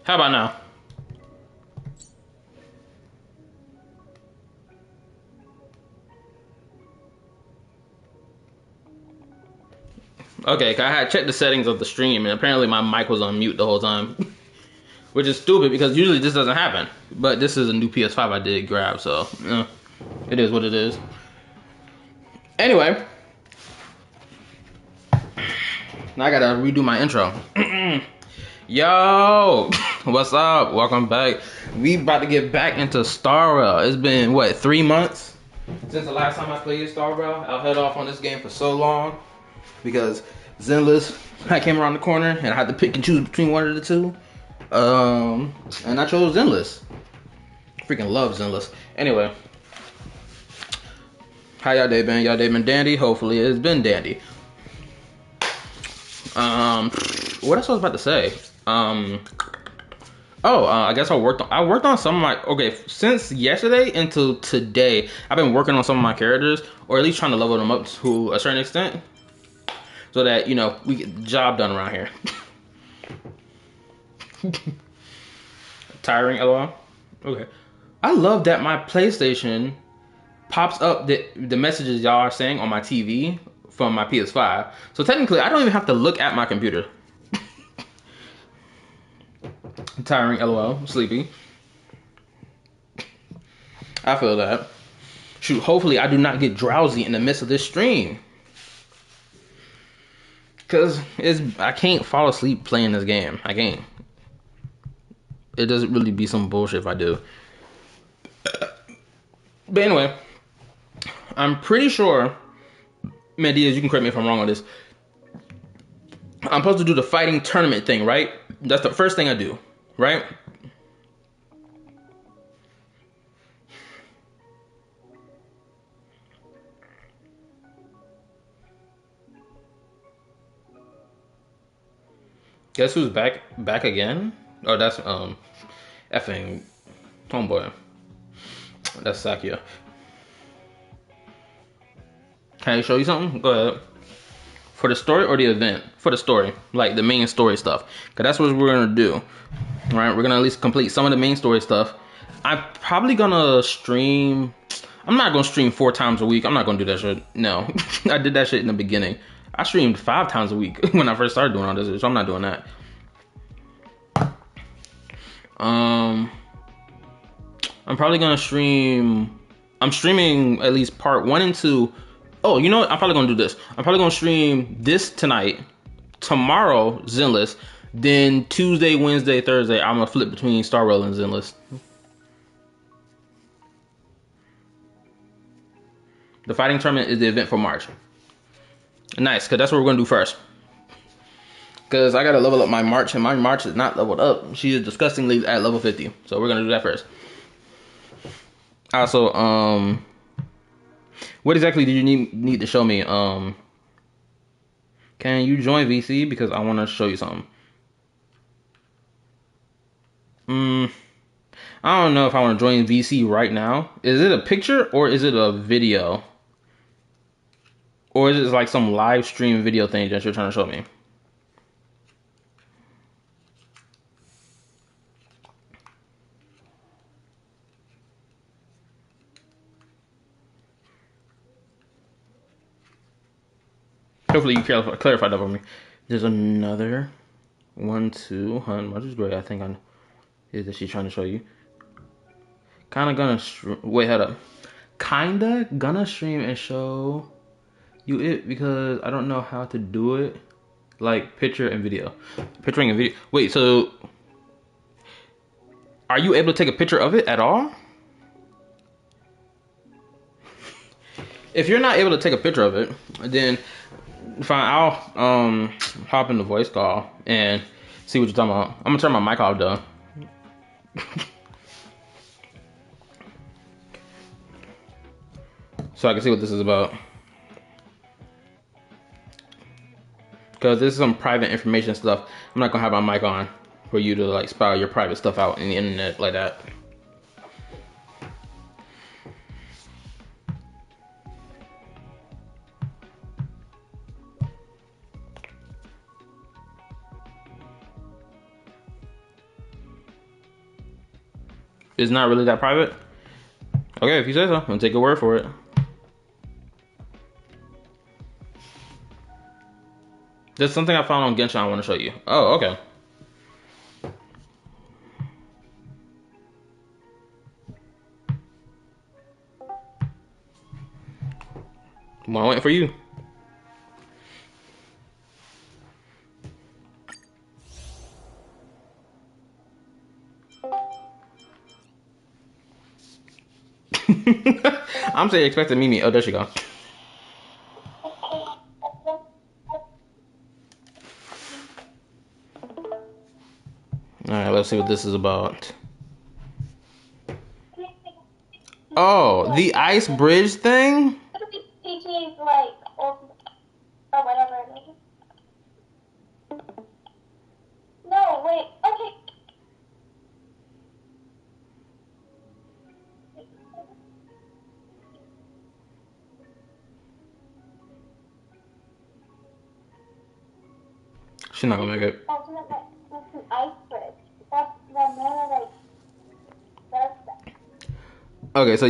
How about now? Okay, I had checked the settings of the stream, and apparently my mic was on mute the whole time. Which is stupid, because usually this doesn't happen. But this is a new PS5 I did grab, so it is what it is. Anyway, now I gotta redo my intro. Yo, what's up? Welcome back. We about to get back into Star Rail. It's been, what, 3 months since the last time I played Star Rail. I've held off on this game for so long because Zenless, I came around the corner and I had to pick and choose between one of the two. And I chose Zenless. Freaking love Zenless. Anyway, how y'all day been? Y'all day been dandy? Hopefully it's been dandy. What else I was about to say? I guess I worked on some of my, okay, since yesterday until today, I've been working on some of my characters, or at least trying to level them up to a certain extent, so that, you know, we get the job done around here. Tiring, lol. Okay. I love that my PlayStation pops up the messages y'all are saying on my TV from my PS5. So technically, I don't even have to look at my computer. Tiring, lol. Sleepy. I feel that. Shoot, hopefully I do not get drowsy in the midst of this stream. Because I can't fall asleep playing this game. I can't. It doesn't really be some bullshit if I do. But anyway, I'm pretty sure, Medias, you can correct me if I'm wrong on this. I'm supposed to do the fighting tournament thing, right? That's the first thing I do, right? Guess who's back again? Oh, that's effing Tomboy. That's Sakia. Can I show you something? Go ahead. For the story or the event? For the story, like the main story stuff. Cause that's what we're gonna do. All right, we're gonna at least complete some of the main story stuff. I'm probably gonna stream. I'm not gonna stream 4 times a week. I'm not gonna do that shit. No, I did that shit in the beginning. I streamed 5 times a week when I first started doing all this, so I'm not doing that. I'm probably gonna stream. I'm streaming at least part 1 and 2. Oh, you know what? I'm probably gonna do this. I'm probably gonna stream this tonight. Tomorrow, Zenless. Then Tuesday, Wednesday, Thursday, I'm gonna flip between Star Rail and Zenless. The fighting tournament is the event for March. Nice, because that's what we're going to do first. Because I got to level up my March, and my March is not leveled up. She is disgustingly at level 50. So we're going to do that first. Also, what exactly did you need to show me? Can you join VC? Because I want to show you something. I don't know if I want to join VC right now. Is it a picture or is it a video? Or is it like some live stream video thing that you're trying to show me? Hopefully you clarify that for me. There's another 1, 2, hun. Much is great. I think I is that she's trying to show you. Kinda gonna wait, hold up. Kinda gonna stream and show you it because I don't know how to do it. Like picture and video. Picturing and video. Wait, so are you able to take a picture of it at all? If you're not able to take a picture of it, then fine, I'll hop in the voice call and see what you're talking about. I'm gonna turn my mic off though. So I can see what this is about. Because this is some private information stuff. I'm not gonna have my mic on for you to like spout your private stuff out in the internet like that. It's not really that private? Okay, if you say so, I'm gonna take your word for it. There's something I found on Genshin I want to show you. Oh, okay. Well, I'm waiting for you. I'm saying expecting Mimi. Oh, there she go. Alright, let's see what this is about. Oh, the ice bridge thing? PT's like, or whatever it is. No, wait, okay. She's not gonna make it. Ultimate, like, that's an ice bridge. That's the more, like, does that. Okay, so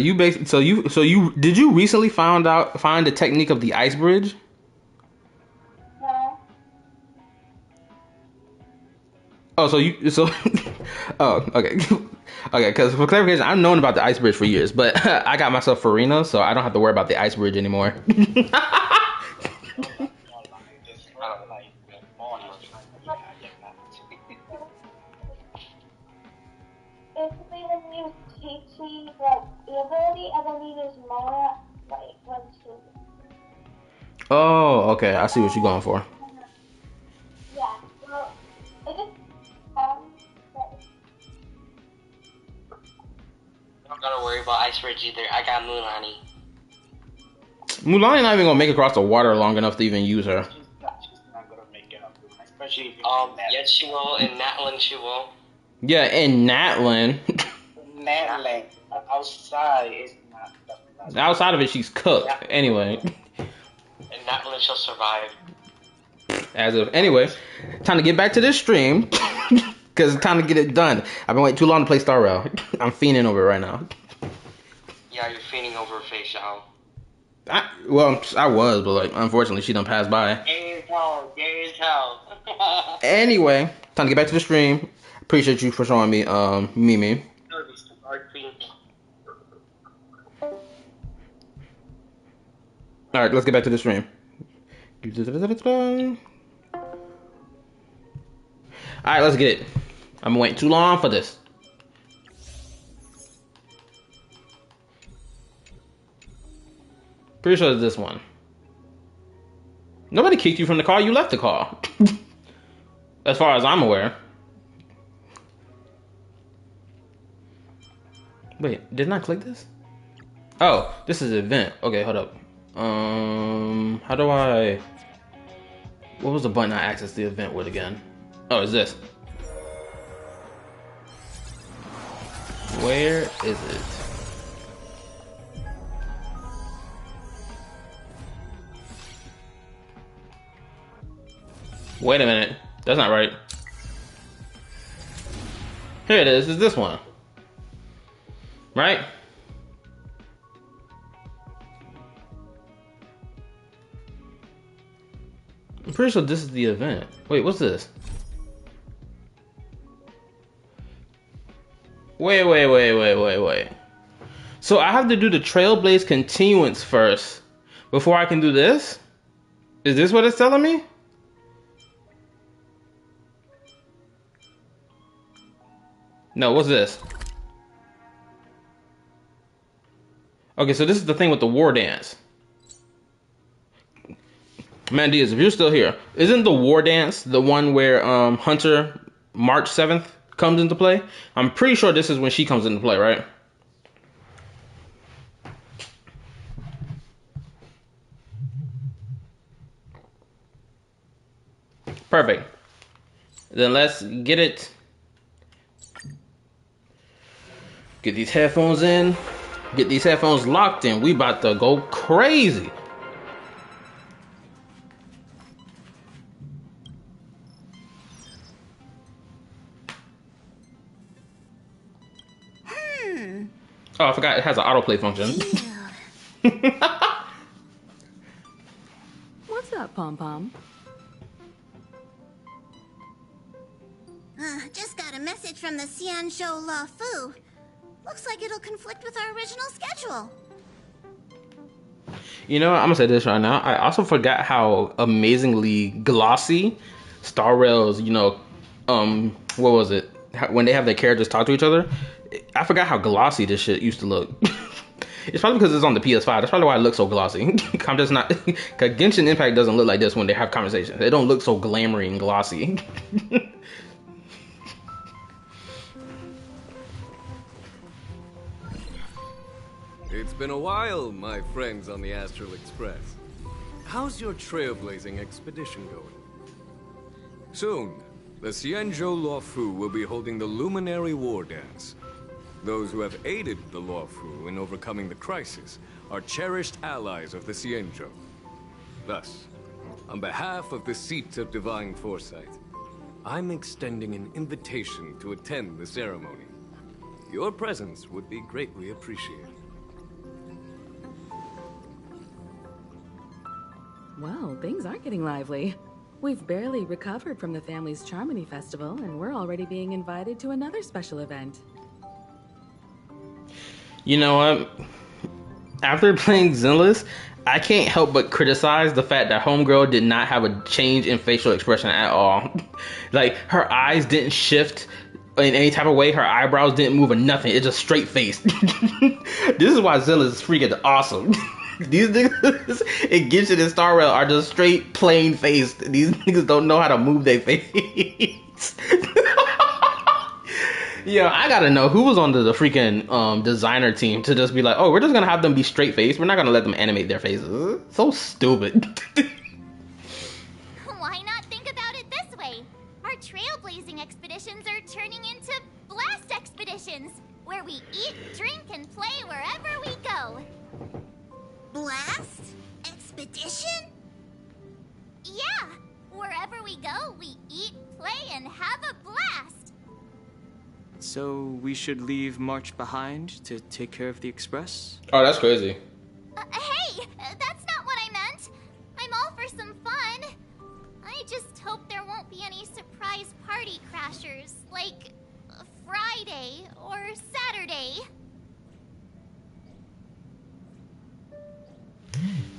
you did you recently find the technique of the ice bridge? No. Oh, oh, okay. Okay, because for clarification, I've known about the ice bridge for years, but I got myself Farina, so I don't have to worry about the ice bridge anymore. Basically, when you use TT, like, the ability, and then you use more, like, when to. Oh, okay. I see what you're going for. Yeah, well, it just, like, Don't gotta worry about Ice Bridge either. I got Mulani. Mulan not even gonna make it across the water long enough to even use her. She's not gonna make it up, especially if Yes, she will. In Natlin, she will. Yeah, in Natlin. Natlin outside is not. Outside of it, she's cooked. Anyway. In Natlin, she'll survive. As of anyway, time to get back to this stream. Cause it's time to get it done. I've been waiting too long to play Star Rail. I'm fiending over it right now. Yeah, you're feeding over Fei Xiao. I was, but like unfortunately she done passed by. Gay as hell. Anyway, time to get back to the stream. Appreciate you for showing me Mimi. Alright, let's get back to the stream. Alright, let's get it. I'm waiting too long for this. Pretty sure it's this one. Nobody kicked you from the car, you left the car. As far as I'm aware. Wait, didn't I click this? Oh, this is an event. Okay, hold up. How do I... What was the button I accessed the event with again? Oh, it's this. Where is it? Wait a minute. That's not right. Here it is. It's this one. Right? I'm pretty sure this is the event. Wait, what's this? Wait. So I have to do the Trailblaze continuance first before I can do this? Is this what it's telling me? No, what's this? Okay, so this is the thing with the war dance. Man Diaz, if you're still here, isn't the war dance the one where Hunter March 7th comes into play? I'm pretty sure this is when she comes into play, right? Perfect. Then let's get it. Get these headphones in. Get these headphones locked in. We about to go crazy. Oh, I forgot it has an autoplay function. What's up, Pom Pom? Just got a message from the Xianzhou Luofu. Looks like it'll conflict with our original schedule. You know what? I'm gonna say this right now. I also forgot how amazingly glossy Star Rail's, what was it? When they have their characters talk to each other, I forgot how glossy this shit used to look. It's probably because it's on the PS5. That's probably why it looks so glossy. I'm just not. Cause Genshin Impact doesn't look like this when they have conversations. They don't look so glamoury and glossy. It's been a while, my friends on the Astral Express. How's your trailblazing expedition going? Soon, the Xianzhou Luofu will be holding the Luminary War Dance. Those who have aided the Luofu in overcoming the crisis are cherished allies of the Xianzhou. Thus, on behalf of the Seat of Divine Foresight, I'm extending an invitation to attend the ceremony. Your presence would be greatly appreciated. Well, things are getting lively. We've barely recovered from the family's Charmony Festival, and we're already being invited to another special event. You know what? After playing Zenless, I can't help but criticize the fact that Homegirl did not have a change in facial expression at all. Like, her eyes didn't shift in any type of way. Her eyebrows didn't move or nothing. It's just straight face. This is why Zenless is freaking awesome. These niggas in Genshin and Star Rail are just straight plain faced. These niggas don't know how to move their face. Yeah, I gotta know who was on the freaking designer team to just be like, oh, we're just gonna have them be straight faced. We're not gonna let them animate their faces. So stupid. Why not think about it this way? Our trailblazing expeditions are turning into blast expeditions, where we eat, drink, and play wherever we go. Blast? Expedition? Yeah, wherever we go, we eat, play, and have a blast. So we should leave March behind to take care of the express? Oh, that's crazy. Hey, that's not what I meant. I'm all for some fun. I just hope there won't be any surprise party crashers, like Friday or Saturday.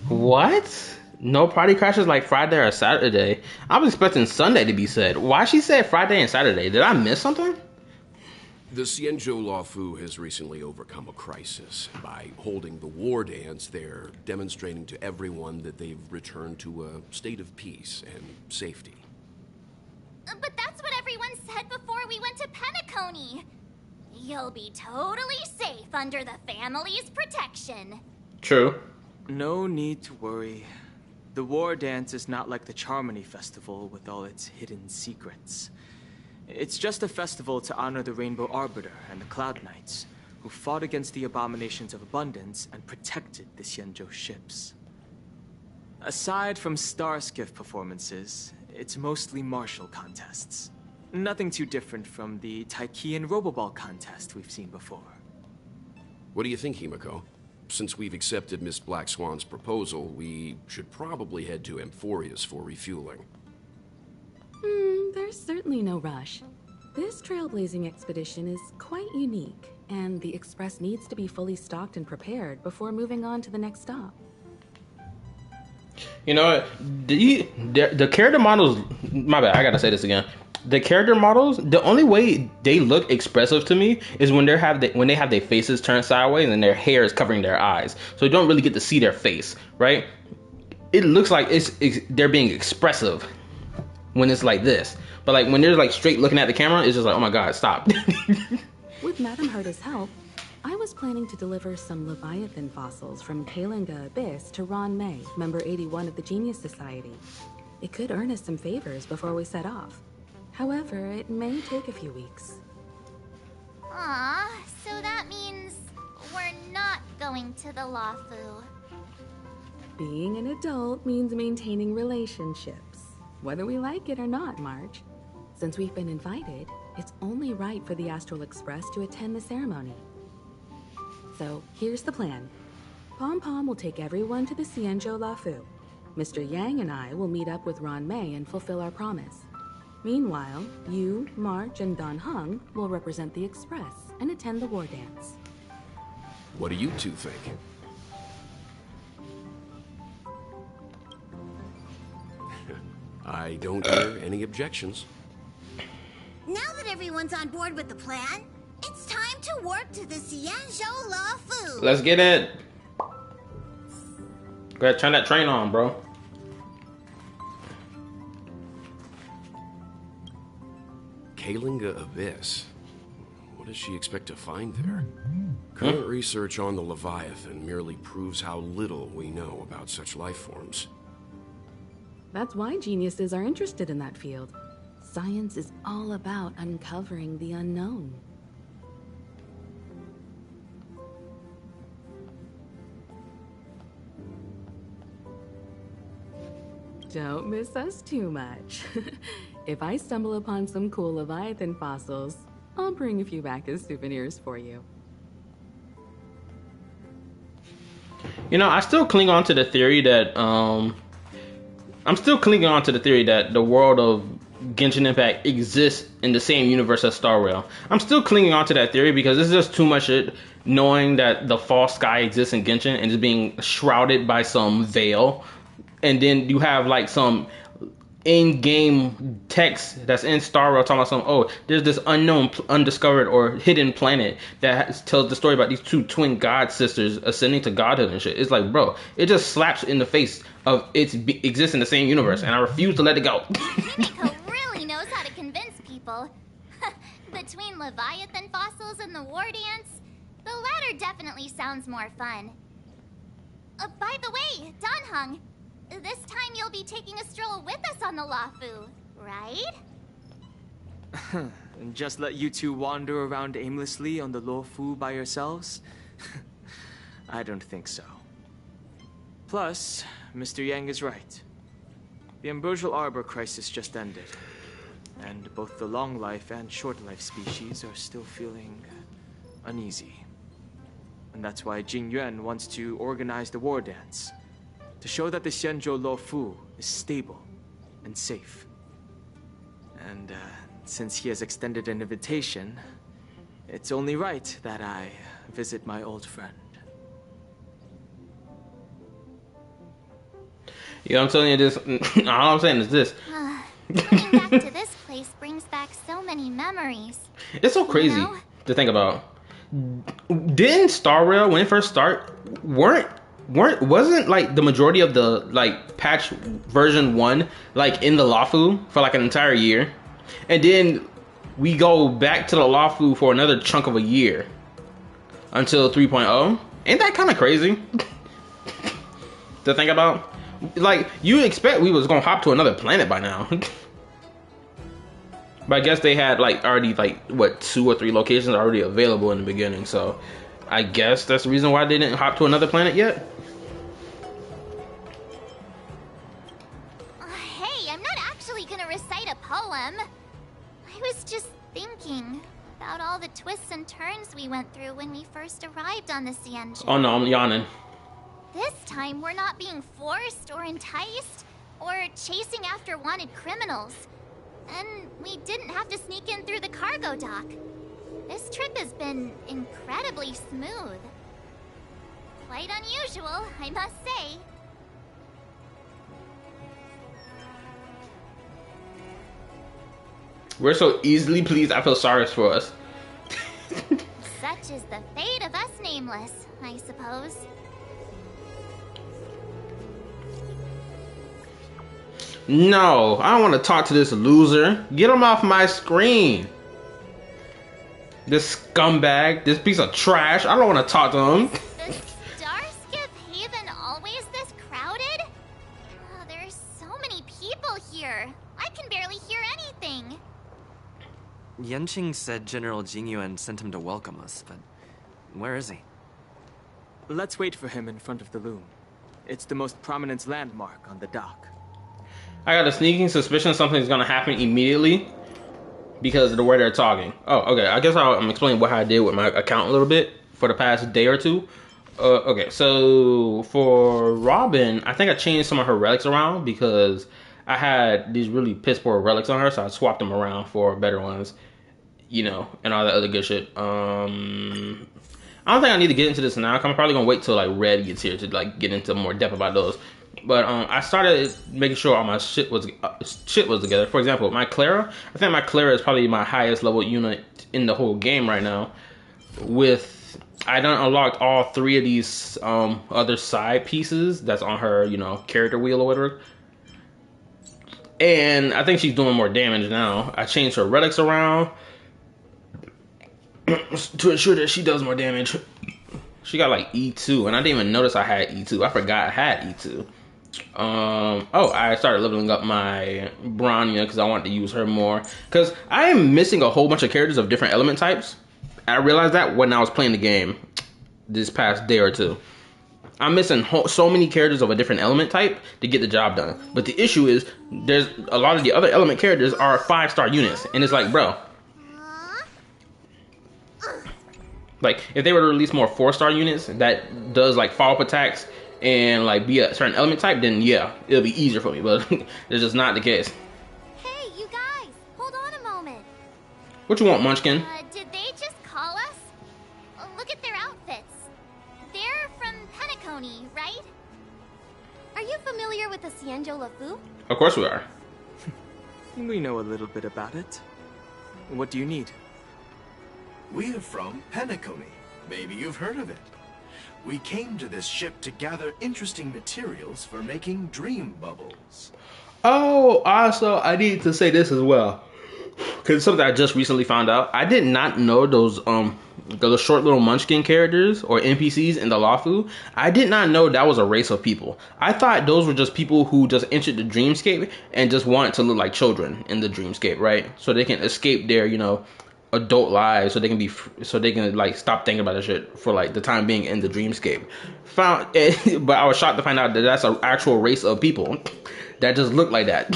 What? No party crashes like Friday or Saturday? I was expecting Sunday to be said. Why she said Friday and Saturday? Did I miss something? The Xianzhou Luofu has recently overcome a crisis. By holding the war dance, they're demonstrating to everyone that they've returned to a state of peace and safety. But that's what everyone said before we went to Penacony. You'll be totally safe under the family's protection. True. No need to worry. The war dance is not like the Charmony Festival with all its hidden secrets. It's just a festival to honor the Rainbow Arbiter and the Cloud Knights, who fought against the abominations of abundance and protected the Xianzhou ships. Aside from star skiff performances, it's mostly martial contests. Nothing too different from the Taiki and Roboball contest we've seen before. What do you think, Himiko? Since we've accepted Miss Black Swan's proposal, we should probably head to Amphorius for refueling. There's certainly no rush. This trailblazing expedition is quite unique, and the Express needs to be fully stocked and prepared before moving on to the next stop. You know what? The character models... My bad, I gotta say this again. The character models, the only way they look expressive to me is when they have their faces turned sideways and their hair is covering their eyes. So you don't really get to see their face, right? It looks like they're being expressive when it's like this. But like when they're like straight looking at the camera, it's just like, oh my god, stop. With Madame Harda's help, I was planning to deliver some Leviathan fossils from Kalinga Abyss to Ron May, member 81 of the Genius Society. It could earn us some favors before we set off. However, it may take a few weeks. Aw, so that means we're not going to the Luofu. Being an adult means maintaining relationships, whether we like it or not, March. Since we've been invited, it's only right for the Astral Express to attend the ceremony. So, here's the plan. Pom Pom will take everyone to the Xianzhou Luofu. Mr. Yang and I will meet up with Ron Mei and fulfill our promise. Meanwhile, you, March, and Don Hung will represent the Express and attend the war dance. What do you two think? I don't hear any objections. Now that everyone's on board with the plan, it's time to work to the Xianzhou Luofu. Let's get it. Go ahead, turn that train on, bro. Kalinga Abyss. What does she expect to find there? Current research on the Leviathan merely proves how little we know about such life forms. That's why geniuses are interested in that field. Science is all about uncovering the unknown. Don't miss us too much. If I stumble upon some cool Leviathan fossils, I'll bring a few back as souvenirs for you. You know, I still cling on to the theory that the world of Genshin Impact exists in the same universe as Star Rail. I'm still clinging on to that theory because it's just too much shit knowing that the false sky exists in Genshin and is being shrouded by some veil. And then you have like some in-game text that's in Star Rail talking about some, oh, there's this unknown, undiscovered or hidden planet that tells the story about these two twin god sisters ascending to godhood and shit. It's like, bro, it just slaps in the face of exists in the same universe, and I refuse to let it go. Himiko really knows how to convince people. Between Leviathan fossils and the war dance, the latter definitely sounds more fun. By the way, Don Hung, this time you'll be taking a stroll with us on the Luofu, right? And just let you two wander around aimlessly on the Luofu by yourselves? I don't think so. Plus, Mr. Yang is right. The Ambrosial Arbor crisis just ended, and both the long life and short life species are still feeling uneasy. And that's why Jing Yuan wants to organize the war dance, to show that the Xianzhou Luofu is stable and safe. And since he has extended an invitation, it's only right that I visit my old friend. You know, I'm telling you this. All I'm saying is this. Coming back to this place brings back so many memories. It's so crazy to think about. Didn't Star Rail, when it first started, wasn't like the majority of the like patch version 1 like in the Luofu for like an entire year, and then we go back to the Luofu for another chunk of a year until 3.0. Ain't that kind of crazy to think about? Like, you expect we was gonna hop to another planet by now. But I guess they had like already like what 2 or 3 locations already available in the beginning, so I guess that's the reason why they didn't hop to another planet yet. Hey, I'm not actually gonna recite a poem. I was just thinking about all the twists and turns we went through when we first arrived on the Xianzhou. Oh no, I'm yawning. This time we're not being forced or enticed or chasing after wanted criminals. And we didn't have to sneak in through the cargo dock. This trip has been incredibly smooth. Quite unusual, I must say. We're so easily pleased, I feel sorry for us. Such is the fate of us nameless, I suppose. No, I don't want to talk to this loser. Get him off my screen. This scumbag, this piece of trash. I don't want to talk to him. Is the Starskip Haven always this crowded? Oh, there's so many people here? I can barely hear anything. Yanqing said General Jingyuan sent him to welcome us, but where is he? Let's wait for him in front of the loom. It's the most prominent landmark on the dock. I got a sneaking suspicion something's gonna happen immediately because of the way they're talking. Oh, okay. I guess I'm explaining what I did with my account a little bit for the past day or two. Okay, so for Robin, I think I changed some of her relics around because I had these really piss poor relics on her, so I swapped them around for better ones, you know, and all that other good shit. I don't think I need to get into this now. I'm probably gonna wait till like Red gets here to like get into more depth about those. But I started making sure all my shit was together. For example, my Clara, I think my Clara is probably my highest level unit in the whole game right now. I done unlocked all 3 of these other side pieces that's on her, you know, character wheel or whatever. And I think she's doing more damage now. I changed her relics around to ensure that she does more damage. She got like E2, and I didn't even notice I had E2. I forgot I had E2. I started leveling up my Bronya because I wanted to use her more. Because I am missing a whole bunch of characters of different element types. I realized that when I was playing the game this past day or two. I'm missing so many characters of a different element type to get the job done. But the issue is, there's a lot of the other element characters are 5-star units. And it's like, bro. Like, if they were to release more 4-star units that does like follow-up attacks and like be a certain element type, then yeah, it'll be easier for me. But it's just not the case. Hey, you guys, hold on a moment. What you want, Munchkin? Did they just call us? Look at their outfits. They're from Penacony, right? Are you familiar with the Xianzhou Luofu? Of course we are. We know a little bit about it. What do you need? We're from Penacony. Maybe you've heard of it. We came to this ship to gather interesting materials for making dream bubbles. Oh, also, I need to say this as well. Because it's something I just recently found out. I did not know those short little Munchkin characters or NPCs in the Luofu. I did not know that was a race of people. I thought those were just people who just entered the dreamscape and just wanted to look like children in the dreamscape, right? So they can escape their, you know, adult lives, so they can like stop thinking about that shit for like the time being in the dreamscape. But I was shocked to find out that that's an actual race of people that just look like that.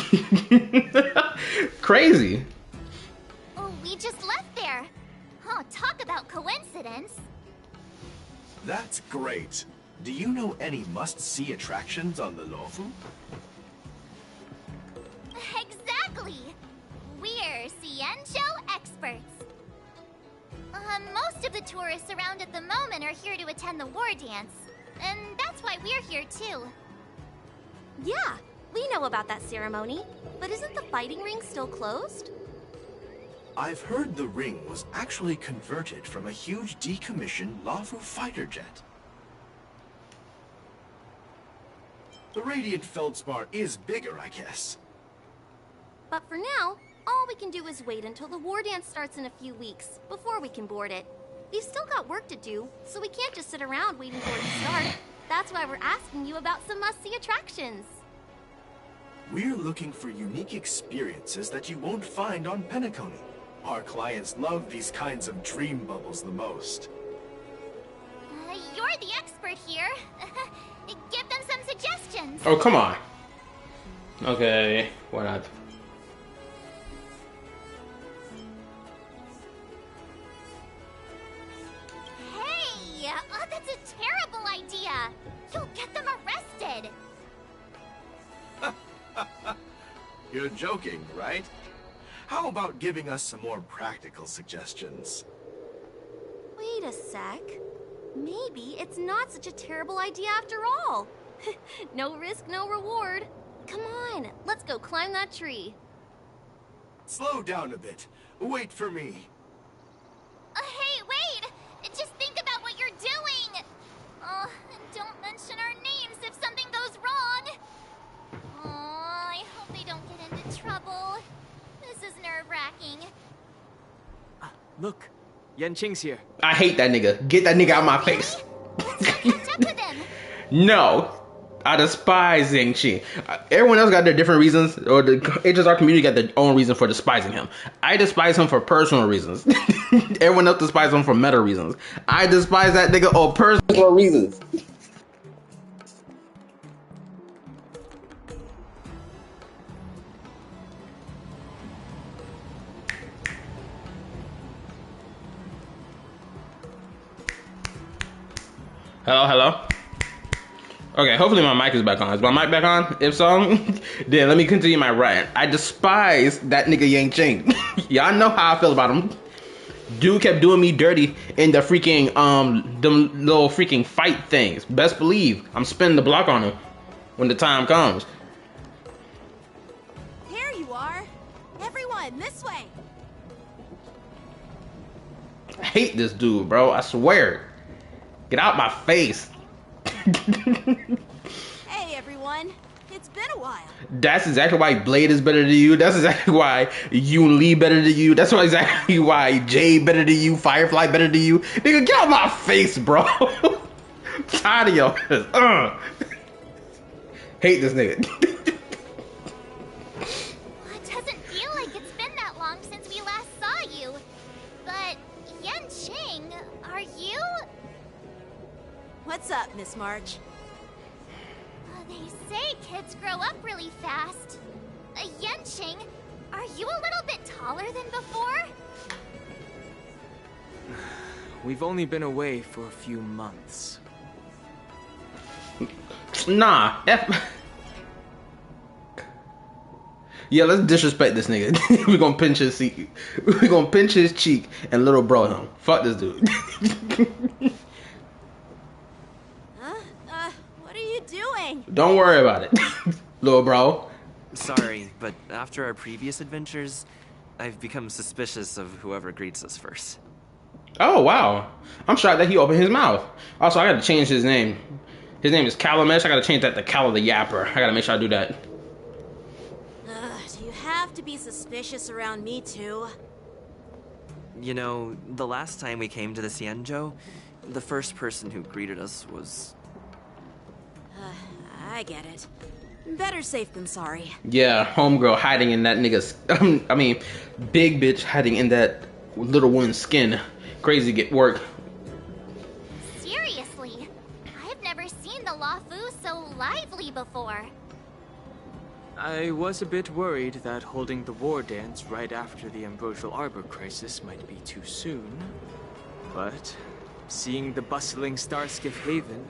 Crazy. Oh, we just left there. Oh, talk about coincidence. That's great. Do you know any must-see attractions on the Luofu? Exactly. We're Xianzhou experts. Most of the tourists around at the moment are here to attend the war dance. And that's why we're here too. Yeah, we know about that ceremony. But isn't the fighting ring still closed? I've heard the ring was actually converted from a huge decommissioned Luofu fighter jet. The radiant feldspar is bigger, I guess. But for now, all we can do is wait until the war dance starts in a few weeks, before we can board it. We've still got work to do, so we can't just sit around waiting for it to start. That's why we're asking you about some must-see attractions. We're looking for unique experiences that you won't find on Penacony. Our clients love these kinds of dream bubbles the most. You're the expert here. Give them some suggestions. Oh, come on. Okay, why not? Hey, that's a terrible idea. You'll get them arrested. You're joking, right? How about giving us some more practical suggestions? Wait a sec. Maybe it's not such a terrible idea after all. No risk, no reward. Come on, let's go climb that tree. Slow down a bit. Wait for me. Hey, wait! Just think about what you're doing! Don't mention our names if something goes wrong! I hope they don't get into trouble. This is nerve-wracking. Look, Yanqing's here. I hate that nigga. Get that nigga out of my face. Let's go catch up with him. No. I despise Xianzhou. Everyone else got their different reasons, or the HSR community got their own reason for despising him. I despise him for personal reasons. Everyone else despises him for meta reasons. I despise that nigga for personal reasons. Hello, hello. Okay, hopefully my mic is back on. Is my mic back on? If so, then let me continue my rant. I despise that nigga Xianzhou. Y'all know how I feel about him. Dude kept doing me dirty in the freaking, them little freaking fight things. Best believe I'm spinning the block on him when the time comes. There you are. Everyone, this way. I hate this dude, bro. I swear. Get out my face. Hey, everyone. It's been a while. That's exactly why Blade is better than you. That's exactly why Yoon Lee better than you. That's exactly why Jay better than you. Firefly better than you. Nigga, get out my face, bro. I'm tired of y'all. Hate this nigga. It doesn't feel like it's been that long since we last saw you. But Xianzhou, are you? What's up, Miss March? They say kids grow up really fast. Xianzhou, are you a little bit taller than before? We've only been away for a few months. Nah. Yeah, let's disrespect this nigga. We're gonna pinch his cheek. We're gonna pinch his cheek and little bro him. Fuck this dude. What are you doing? Don't worry about it, little bro. Sorry, but after our previous adventures, I've become suspicious of whoever greets us first. Oh, wow. I'm shocked that he opened his mouth. Also, I gotta change his name. His name is Calamesh. I gotta change that to Cal the Yapper. I gotta make sure I do that. Do you have to be suspicious around me, too? You know, the last time we came to the Xianzhou, the first person who greeted us was... I get it. Better safe than sorry. Yeah, homegirl hiding in that nigga's... I mean, big bitch hiding in that little woman's skin. Crazy get work. Seriously, I've never seen the Luofu so lively before. I was a bit worried that holding the war dance right after the Ambrosial Arbor crisis might be too soon. But seeing the bustling Starskiff Haven,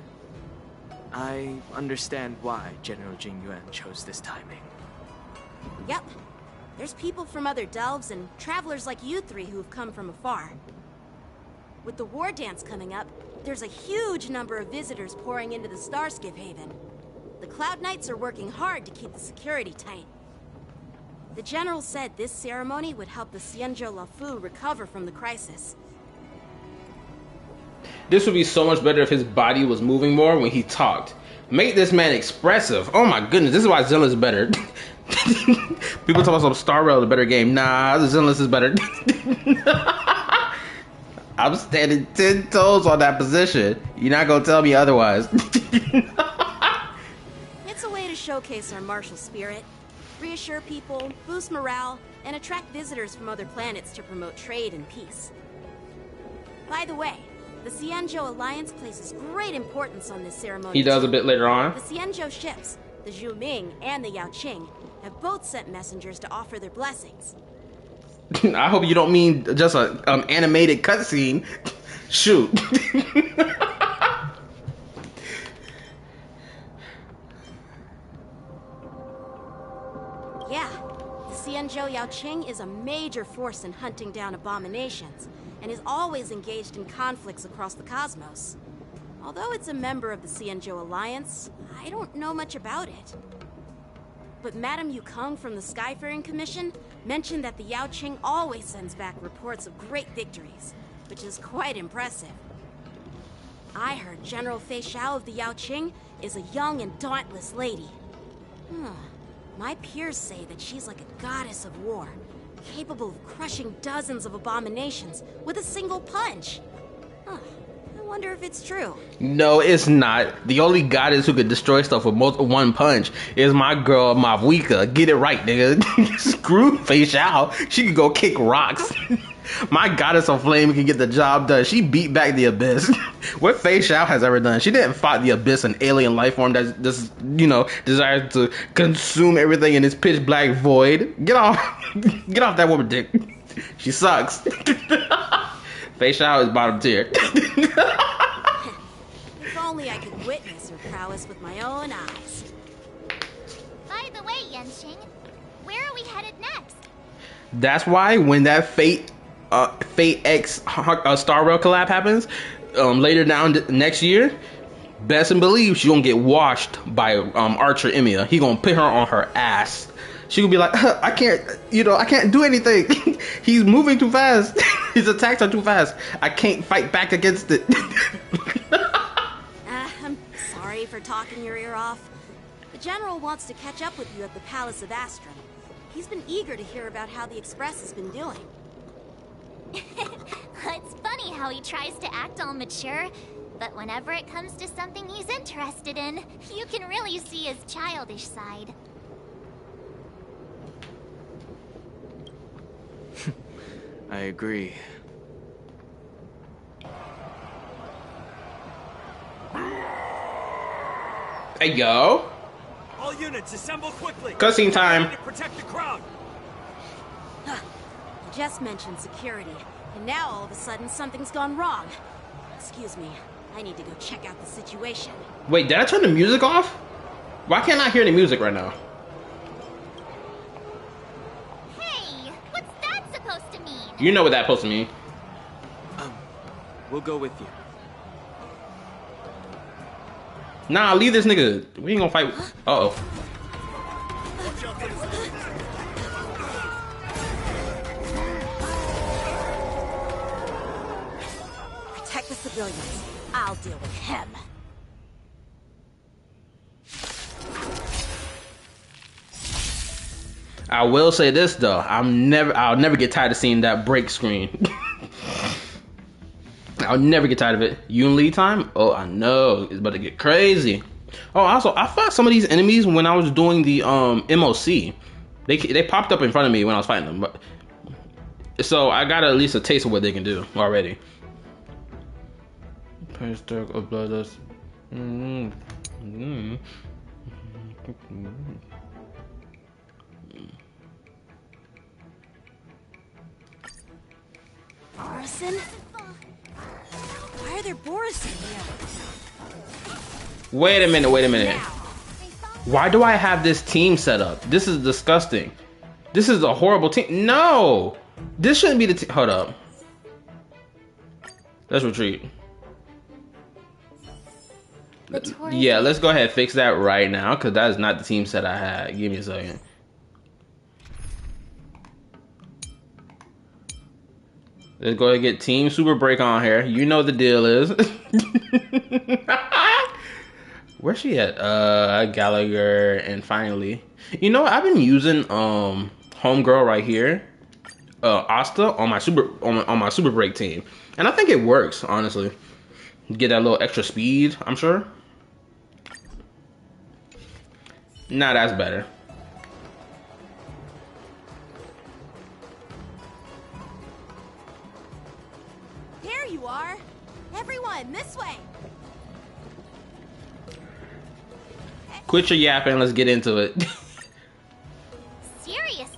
I understand why General Jingyuan chose this timing. Yep. There's people from other delves and travelers like you three who've come from afar. With the war dance coming up, there's a huge number of visitors pouring into the Starskiff Haven. The Cloud Knights are working hard to keep the security tight. The General said this ceremony would help the Xianzhou Luofu recover from the crisis. This would be so much better if his body was moving more when he talked. Make this man expressive. Oh my goodness, this is why Zenless is better. People talk about some Star Rail is a better game. Nah, Zenless is better. I'm standing 10 toes on that position. You're not gonna tell me otherwise. It's a way to showcase our martial spirit, reassure people, boost morale, and attract visitors from other planets to promote trade and peace. By the way, the Xianzhou Alliance places great importance on this ceremony. He does a bit later on. The Xianzhou ships, the Zhu Ming and the Yaoqing, have both sent messengers to offer their blessings. I hope you don't mean just a animated cutscene. Shoot. Yeah, the Xianzhou Yaoqing is a major force in hunting down abominations, and is always engaged in conflicts across the cosmos. Although it's a member of the Xianzhou Alliance, I don't know much about it. But Madame Yukong from the Skyfaring Commission mentioned that the Yaoqing always sends back reports of great victories, which is quite impressive. I heard General Fei Xiao of the Yaoqing is a young and dauntless lady. My peers say that she's like a goddess of war, capable of crushing dozens of abominations with a single punch. I Wonder if it's true. No, it's not. The only goddess who could destroy stuff with one punch is my girl Mavuika. Get it right, nigga. Screw Fei Xiao. She could go kick rocks. My goddess of flame can get the job done. She beat back the abyss. What Fei Xiao has ever done? She didn't fight the abyss, an alien life form that just, you know, desires to consume everything in this pitch black void. Get off that woman, dick. She sucks. Fei Xiao is bottom tier. If only I could witness her prowess with my own eyes. By the way, Yanxing, where are we headed next? That's why when that Fate X Star Rail collab happens later down next year, best and believe she's gonna get washed by Archer Emiya. He gonna put her on her ass. She gonna be like, I can't do anything. He's moving too fast. His attacks are too fast. I can't fight back against it. I'm sorry for talking your ear off. The General wants to catch up with you at the Palace of Astrum. He's been eager to hear about how the Express has been doing. It's funny how he tries to act all mature, but whenever it comes to something he's interested in, you can really see his childish side. I agree. Hey, yo. All units assemble quickly. Cutscene time. Protect the crowd. I just mentioned security, and now all of a sudden something's gone wrong. Excuse me, I need to go check out the situation. Wait, did I turn the music off? Why can't I hear the music right now? Hey, what's that supposed to mean? You know what that's supposed to mean. We'll go with you. Nah, leave this nigga. We ain't gonna fight. Uh-oh. Protect the civilians. I'll deal with him. I will say this though. I'll never get tired of seeing that break screen. I'll never get tired of it. Yun Li time? Oh, I know. It's about to get crazy. Oh, also, I fought some of these enemies when I was doing the MOC. They popped up in front of me when I was fighting them. But so I got at least a taste of what they can do already. Dark of Bloodlust. Morrison? Why are there Boris in here? Wait a minute. Why do I have this team set up? This is disgusting. This is a horrible team. No! This shouldn't be the team. Hold up. Let's retreat. Yeah, let's go ahead and fix that right now, because that is not the team set I had. Give me a second. Let's go ahead and get Team Super Break on here. You know the deal is. Where's she at? Gallagher, and finally. You know, I've been using Homegirl right here. Asta on my Super Break team. And I think it works, honestly. Get that little extra speed, I'm sure. Nah, that's better. Here you are. Everyone, this way. Quit your yapping, let's get into it. Serious?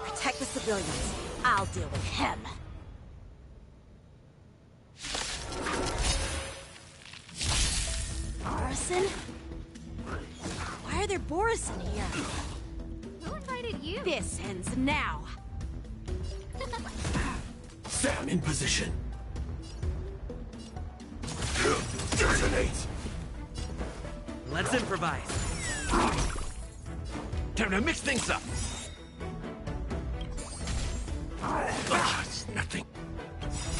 Protect the civilians. I'll deal with him. Morrison? Why are there Boris in here? Who invited you? This ends now. Sam in position. Detonate. Let's improvise. Time to mix things up. It's nothing.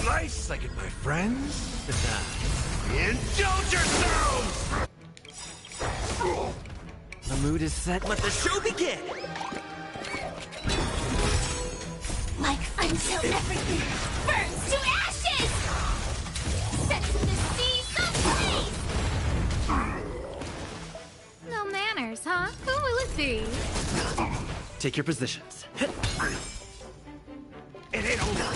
Nice, I get my friends. Indulge yourselves! The mood is set. Let the show begin! Like until everything burns to ashes! Set to the seas of blaze! No manners, huh? Who will it be? Take your positions. It ain't over.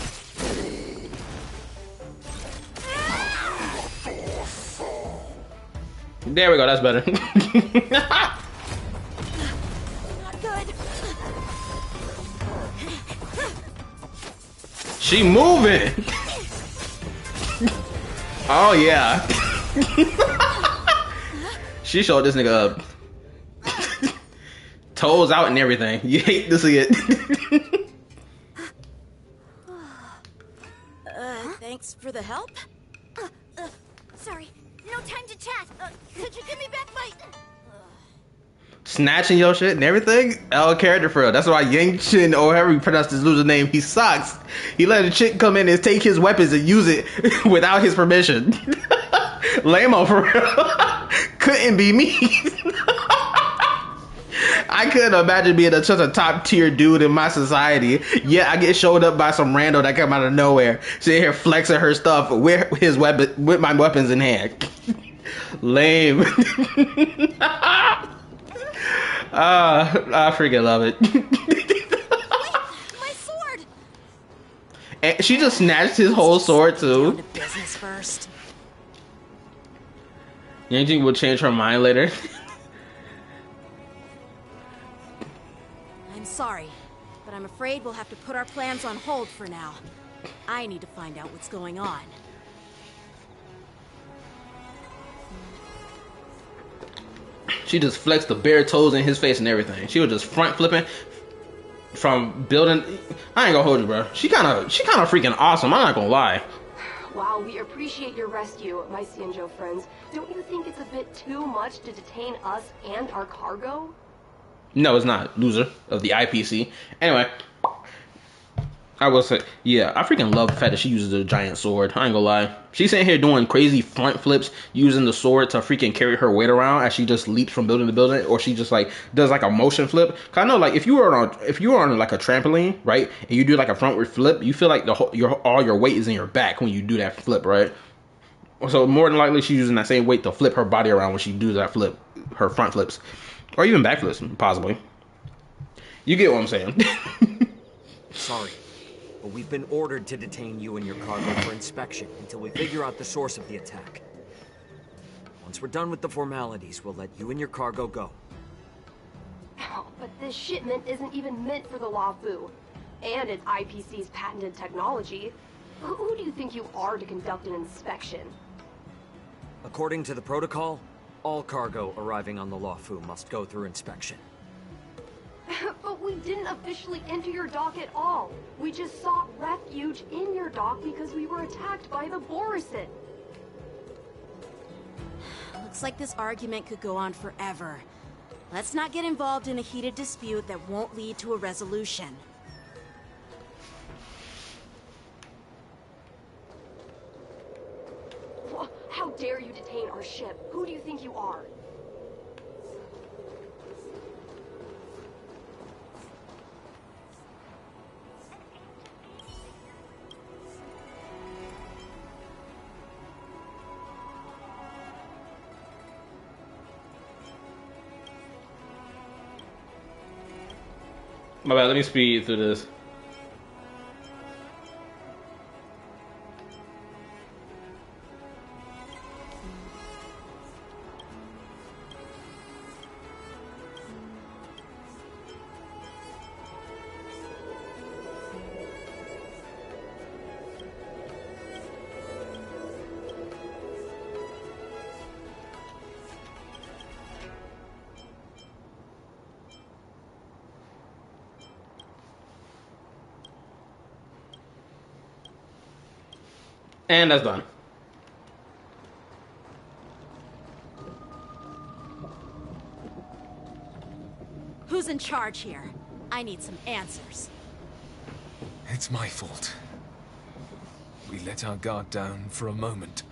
There we go, that's better. Not good. She moving. Oh yeah. She showed this nigga up. Toes out and everything. You hate to see it. Thanks for the help. Sorry, no time to chat. Could you give me back my... Snatching your shit and everything. L character for real. That's why Yang Chin, or however you pronounce this loser name, he sucks. He let a chick come in and take his weapons and use it without his permission. Lame-o for real. Couldn't be me. I couldn't imagine being such a top tier dude in my society. Yeah, I get showed up by some rando that come out of nowhere, sitting here flexing her stuff with his weapon, with my weapons in hand. Lame. I freaking love it. My sword. And she just snatched his whole sword too. Business first. Yanjing will change her mind later. I'm sorry, but I'm afraid we'll have to put our plans on hold for now. I need to find out what's going on. She just flexed the bare toes in his face and everything. She was just front flipping from building. I ain't gonna hold you, bro. She kind of freaking awesome. I'm not gonna lie. While we appreciate your rescue, my Xianzhou friends, don't you think it's a bit too much to detain us and our cargo? No, it's not. Loser of the IPC. Anyway, I will say, yeah, I freaking love the fact that she uses a giant sword. I ain't gonna lie. She's sitting here doing crazy front flips using the sword to freaking carry her weight around as she just leaps from building to building, or she just like does like a motion flip. Cause I know, like, if you were on like a trampoline, right, and you do like a frontward flip, you feel like all your weight is in your back when you do that flip, right? So more than likely she's using that same weight to flip her body around when she does that flip, her front flips, or even back flips, possibly. You get what I'm saying? Sorry, but we've been ordered to detain you and your cargo for inspection until we figure out the source of the attack. Once we're done with the formalities, we'll let you and your cargo go. Oh, but this shipment isn't even meant for the Luofu, and it's IPC's patented technology. Who do you think you are to conduct an inspection? According to the protocol, all cargo arriving on the Luofu must go through inspection. But we didn't officially enter your dock at all. We just sought refuge in your dock because we were attacked by the Borisin. Looks like this argument could go on forever. Let's not get involved in a heated dispute that won't lead to a resolution. How dare you detain our ship? Who do you think you are? My bad, let me speed through this. And that's done. Who's in charge here? I need some answers. It's my fault. We let our guard down for a moment.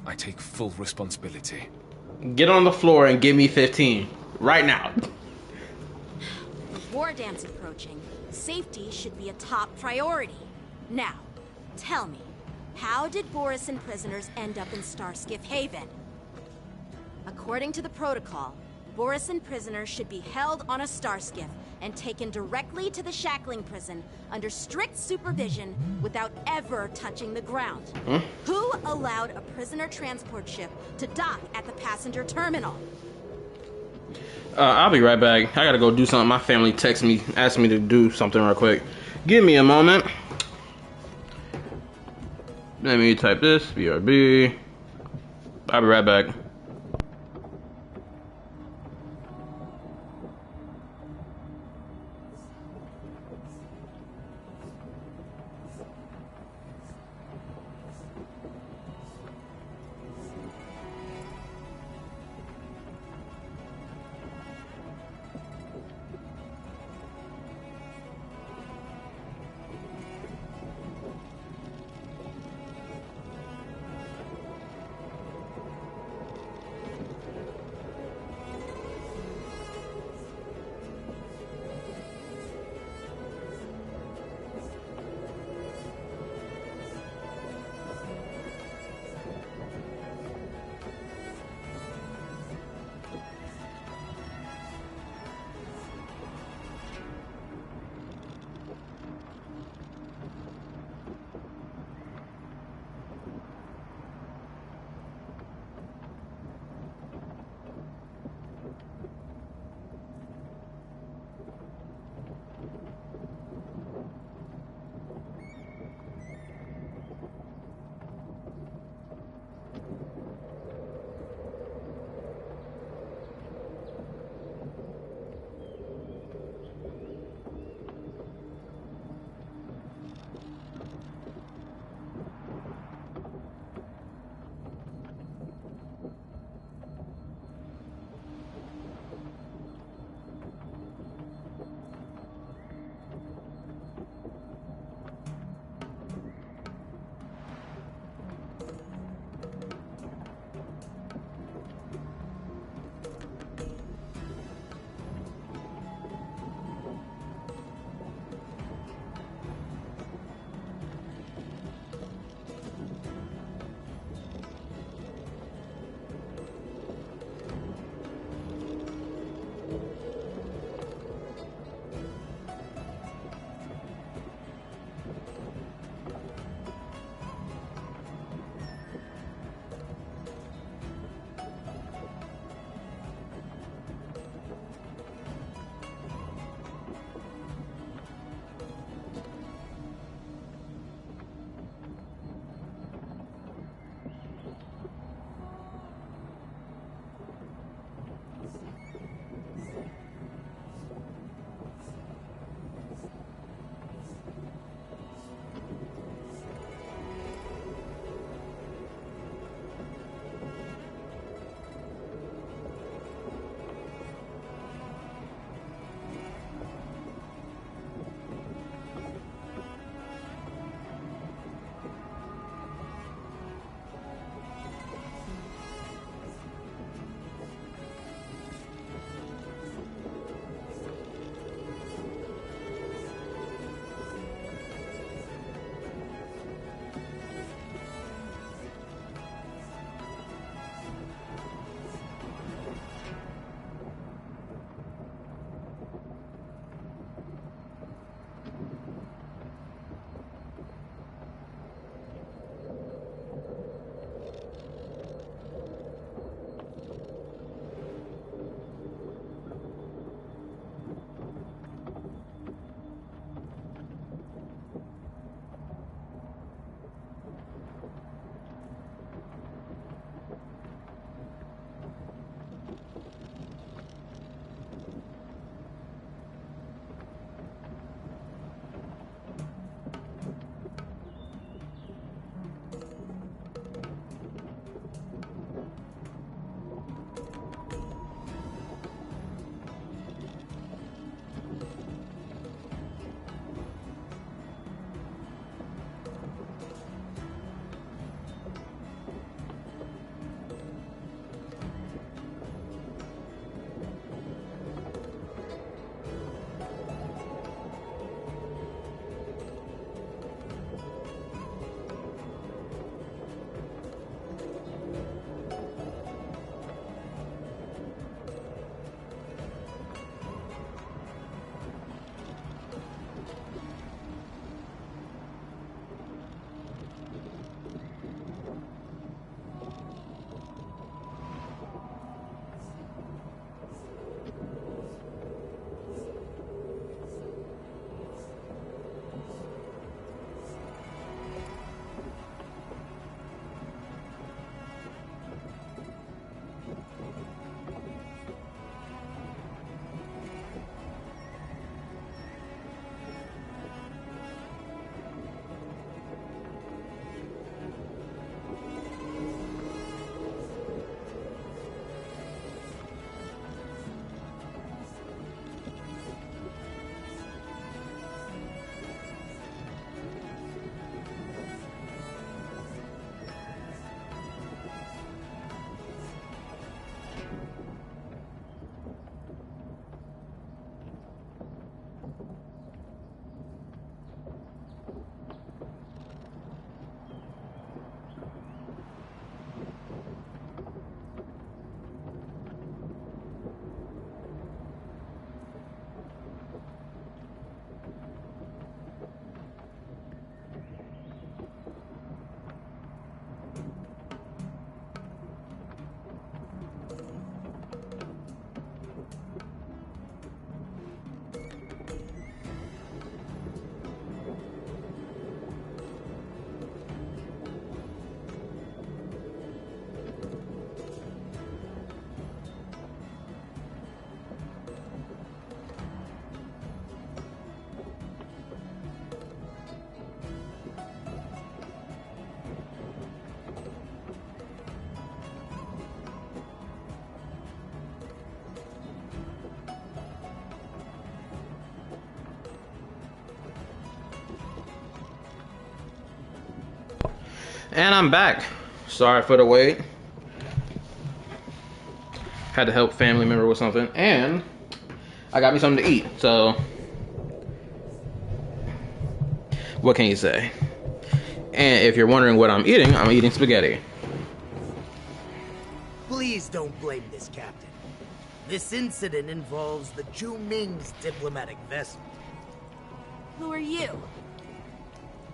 I take full responsibility. Get on the floor and give me 15 right now. With war dance approaching, safety should be a top priority. Now, tell me, how did Borisin prisoners end up in Starskiff Haven? According to the protocol, Borisin prisoners should be held on a Starskiff and taken directly to the shackling prison under strict supervision without ever touching the ground. Who allowed a prisoner transport ship to dock at the passenger terminal? I'll be right back. I gotta go do something. My family texted me, asked me to do something real quick. Give me a moment. Let me type this, BRB. I'll be right back. And I'm back. Sorry for the wait. Had to help family member with something, and I got me something to eat. So, what can you say? And if you're wondering what I'm eating spaghetti. Please don't blame this, Captain. This incident involves the Zhu Ming's diplomatic vessel. Who are you?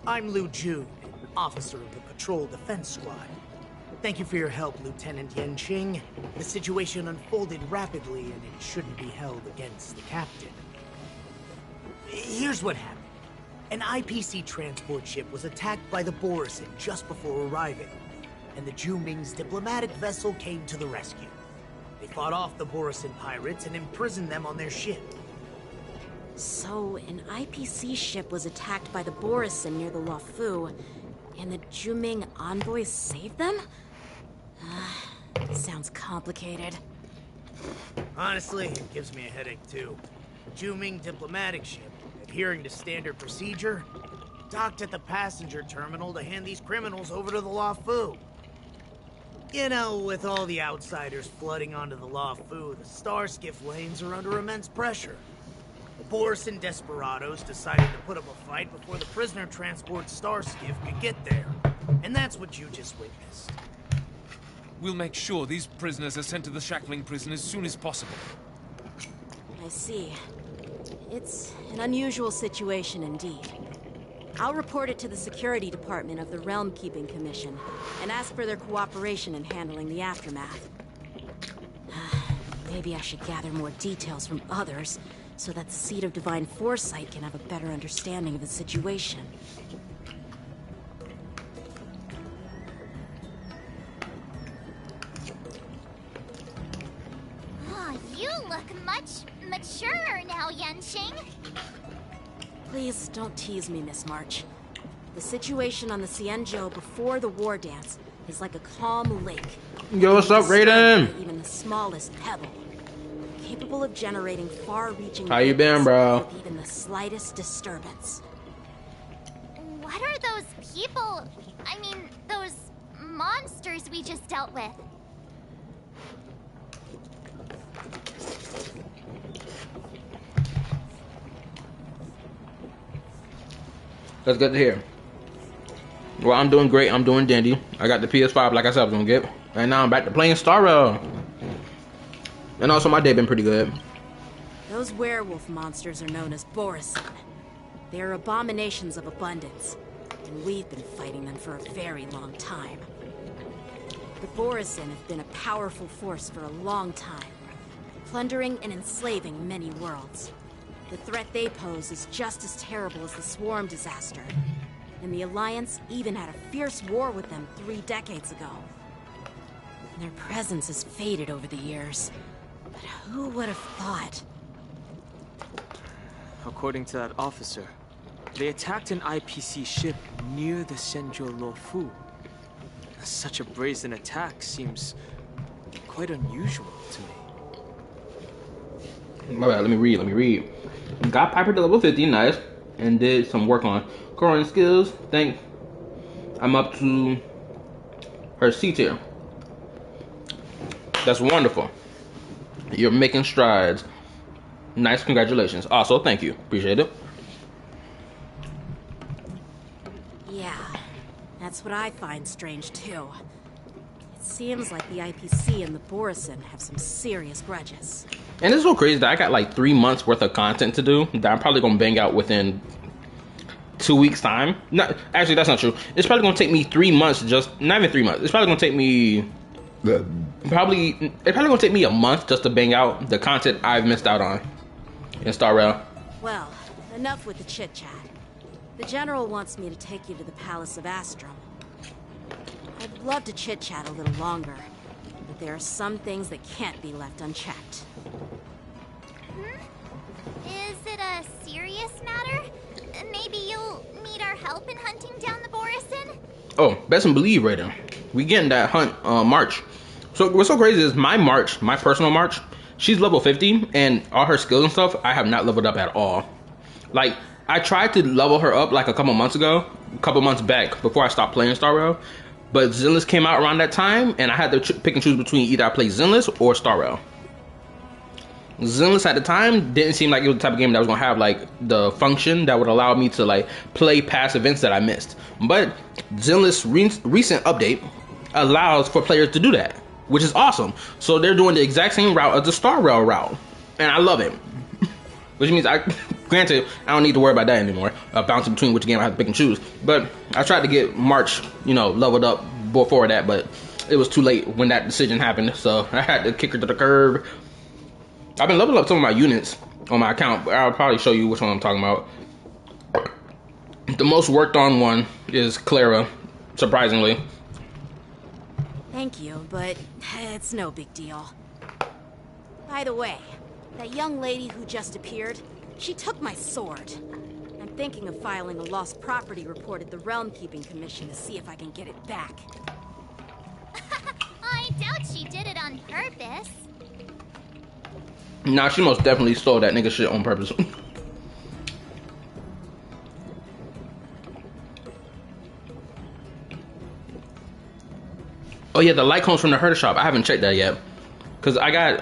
I'm Lu Jun, officer of the Patrol Defense Squad. Thank you for your help, Lieutenant Yanqing. The situation unfolded rapidly, and it shouldn't be held against the captain. Here's what happened. An IPC transport ship was attacked by the Borisin just before arriving, and the Zhu Ming's diplomatic vessel came to the rescue. They fought off the Borisin pirates and imprisoned them on their ship. So, an IPC ship was attacked by the Borisin near the Luofu, and the Zhu Ming envoys saved them? Sounds complicated. Honestly, it gives me a headache too. The Zhu Ming diplomatic ship, adhering to standard procedure, docked at the passenger terminal to hand these criminals over to the Luofu. You know, with all the outsiders flooding onto the Luofu, the star skiff lanes are under immense pressure. The Borisin desperados decided to put up a fight before the prisoner transport star skiff could get there. And that's what you just witnessed. We'll make sure these prisoners are sent to the shackling prison as soon as possible. I see. It's an unusual situation indeed. I'll report it to the security department of the Realm Keeping Commission and ask for their cooperation in handling the aftermath. Maybe I should gather more details from others so that the Seat of Divine Foresight can have a better understanding of the situation. Oh, you look much maturer now, Yanqing. Please don't tease me, Miss March. The situation on the Xianzhou before the war dance is like a calm lake. Yo, what's up, Raiden? Even the smallest pebble, capable of generating far-reaching. How you been, bro? With even the slightest disturbance. What are those people? I mean, those monsters we just dealt with? That's good to hear. Well, I'm doing great. I'm doing dandy. I got the PS5 like I said I was gonna get. And now I'm back to playing Star Rail. And also my day been pretty good. Those werewolf monsters are known as Borisin. They are abominations of abundance, and we've been fighting them for a very long time. The Borisin have been a powerful force for a long time, plundering and enslaving many worlds. The threat they pose is just as terrible as the Swarm disaster, and the Alliance even had a fierce war with them 3 decades ago. Their presence has faded over the years, but who would have thought? According to that officer, they attacked an IPC ship near the Xianzhou Luofu. Such a brazen attack seems quite unusual to me. My bad, let me read. Got Piper to level 50, nice. And did some work on current skills. Think I'm up to her C tier. That's wonderful. You're making strides. Nice, congratulations. Also, thank you. Appreciate it. Yeah, that's what I find strange too. It seems like the IPC and the Borisin have some serious grudges. And it's so crazy that I got like 3 months worth of content to do that I'm probably gonna bang out within 2 weeks time. Not actually, that's not true. It's probably gonna take me 3 months, not even 3 months. It's probably gonna take me gonna take me a month just to bang out the content I've missed out on in Star Rail. Well, enough with the chit-chat. The General wants me to take you to the Palace of Astrum. I'd love to chit-chat a little longer, but there are some things that can't be left unchecked. Is it a serious matter? Maybe you'll need our help in hunting down the Borisin? Oh, best believe right now. We getting that hunt March. So what's so crazy is my personal March, she's level 50 and all her skills and stuff, I have not leveled up at all. Like, I tried to level her up like a couple months back before I stopped playing Star Rail, But Zenless came out around that time, and I had to pick and choose between either I play Zenless or Star Rail. Zenless at the time didn't seem like it was the type of game that was gonna have like the function that would allow me to like play past events that I missed. But Zenless recent update allows for players to do that, which is awesome. So they're doing the exact same route as the Star Rail route, and I love it. Which means granted, I don't need to worry about that anymore, bouncing between which game I have to pick and choose. But I tried to get March, leveled up before that, but it was too late when that decision happened, so I had to kick her to the curb. I've been leveling up some of my units on my account, but I'll probably show you which one I'm talking about. The most worked on one is Clara, surprisingly. Thank you, but it's no big deal. By the way, that young lady who just appeared, she took my sword. I'm thinking of filing a lost property report at the Realm Keeping Commission to see if I can get it back. I doubt she did it on purpose. Nah, she most definitely stole that nigga shit on purpose. Oh yeah, the light cones from the herder shop. I haven't checked that yet, cause I got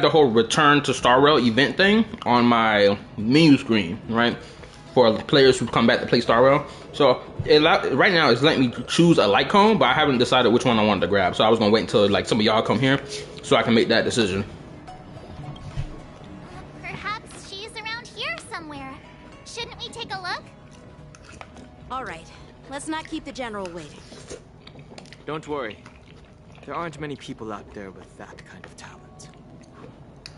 the whole return to Star Rail event thing on my menu screen, right? For players who come back to play Star Rail. So right now it's letting me choose a light cone, but I haven't decided which one I wanted to grab. So I was gonna wait until like some of y'all come here so I can make that decision. Perhaps she's around here somewhere. Shouldn't we take a look? All right, let's not keep the general waiting. Don't worry. There aren't many people out there with that kind of talent.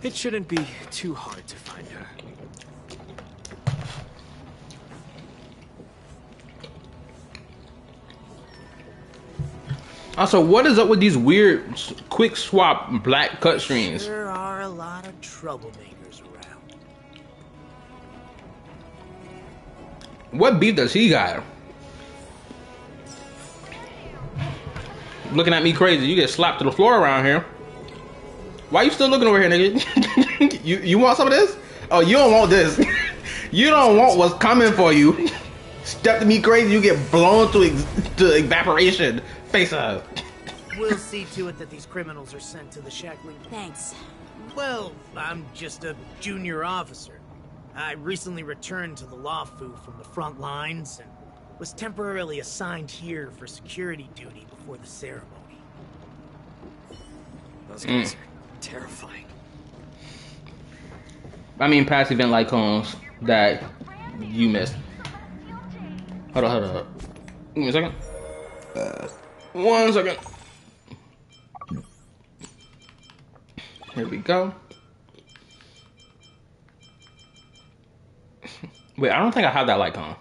It shouldn't be too hard to find her. Also, what is up with these weird quick swap black cutscenes? There are a lot of troublemakers around. What beef does he got? Looking at me crazy. You get slapped to the floor around here. Why you still looking over here, nigga? you want some of this? Oh, you don't want this. You don't want what's coming for you. Step to me crazy, you get blown to evaporation. Face up. We'll see to it that these criminals are sent to the shackling. Thanks. Well, I'm just a junior officer. I recently returned to the Luofu from the front lines and was temporarily assigned here for security duty before the ceremony. Those guys are terrifying. I mean, past event like cones that you missed. Hold on. Give me a second. 1 second. Here we go. Wait, I don't think I have that light cone.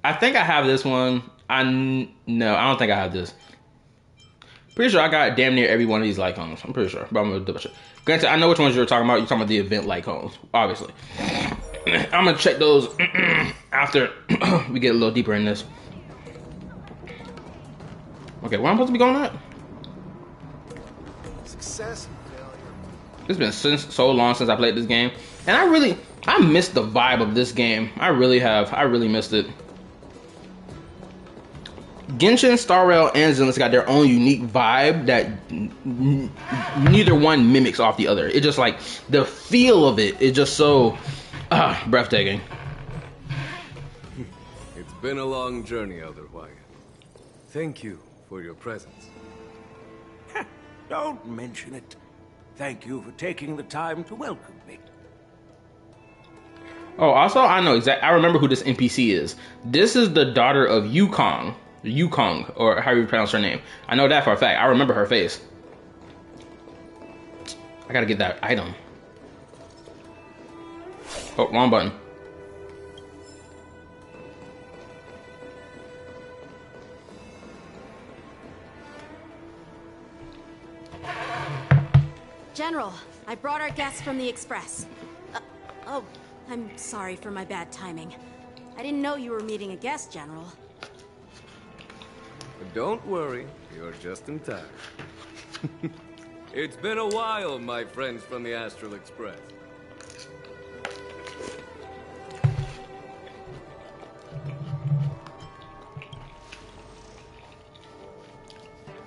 I think I have this one. No, I don't think I have this. Pretty sure I got damn near every one of these light cones. I'm pretty sure, but I'm gonna double check. Granted, I know which ones you're talking about. You're talking about the event light cones, obviously. I'm gonna check those after we get a little deeper in this. Okay, where I'm supposed to be going at? Success and failure. It's been so long since I played this game, and I missed the vibe of this game. I really have. I really missed it. Genshin, Star Rail, and Zenless got their own unique vibe that neither one mimics off the other. It just like the feel of it is just so breathtaking. It's been a long journey, Elder Wyatt. Thank you for your presence. Don't mention it. Thank you for taking the time to welcome me. Oh, also, I remember who this NPC is. This is the daughter of Yukong, or how you pronounce her name. I know that for a fact. I remember her face. I gotta get that item. Oh, wrong button. General, I brought our guests from the Express. Oh, I'm sorry for my bad timing. I didn't know you were meeting a guest, General. Don't worry, you're just in time. It's been a while, my friends from the Astral Express.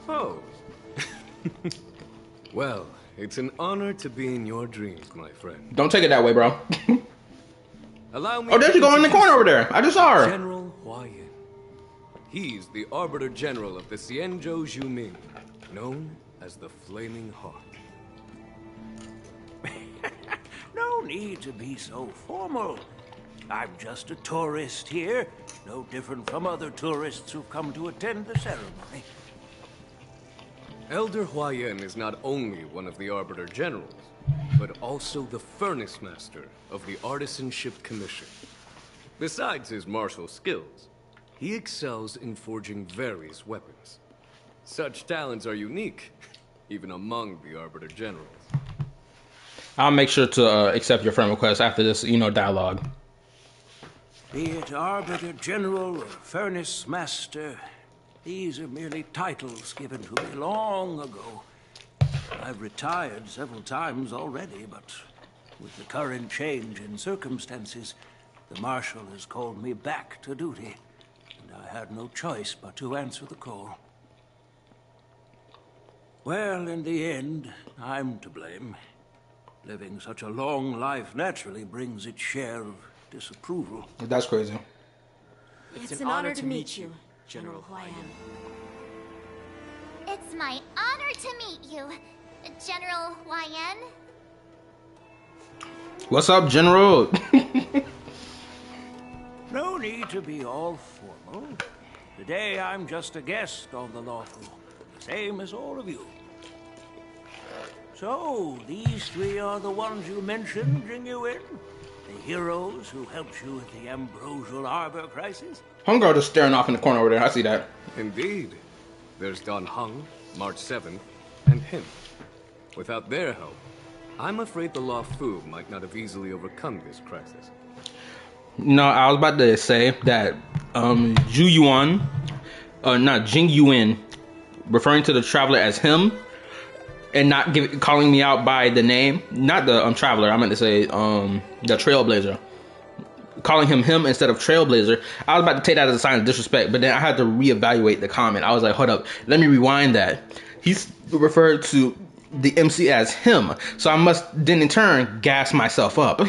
Oh. Well, it's an honor to be in your dreams, my friend. Don't take it that way, bro. Allow me Oh, there she go in the corner over there. I just saw her. General Huayan. He's the Arbiter General of the Xianzhou Juming, known as the Flaming Heart. No need to be so formal. I'm just a tourist here, no different from other tourists who've come to attend the ceremony. Elder Huayan is not only one of the Arbiter Generals, but also the Furnace Master of the Artisanship Commission. Besides his martial skills, he excels in forging various weapons. Such talents are unique, even among the Arbiter Generals. I'll make sure to accept your friend request after this, dialogue. Be it Arbiter General or Furnace Master, these are merely titles given to me long ago. I've retired several times already, but with the current change in circumstances, the Marshal has called me back to duty, and I had no choice but to answer the call. Well, in the end, I'm to blame. Living such a long life naturally brings its share of disapproval. That's crazy. It's an honor to meet you, General Huayan. It's my honor to meet you, General Huayan. What's up, General? No need to be all formal. Today I'm just a guest on the Luofu, the same as all of you. So, these three are the ones you mentioned, Jingyuin? The heroes who helped you with the Ambrosial Arbor crisis? Homegirl just staring off in the corner over there. I see that. Indeed. There's Don Hung, March 7th, and him. Without their help, I'm afraid the Luofu might not have easily overcome this crisis. No, I was about to say that Jing Yuan, referring to the traveler as him, and not calling me out by the name, not the traveler, I meant to say the Trailblazer. Calling him instead of Trailblazer, I was about to take that as a sign of disrespect, but then I had to reevaluate the comment. I was like, hold up, let me rewind that. He's referred to the MC as him, so I must then in turn gas myself up.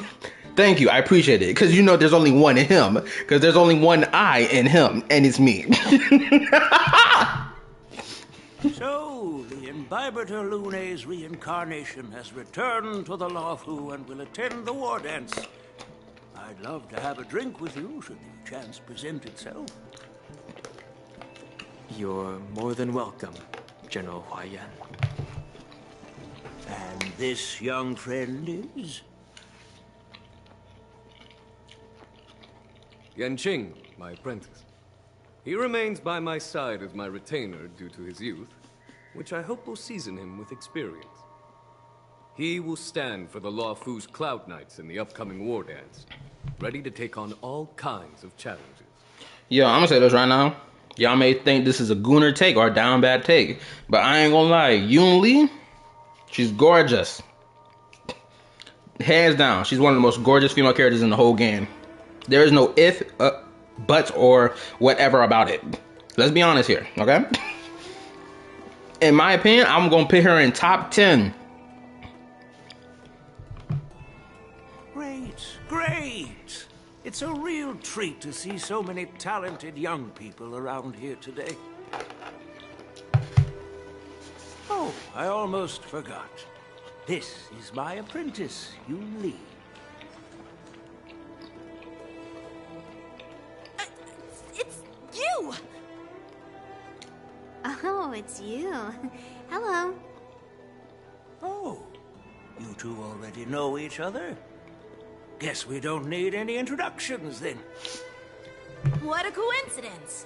Thank you, I appreciate it, because there's only one in him, because there's only one I in him, and it's me. So, the Imbibitor Lune's reincarnation has returned to the Luofu and will attend the war dance. I'd love to have a drink with you should the chance present itself. You're more than welcome, General Huayan. And this young friend is? Yanqing, my apprentice. He remains by my side as my retainer due to his youth, which I hope will season him with experience. He will stand for the Luofu's Cloud Knights in the upcoming war dance, ready to take on all kinds of challenges. Yo, I'm gonna say this right now. Y'all may think this is a gooner take or a down bad take, but I ain't gonna lie. Yoon Lee, she's gorgeous. Hands down, she's one of the most gorgeous female characters in the whole game. There is no if, buts, or whatever about it. Let's be honest here, okay? In my opinion, I'm gonna put her in top 10. Great! It's a real treat to see so many talented young people around here today. Oh, I almost forgot. This is my apprentice, Yoon Lee. It's you! Oh, it's you. Hello. Oh, you two already know each other? Guess we don't need any introductions then. What a coincidence!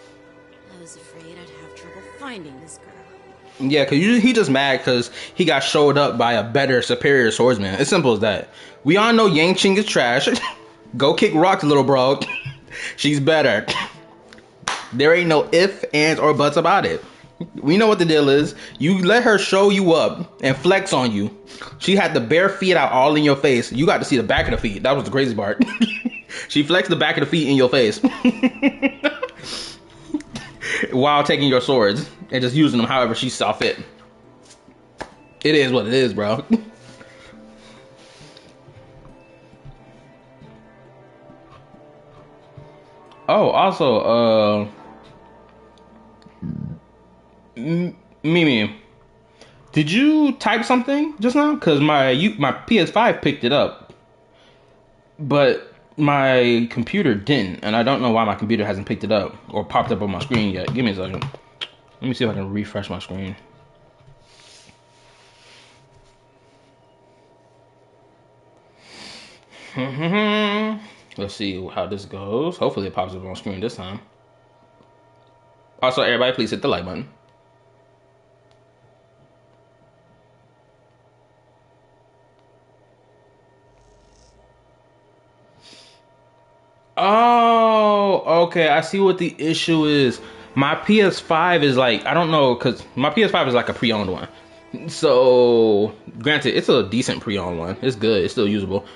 I was afraid I'd have trouble finding this girl. Yeah, because he just mad because he got showed up by a better, superior swordsman. As simple as that. We all know Yanqing is trash. Go kick rocks, little bro. She's better. There ain't no ifs, ands, or buts about it. We know what the deal is. You let her show you up and flex on you. She had the bare feet out all in your face. You got to see the back of the feet. That was the crazy part. She flexed the back of the feet in your face. while taking your swords and just using them however she saw fit. It is what it is, bro. Oh, also, Mimi, did you type something just now? Cause my PS5 picked it up, but my computer didn't, and I don't know why my computer hasn't picked it up or popped up on my screen yet. Give me a second. Let me see if I can refresh my screen. Let's see how this goes. Hopefully it pops up on screen this time. Also, everybody, please hit the like button. Oh, okay. I see what the issue is. My PS5 is like, I don't know, because my PS5 is like a pre-owned one. So, granted, it's a decent pre-owned one. It's good. It's still usable.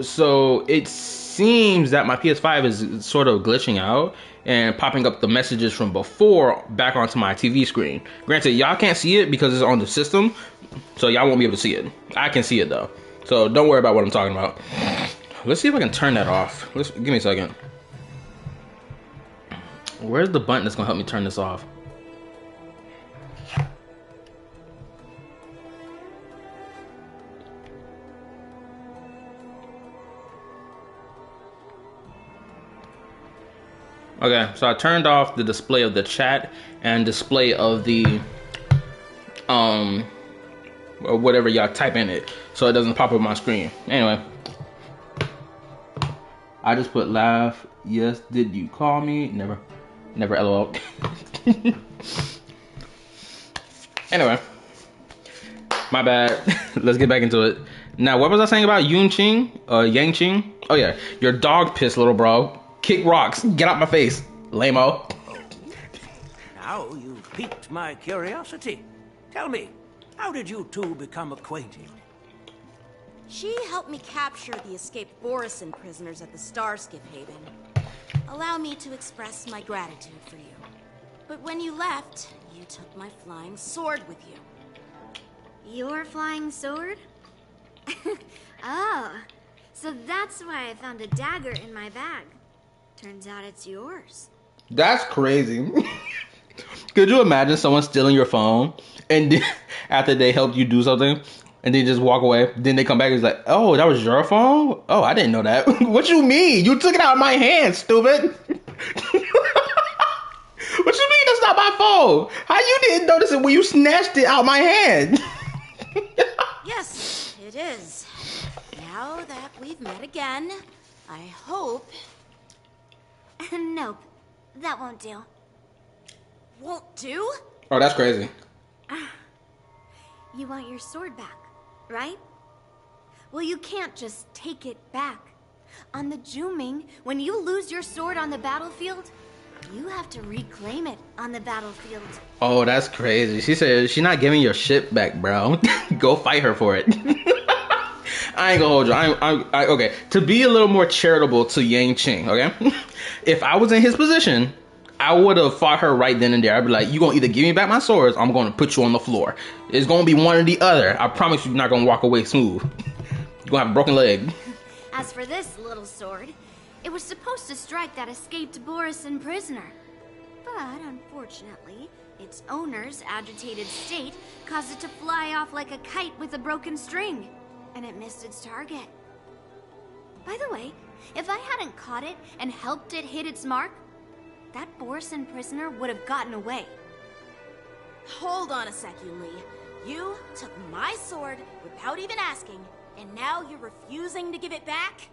So, it seems that my PS5 is sort of glitching out and popping up the messages from before back onto my TV screen. Granted, y'all can't see it because it's on the system, so y'all won't be able to see it. I can see it though. So, don't worry about what I'm talking about. Let's see if I can turn that off. Give me a second. Where's the button that's gonna help me turn this off? Okay, so I turned off the display of the chat and display of the or whatever y'all type in it, so it doesn't pop up on my screen. Anyway, I just put laugh. Yes, did you call me? Never LOL. Anyway, my bad. Let's get back into it. Now, what was I saying about Yang Qing? Oh yeah, your dog pissed, little bro. Kick rocks. Get out my face, lame-o. Now you've piqued my curiosity. Tell me, how did you two become acquainted? She helped me capture the escaped Borisin prisoners at the Starskiff Haven. Allow me to express my gratitude for you. But when you left, you took my flying sword with you. Your flying sword? Oh, so that's why I found a dagger in my bag. Turns out it's yours. That's crazy. Could you imagine someone stealing your phone and then, after they helped you do something and they just walk away, then they come back and it's like, oh, that was your phone? Oh, I didn't know that. What you mean? You took it out of my hand, stupid. What you mean that's not my phone? How you didn't notice it when you snatched it out my hand? Yes, it is. Now that we've met again, I hope... Nope, that won't do. Won't do? Oh, that's crazy. You want your sword back, right? Well, you can't just take it back. On the Juming, when you lose your sword on the battlefield, you have to reclaim it on the battlefield. Oh, that's crazy. She said she's not giving your shit back, bro. Go fight her for it. I ain't gonna hold you. I okay. To be a little more charitable to Yang Qing, okay? If I was in his position, I would have fought her right then and there. I'd be like, you gonna either give me back my swords, or I'm gonna put you on the floor. It's gonna be one or the other. I promise you're not gonna walk away smooth. You're gonna have a broken leg. As for this little sword, it was supposed to strike that escaped Borisin prisoner. But unfortunately, its owner's agitated state caused it to fly off like a kite with a broken string, and it missed its target. By the way, if I hadn't caught it and helped it hit its mark, that Borisin prisoner would have gotten away. Hold on a sec, Yunli. You took my sword without even asking, and now you're refusing to give it back?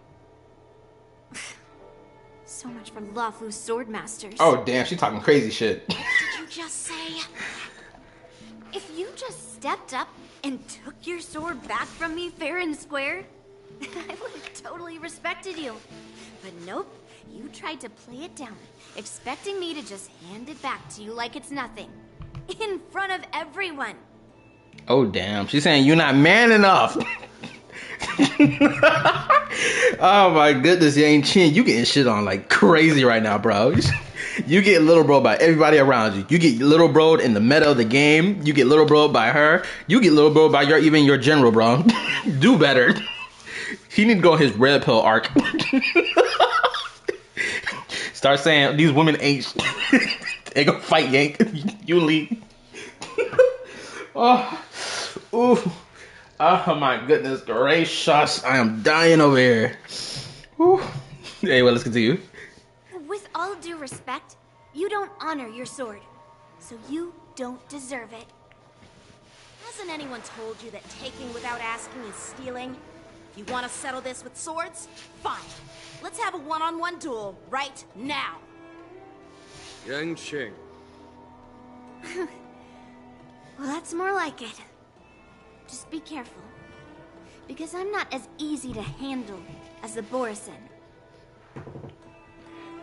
So much for Luofu's sword masters. Oh, damn, she's talking crazy shit. Did you just say? If you just stepped up and took your sword back from me fair and square, I would have totally respected you. But nope, you tried to play it down, expecting me to just hand it back to you like it's nothing. In front of everyone. Oh, damn. She's saying you're not man enough. Oh, my goodness, Yang Qing. You getting shit on like crazy right now, bro. You get little bro by everybody around you. You get little bro in the meta of the game. You get little bro by her. You get little bro by even your general, bro. Do better. He need to go his red pill arc. Start saying these women ain't. They gonna fight Yank. You leave. Oh, ooh. Oh my goodness gracious. I am dying over here. Whew. Anyway, let's continue. With all due respect, you don't honor your sword, so you don't deserve it. Hasn't anyone told you that taking without asking is stealing? If you want to settle this with swords, fine. Let's have a one-on-one duel right now. Yanqing. Well, that's more like it. Just be careful, because I'm not as easy to handle as the Borisin.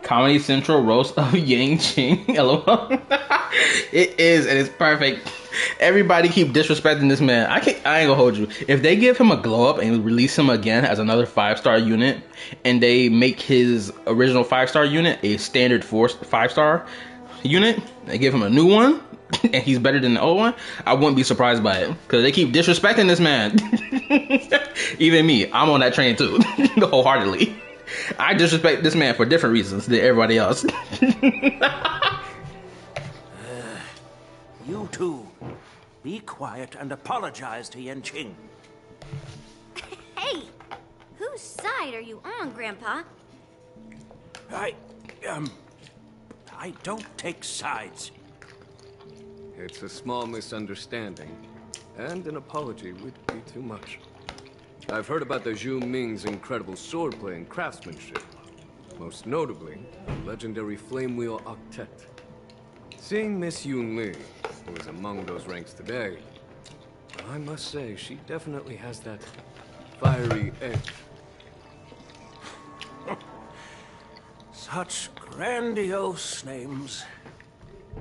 Comedy Central roast of Yanqing. LOL. It is, and it's perfect. Everybody keep disrespecting this man. I ain't gonna hold you. If they give him a glow up and release him again as another 5-star unit, and they make his original 5-star unit a standard 5-star unit, they give him a new one, and he's better than the old one, I wouldn't be surprised by it. Because they keep disrespecting this man. Even me, I'm on that train too. Wholeheartedly. I disrespect this man for different reasons than everybody else. You two, be quiet and apologize to Yanqing. Hey! Whose side are you on, Grandpa? I don't take sides. It's a small misunderstanding, and an apology would be too much. I've heard about the Zhu Ming's incredible swordplay and craftsmanship. Most notably, the legendary Flame Wheel Octet. Seeing Miss Yun Li, who is among those ranks today, I must say she definitely has that fiery edge. Such grandiose names.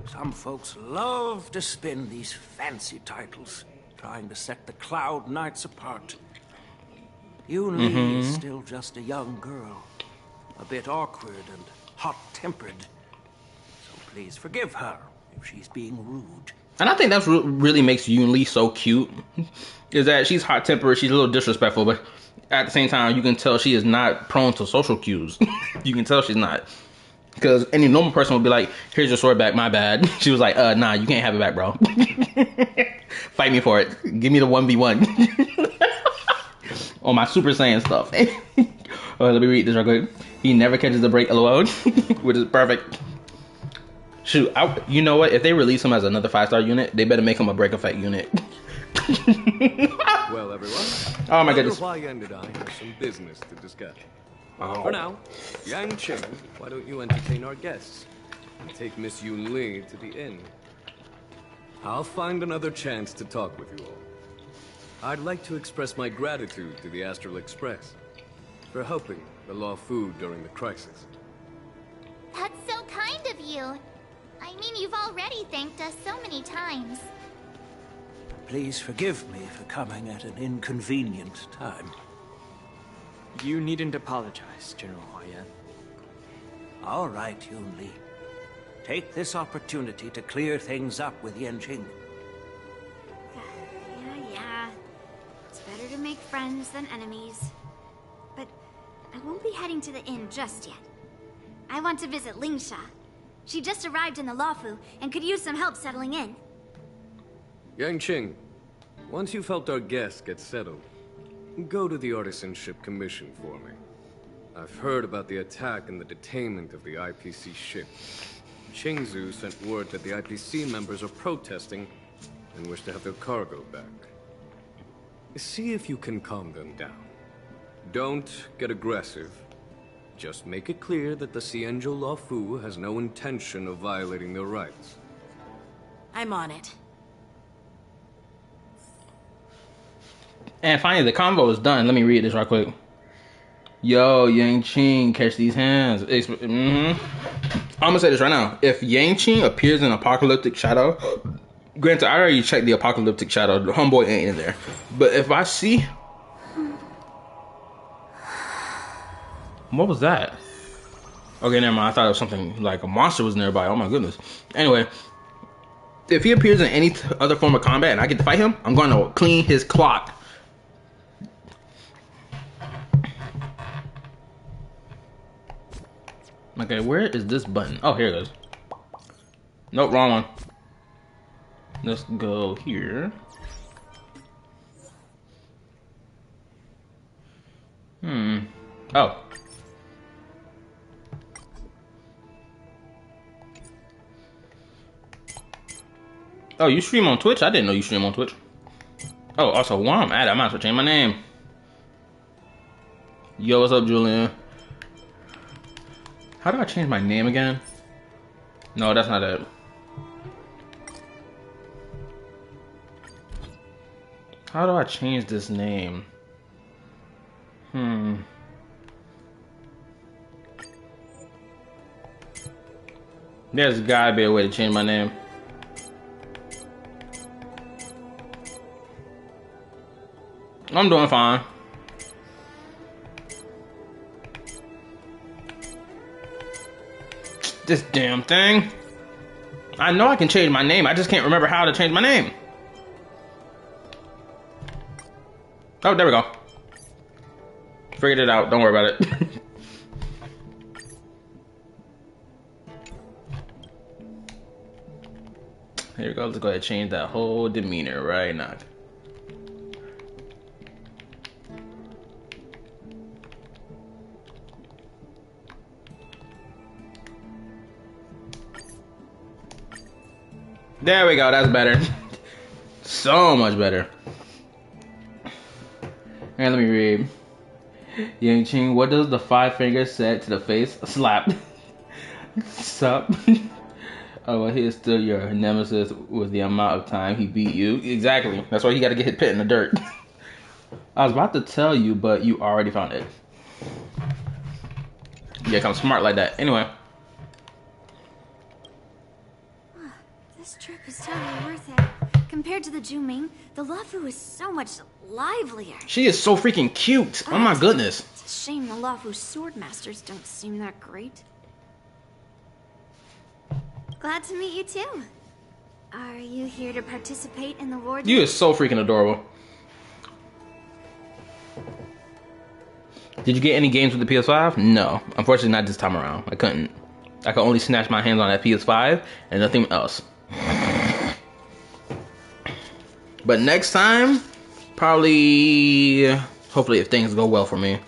Some folks love to spin these fancy titles, trying to set the Cloud Knights apart. Yun Li is still just a young girl, a bit awkward and hot-tempered. So please forgive her if she's being rude. And I think that's what really makes Yun Li so cute, is that she's hot-tempered, she's a little disrespectful, but at the same time, you can tell she is not prone to social cues. You can tell she's not. Because any normal person would be like, here's your sword back, my bad. She was like, nah, you can't have it back, bro. Fight me for it. Give me the 1v1. On my Super Saiyan stuff. Let me read this real quick. He never catches a break, LOL. Which is perfect. Shoot, you know what? If they release him as another 5-star unit, they better make him a break effect unit. Well, everyone. Oh my goodness. Why and I have some business to discuss. For now, Yanqing, why don't you entertain our guests and take Miss Yun Li to the inn? I'll find another chance to talk with you all. I'd like to express my gratitude to the Astral Express for helping the Luofu during the crisis. That's so kind of you. I mean, you've already thanked us so many times. Please forgive me for coming at an inconvenient time. You needn't apologize, General Huayan. All right, Yun Li. Take this opportunity to clear things up with Yanqing. Yeah. It's better to make friends than enemies. But I won't be heading to the inn just yet. I want to visit Lingsha. She just arrived in the Luofu and could use some help settling in. Yanqing, once you've helped our guests get settled, go to the Artisanship Commission for me. I've heard about the attack and the detainment of the IPC ship. Xianzhou sent word that the IPC members are protesting and wish to have their cargo back. See if you can calm them down. Don't get aggressive. Just make it clear that the Xianzhou Luofu has no intention of violating their rights. I'm on it. And finally, the convo is done. Let me read this right quick. Yo, Yanqing, catch these hands. I'm gonna say this right now. If Yanqing appears in Apocalyptic Shadow, granted, I already checked the Apocalyptic Shadow. The homeboy ain't in there. But if I see... What was that? Okay, never mind. I thought it was something like a monster was nearby. Oh my goodness. Anyway, if he appears in any other form of combat and I get to fight him, I'm going to clean his clock. Okay, where is this button? Oh, here it is. Nope, wrong one. Let's go here. Oh. Oh, you stream on Twitch? I didn't know you stream on Twitch. Oh, also, while I'm at it, I might as well change my name. Yo, what's up, Julian? How do I change my name again? No, that's not it. How do I change this name? There's gotta be a way to change my name. I'm doing fine. This damn thing. I know I can change my name. I just can't remember how to change my name. Oh, there we go. Figured it out. Don't worry about it. Here we go. Let's go ahead and change that whole demeanor right now. There we go. That's better. So much better. And let me read. Yang Qing, what does the 5 fingers say to the face? Slap. Sup? Oh, well, he is still your nemesis with the amount of time he beat you. Exactly. That's why he got to get his pit in the dirt. I was about to tell you, but you already found it. Yeah, I'm smart like that. Anyway. This trip is totally worth it. Compared to the Juming, the Luofu is so much livelier. She is so freaking cute. Oh my goodness. It's a shame the Luofu sword masters don't seem that great. Glad to meet you too. Are you here to participate in the war? You is so freaking adorable. Did you get any games with the PS5? No. Unfortunately, not this time around. I couldn't. I could only snatch my hands on that PS5 and nothing else. But next time, probably, hopefully if things go well for me,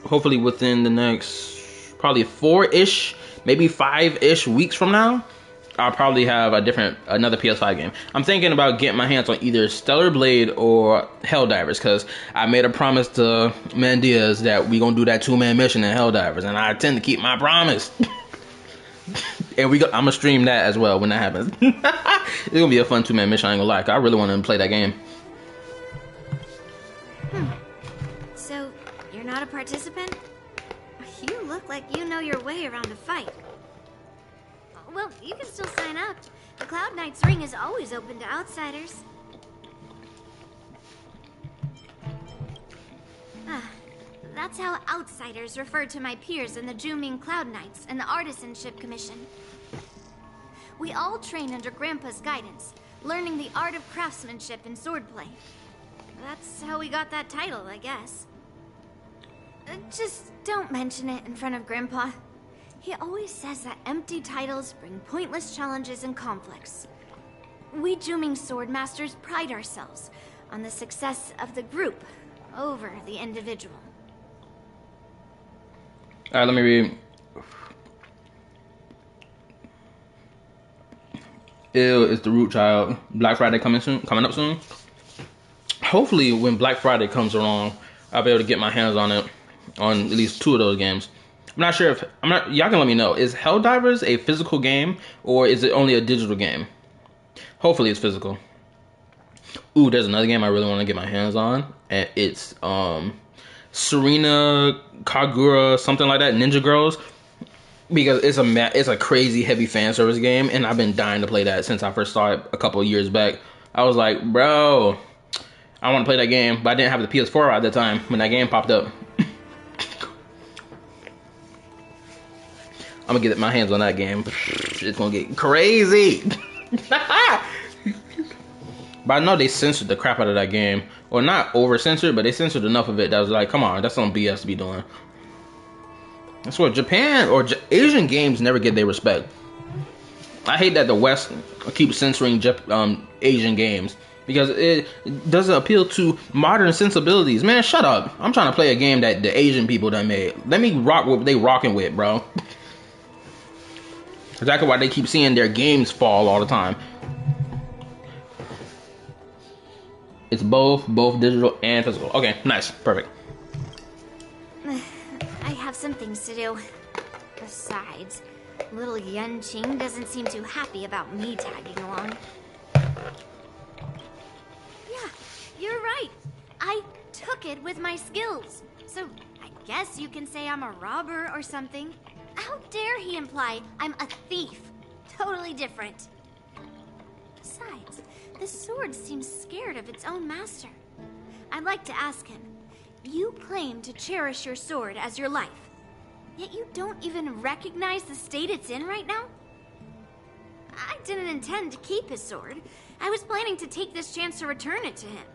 hopefully within the next, probably 4-ish, maybe 5-ish weeks from now, I'll probably have another PS5 game. I'm thinking about getting my hands on either Stellar Blade or Helldivers, because I made a promise to Mandias that we gonna do that 2-man mission in Helldivers, and I intend to keep my promise. And I'm gonna stream that as well when that happens. It's gonna be a fun 2-man mission, I ain't gonna lie. I really want to play that game. So, you're not a participant? You look like you know your way around a fight. Well, you can still sign up. The Cloud Knight's ring is always open to outsiders. That's how outsiders refer to my peers in the Juming Cloud Knights and the Artisanship Commission. We all train under Grandpa's guidance, learning the art of craftsmanship and swordplay. That's how we got that title, I guess. Just don't mention it in front of Grandpa. He always says that empty titles bring pointless challenges and conflicts. We Juming Swordmasters pride ourselves on the success of the group over the individual. Alright, let me read. Ew, it's the root child. Black Friday coming up soon. Hopefully when Black Friday comes along, I'll be able to get my hands on it, on at least 2 of those games. I'm not sure if y'all can let me know. Is Helldivers a physical game or is it only a digital game? Hopefully it's physical. Ooh, there's another game I really want to get my hands on, and it's Serena Kagura, something like that, Ninja Girls, because it's a crazy heavy fan service game, and I've been dying to play that since I first saw it a couple of years back. I was like, bro, I want to play that game, but I didn't have the PS4 at the time when that game popped up. I'm gonna get my hands on that game. It's gonna get crazy. But I know they censored the crap out of that game. Or not over censored, but they censored enough of it that was like, come on, that's some BS to be doing. That's what Japan or Asian games never get their respect. I hate that the West keeps censoring Asian games because it doesn't appeal to modern sensibilities. Man, shut up. I'm trying to play a game that the Asian people done made. Let me rock what they rocking with, bro. Exactly why they keep seeing their games fall all the time. It's both digital and physical. Okay, nice, perfect. I have some things to do. Besides, little Yun Qing doesn't seem too happy about me tagging along. Yeah, you're right. I took it with my skills. So I guess you can say I'm a robber or something. How dare he imply I'm a thief? Totally different. Besides, the sword seems scared of its own master. I'd like to ask him, you claim to cherish your sword as your life, yet you don't even recognize the state it's in right now? I didn't intend to keep his sword. I was planning to take this chance to return it to him.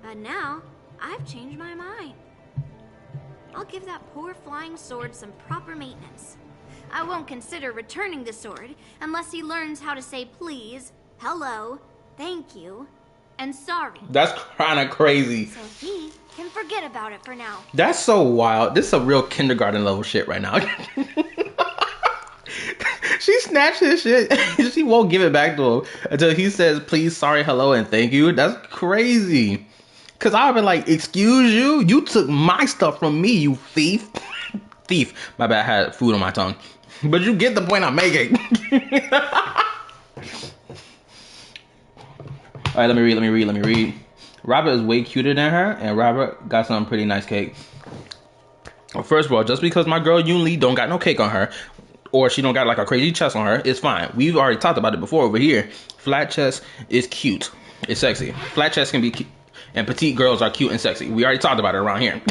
But now, I've changed my mind. I'll give that poor flying sword some proper maintenance. I won't consider returning the sword unless he learns how to say please, hello, thank you, and sorry. That's kind of crazy. So he can forget about it for now. That's so wild. This is a real kindergarten level shit right now. She snatched his shit. She won't give it back to him until he says please, sorry, hello, and thank you. That's crazy. Cause I've been like, excuse you? You took my stuff from me, you thief. Thief. My bad, I had food on my tongue. But you get the point I'm making. Alright, let me read. Robert is way cuter than her, and Robert got some pretty nice cake. Well, first of all, just because my girl Yoon Lee don't got no cake on her, or she don't got like a crazy chest on her, it's fine. We've already talked about it before over here. Flat chest is cute. It's sexy. Flat chest can be cute. And petite girls are cute and sexy. We already talked about it around here.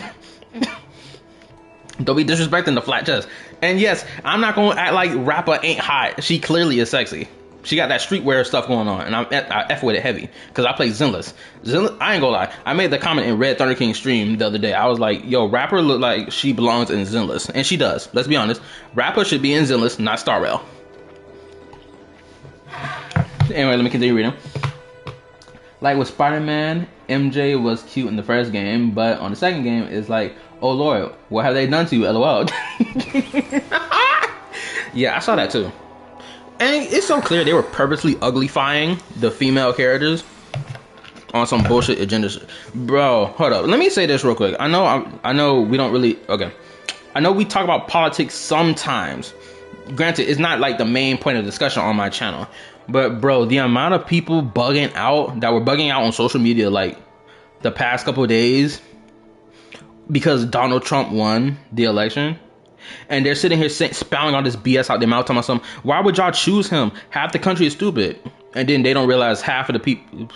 Don't be disrespecting the flat chest. And yes, I'm not going to act like Rapper ain't hot. She clearly is sexy. She got that streetwear stuff going on. And I F with it heavy. Because I play Zenless. I ain't going to lie. I made the comment in Red Thunder King stream the other day. I was like, yo, Rapper look like she belongs in Zenless. And she does. Let's be honest. Rapper should be in Zenless, not Star Rail. Anyway, let me continue reading. Like with Spider-Man, MJ was cute in the first game, but on the second game, it's like, oh Lord, what have they done to you, LOL. Yeah, I saw that too. And it's so clear they were purposely uglifying the female characters on some bullshit agenda shit. Bro, hold up. Let me say this real quick. I know we don't really, okay. I know we talk about politics sometimes. Granted, it's not like the main point of discussion on my channel. But bro, the amount of people bugging out that were bugging out on social media like the past couple of days because Donald Trump won the election, and they're sitting here spouting all this BS out their mouth, talking about some, why would y'all choose him? Half the country is stupid. And then they don't realize half of people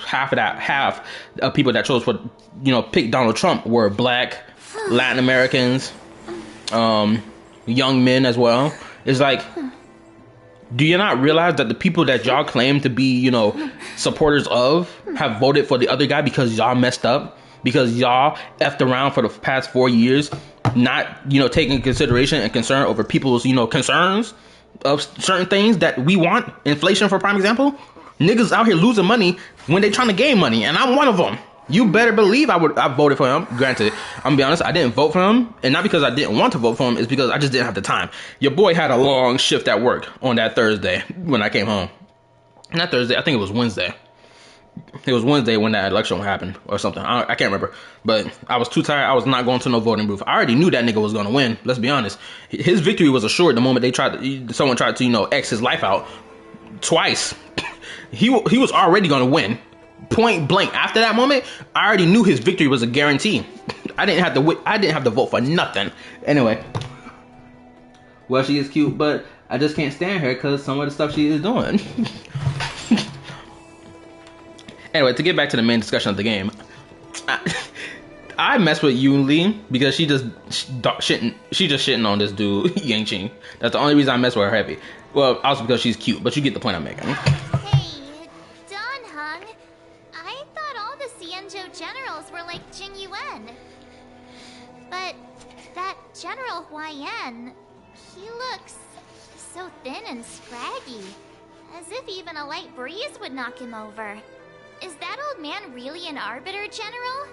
that chose for, pick Donald Trump were black, Latin Americans, young men as well. It's like, do you not realize that the people that y'all claim to be, supporters of have voted for the other guy because y'all messed up? Because y'all effed around for the past 4 years, not, taking consideration and concern over people's, concerns of certain things that we want. Inflation, for prime example. Niggas out here losing money when they trying to gain money, and I'm one of them. You better believe I voted for him. Granted, I'm gonna be honest, I didn't vote for him, and not because I didn't want to vote for him, it's because I just didn't have the time. Your boy had a long shift at work on that Thursday when I came home. Not Thursday, I think it was Wednesday. It was Wednesday when that election happened or something. I can't remember, but I was too tired. I was not going to no voting booth. I already knew that nigga was gonna win. Let's be honest. His victory was assured the moment someone tried to X his life out twice. He was already gonna win. Point blank. After that moment, I already knew his victory was a guarantee. I didn't have to vote for nothing. Anyway, well, she is cute, but I just can't stand her because some of the stuff she is doing. Anyway, to get back to the main discussion of the game, I mess with Yoon Lee because she just shitting on this dude Yang Qing. That's the only reason I mess with her heavy. Well, also because she's cute, but you get the point I'm making. Hey, Don Hung. I thought all the Xianzhou generals were like Jing Yuan. But that General Huaiyan, he looks so thin and scraggy. As if even a light breeze would knock him over. Is that old man really an Arbiter General?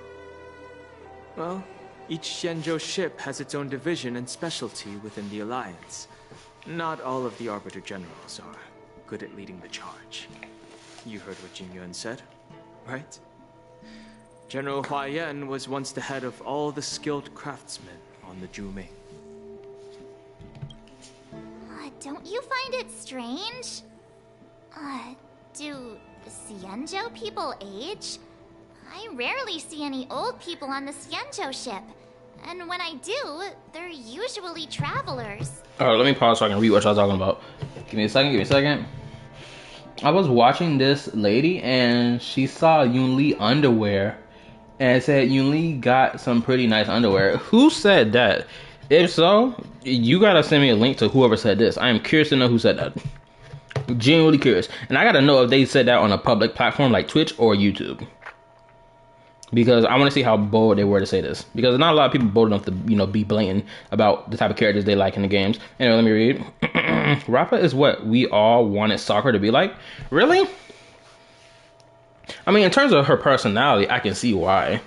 Well, each Xianzhou ship has its own division and specialty within the Alliance. Not all of the Arbiter Generals are good at leading the charge. You heard what Jing Yuan said, right? General Huaiyan was once the head of all the skilled craftsmen on the Zhuming. Don't you find it strange? Do Xianzhou people age? I rarely see any old people on the Xianzhou ship. And when I do, they're usually travelers. Alright, let me pause so I can read what y'all talking about. Give me a second. I was watching this lady and she saw Yoon Lee underwear and said Yoon Lee got some pretty nice underwear. Who said that? If so, you gotta send me a link to whoever said this. I am curious to know who said that. Genuinely curious. And I gotta know if they said that on a public platform like Twitch or YouTube. Because I want to see how bold they were to say this. Because not a lot of people bold enough to, be blatant about the type of characters they like in the games. Anyway, let me read. Rappa is what we all wanted Sakura to be like. Really? I mean, in terms of her personality, I can see why.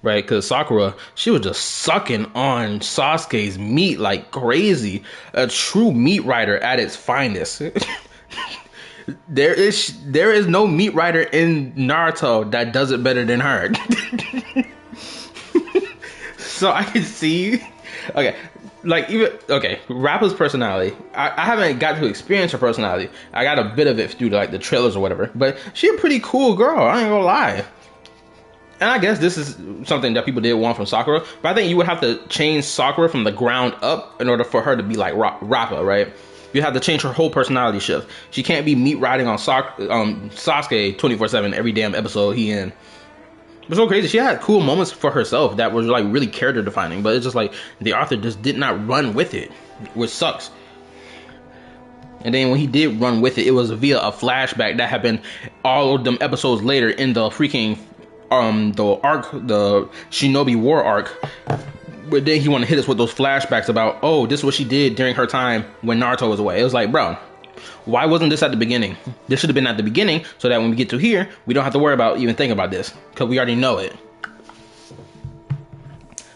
Right? Because Sakura, she was just sucking on Sasuke's meat like crazy. A true meat rider at its finest. There is no meat rider in Naruto that does it better than her. So I can see, Rappa's personality. I haven't got to experience her personality. I got a bit of it through like the trailers or whatever. But she a pretty cool girl. I ain't gonna lie. And I guess this is something that people did want from Sakura. But I think you would have to change Sakura from the ground up in order for her to be like Rappa, right? You have to change her whole personality shift. She can't be meat riding on Sasuke 24/7 every damn episode he in. It's so crazy. She had cool moments for herself that was like really character defining, but it's just like the author just did not run with it, which sucks. And then when he did run with it, it was via a flashback that happened all of them episodes later in the freaking the Shinobi War arc. But then he wanted to hit us with those flashbacks about, oh, this is what she did during her time when Naruto was away. It was like, bro, why wasn't this at the beginning? This should have been at the beginning so that when we get to here, we don't have to worry about even thinking about this because we already know it.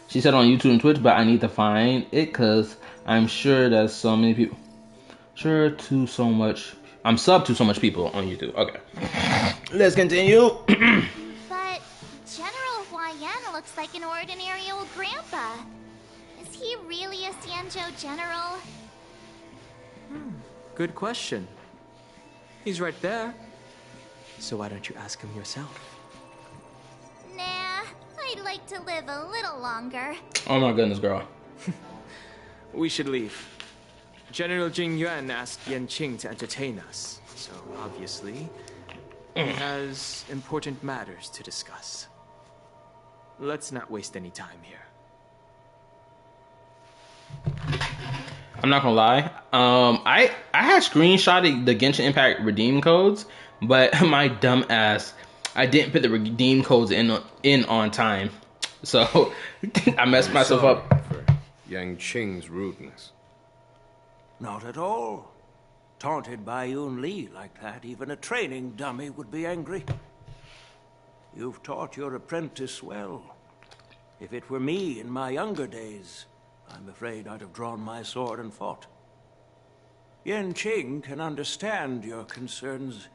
She said on YouTube and Twitch, but I need to find it because I'm sure that so many people. I'm sub to so much people on YouTube. Okay. Let's continue. But General Huaiyan looks like an ordinary old grandpa. Is he really a Xianzhou general? Good question. He's right there. So why don't you ask him yourself? Nah, I'd like to live a little longer. Oh my goodness, girl. We should leave. General Jing Yuan asked Yan Qing to entertain us, so obviously he has important matters to discuss. Let's not waste any time here. I'm not gonna lie. I had screenshotted the Genshin Impact redeem codes, but my dumb ass, I didn't put the redeem codes in on time, so I messed myself up. For Yang Qing's rudeness. Not at all. Taunted by Yoon Lee like that, even a training dummy would be angry. You've taught your apprentice well. If it were me in my younger days, I'm afraid I'd have drawn my sword and fought. Yan Qing can understand your concerns.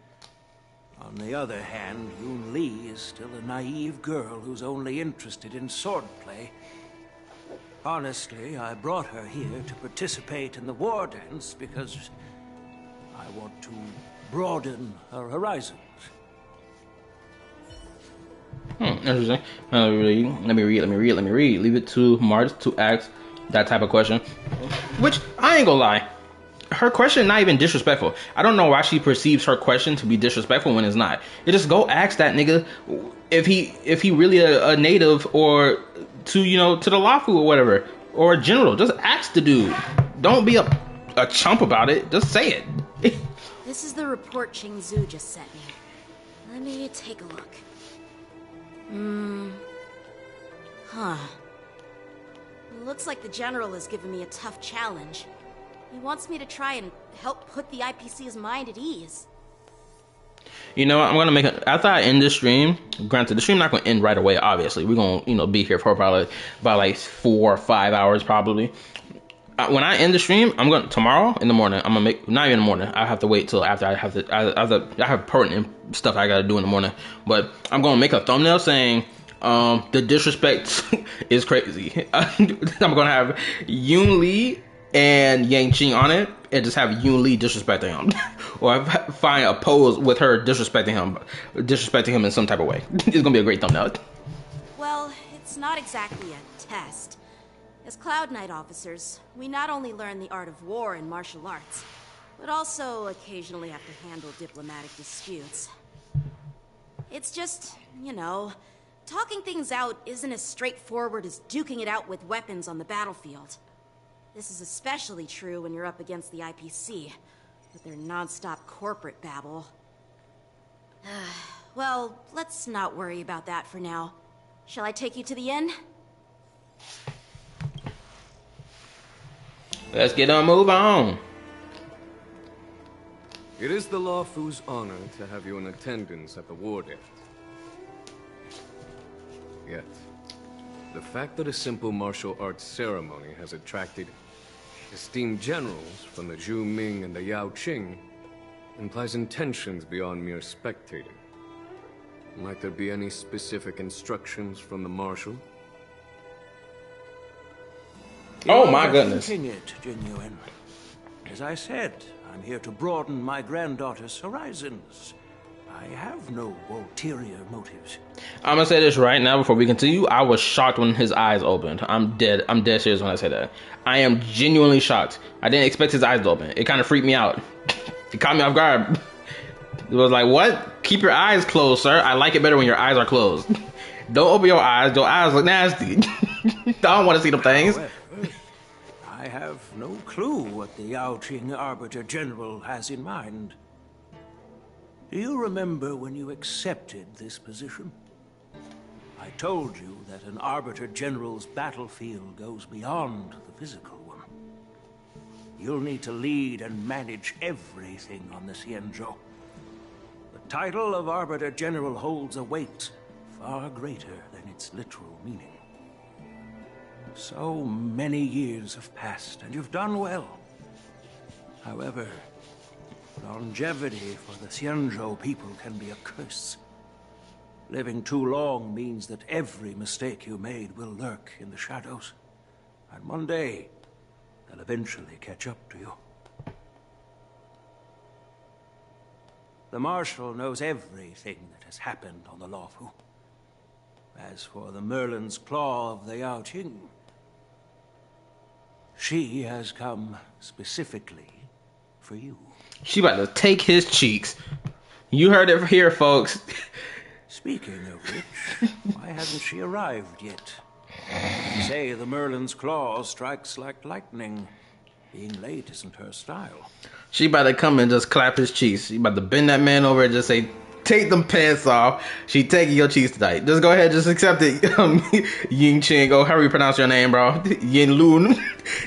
On the other hand, Yoon Lee is still a naive girl who's only interested in swordplay. Honestly, I brought her here to participate in the war dance because I want to broaden her horizons. Interesting. Let me read. Leave it to March to ask that type of question. Which, I ain't gonna lie, her question not even disrespectful. I don't know why she perceives her question to be disrespectful when it's not. You just go ask that nigga if he really a native or to the Luofu or whatever, or a general. Just ask the dude. Don't be a chump about it. Just say it. This is the report Xianzhou just sent me. Let me take a look. Huh. Looks like the general has given me a tough challenge. He wants me to try and help put the IPC's mind at ease. You know what? I'm gonna make it after I end this stream. Granted, the stream not gonna end right away. Obviously, we're gonna be here for probably about like 4 or 5 hours probably. When I end the stream, I'm going tomorrow in the morning. I'm gonna make not even in the morning. I have to wait till after I have pertinent stuff I gotta do in the morning. But I'm gonna make a thumbnail saying the disrespect is crazy. I'm gonna have Yoon Lee and Yang Qing on it, and just have Yoon Lee disrespecting him, or find a pose with her disrespecting him in some type of way. It's gonna be a great thumbnail. Well, it's not exactly a test. As Cloud Knight officers, we not only learn the art of war and martial arts, but also occasionally have to handle diplomatic disputes. It's just, talking things out isn't as straightforward as duking it out with weapons on the battlefield. This is especially true when you're up against the IPC, with their non-stop corporate babble. Well, let's not worry about that for now. Shall I take you to the inn? Let's get on, move on. It is the Luofu's honor to have you in attendance at the war dance. Yet, the fact that a simple martial arts ceremony has attracted esteemed generals from the Zhu Ming and the Yao Qing implies intentions beyond mere spectating. Might there be any specific instructions from the marshal? Oh my goodness. Thinking it, Genuine. As I said, I'm here to broaden my granddaughter's horizons. I have no ulterior motives. I'm gonna say this right now before we continue. I was shocked when his eyes opened. I'm dead serious when I say that. I am genuinely shocked. I didn't expect his eyes to open. It kind of freaked me out. It caught me off guard. It was like, what? Keep your eyes closed, sir. I like it better when your eyes are closed. Don't open your eyes. Your eyes look nasty. I don't want to see them things. However, I have no clue what the Yao Qing Arbiter General has in mind. Do you remember when you accepted this position? I told you that an Arbiter General's battlefield goes beyond the physical one. You'll need to lead and manage everything on the Xianzhou. The title of Arbiter General holds a weight far greater than its literal meaning. So many years have passed, and you've done well. However, longevity for the Xianzhou people can be a curse. Living too long means that every mistake you made will lurk in the shadows. And one day, they'll eventually catch up to you. The Marshal knows everything that has happened on the Luofu. As for the Merlin's Claw of the Yao Qing, she has come specifically for you. She about to take his cheeks. You heard it here, folks. Speaking of which, why hasn't she arrived yet? You say the Merlin's Claw strikes like lightning. Being late isn't her style. She about to come and just clap his cheeks. She about to bend that man over and just say, take them pants off. She taking your cheeks tonight. Just go ahead, just accept it. Ying Qing, oh, how do you pronounce your name, bro? Yin Loon.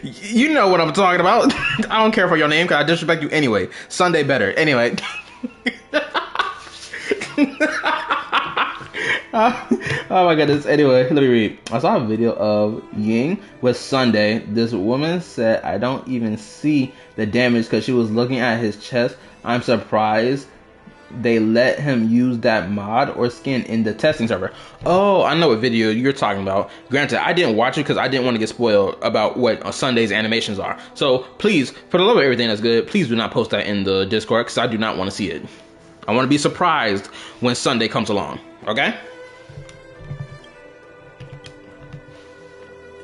You know what I'm talking about. I don't care for your name because I disrespect you anyway. Sunday better. Anyway. Oh my goodness. Anyway, let me read. I saw a video of Ying with Sunday. This woman said, I don't even see the damage because she was looking at his chest. I'm surprised they let him use that mod or skin in the testing server. Oh, I know what video you're talking about. Granted, I didn't watch it because I didn't want to get spoiled about what Sunday's animations are. So please, for the love of everything that's good, please do not post that in the Discord because I do not want to see it. I want to be surprised when Sunday comes along. Okay?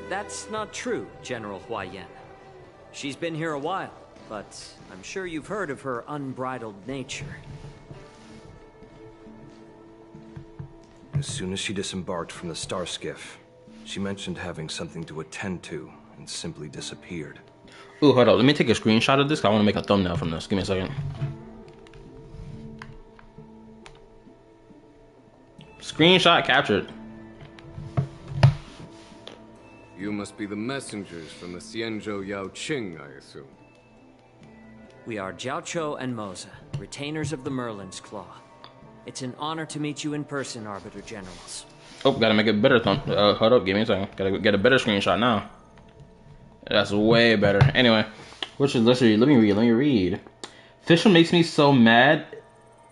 That's not true, General Huaiyan. She's been here a while, but I'm sure you've heard of her unbridled nature. As soon as she disembarked from the star skiff, She mentioned having something to attend to and simply disappeared. Ooh, hold on. Let me take a screenshot of this. I want to make a thumbnail from this. Give me a second. Screenshot captured. You must be the messengers from the Xianzhou Yaoqing, I assume. We are Jiaoqiu and Moza, retainers of the Merlin's Claw. It's an honor to meet you in person, Arbiter Generals. Oh, gotta make it better. Hold up, give me a second. Gotta get a better screenshot now. That's way better. Anyway, let's read. Let me read. Fischl makes me so mad.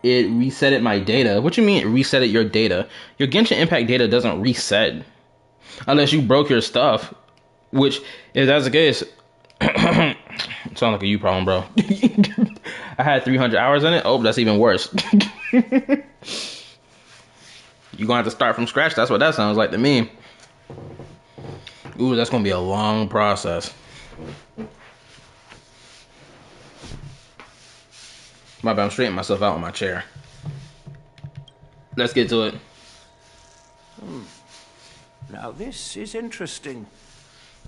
It resetted my data. What you mean it resetted your data? Your Genshin Impact data doesn't reset unless you broke your stuff. Which, if that's the case, sounds like a you problem, bro. I had 300 hours in it. Oh, that's even worse. You're gonna have to start from scratch. That's what that sounds like to me. Ooh, that's gonna be a long process. My bad, I'm straightening myself out on my chair. Let's get to it. Now this is interesting.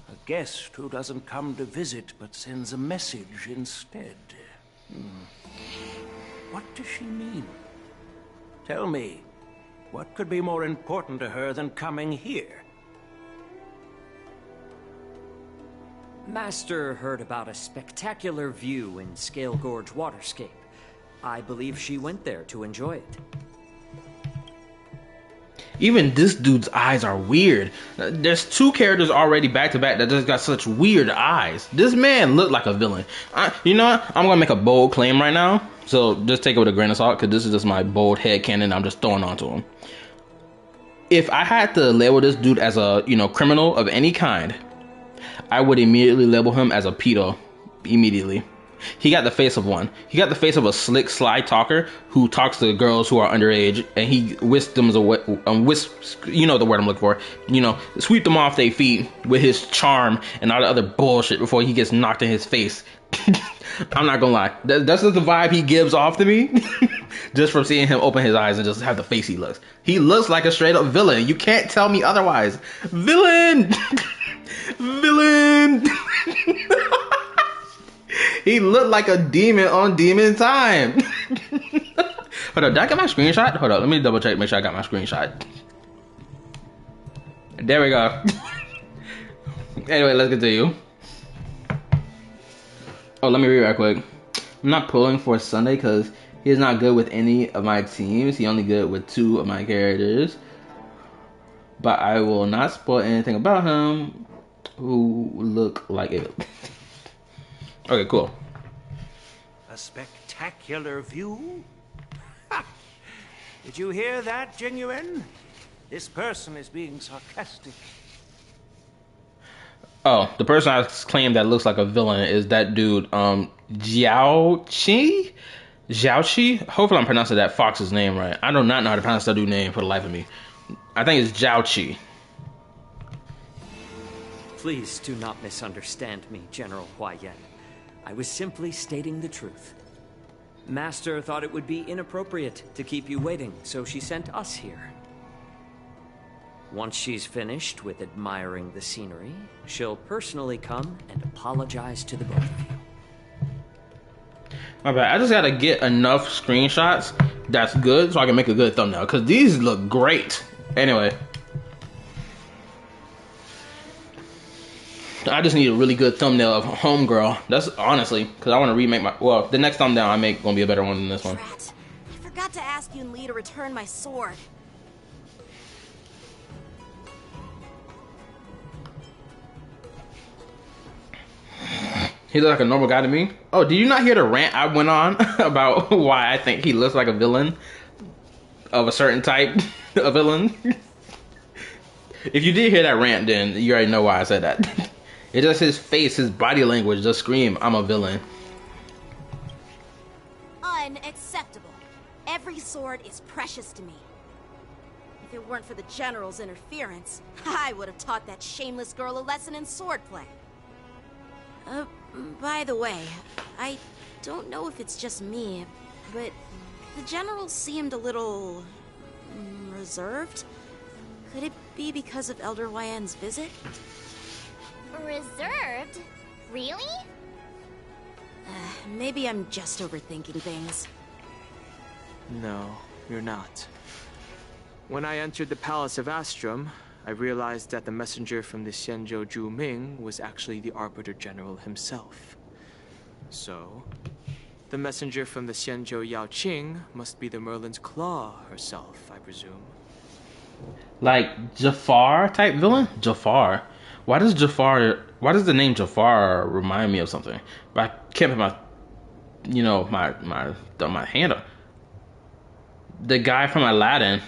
A guest who doesn't come to visit but sends a message instead. What does she mean? Tell me, what could be more important to her than coming here? Master heard about a spectacular view in Scale Gorge Waterscape. I believe she went there to enjoy it. Even this dude's eyes are weird. There's two characters already back to back that just got such weird eyes. This man looked like a villain. You know what? I'm gonna make a bold claim right now. So just take it with a grain of salt, because this is just my bold headcanon I'm just throwing onto him. If I had to label this dude as a, criminal of any kind, I would immediately label him as a pedo. Immediately. He got the face of one. He got the face of a slick, sly talker who talks to girls who are underage, and he whisks them away, you know the word I'm looking for, sweep them off their feet with his charm and all the other bullshit before he gets knocked in his face. I'm not gonna lie. That's just the vibe he gives off to me. Just from seeing him open his eyes and just have the face he looks. He looks like a straight up villain. You can't tell me otherwise. Villain! Villain! He looked like a demon on Demon Time. Hold up, did I get my screenshot? Hold up, let me double check, make sure I got my screenshot. There we go. Anyway, let's continue. Oh, let me read right quick. I'm not pulling for Sunday because he's not good with any of my teams. He's only good with 2 of my characters. But I will not spoil anything about him who look like it. Okay, cool. A spectacular view? Ha! Did you hear that, Genuine? This person is being sarcastic. Oh, the person I claimed that looks like a villain is that dude, Jiaoqi? Jiaoqi? Hopefully I'm pronouncing that fox's name right. I do not know how to pronounce that dude's name for the life of me. I think it's Jiaoqi. Please do not misunderstand me, General Huaiyan. I was simply stating the truth. Master thought it would be inappropriate to keep you waiting, so she sent us here. Once she's finished with admiring the scenery, she'll personally come and apologize to the both of you. My bad. I just gotta get enough screenshots that's good so I can make a good thumbnail, because these look great. Anyway. I just need a really good thumbnail of Homegirl. That's honestly, because I want to remake my... Well, the next thumbnail I make gonna be a better one than this one. Drat. I forgot to ask Yun Li to return my sword. He looks like a normal guy to me. Oh, did you not hear the rant I went on about why I think he looks like a villain of a certain type of villain? If you did hear that rant, then you already know why I said that. It's just his face, his body language just scream, I'm a villain. Unacceptable. Every sword is precious to me. If it weren't for the General's interference, I would have taught that shameless girl a lesson in swordplay. By the way, I don't know if it's just me, but the General seemed a little... reserved? Could it be because of Elder Yan's visit? Reserved? Really? Maybe I'm just overthinking things. No, you're not. When I entered the Palace of Astrum, I realized that the messenger from the Xianzhou Zhu Ming was actually the Arbiter General himself. So, the messenger from the Xianzhou Yao Qing must be the Merlin's Claw herself, I presume. Like Jafar type villain? Jafar. Why does the name Jafar remind me of something? But I can't put my hand up. The guy from Aladdin.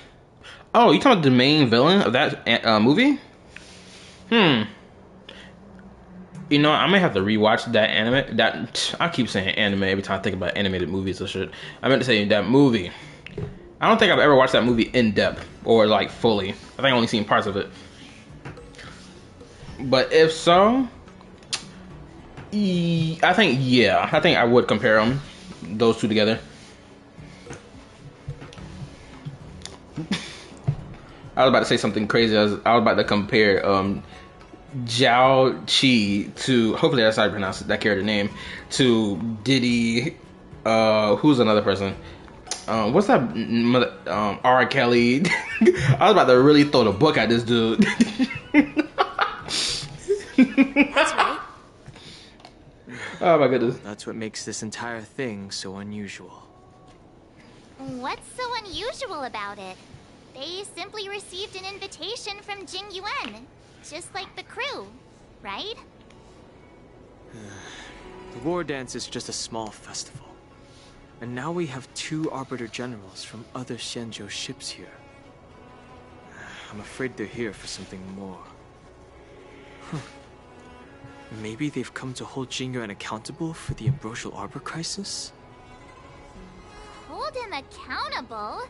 Oh, you talking about the main villain of that movie? You know, I may have to rewatch that anime. I keep saying anime every time I think about animated movies or shit. I meant to say that movie. I don't think I've ever watched that movie in depth or like fully. I think I've only seen parts of it. But if so, I think I would compare those two together. I was about to say something crazy. I was about to compare Zhao Qi to, hopefully that's how I pronounce that character name, to Diddy. Who's another person? What's that? R. Kelly. I was about to really throw the book at this dude. That's right. Oh my goodness. That's what makes this entire thing so unusual. What's so unusual about it? They simply received an invitation from Jing Yuan, just like the crew, right? The war dance is just a small festival. And now we have 2 Arbiter Generals from other Xianzhou ships here. I'm afraid they're here for something more. Maybe they've come to hold Jing Yuan accountable for the Ambrosial Arbor crisis? Hold him accountable?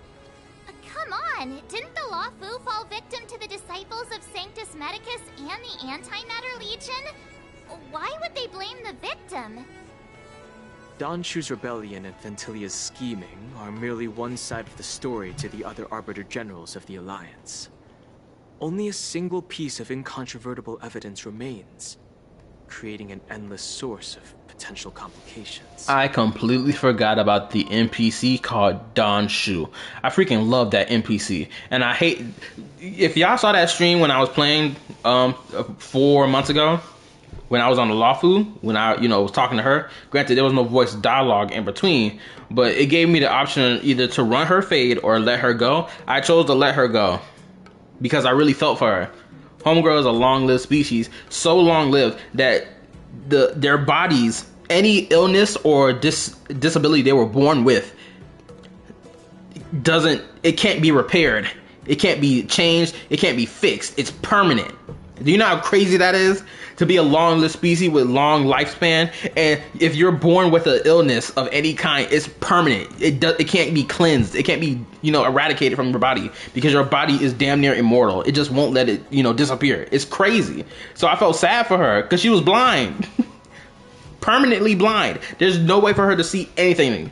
Come on, didn't the Luofu fall victim to the disciples of Sanctus Medicus and the Antimatter Legion? Why would they blame the victim? Donshu's rebellion and Ventilia's scheming are merely one side of the story to the other Arbiter Generals of the Alliance. Only a single piece of incontrovertible evidence remains, creating an endless source of potential complications. I completely forgot about the NPC called Donshu. I freaking love that NPC. And I hate... If y'all saw that stream when I was playing 4 months ago, when I was on the Luofu, when I was talking to her, granted there was no voice dialogue in between, but it gave me the option either to run her fade or let her go. I chose to let her go because I really felt for her. Homegirl is a long-lived species, so long-lived that their bodies, any illness or disability they were born with, it can't be repaired. It can't be changed. It can't be fixed. It's permanent. Do you know how crazy that is? To be a long-lived species with long lifespan, and if you're born with an illness of any kind, it's permanent. It can't be cleansed. It can't be eradicated from your body because your body is damn near immortal. It just won't let it disappear. It's crazy. So I felt sad for her because she was blind, permanently blind. There's no way for her to see anything.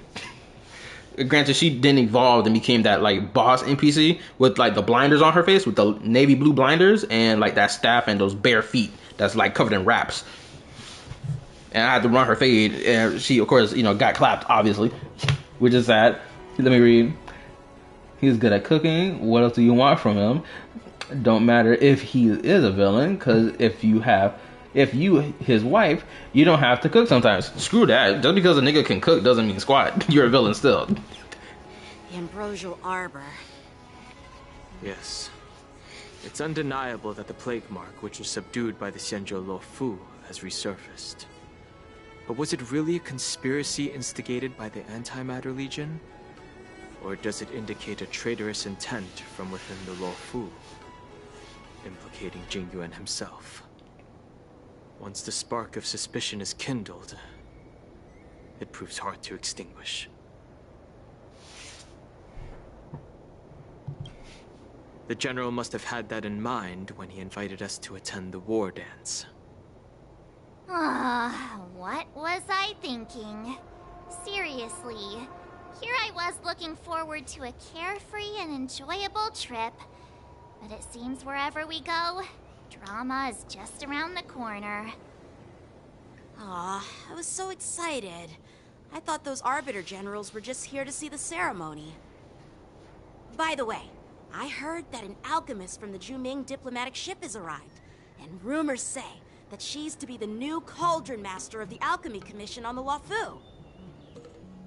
Granted, she then evolved and became that like boss NPC with like the blinders on her face, with the navy blue blinders and like that staff and those bare feet that's like covered in wraps. And I had to run her fade, and she of course got clapped, obviously, which is sad. Let me read. He's good at cooking. What else do you want from him? Don't matter if he is a villain, because if you his wife, you don't have to cook sometimes. Screw that. Just because a nigga can cook doesn't mean squat. You're a villain still. The Ambrosial Arbor. Yes. It's undeniable that the plague mark, which was subdued by the Xianzhou Luofu, has resurfaced. But was it really a conspiracy instigated by the Antimatter Legion? Or does it indicate a traitorous intent from within the Luofu, implicating Jing Yuan himself? Once the spark of suspicion is kindled, it proves hard to extinguish. The General must have had that in mind when he invited us to attend the war dance. What was I thinking? Seriously, here I was looking forward to a carefree and enjoyable trip, But it seems wherever we go, drama is just around the corner. Aw, I was so excited. I thought those Arbiter Generals were just here to see the ceremony. By the way, I heard that an alchemist from the Juming diplomatic ship has arrived, and rumors say that she's to be the new Cauldron Master of the Alchemy Commission on the Luofu.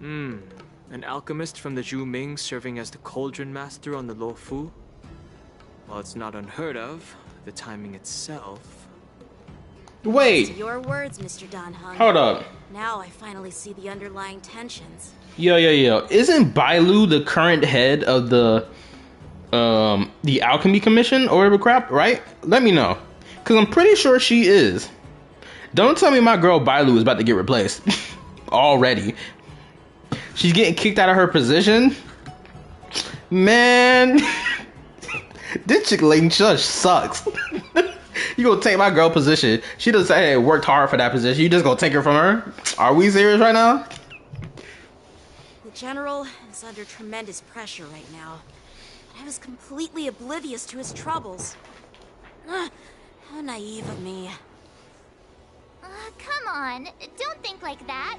An alchemist from the Juming serving as the Cauldron Master on the Luofu? While it's not unheard of, the timing itself... Wait! To your words, Mr. Danheng. Hold up. Now I finally see the underlying tensions. Yo. Isn't Bailu the current head of the Alchemy Commission or whatever crap, right? Let me know. Because I'm pretty sure she is. Don't tell me my girl Bailu is about to get replaced. Already. She's getting kicked out of her position? Man. This chick Ling Shush sucks. You gonna take my girl position. She doesn't say, hey, worked hard for that position. You just gonna take her from her? Are we serious right now? The General is under tremendous pressure right now. I was completely oblivious to his troubles. How naive of me. Come on, don't think like that.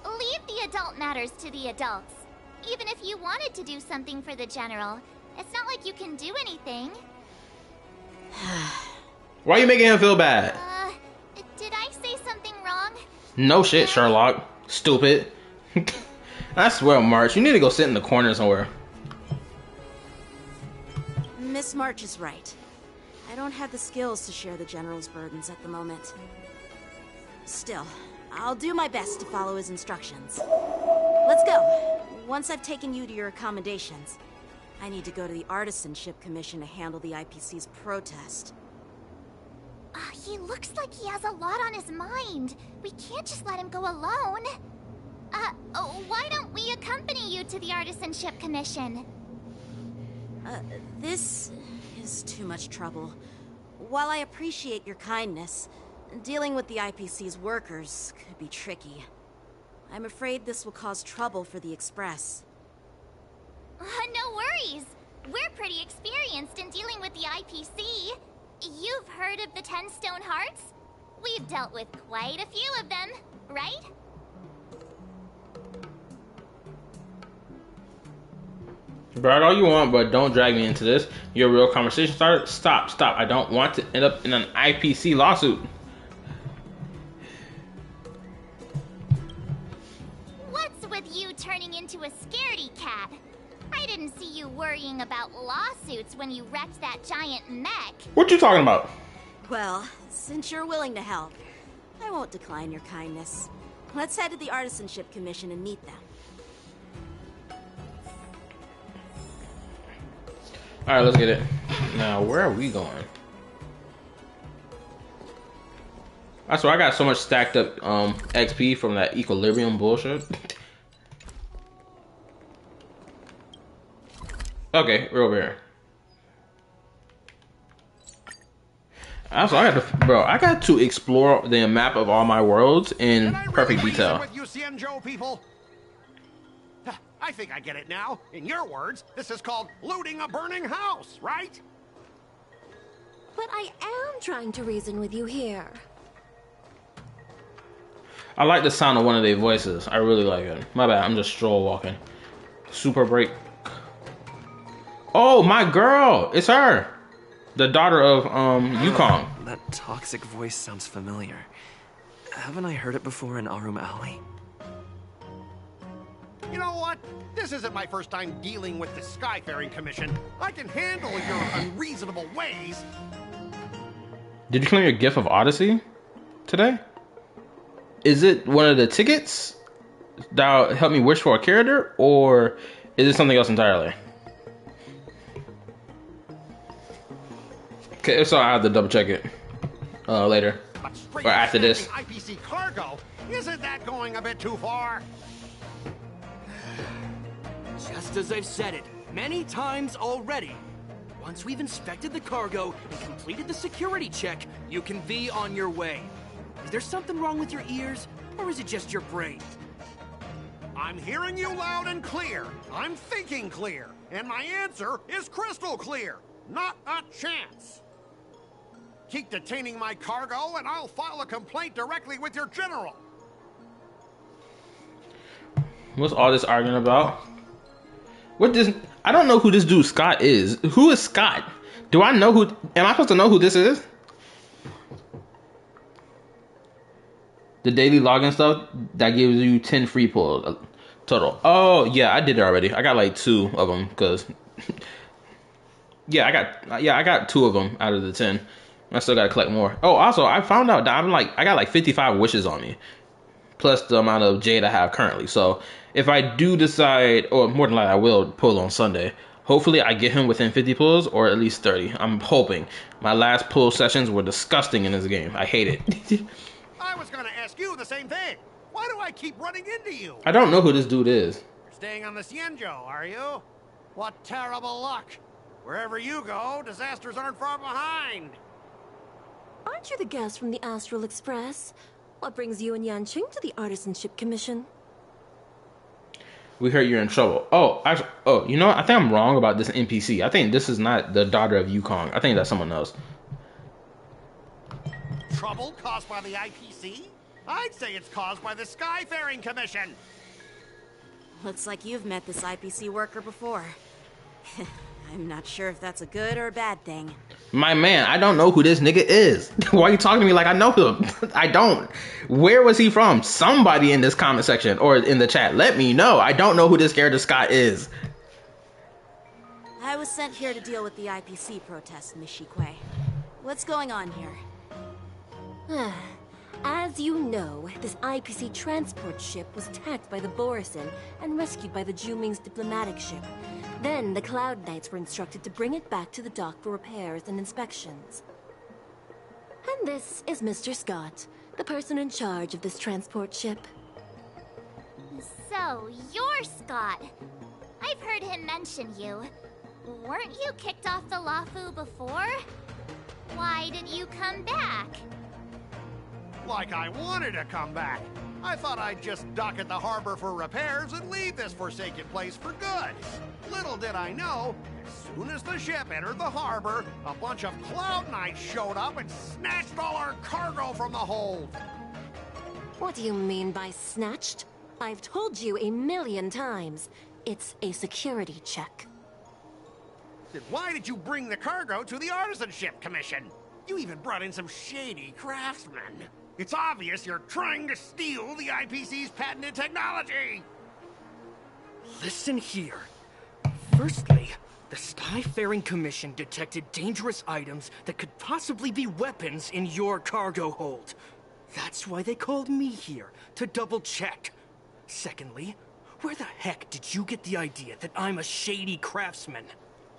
Leave the adult matters to the adults. Even if you wanted to do something for the General, it's not like you can do anything. Why are you making him feel bad? Did I say something wrong? No shit, Sherlock. Stupid. I swear, March, you need to go sit in the corner somewhere. Miss March is right. I don't have the skills to share the General's burdens at the moment. Still, I'll do my best to follow his instructions. Let's go. Once I've taken you to your accommodations, I need to go to the Artisanship Commission to handle the IPC's protest. He looks like he has a lot on his mind. We can't just let him go alone. Why don't we accompany you to the Artisanship Commission? This is too much trouble. While I appreciate your kindness, dealing with the IPC's workers could be tricky. I'm afraid this will cause trouble for the Express. No worries. We're pretty experienced in dealing with the IPC. You've heard of the 10 Stone Hearts? We've dealt with quite a few of them, right? Brag all you want, but don't drag me into this. Your real conversation started? Stop. I don't want to end up in an IPC lawsuit. What's with you turning into a scaredy cat? I didn't see you worrying about lawsuits when you wrecked that giant mech. What you talking about? Well, since you're willing to help, I won't decline your kindness. Let's head to the Artisanship Commission and meet them. Alright, let's get it. Now, where are we going? I swear I got so much stacked up XP from that equilibrium bullshit. Okay, we're over here. Also, I got to explore the map of all my worlds in perfect detail. With you Xianzhou people? I think I get it now. In your words, this is called looting a burning house, right? But I am trying to reason with you here. I like the sound of one of their voices. I really like it. My bad, I'm just stroll walking. Super break. Oh, my girl! It's her! The daughter of, Yukong. That toxic voice sounds familiar. Haven't I heard it before in Arum Alley? You know what? This isn't my first time dealing with the Skyfaring Commission. I can handle your unreasonable ways. Did you claim your gift of Odyssey today? Is it one of the tickets that'll help me wish for a character, or is it something else entirely? Okay, so I have to double check it later or after this. IPC cargo, isn't that going a bit too far? Just as I've said it many times already. Once we've inspected the cargo and completed the security check, you can be on your way. Is there something wrong with your ears, or is it just your brain? I'm hearing you loud and clear. I'm thinking clear. And my answer is crystal clear. Not a chance. Keep detaining my cargo, and I'll file a complaint directly with your general. What's all this arguing about? What this? I don't know who this dude Scott is. Who is Scott? Do I know who? Am I supposed to know who this is? The daily login stuff that gives you 10 free pulls total. Oh yeah, I did it already. I got like 2 of them because I got 2 of them out of the 10. I still gotta collect more. Oh, also I found out that I got like 55 wishes on me, plus the amount of jade I have currently. So if I do decide, or more than likely I will pull on Sunday, hopefully I get him within 50 pulls or at least 30. I'm hoping. My last pull sessions were disgusting in this game. I hate it. I was gonna ask you the same thing. Why do I keep running into you? I don't know who this dude is. You're staying on the Xianzhou, are you? What terrible luck. Wherever you go, disasters aren't far behind. Aren't you the guest from the Astral Express? What brings you and Yanqing to the Artisanship Commission? We heard you're in trouble. Oh, you know what? I think I'm wrong about this NPC. I think this is not the daughter of Yukong. I think that's someone else. Trouble caused by the IPC? I'd say it's caused by the Skyfaring Commission. Looks like you've met this IPC worker before. I'm not sure if that's a good or a bad thing. My man, I don't know who this nigga is. Why are you talking to me like I know him? I don't. Where was he from? Somebody in this comment section or in the chat, let me know. I don't know who this character Scott is. I was sent here to deal with the IPC protests, Miss Shikue. What's going on here? As you know, this IPC transport ship was attacked by the Borisin and rescued by the Juming's diplomatic ship. Then the Cloud Knights were instructed to bring it back to the dock for repairs and inspections. And this is Mr. Scott, the person in charge of this transport ship. So, you're Scott. I've heard him mention you. Weren't you kicked off the Luofu before? Why did you come back? Like I wanted to come back. I thought I'd just dock at the harbor for repairs and leave this forsaken place for good. Little did I know, as soon as the ship entered the harbor, a bunch of Cloud Knights showed up and snatched all our cargo from the hold. What do you mean by snatched? I've told you 1,000,000 times. It's a security check. Then why did you bring the cargo to the Artisanship Commission? You even brought in some shady craftsmen. It's obvious you're trying to steal the IPC's patented technology! Listen here. Firstly, the Skyfaring Commission detected dangerous items that could possibly be weapons in your cargo hold. That's why they called me here, to double-check. Secondly, where the heck did you get the idea that I'm a shady craftsman?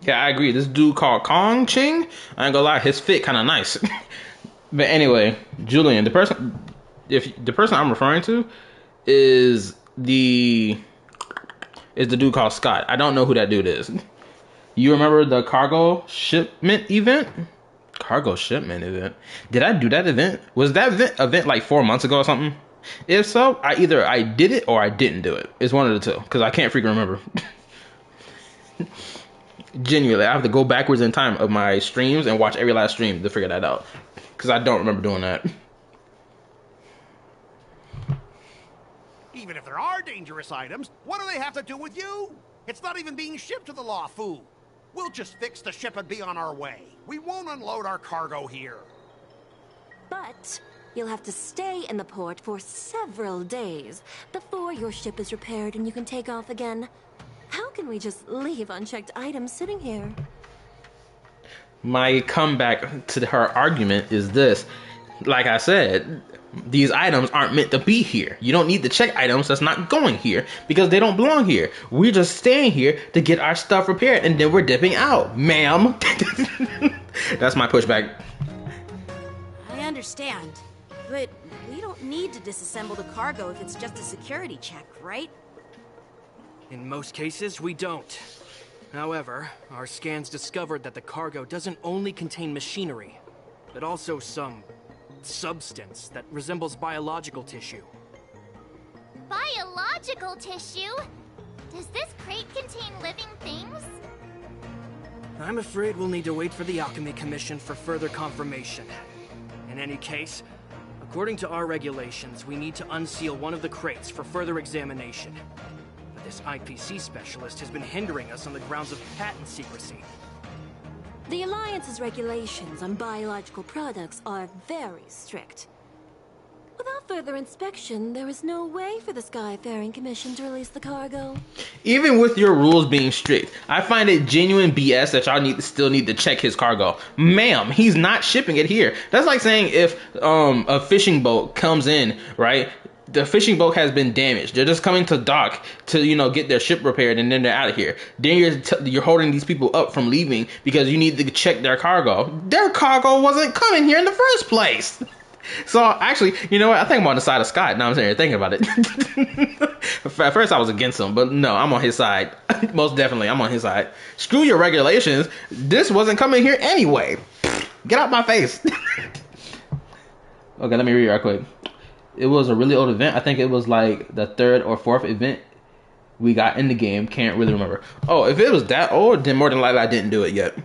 Yeah, I agree. This dude called Kong Ching, I ain't gonna lie, his fit kind of nice. But anyway, Julian, the person I'm referring to is the dude called Scott. I don't know who that dude is. You remember the cargo shipment event? Cargo shipment event? Did I do that event? Was that event like 4 months ago or something? If so, I did it or I didn't do it. It's one of the two, because I can't freaking remember. Genuinely, I have to go backwards in time of my streams and watch every last stream to figure that out. Because I don't remember doing that. Even if there are dangerous items, what do they have to do with you? It's not even being shipped to the Luofu. We'll just fix the ship and be on our way. We won't unload our cargo here. But you'll have to stay in the port for several days before your ship is repaired and you can take off again. How can we just leave unchecked items sitting here? My comeback to her argument is this. Like I said, these items aren't meant to be here. You don't need to check items that's not going here because they don't belong here. We're just staying here to get our stuff repaired and then we're dipping out, ma'am. That's my pushback. I understand, but we don't need to disassemble the cargo if it's just a security check, right? In most cases, we don't. However, our scans discovered that the cargo doesn't only contain machinery, but also some substance that resembles biological tissue. Biological tissue? Does this crate contain living things? I'm afraid we'll need to wait for the Alchemy Commission for further confirmation. In any case, according to our regulations, we need to unseal one of the crates for further examination. But this IPC specialist has been hindering us on the grounds of patent secrecy. The Alliance's regulations on biological products are very strict. Without further inspection, there is no way for the Skyfaring Commission to release the cargo. Even with your rules being strict, I find it genuine BS that y'all still need to check his cargo. Ma'am, he's not shipping it here. That's like saying if a fishing boat comes in, right? The fishing boat has been damaged. They're just coming to dock to, you know, get their ship repaired, and then they're out of here. Then you're holding these people up from leaving because you need to check their cargo. Their cargo wasn't coming here in the first place. So actually, you know what? I think I'm on the side of Scott. Now I'm sitting here thinking about it. At first I was against him, but no, I'm on his side. Most definitely, I'm on his side. Screw your regulations. This wasn't coming here anyway. Get out my face. Okay, let me read it real quick. It was a really old event. I think it was like the 3rd or 4th event we got in the game. Can't really remember. Oh, if it was that old, then more than likely I didn't do it yet.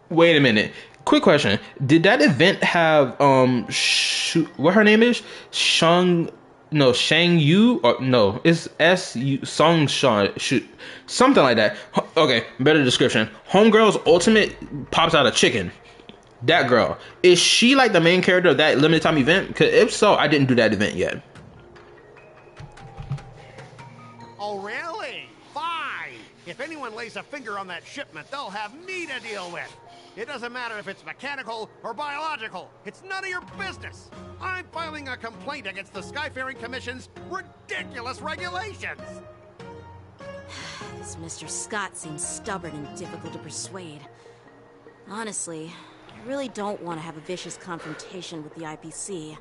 Wait a minute. Quick question. Did that event have what her name is? Shang Yu, or no, it's S-U Song Shan, something like that. Okay, better description. Homegirl's ultimate pops out a chicken. That girl, is she like the main character of that limited time event? Because if so, I didn't do that event yet. Oh, really? Fine. If anyone lays a finger on that shipment, they'll have me to deal with. It doesn't matter if it's mechanical or biological. It's none of your business. I'm filing a complaint against the Skyfaring Commission's ridiculous regulations. This Mr. Scott seems stubborn and difficult to persuade. Honestly, I really don't want to have a vicious confrontation with the IPC.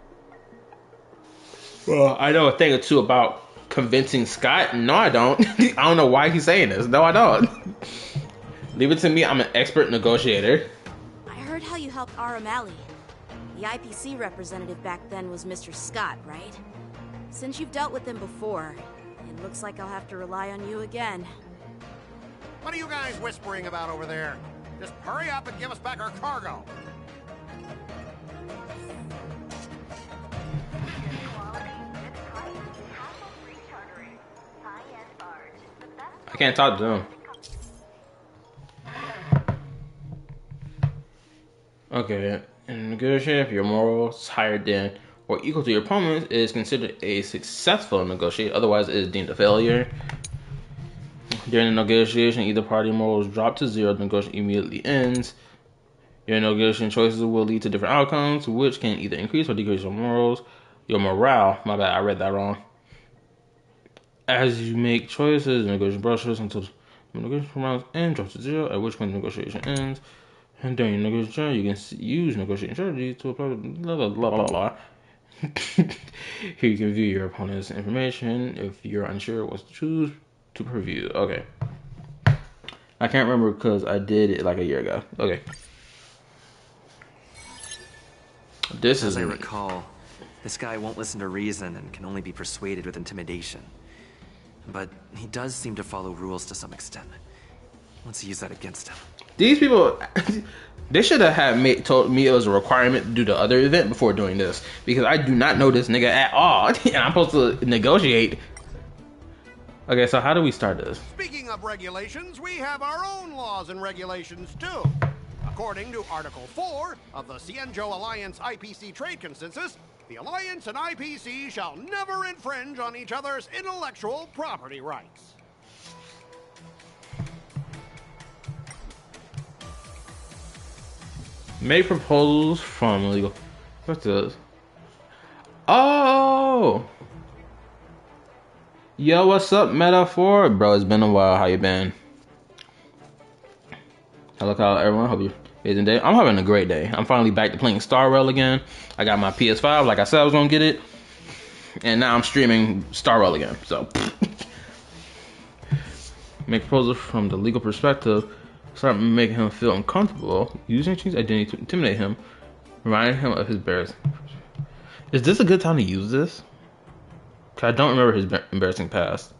Well, I know a thing or two about convincing Scott. No, I don't. I don't know why he's saying this. No, I don't. Leave it to me. I'm an expert negotiator. I heard how you helped Aramali. The IPC representative back then was Mr. Scott, right? Since you've dealt with him before, it looks like I'll have to rely on you again. What are you guys whispering about over there? Just hurry up and give us back our cargo. I can't talk to them. Okay, in negotiation, if your morals higher than or equal to your opponent, it is considered a successful negotiation. Otherwise, it is deemed a failure. During the negotiation, either party morals drop to 0. The negotiation immediately ends. Your negotiation choices will lead to different outcomes, which can either increase or decrease your morals. Your morale. My bad, I read that wrong. As you make choices, the negotiation brushes until the negotiation rounds end, drops to 0. At which point the negotiation ends. And during your negotiation, you can use negotiating strategies to apply blah blah blah blah blah. Here you can view your opponent's information if you're unsure what to choose to preview. Okay. I can't remember because I did it like a year ago. Okay. This is. As I recall, this guy won't listen to reason and can only be persuaded with intimidation. But he does seem to follow rules to some extent. Let's use that against him. These people, they should have told me it was a requirement to do the other event before doing this. Because I do not know this nigga at all. And I'm supposed to negotiate. Okay, so how do we start this? Speaking of regulations, we have our own laws and regulations too. According to Article 4 of the Xianzhou Alliance IPC Trade Consensus, the Alliance and IPC shall never infringe on each other's intellectual property rights. Make proposals from legal. What's this? Oh! Yo, what's up, Metaphor? Bro, it's been a while. How you been? Hello, everyone. Hope you're amazing day. I'm having a great day. I'm finally back to playing Star Rail again. I got my PS5, like I said I was gonna get it. And now I'm streaming Star Rail again. So, make proposals from the legal perspective. Start making him feel uncomfortable. Using Ching's identity to intimidate him. Reminding him of his embarrassing. Is this a good time to use this? Cause I don't remember his embarrassing past.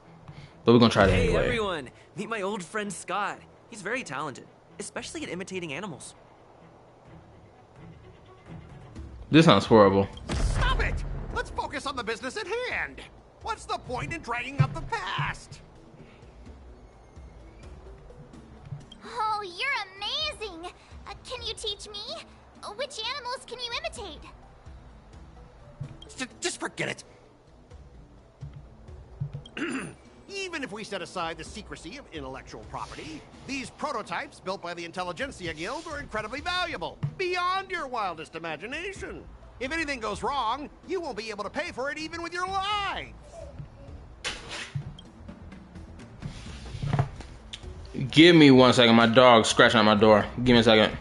But we're gonna try it anyway. Hey everyone! Meet my old friend Scott. He's very talented, especially at imitating animals. This sounds horrible. Stop it! Let's focus on the business at hand. What's the point in dragging up the past? Oh, you're amazing! Can you teach me? Which animals can you imitate? Just forget it. Even if we set aside the secrecy of intellectual property, these prototypes built by the Intelligentsia Guild are incredibly valuable, beyond your wildest imagination. If anything goes wrong, you won't be able to pay for it even with your lives. Give me 1 second. My dog's scratching at my door. Give me a second.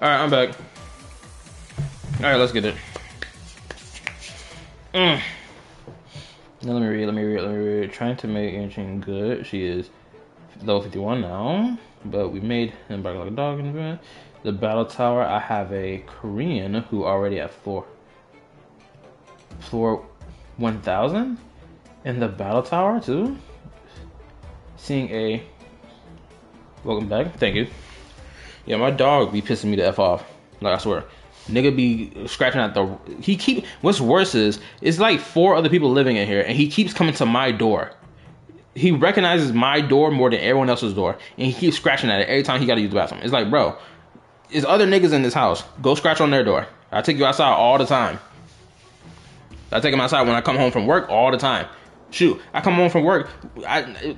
Alright, I'm back. Alright, let's get it. Now let me read. Trying to make anything good. She is level 51 now. But we made him back like a dog in the The battle tower, I have a Korean who already at floor 1000 in the battle tower too. Seeing a welcome back, thank you. Yeah, my dog be pissing me the F off. Like, I swear. Nigga be scratching at the... What's worse is, it's like 4 other people living in here, and he keeps coming to my door. He recognizes my door more than everyone else's door, and he keeps scratching at it every time he gotta use the bathroom. It's like, bro, there's other niggas in this house. Go scratch on their door. I take you outside all the time. I take him outside when I come home from work all the time. Shoot, I come home from work,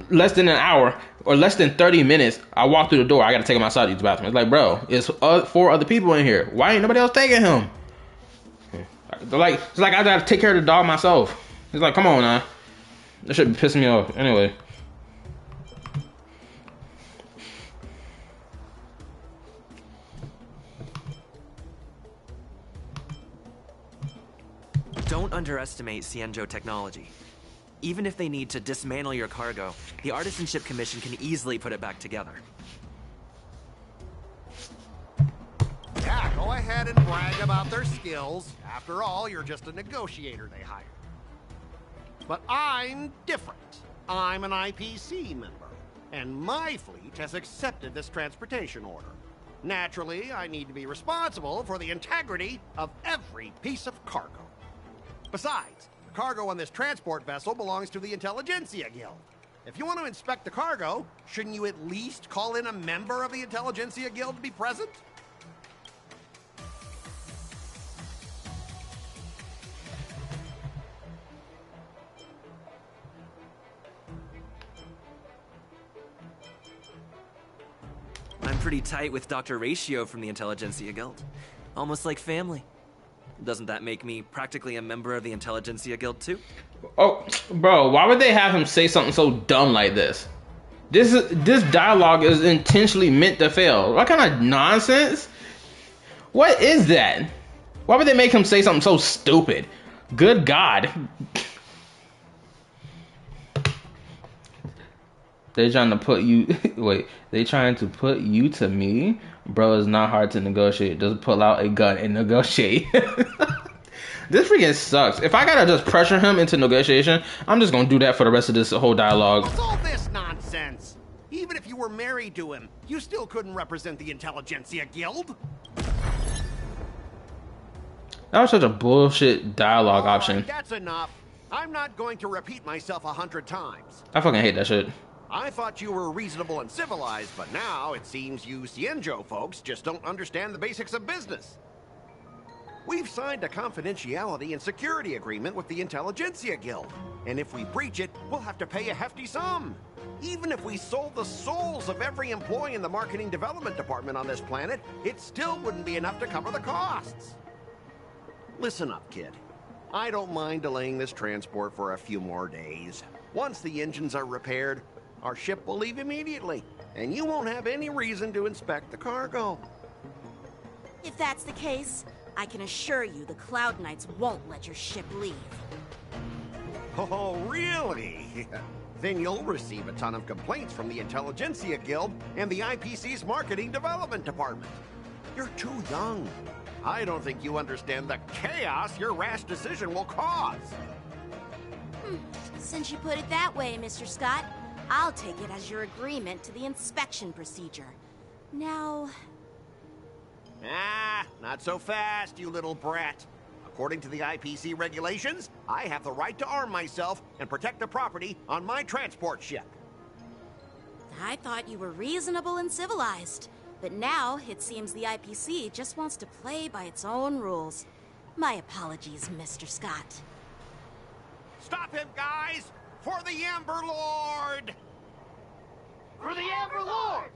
less than an hour or less than 30 minutes, I walk through the door, I gotta take him outside to use the bathroom. It's like, bro, it's 4 other people in here. Why ain't nobody else taking him? It's like I gotta take care of the dog myself. It's like, come on now. That should be pissing me off. Anyway. Don't underestimate Xianzhou technology. Even if they need to dismantle your cargo, the Artisanship Commission can easily put it back together. Yeah, go ahead and brag about their skills. After all, you're just a negotiator they hired. But I'm different. I'm an IPC member, and my fleet has accepted this transportation order. Naturally, I need to be responsible for the integrity of every piece of cargo. Besides, the cargo on this transport vessel belongs to the Intelligentsia Guild. If you want to inspect the cargo, shouldn't you at least call in a member of the Intelligentsia Guild to be present? I'm pretty tight with Dr. Ratio from the Intelligentsia Guild. Almost like family. Doesn't that make me practically a member of the Intelligentsia Guild too? Oh, bro, why would they have him say something so dumb like this? This dialogue is intentionally meant to fail. What kind of nonsense? What is that? Why would they make him say something so stupid? Good God. They trying to put you wait, they trying to put you to me? Bro, it's not hard to negotiate. Just pull out a gun and negotiate. This freaking sucks. If I gotta just pressure him into negotiation, I'm just gonna do that for the rest of this whole dialogue. What's all this nonsense? Even if you were married to him, you still couldn't represent the Intelligentsia Guild. That was such a bullshit dialogue option. That's enough. I'm not going to repeat myself 100 times. I fucking hate that shit. I thought you were reasonable and civilized, but now it seems you Xianzhou folks just don't understand the basics of business. We've signed a confidentiality and security agreement with the Intelligentsia Guild, and if we breach it, we'll have to pay a hefty sum. Even if we sold the souls of every employee in the marketing development department on this planet, it still wouldn't be enough to cover the costs. Listen up, kid. I don't mind delaying this transport for a few more days. Once the engines are repaired, our ship will leave immediately, and you won't have any reason to inspect the cargo. If that's the case, I can assure you the Cloud Knights won't let your ship leave. Oh, really? Then you'll receive a ton of complaints from the Intelligentsia Guild and the IPC's Marketing Development Department. You're too young. I don't think you understand the chaos your rash decision will cause. Since you put it that way, Mr. Scott, I'll take it as your agreement to the inspection procedure. Now... Ah, not so fast, you little brat. According to the IPC regulations, I have the right to arm myself and protect the property on my transport ship. I thought you were reasonable and civilized. But now, it seems the IPC just wants to play by its own rules. My apologies, Mr. Scott. Stop him, guys! For the Amber Lord! For the Amber Lord!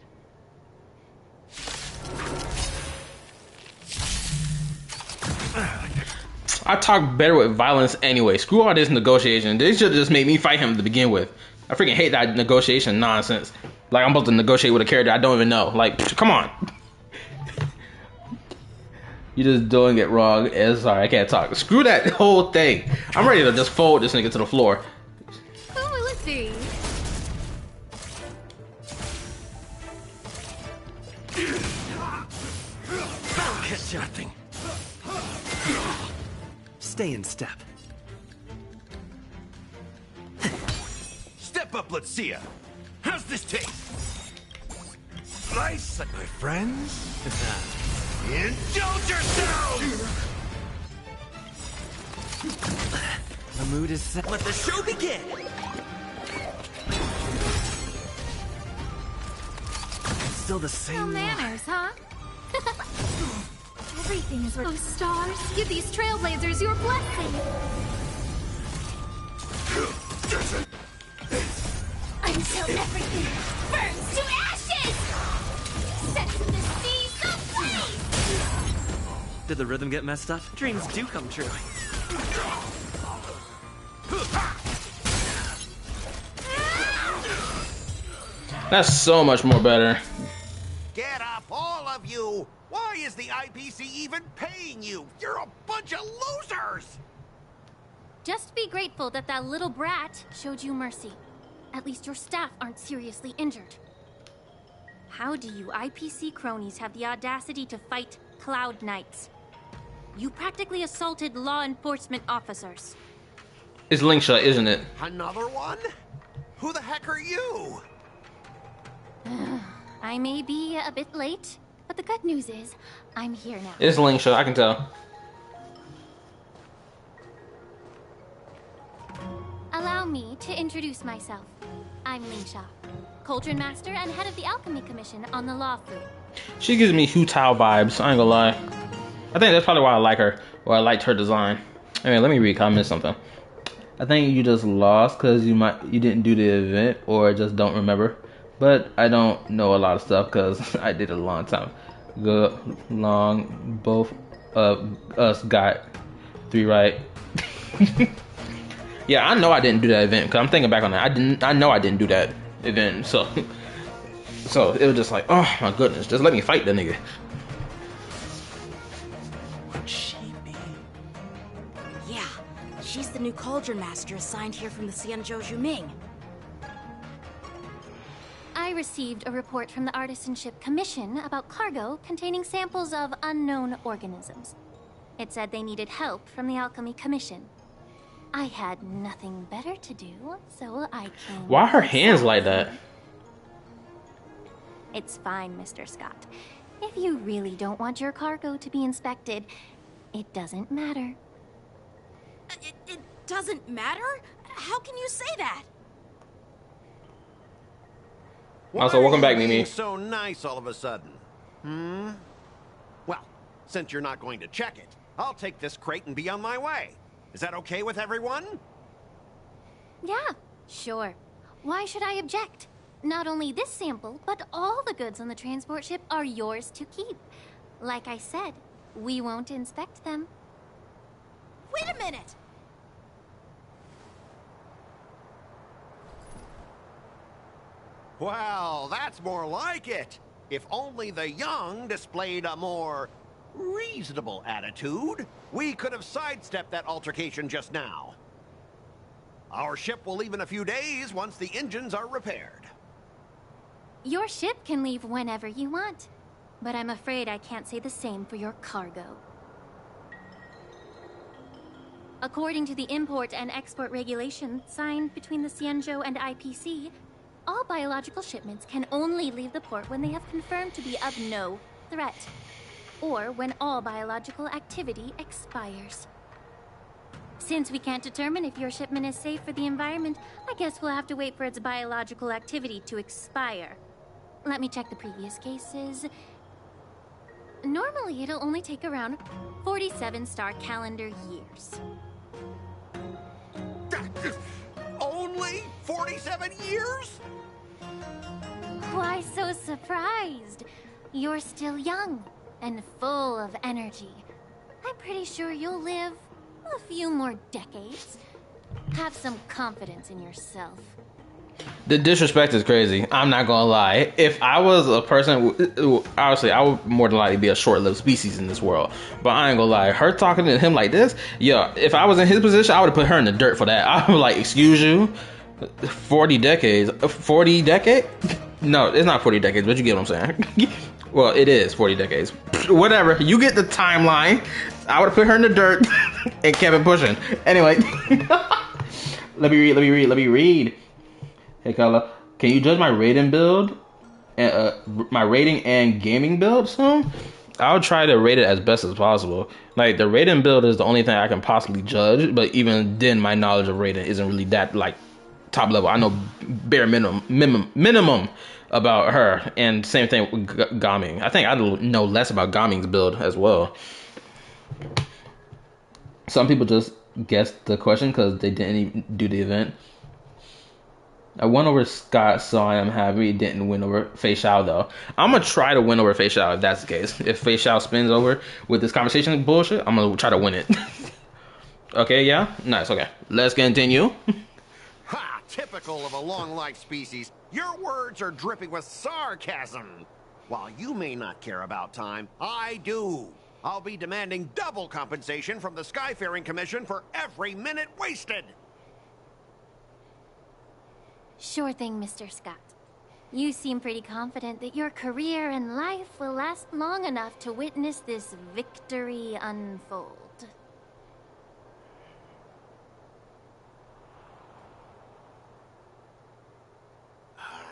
I talk better with violence anyway. Screw all this negotiation. They should just made me fight him to begin with. I freaking hate that negotiation nonsense. Like I'm supposed to negotiate with a character I don't even know. Like, come on. You're just doing it wrong. Sorry, I can't talk. Screw that whole thing. I'm ready to just fold this nigga to the floor. Who will it be? Catch nothing. Stay in step. Step up, let's see ya. How's this taste? Slice, my friends. Indulge yourselves! The mood is set. Let the show begin! Still the same. No manners, huh? Everything is those stars. Give these trailblazers your blessing. Until everything burns to ashes! Set this beast ablaze! Did the rhythm get messed up? Dreams do come true. That's so much more better. Get up, all of you! Why is the IPC even paying you? You're a bunch of losers! Just be grateful that that little brat showed you mercy. At least your staff aren't seriously injured. How do you IPC cronies have the audacity to fight Cloud Knights? You practically assaulted law enforcement officers. It's Linkshot, isn't it? Another one? Who the heck are you? I may be a bit late, But the good news is, I'm here now. It's Lingsha, I can tell. Allow me to introduce myself. I'm Lingsha, Cauldron Master and head of the Alchemy Commission on the Luofu. She gives me Hu Tao vibes, I ain't gonna lie. I think that's probably why I like her, or I liked her design. I mean, let me read, 'cause I missed something. I think you just lost because you didn't do the event, or just don't remember. But I don't know a lot of stuff because I did it a long time. Both of us got 3 right. Yeah, I know I didn't do that event because I'm thinking back on that. I know I didn't do that event, so it was just like, oh my goodness, just let me fight the nigga. Would she be? Yeah, she's the new Cauldron Master assigned here from the Xianzhou Juming. I received a report from the Artisanship Commission about cargo containing samples of unknown organisms. It said they needed help from the Alchemy Commission. I had nothing better to do, so I came. Why are her hands like that? It's fine, Mr. Scott. If you really don't want your cargo to be inspected, it doesn't matter. It doesn't matter? How can you say that? Also, welcome back, Mimi. So nice all of a sudden. Well, since you're not going to check it, I'll take this crate and be on my way. Is that okay with everyone? Yeah, sure. Why should I object? Not only this sample, but all the goods on the transport ship are yours to keep. Like I said, we won't inspect them. Wait a minute! Well, that's more like it. If only the young displayed a more reasonable attitude, we could have sidestepped that altercation just now. Our ship will leave in a few days once the engines are repaired. Your ship can leave whenever you want, but I'm afraid I can't say the same for your cargo. According to the import and export regulations signed between the Xianzhou and IPC, all biological shipments can only leave the port when they have confirmed to be of no threat, or when all biological activity expires. Since we can't determine if your shipment is safe for the environment, I guess we'll have to wait for its biological activity to expire. Let me check the previous cases. Normally, it'll only take around 47 star calendar years. Only 47 years? Why so surprised? You're still young and full of energy. I'm pretty sure you'll live a few more decades. Have some confidence in yourself. The disrespect is crazy. I'm not gonna lie. If I was a person, obviously, I would more than likely be a short-lived species in this world. But I ain't gonna lie. Her talking to him like this, yeah. If I was in his position, I would have put her in the dirt for that. I would like, excuse you, 40 decades, 40 decades? No, it's not 40 decades, but you get what I'm saying. Well, it is 40 decades. Whatever. You get the timeline. I would have put her in the dirt and kept it pushing. Anyway, let me read. Hey, Kala, can you judge my rating build, my rating and gaming build soon? I'll try to rate it as best as possible. Like, the rating build is the only thing I can possibly judge, but even then, my knowledge of rating isn't really that, like, top level. I know bare minimum about her, and same thing with Gaming. I think I know less about Gaming's build as well. Some people just guessed the question because they didn't even do the event. I won over Scott, so I am happy he didn't win over Fei Xiao, though. I'm going to try to win over Fei Xiao if that's the case. If Fei Xiao spins over with this conversation bullshit, I'm going to try to win it. Okay, yeah? Nice, okay. Let's continue. Ha! Typical of a long-life species. Your words are dripping with sarcasm. While you may not care about time, I do. I'll be demanding double compensation from the Skyfaring Commission for every minute wasted. Sure thing, Mr. Scott. You seem pretty confident that your career and life will last long enough to witness this victory unfold.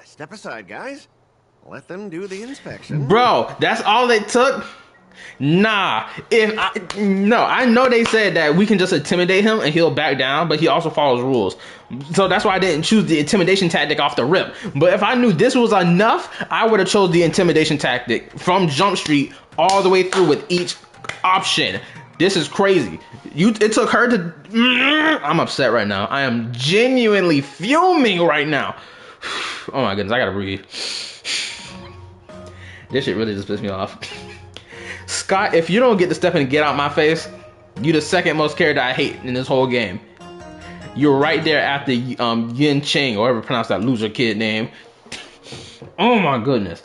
Step aside, guys. let them do the inspection. Bro, that's all it took? Nah. I know they said that we can just intimidate him and he'll back down, but he also follows rules. So that's why I didn't choose the intimidation tactic off the rip. But if I knew this was enough, I would have chose the intimidation tactic from Jump Street all the way through with each option. This is crazy. It took her to... I'm upset right now. I am genuinely fuming right now. Oh my goodness, I gotta breathe. This shit really just pissed me off. Scott, if you don't get to step in and get out my face, you the second most character I hate in this whole game. You're right there after Yin Ching, or whatever pronounce that loser kid name. Oh my goodness.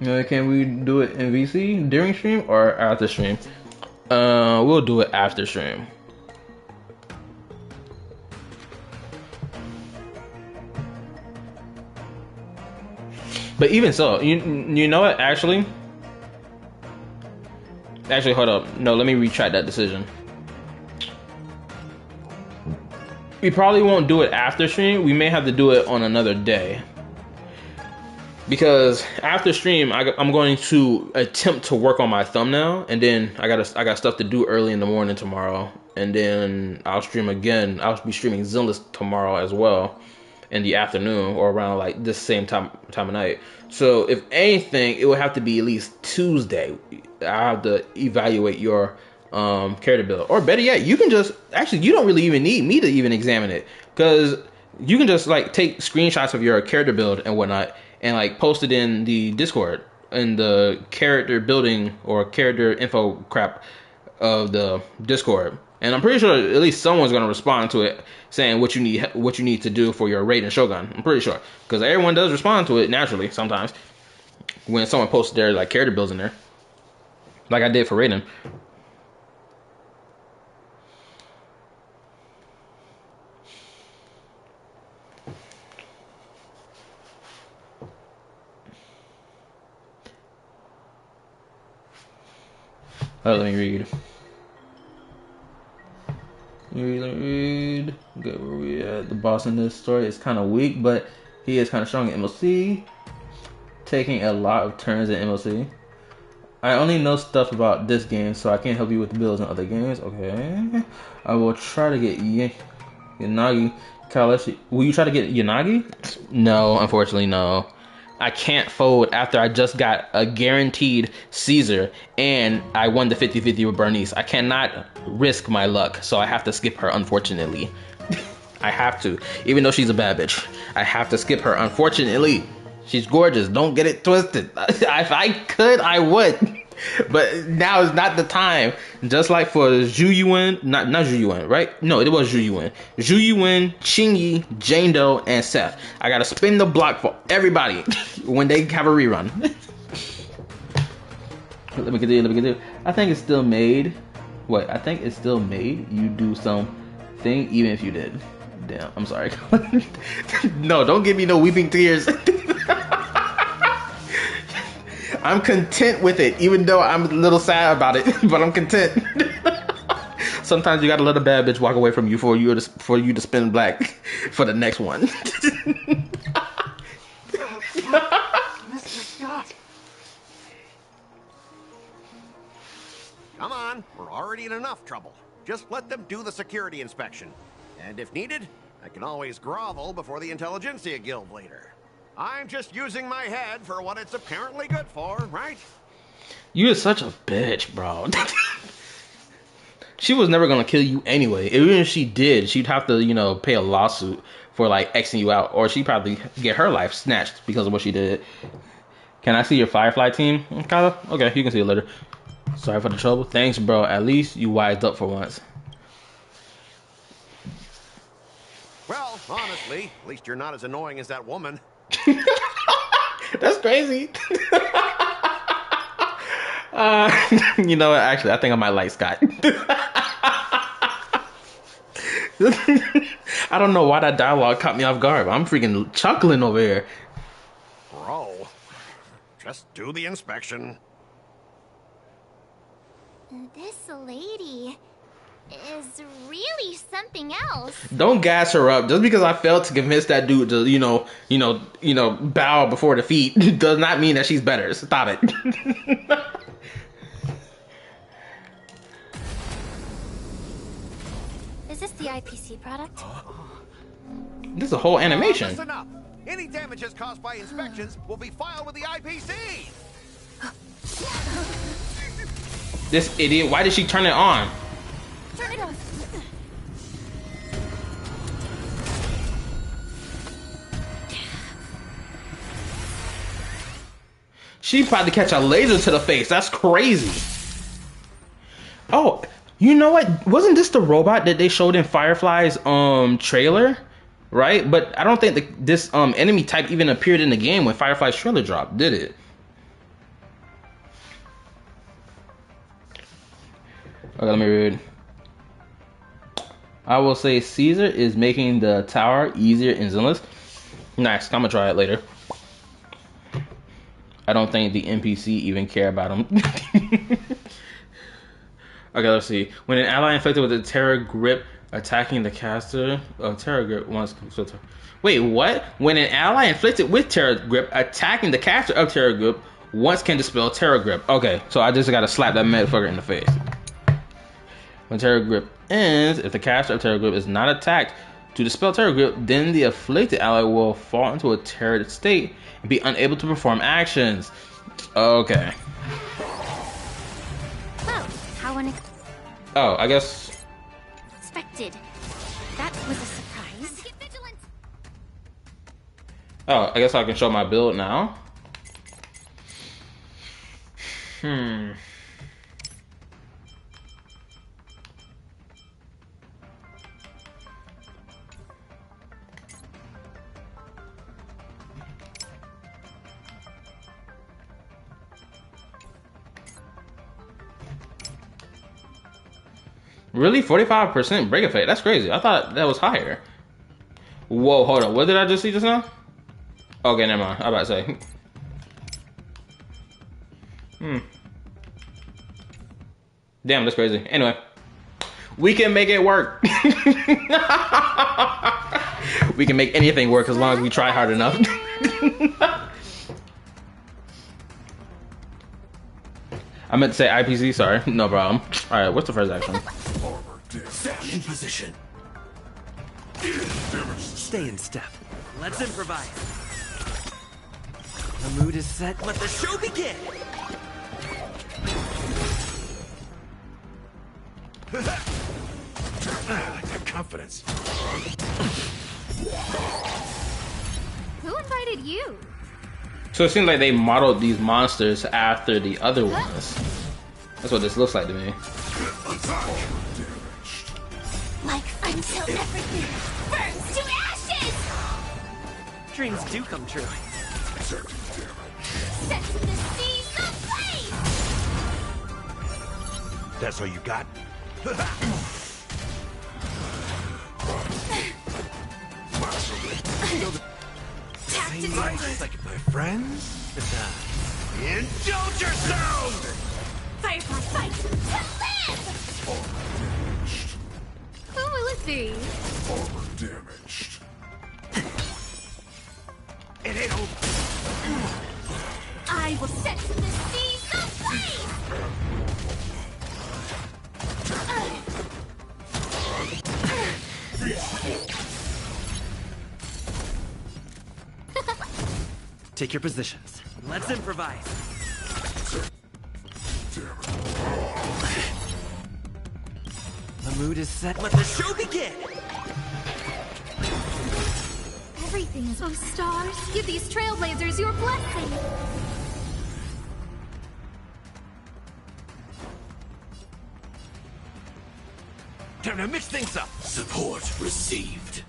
Can we do it in VC during stream or after stream? We'll do it after stream. But even so, you know what? Actually, hold up. No, let me retract that decision. We probably won't do it after stream. We may have to do it on another day. Because after stream, I'm going to attempt to work on my thumbnail, and then I got stuff to do early in the morning tomorrow, and then I'll stream again. I'll be streaming Zenless tomorrow as well, in the afternoon or around like this same time of night. So if anything, it would have to be at least Tuesday. I have to evaluate your character build, or better yet, you can just you don't really even need me to even examine it, because you can just like take screenshots of your character build and whatnot, and like post it in the Discord in the character building or character info crap of the Discord. And I'm pretty sure at least someone's gonna respond to it, saying what you need to do for your raid and Shogun. I'm pretty sure, because everyone does respond to it naturally sometimes when someone posts their like character builds in there, like I did for Raiden. Oh, let me read. Read. Good, where we at? The boss in this story is kind of weak, but he is kind of strong in MLC, taking a lot of turns in MLC. I only know stuff about this game, so I can't help you with the builds in other games. Okay. I will try to get Yanagi. Kaleshi. Will you try to get Yanagi? No, unfortunately, no. I can't fold after I just got a guaranteed Caesar and I won the 50-50 with Bernice. I cannot risk my luck, so I have to skip her, unfortunately. I have to. Even though she's a bad bitch, I have to skip her, unfortunately. She's gorgeous. Don't get it twisted. If I could, I would. But now is not the time. Just like for Zhu Yuan, not Zhu Yuan, right? No, it was Zhu Yuan. Zhu Yuan, Qingyi, Jane Doe, and Seth. I gotta spin the block for everybody when they have a rerun. Let me continue. I think it's still made. What? I think it's still made. You do something even if you did. Damn, I'm sorry. No, don't give me no weeping tears. I'm content with it, even though I'm a little sad about it, but I'm content. Sometimes you gotta let a bad bitch walk away from you for you to spin black for the next one. Mr. Scott. Come on, we're already in enough trouble. Just let them do the security inspection. And if needed, I can always grovel before the Intelligentsia Guild later. I'm just using my head for what it's apparently good for, right? You're such a bitch, bro. She was never gonna kill you anyway. Even if she did, she'd have to, pay a lawsuit for like Xing you out, or she'd probably get her life snatched because of what she did. Can I see your Firefly team, Kyla? Okay, you can see it later. Sorry for the trouble. Thanks, bro. At least you wised up for once. Well, honestly, at least you're not as annoying as that woman. That's crazy. You know what? Actually, I think I might like Scott. I don't know why that dialogue caught me off guard. I'm freaking chuckling over here. Bro, just do the inspection. This lady... is really something else. Don't gas her up. Just because I failed to convince that dude to, bow before defeat does not mean that she's better. Stop it. Is this the IPC product? This is a whole animation. Listen up. Any damages caused by inspections will be filed with the IPC. This idiot, why did she turn it on? Turn it on. She about to catch a laser to the face. That's crazy. Oh, you know what? Wasn't this the robot that they showed in Firefly's trailer? Right? But I don't think this enemy type even appeared in the game when Firefly's trailer dropped, did it? Okay, let me read. I will say Caesar is making the tower easier in Zenless. Nice, I'm gonna try it later. I don't think the NPC even care about him. Okay, let's see. When an ally infected with a Terror Grip attacking the caster of Terror Grip once... Wait, what? When an ally inflicted with Terror Grip attacking the caster of Terror Grip once can dispel Terror Grip. Okay, so I just gotta slap that motherfucker in the face. When Terror Grip ends, if the caster of Terror Grip is not attacked to dispel Terror Grip, then the afflicted ally will fall into a terrored state and be unable to perform actions. Okay. Well, how Oh, I guess... unexpected. That was a surprise. Oh, I guess I can show my build now. Really? 45% break effect? That's crazy. I thought that was higher. Whoa, hold on. What did I just see just now? Okay, never mind. I was about to say. Damn, that's crazy. Anyway. We can make it work. We can make anything work as long as we try hard enough. I meant to say IPC, sorry. No problem. Alright, what's the first action? In position. Stay in step. Let's improvise. The mood is set. Let the show begin. I like that confidence. Who invited you? So it seems like they modeled these monsters after the other ones. That's what this looks like to me. Like until everything burns to ashes! Dreams do come true. Set to the seas ablaze! That's all you got? Tactics like my friends? Indulge yourself! Firefly fight to live! Who will it be? Armor damaged. It ain't over. I will set to the seas ablaze! Take your positions. Let's improvise. The mood is set. Let the show begin. Everything is... Oh, stars, give these trailblazers your blessing. Time to mix things up. Support received.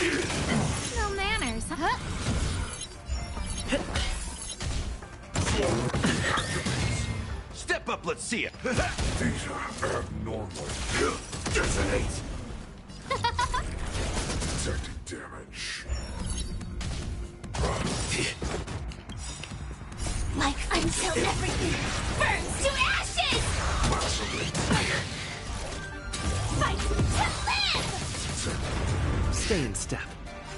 No manners, huh? Step up, let's see it. These are abnormal. Detonate. Detecting damage. Like until everything burns to ashes! Stay in step.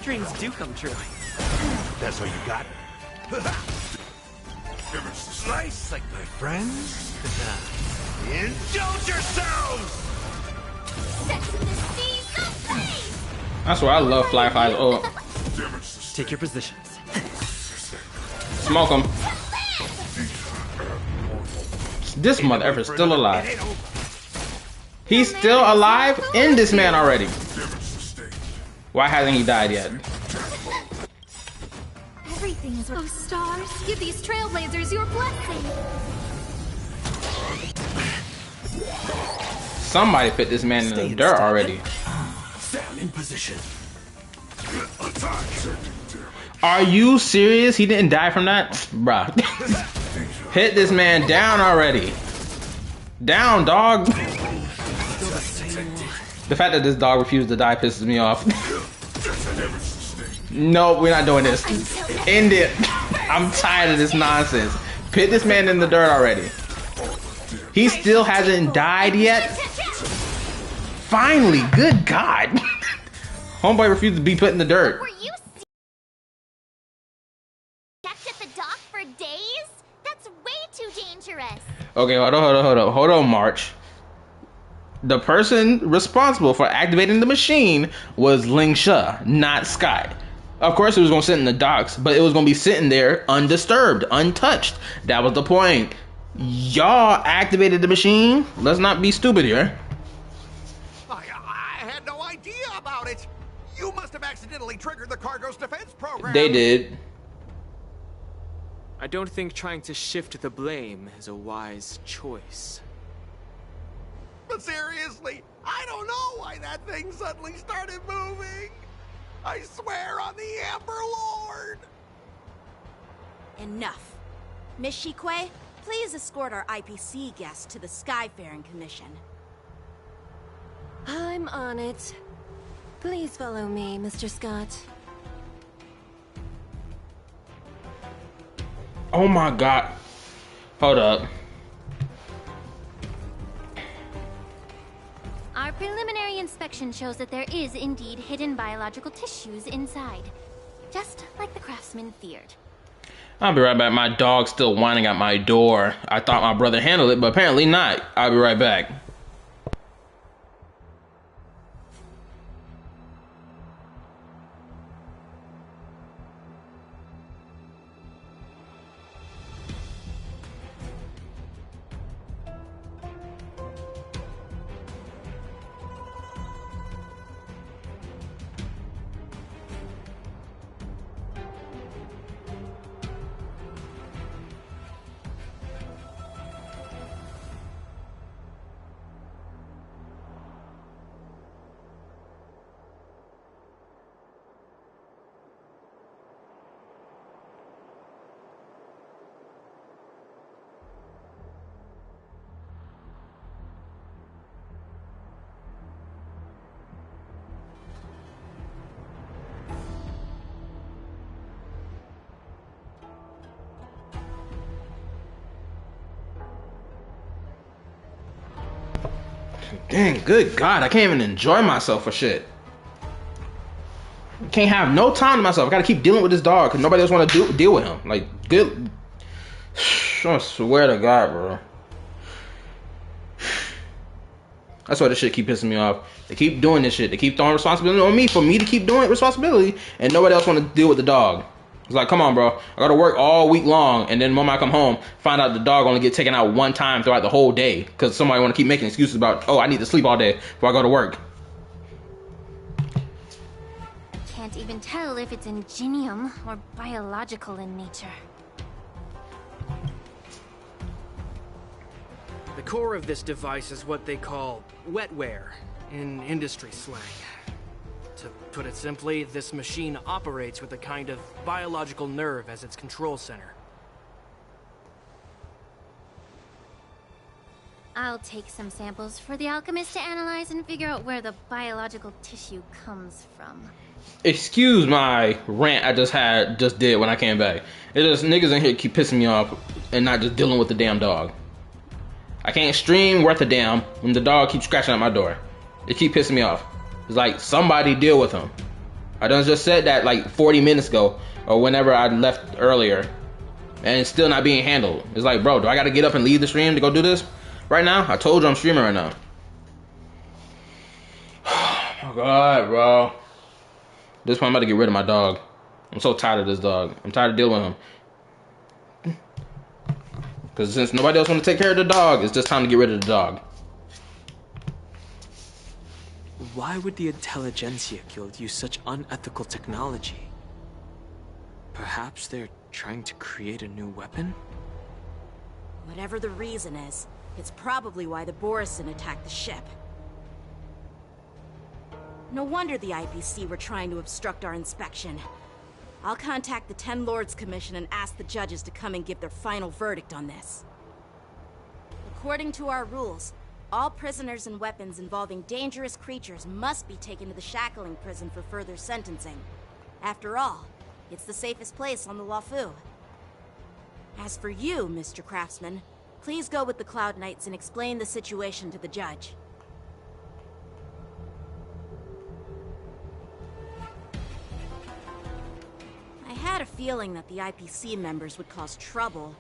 Dreams do come true. That's all you got? Slice like my friends? Indulge yourselves! That's why I love Fly Fly's ult. Take your positions. Smoke him. This mother effer's still alive. He's still alive? End this man already. Why hasn't he died yet? Everything is... Oh, stars, give these trailblazers your blessing. Somebody put this man in the dirt already. Stand in position. Are you serious? He didn't die from that? Bruh. Hit this man down already. Down, dog. The fact that this dog refused to die pisses me off. No, we're not doing this. End it. I'm tired of this nonsense. Put this man in the dirt already. He still hasn't died yet? Finally, good God. Homeboy refused to be put in the dirt. Were you kept at the dock for days? That's way too dangerous. Okay, hold on, March. The person responsible for activating the machine was Ling Sha, not Sky. Of course it was going to sit in the docks, but it was going to be sitting there undisturbed, untouched. That was the point. Y'all activated the machine. Let's not be stupid here. I had no idea about it. You must have accidentally triggered the cargo's defense program. They did. I don't think trying to shift the blame is a wise choice. But seriously, I don't know why that thing suddenly started moving. I swear on the Amber Lord. Enough. Miss Shikue, please escort our IPC guests to the Skyfaring Commission. I'm on it. Please follow me, Mr. Scott. Oh my God. Hold up. Our preliminary inspection shows that there is indeed hidden biological tissues inside. Just like the craftsman feared. I'll be right back. My dog's still whining at my door. I thought my brother handled it, but apparently not. I'll be right back. Dang, good God, I can't even enjoy myself for shit. Can't have no time to myself. I gotta keep dealing with this dog because nobody else want to deal with him. Like, good. I swear to God, bro. That's why this shit keep pissing me off. They keep doing this shit. They keep throwing responsibility on me for me to keep doing responsibility, and nobody else want to deal with the dog. It's like, come on, bro. I gotta work all week long, and then when I come home, find out the dog only get taken out one time throughout the whole day because somebody want to keep making excuses about, oh, I need to sleep all day before I go to work. Can't even tell if it's ingenium or biological in nature. The core of this device is what they call wetware in industry slang. To put it simply, this machine operates with a kind of biological nerve as its control center. I'll take some samples for the alchemist to analyze and figure out where the biological tissue comes from. Excuse my rant I just did when I came back. It's just niggas in here keep pissing me off and not just dealing with the damn dog. I can't stream worth a damn when the dog keeps scratching at my door. It keep pissing me off. It's like, somebody deal with him. I done just said that like 40 minutes ago or whenever I left earlier, and it's still not being handled. It's like, bro, do I gotta get up and leave the stream to go do this right now? I told you I'm streaming right now. Oh my god, bro. This point I'm about to get rid of my dog. I'm so tired of this dog. I'm tired of dealing with him. Because since nobody else want to take care of the dog, it's just time to get rid of the dog. Why would the Intelligentsia Guild use such unethical technology? Perhaps they're trying to create a new weapon? Whatever the reason is, it's probably why the Borisin attacked the ship. No wonder the IPC were trying to obstruct our inspection. I'll contact the Ten Lords Commission and ask the judges to come and give their final verdict on this. According to our rules, all prisoners and weapons involving dangerous creatures must be taken to the shackling prison for further sentencing. After all, it's the safest place on the Luofu. As for you, Mr. Craftsman, please go with the Cloud Knights and explain the situation to the judge. I had a feeling that the IPC members would cause trouble,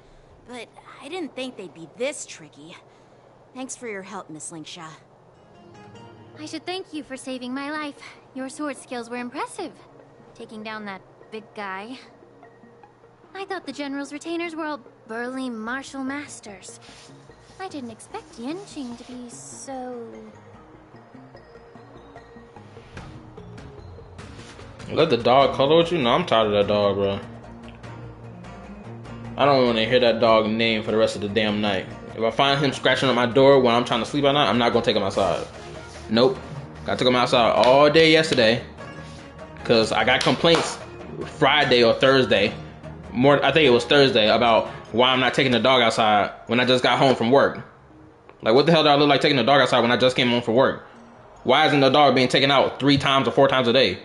but I didn't think they'd be this tricky. Thanks for your help, Miss Linksha. I should thank you for saving my life. Your sword skills were impressive. Taking down that big guy. I thought the General's retainers were all burly martial masters. I didn't expect Yanqing to be so... Let the dog cuddle with you? No, I'm tired of that dog, bro. I don't want to hear that dog name for the rest of the damn night. If I find him scratching at my door when I'm trying to sleep at night, I'm not going to take him outside. Nope. I took him outside all day yesterday because I got complaints Friday or Thursday. I think it was Thursday about why I'm not taking the dog outside when I just got home from work. Like, what the hell do I look like taking the dog outside when I just came home from work? Why isn't the dog being taken out 3 times or 4 times a day?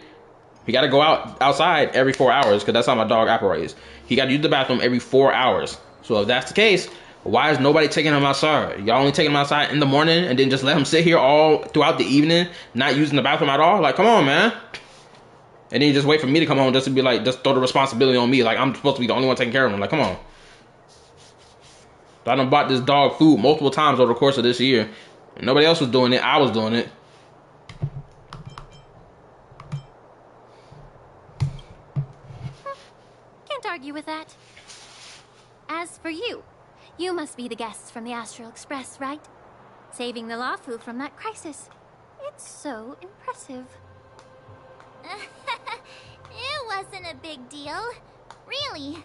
He got to go outside every 4 hours because that's how my dog operates. He got to use the bathroom every 4 hours. So if that's the case, why is nobody taking him outside? Y'all only taking him outside in the morning and then just let him sit here all throughout the evening, not using the bathroom at all? Like, come on, man. And then you just wait for me to come home just to be like, just throw the responsibility on me. Like, I'm supposed to be the only one taking care of him. Like, come on. I done bought this dog food multiple times over the course of this year. Nobody else was doing it. I was doing it. Can't argue with that. As for you, you must be the guests from the Astral Express, right? Saving the Luofu from that crisis. It's so impressive. It wasn't a big deal. Really.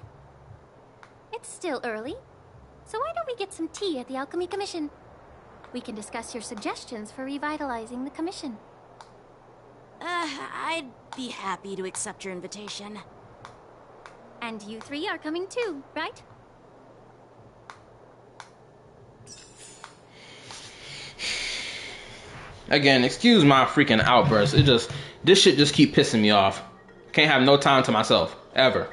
It's still early. So why don't we get some tea at the Alchemy Commission? We can discuss your suggestions for revitalizing the commission. I'd be happy to accept your invitation. And you 3 are coming too, right? Again, excuse my freaking outburst. This shit just keep pissing me off. Can't have no time to myself, ever.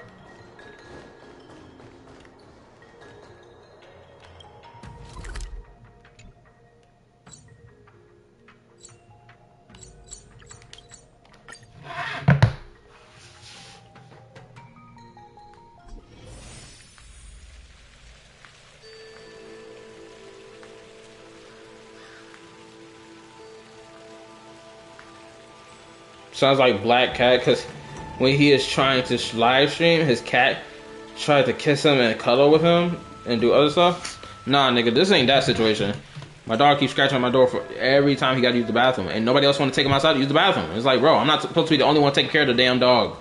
Sounds like Black Cat, because when he is trying to live stream, his cat tried to kiss him and cuddle with him and do other stuff. Nah, nigga, this ain't that situation. My dog keeps scratching on my door for every time he got to use the bathroom, and nobody else want to take him outside to use the bathroom. It's like, bro, I'm not supposed to be the only one taking care of the damn dog.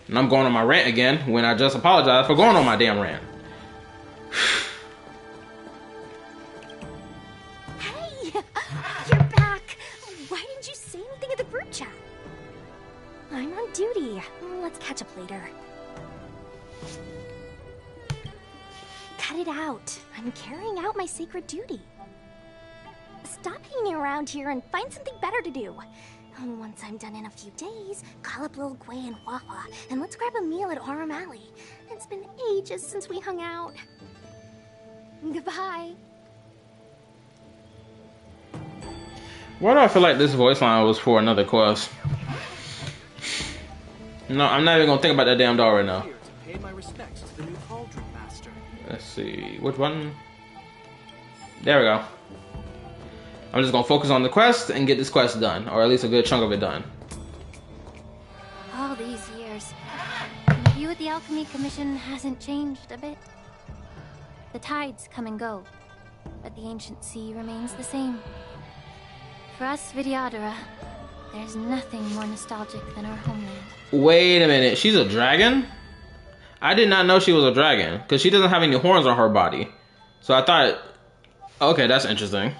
And I'm going on my rant again when I just apologized for going on my damn rant. Hey! You're back! Why didn't you say anything in the group chat? I'm on duty. Let's catch up later. Cut it out. I'm carrying out my sacred duty. Stop hanging around here and find something better to do. Once I'm done in a few days, call up Lil Gwei and Wafa, and let's grab a meal at Aurum Alley. It's been ages since we hung out. Goodbye. Why do I feel like this voice line was for another quest? No, I'm not even gonna think about that damn doll right now. Here to pay my respects to the new cauldron master. Let's see, which button? There we go. I'm just gonna focus on the quest and get this quest done, or at least a good chunk of it done. All these years, the view of the Alchemy Commission hasn't changed a bit. The tides come and go, but the ancient sea remains the same. For us Vidyadhara, there's nothing more nostalgic than our homeland. Wait a minute, she's a dragon? I did not know she was a dragon, because she doesn't have any horns on her body. So I thought, okay, that's interesting.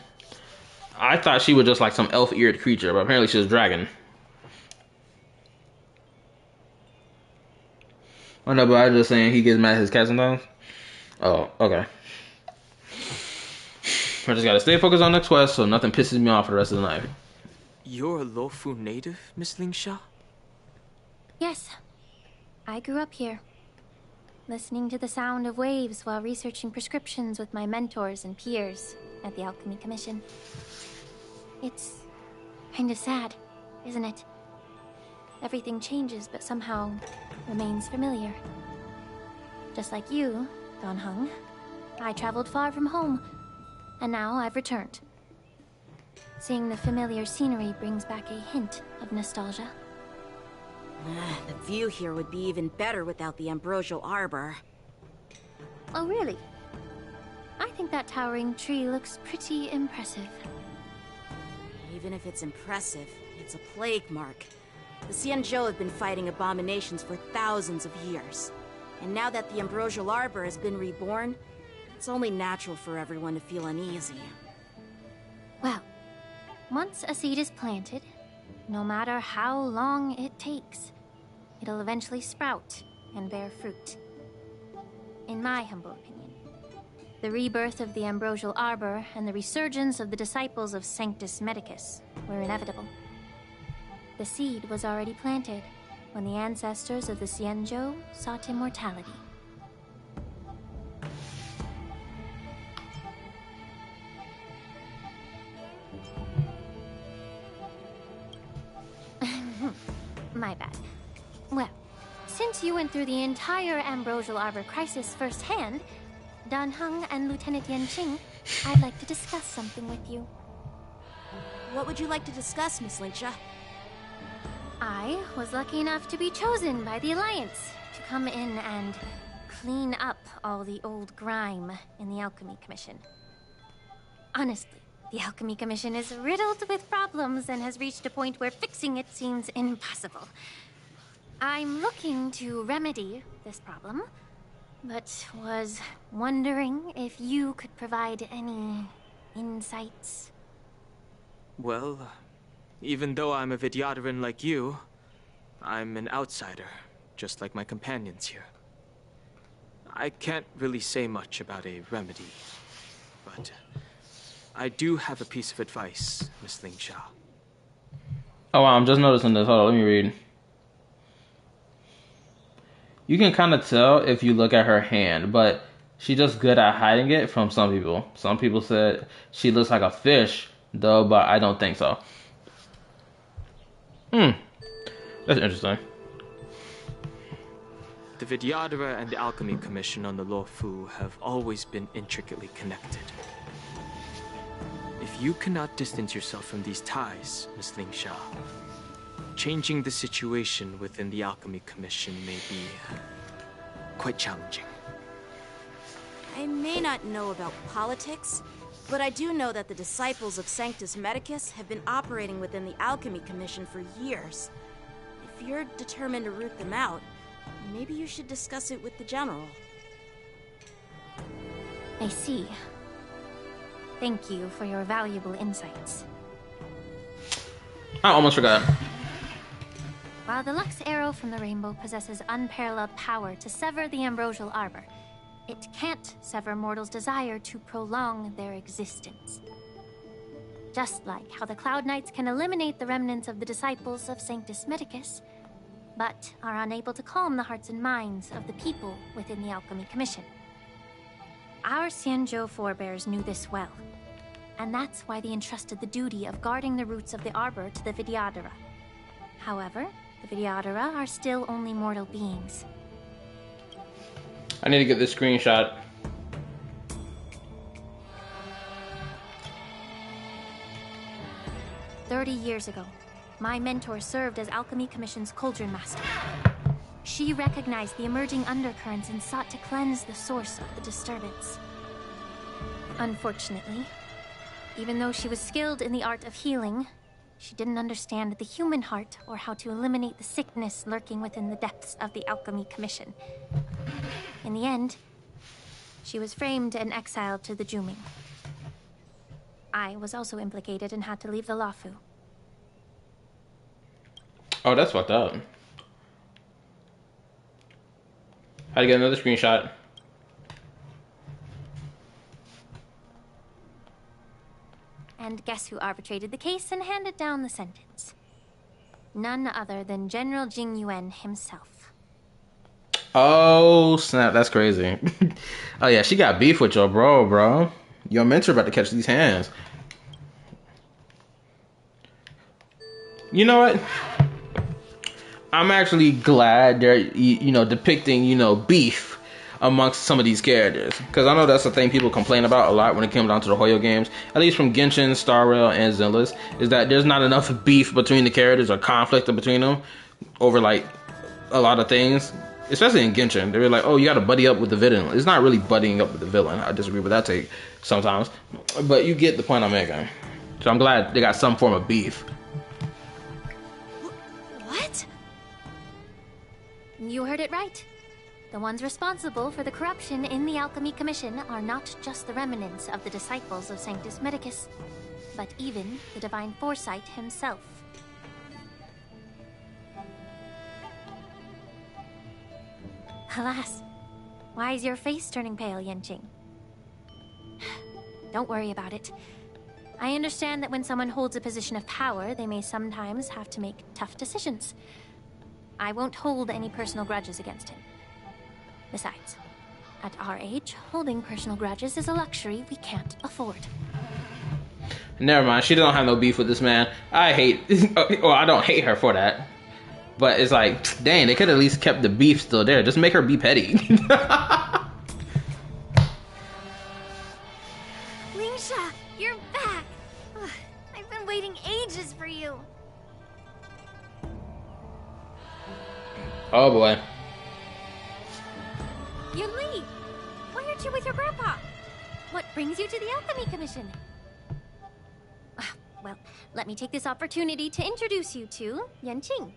I thought she was just like some elf-eared creature, but apparently she's a dragon. Oh no, but I was just saying he gets mad at his cat sometimes. Oh, okay. I just gotta stay focused on the quest so nothing pisses me off for the rest of the night. You're a Luofu native, Miss Lingsha? Yes, I grew up here, listening to the sound of waves while researching prescriptions with my mentors and peers at the Alchemy Commission. It's kind of sad, isn't it? Everything changes, but somehow remains familiar. Just like you, Don Hung, I traveled far from home, and now I've returned. Seeing the familiar scenery brings back a hint of nostalgia. The view here would be even better without the ambrosial arbor. Oh, really? I think that towering tree looks pretty impressive. Even if it's impressive, it's a plague mark. The Xianzhou have been fighting abominations for thousands of years. And now that the ambrosial arbor has been reborn, it's only natural for everyone to feel uneasy. Well, once a seed is planted, no matter how long it takes, it'll eventually sprout and bear fruit. In my humble opinion, the rebirth of the ambrosial arbor and the resurgence of the disciples of Sanctus Medicus were inevitable. The seed was already planted when the ancestors of the Xianzhou sought immortality. My bad. Well, since you went through the entire ambrosial arbor crisis firsthand, Dan Heng and Lieutenant Yanqing, I'd like to discuss something with you. What would you like to discuss, Miss Lingsha? I was lucky enough to be chosen by the Alliance to come in and clean up all the old grime in the Alchemy Commission. Honestly, the Alchemy Commission is riddled with problems and has reached a point where fixing it seems impossible. I'm looking to remedy this problem, but was wondering if you could provide any insights. Well, even though I'm a Vidyadharan like you, I'm an outsider, just like my companions here. I can't really say much about a remedy, but I do have a piece of advice, Miss Lingsha. Oh wow, I'm just noticing this. Hold on, let me read. You can kind of tell if you look at her hand, but she's just good at hiding it from some people. Some people said she looks like a fish, though, but I don't think so. That's interesting. The Vidyadhara and the Alchemy Commission on the Luofu have always been intricately connected. If you cannot distance yourself from these ties, Miss Lingsha, changing the situation within the Alchemy Commission may be quite challenging. I may not know about politics, but I do know that the disciples of Sanctus Medicus have been operating within the Alchemy Commission for years. If you're determined to root them out, maybe you should discuss it with the General. I see. Thank you for your valuable insights. I almost forgot. While the Lux Arrow from the Rainbow possesses unparalleled power to sever the ambrosial arbor, it can't sever mortals' desire to prolong their existence. Just like how the Cloud Knights can eliminate the remnants of the disciples of Sanctus Medicus, but are unable to calm the hearts and minds of the people within the Alchemy Commission. Our Xianzhou forebears knew this well, and that's why they entrusted the duty of guarding the roots of the arbor to the Vidyadhara. However, The Vidyadhara are still only mortal beings. I need to get this screenshot. "30 years ago, my mentor served as Alchemy Commission's Cauldron Master. She recognized the emerging undercurrents and sought to cleanse the source of the disturbance. Unfortunately, even though she was skilled in the art of healing, she didn't understand the human heart or how to eliminate the sickness lurking within the depths of the Alchemy Commission. In the end, she was framed and exiled to the Juming. I was also implicated and had to leave the Luofu. Oh, that's fucked up. How to get another screenshot? And guess who arbitrated the case and handed down the sentence? None other than General Jing Yuan himself. Oh, snap. That's crazy. Oh, yeah. She got beef with your bro. Your mentor about to catch these hands. You know what? I'm actually glad they're, depicting, beef amongst some of these characters. Because I know that's the thing people complain about a lot when it comes down to the Hoyo games. At least from Genshin, Star Rail, and Zenless. Is that there's not enough beef between the characters or conflict between them over, like, a lot of things. Especially in Genshin. They're like, oh, you gotta buddy up with the villain. It's not really buddying up with the villain. I disagree with that take sometimes. But you get the point I'm making. So I'm glad they got some form of beef. What? You heard it right. The ones responsible for the corruption in the Alchemy Commission are not just the remnants of the disciples of Sanctus Medicus, but even the Divine Foresight himself. Alas, why is your face turning pale, Yanqing? Don't worry about it. I understand that when someone holds a position of power, they may sometimes have to make tough decisions. I won't hold any personal grudges against him. Besides, at our age, holding personal grudges is a luxury we can't afford. Never mind, she don't have no beef with this man. I don't hate her for that. But it's like, dang, they could at least kept the beef still there. Just make her be petty. Lingsha, you're back! Ugh, I've been waiting ages for you. Oh boy. Yunli, why aren't you with your grandpa? What brings you to the Alchemy Commission? Well, let me take this opportunity to introduce you to Yanqing.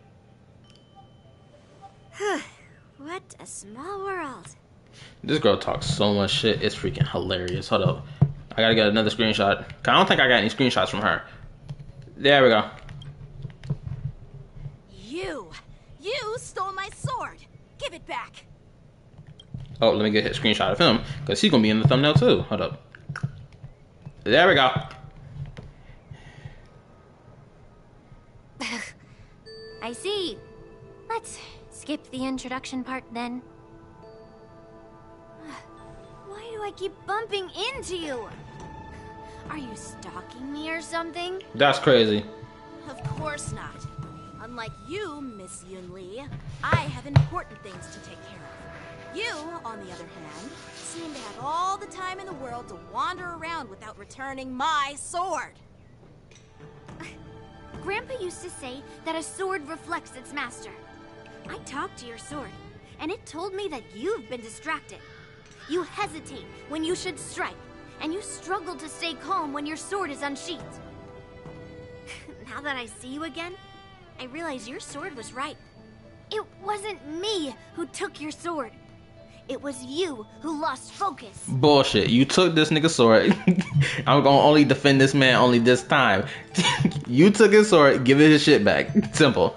What a small world. This girl talks so much shit. It's freaking hilarious. Hold up. I gotta get another screenshot. I don't think I got any screenshots from her. There we go. You stole my sword. Give it back. Oh, let me get a screenshot of him, because he's gonna be in the thumbnail too. Hold up. There we go. I see. Let's skip the introduction part then. Why do I keep bumping into you? Are you stalking me or something? That's crazy. Of course not. Unlike you, Miss Yunli, I have important things to take care of. You, on the other hand, seem to have all the time in the world to wander around without returning my sword. Grandpa used to say that a sword reflects its master. I talked to your sword, and it told me that you've been distracted. You hesitate when you should strike, and you struggle to stay calm when your sword is unsheathed. Now that I see you again, I realize your sword was right. It wasn't me who took your sword. It was you who lost focus. Bullshit. You took this nigga's sword. I'm gonna only defend this man only this time. You took his sword, give it his shit back. Simple.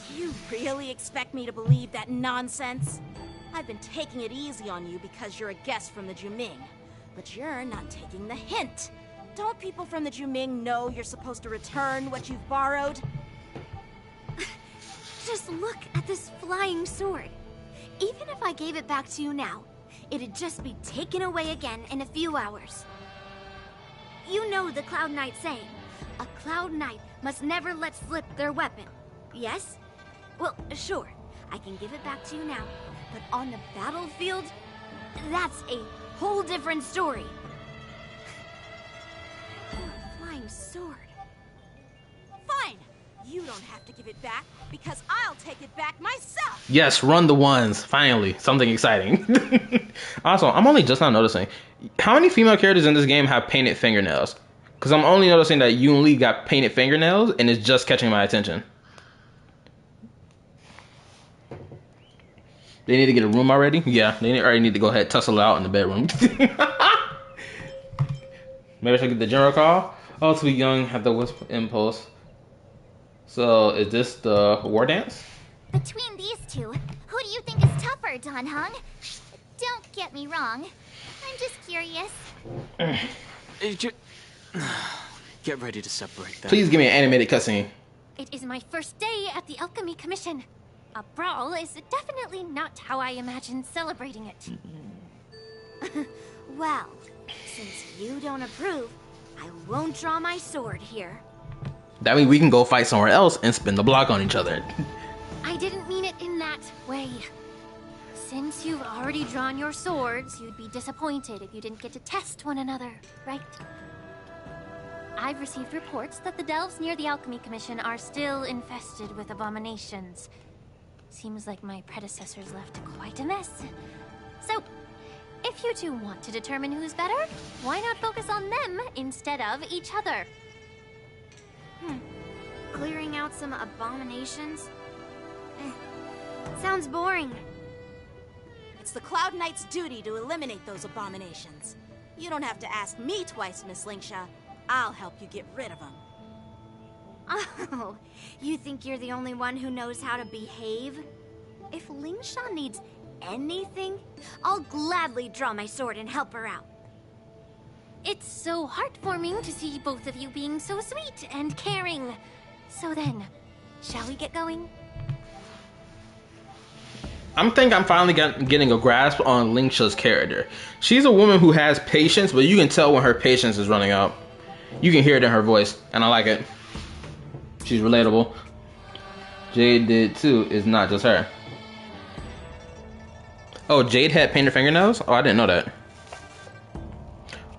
Do you really expect me to believe that nonsense? I've been taking it easy on you because you're a guest from the Juming. But you're not taking the hint. Don't people from the Juming know you're supposed to return what you've borrowed? Just look at this flying sword. Even if I gave it back to you now, it'd just be taken away again in a few hours. You know the Cloud Knight saying, a Cloud Knight must never let slip their weapon, yes? Well, sure, I can give it back to you now. But on the battlefield, that's a whole different story. Flying sword. Fine! You don't have to give it back, because I'll take it back myself! Yes, run the ones. Finally, something exciting. Also, I'm only just now noticing. How many female characters in this game have painted fingernails? Because I'm only noticing that Yoon Lee got painted fingernails, and it's just catching my attention. They need to get a room already? Yeah, they already need to go ahead and tussle out in the bedroom. Maybe I should get the general call. Oh, to be young, have the wisp impulse. So, is this the war dance? Between these two, who do you think is tougher, Don Hung? Don't get me wrong. I'm just curious. Get ready to separate them. Please give me an animated cutscene. It is my first day at the Alchemy Commission. A brawl is definitely not how I imagined celebrating it. Well, since you don't approve, I won't draw my sword here. That means we can go fight somewhere else and spin the block on each other. I didn't mean it in that way. Since you've already drawn your swords, you'd be disappointed if you didn't get to test one another, right? I've received reports that the delves near the Alchemy Commission are still infested with abominations. Seems like my predecessors left quite a mess. So, if you two want to determine who's better, why not focus on them instead of each other? Clearing out some abominations? Sounds boring. It's the Cloud Knight's duty to eliminate those abominations. You don't have to ask me twice, Miss Lingsha. I'll help you get rid of them. Oh, you think you're the only one who knows how to behave? If Lingsha needs anything, I'll gladly draw my sword and help her out. It's so heartwarming to see both of you being so sweet and caring. So then, shall we get going? I'm finally getting a grasp on Lingsha's character. She's a woman who has patience, but you can tell when her patience is running out. You can hear it in her voice, and I like it. She's relatable. Jade did too, it's not just her. Oh, Jade had painted fingernails? Oh, I didn't know that.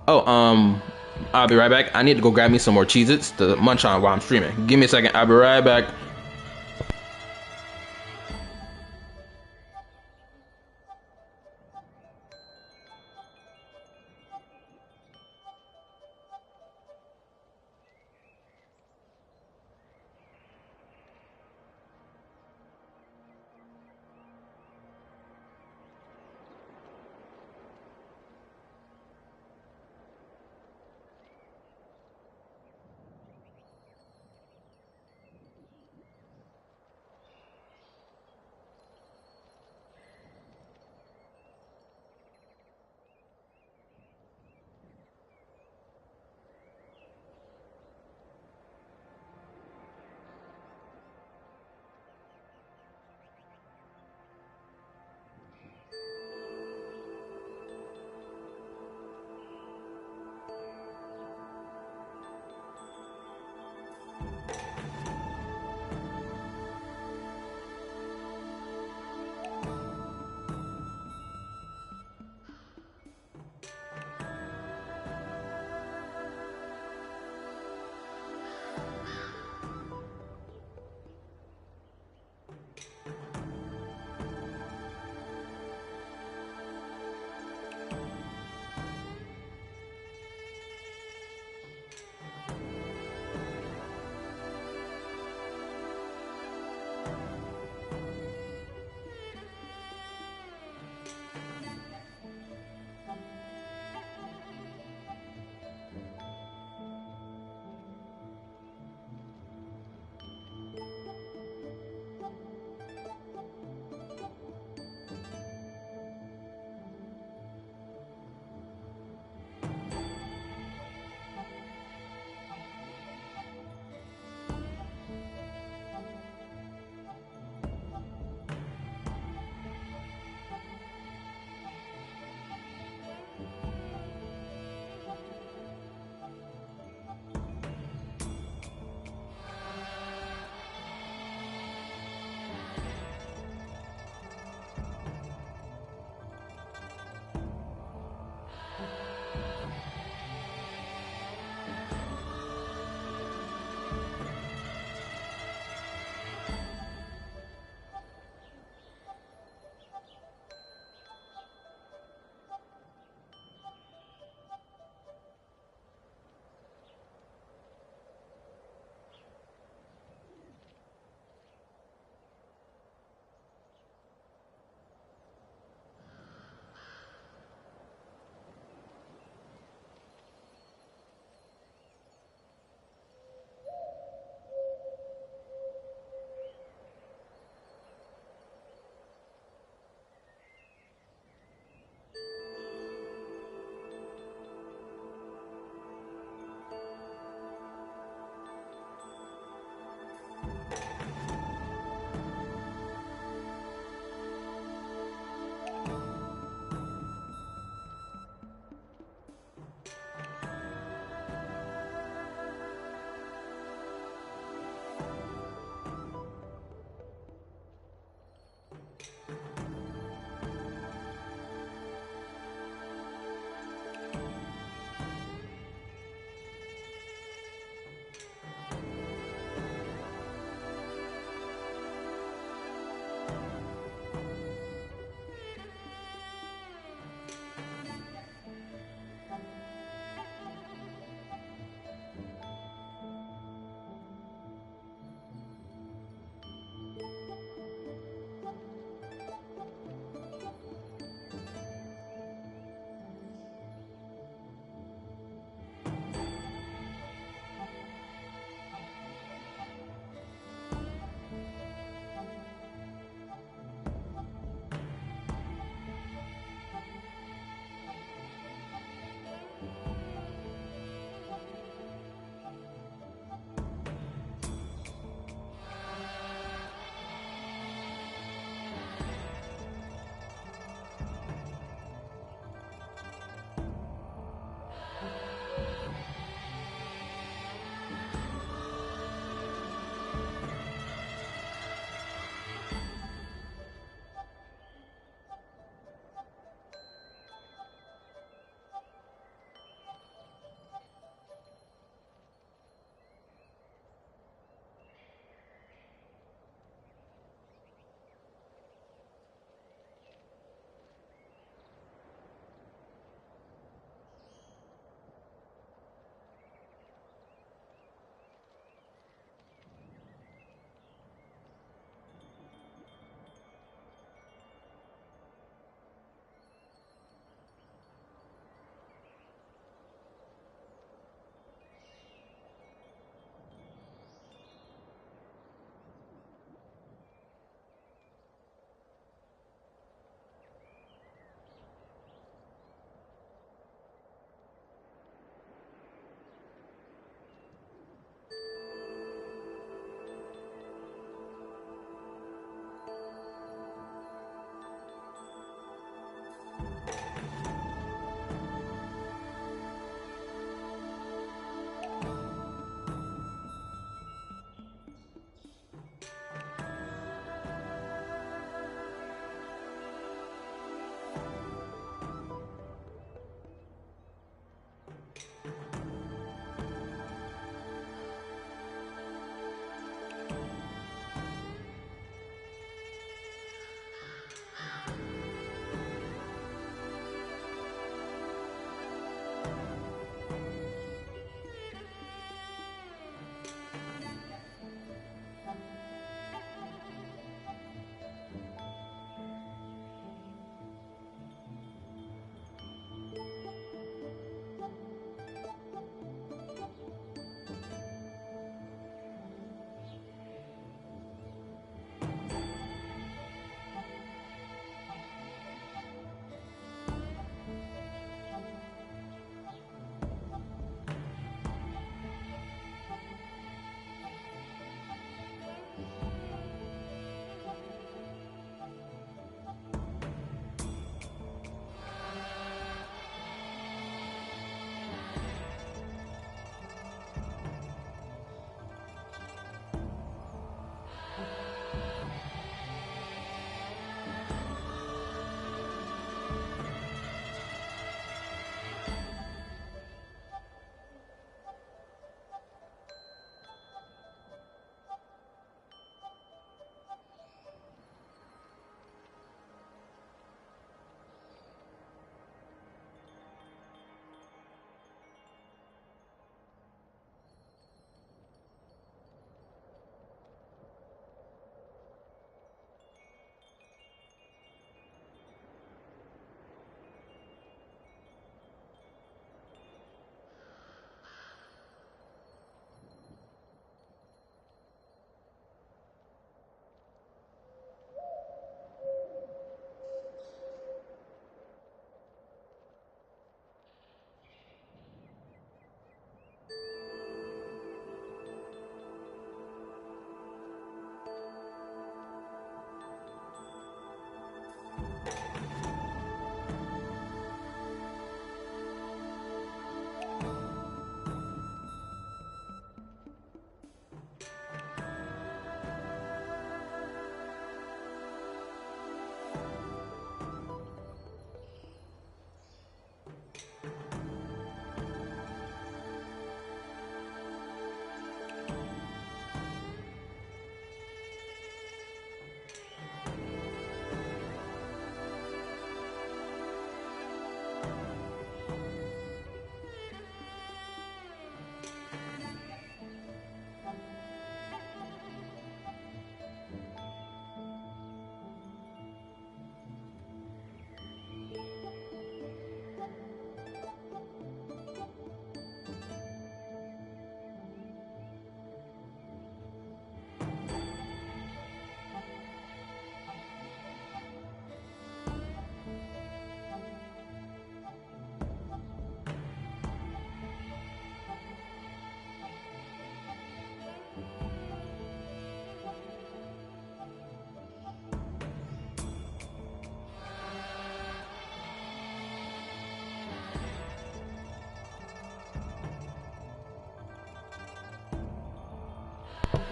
Oh, I'll be right back. I need to go grab me some more Cheez-Its to munch on while I'm streaming. Give me a second, I'll be right back.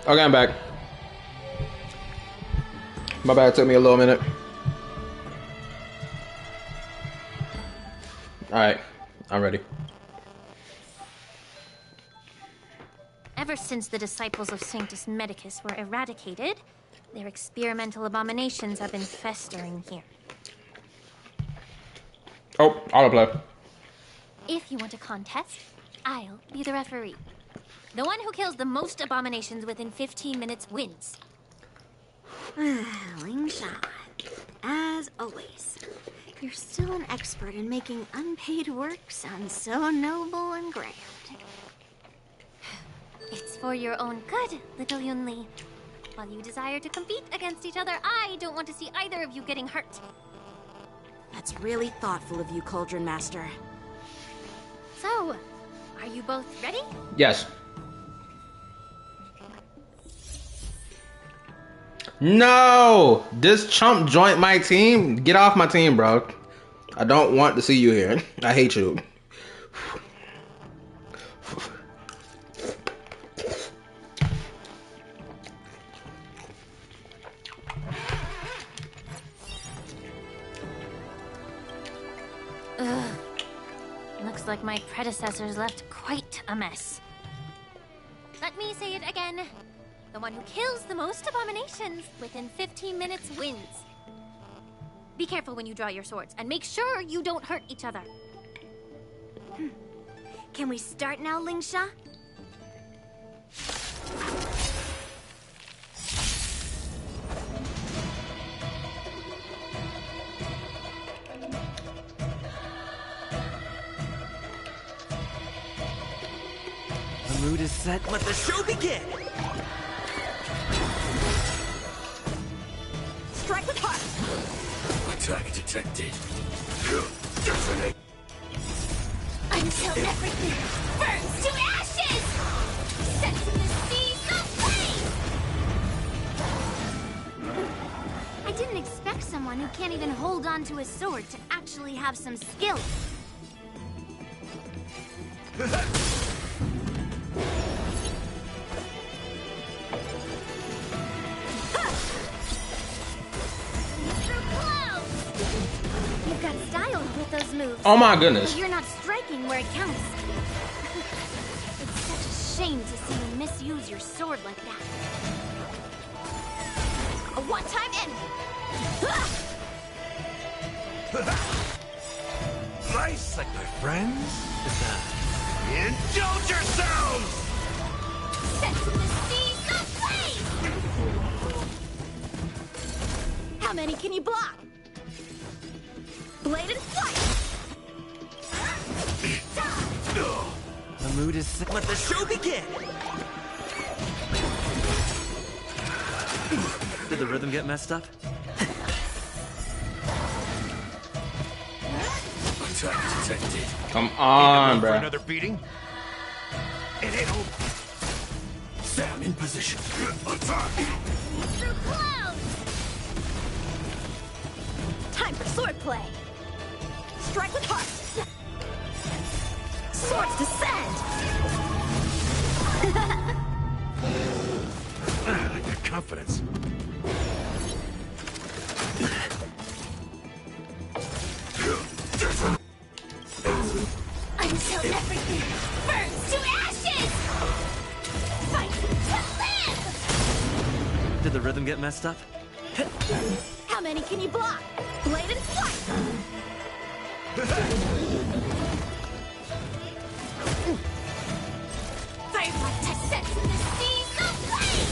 Okay, I'm back. My bad, it took me a little minute. Alright, I'm ready. Ever since the disciples of Sanctus Medicus were eradicated, their experimental abominations have been festering here. Oh, autoplay. If you want a contest, I'll be the referee. The one who kills the most abominations within 15 minutes wins. Lingsha, as always, you're still an expert in making unpaid work sound so noble and grand. It's for your own good, little Yunli. While you desire to compete against each other, I don't want to see either of you getting hurt. That's really thoughtful of you, Cauldron Master. So, are you both ready? Yes. No! This chump joined my team. Get off my team, bro. I don't want to see you here. I hate you. Ugh. Looks like my predecessors left quite a mess. Let me say it again. The one who kills the most abominations within 15 minutes wins. Be careful when you draw your swords, and make sure you don't hurt each other. Can we start now, Lingsha? The mood is set. Let the show begin! Strike with heart! Attack detected. Until everything burns to ashes! Set to the seas of flame! I didn't expect someone who can't even hold on to a sword to actually have some skill. You've got style with those moves. Oh my goodness. But you're not striking where it counts. It's such a shame to see you misuse your sword like that. A one-time enemy. Nice, like my friends. Indulge yourselves! Set to the seas of flame! How many can you block? Bladed flight! The mood is set. Let the show begin! Did the rhythm get messed up? Attack detected. Come on, For bro. another beating? It ain't over. Sam in position. Attack! Through clouds! Time for swordplay! Strike with heart! Swords descend! I like your confidence. Until everything burns to ashes! Fight to live! Did the rhythm get messed up? How many can you block? Bladed flight! Firefly touch set to the seas of flame!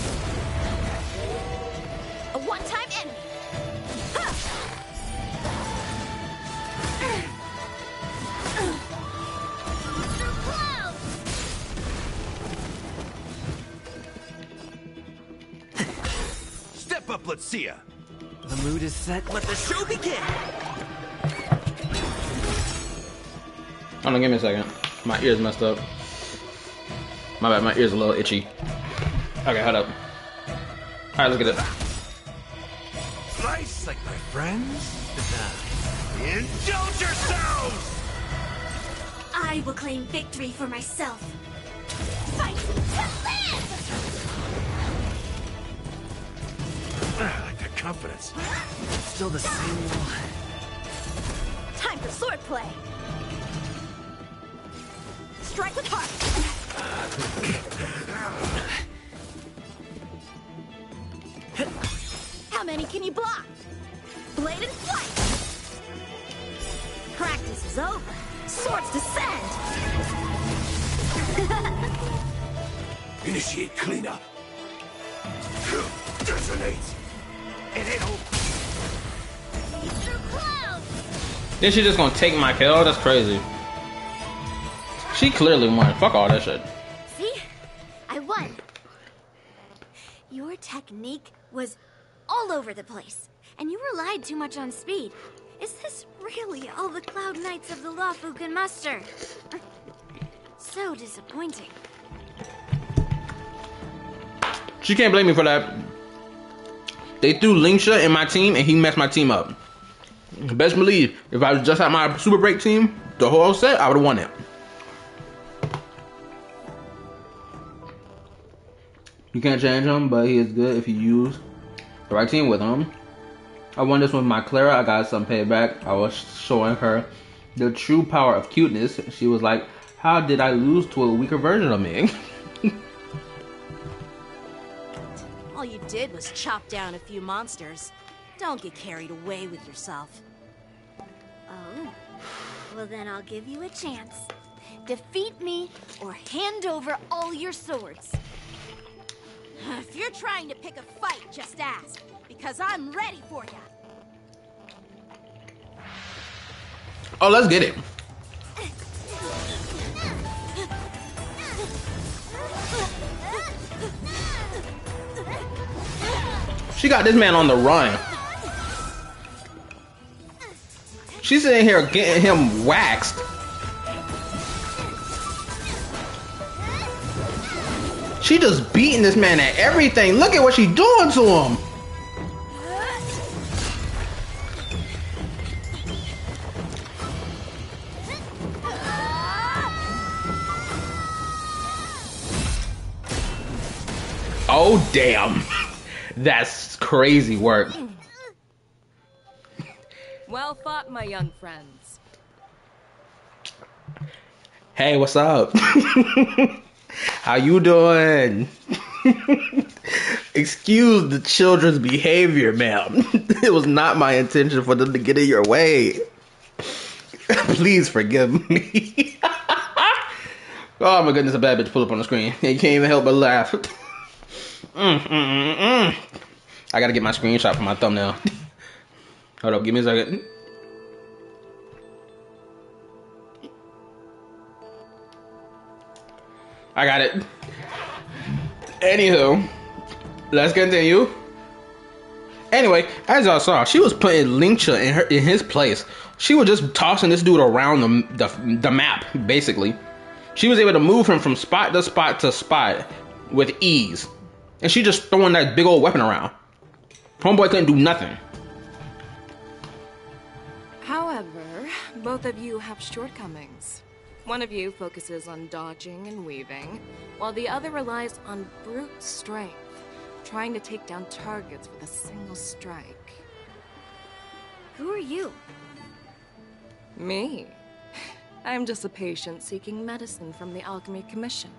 A one-time enemy! Through clouds! Step up, let's see ya. The mood is set. Let the show begin! Hold on, give me a second. My ear's messed up. My bad, my ear's a little itchy. Okay, hold up. Alright, let's get it. Nice, like my friends. Indulge yourselves! I will claim victory for myself. Fight to live! confidence. Still the same wall. Time for swordplay. Strike with heart. How many can you block? Blade and flight. Practice is over. Swords descend. Initiate cleanup. Detonates. It ain't over. Then she just gonna take my kill? That's crazy. She clearly won. Fuck all that shit. See? I won. Your technique was all over the place, and you relied too much on speed. Is this really all the Cloud Knights of the Luofu can muster? So disappointing. She can't blame me for that. They threw Lingsha in my team and he messed my team up. Best believe, if I was just at my Super Break team, the whole set, I would have won it. You can't change him, but he is good if you use the right team with him. I won this with my Clara. I got some payback. I was showing her the true power of cuteness. She was like, how did I lose to a weaker version of me? All you did was chop down a few monsters. Don't get carried away with yourself. Oh, well then I'll give you a chance. Defeat me or hand over all your swords. If you're trying to pick a fight, just ask, because I'm ready for you. Oh, let's get it. She got this man on the run. She's sitting here getting him waxed. She just beating this man at everything. Look at what she's doing to him. Oh, damn. That's crazy work. Well fought, my young friends. Hey, what's up? How you doing? Excuse the children's behavior, ma'am. It was not my intention for them to get in your way. Please forgive me. Oh my goodness, a bad bitch pull up on the screen. You can't even help but laugh. I gotta get my screenshot for my thumbnail. Hold up, give me a second. I got it. Anywho, let's continue. Anyway, as y'all saw, she was putting Lingsha in his place. She was just tossing this dude around the map, basically. She was able to move him from spot to spot to spot with ease. And she just throwing that big old weapon around. Homeboy couldn't do nothing. However, both of you have shortcomings. One of you focuses on dodging and weaving, while the other relies on brute strength, trying to take down targets with a single strike. Who are you? Me? I'm just a patient seeking medicine from the Alchemy Commission.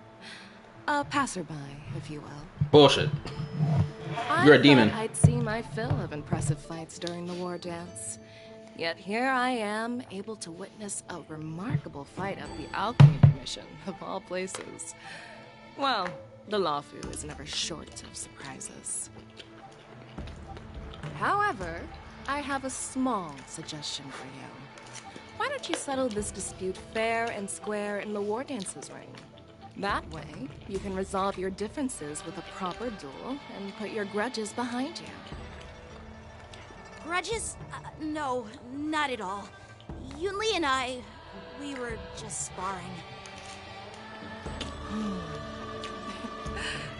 A passerby, if you will. Bullshit. You're a demon. I thought I'd see my fill of impressive fights during the war dance. Yet here I am, able to witness a remarkable fight at the Alchemy Commission, of all places. Well, the Luofu is never short of surprises. However, I have a small suggestion for you. Why don't you settle this dispute fair and square in the war dance's ring? That way, you can resolve your differences with a proper duel and put your grudges behind you. Grudges? No, not at all. Yunli and I, we were just sparring.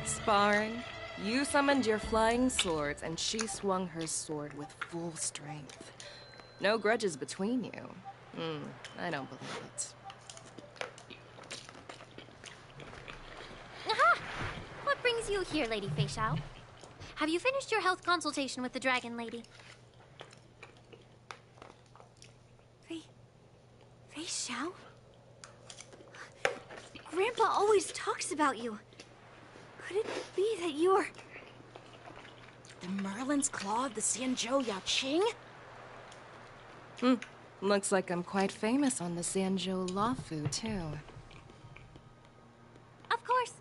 Sparring? You summoned your flying swords, and she swung her sword with full strength. No grudges between you. I don't believe it. Aha! What brings you here, Lady Fei Xiao? have you finished your health consultation with the Dragon Lady? Fei Xiao? Grandpa always talks about you. Could it be that you're... The Merlin's Claw of the Xianzhou Yaoqing? Looks like I'm quite famous on the Xianzhou Luofu, too. Of course.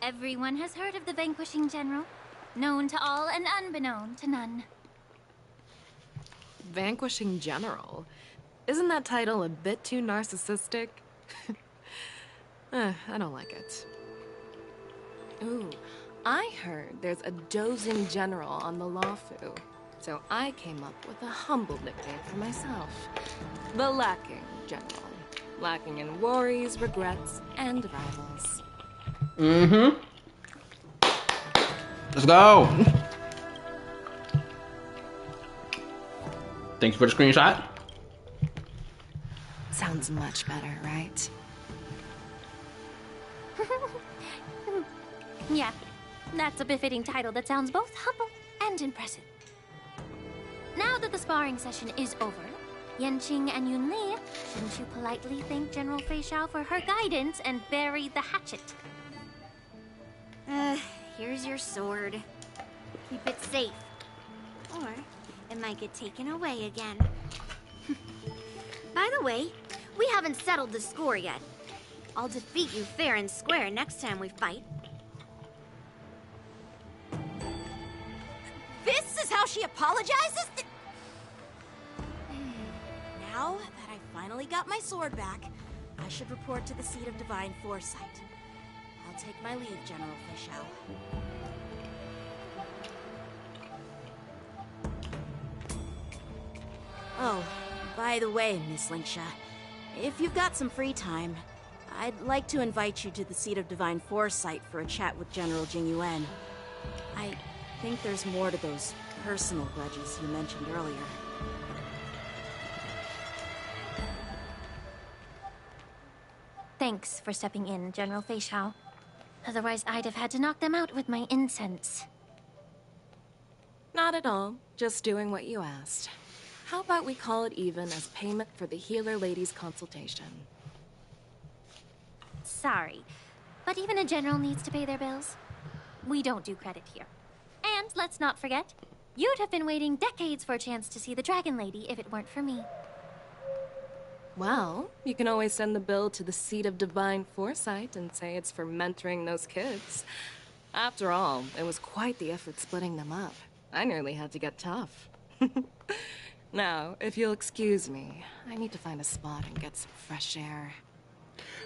Everyone has heard of the Vanquishing General. Known to all and unbeknown to none. Vanquishing General? Isn't that title a bit too narcissistic? I don't like it. Ooh, I heard there's a dozing general on the Luofu, so I came up with a humble nickname for myself. The Lacking General. Lacking in worries, regrets, and rivals. Mm-hmm. Let's go. Thank you for the screenshot. Sounds much better, right? Yeah, that's a befitting title that sounds both humble and impressive. Now that the sparring session is over, Yanqing and Yunli, shouldn't you politely thank General Fei Xiao for her guidance and bury the hatchet? Here's your sword. Keep it safe. Or it might get taken away again. By the way, we haven't settled the score yet. I'll defeat you fair and square next time we fight. This is how she apologizes? Now that I finally got my sword back, I should report to the seat of divine foresight. I'll take my leave, General Fei Xiao. Oh, by the way, Miss Linksha, if you've got some free time, I'd like to invite you to the seat of divine foresight for a chat with General Jingyuan. I think there's more to those personal grudges you mentioned earlier. Thanks for stepping in, General Fei Xiao. Otherwise, I'd have had to knock them out with my incense. Not at all. Just doing what you asked. How about we call it even as payment for the healer lady's consultation? Sorry, but even a general needs to pay their bills. We don't do credit here. And let's not forget, you'd have been waiting decades for a chance to see the Dragon Lady if it weren't for me. Well, you can always send the bill to the seat of divine foresight and say it's for mentoring those kids. After all, it was quite the effort splitting them up. I nearly had to get tough. Now, if you'll excuse me, I need to find a spot and get some fresh air.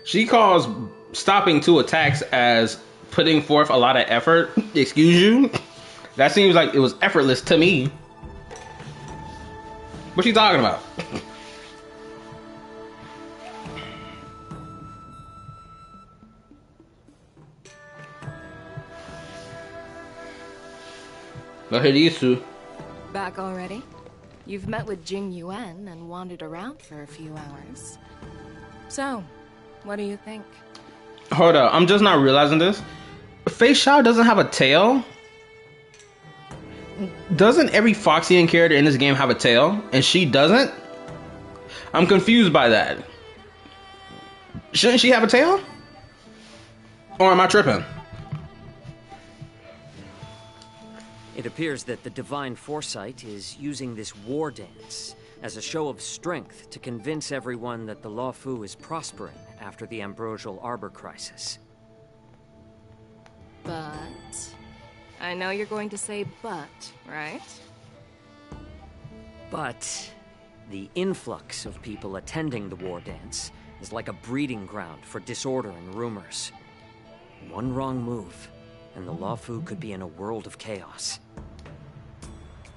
She calls stopping two attacks as putting forth a lot of effort. Excuse you? That seems like it was effortless to me. What's she talking about? Go ahead, Isu. Back already? You've met with Jingyuan and wandered around for a few hours. So, what do you think? Hold up, I'm just not realizing this. Fei Xiao doesn't have a tail? Doesn't every Foxian character in this game have a tail? And she doesn't? I'm confused by that. Shouldn't she have a tail? Or am I tripping? It appears that the Divine Foresight is using this war dance as a show of strength to convince everyone that the Luofu is prospering after the Ambrosial Arbor crisis. But... I know you're going to say but, right? But the influx of people attending the war dance is like a breeding ground for disorder and rumors. One wrong move, and the Luofu could be in a world of chaos.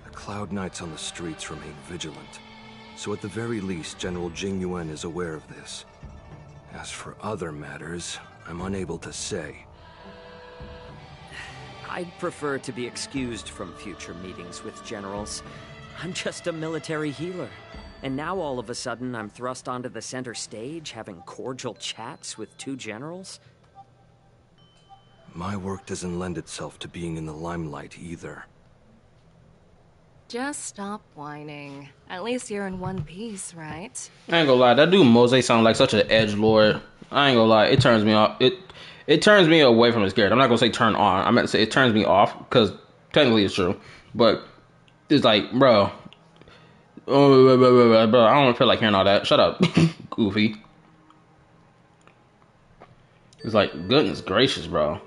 The Cloud Knights on the streets remain vigilant, so at the very least, General Jingyuan is aware of this. As for other matters, I'm unable to say. I'd prefer to be excused from future meetings with generals. I'm just a military healer. And now all of a sudden I'm thrust onto the center stage having cordial chats with two generals? My work doesn't lend itself to being in the limelight either. Just stop whining. At least you're in one piece, right? I ain't gonna lie, that dude Mose sounds like such an edgelord. I ain't gonna lie, it turns me off. It turns me away from his character. I'm not gonna say turn on. I meant to say it turns me off because technically it's true, but it's like, bro, bro, I don't feel like hearing all that. Shut up, Goofy. It's like, goodness gracious, bro.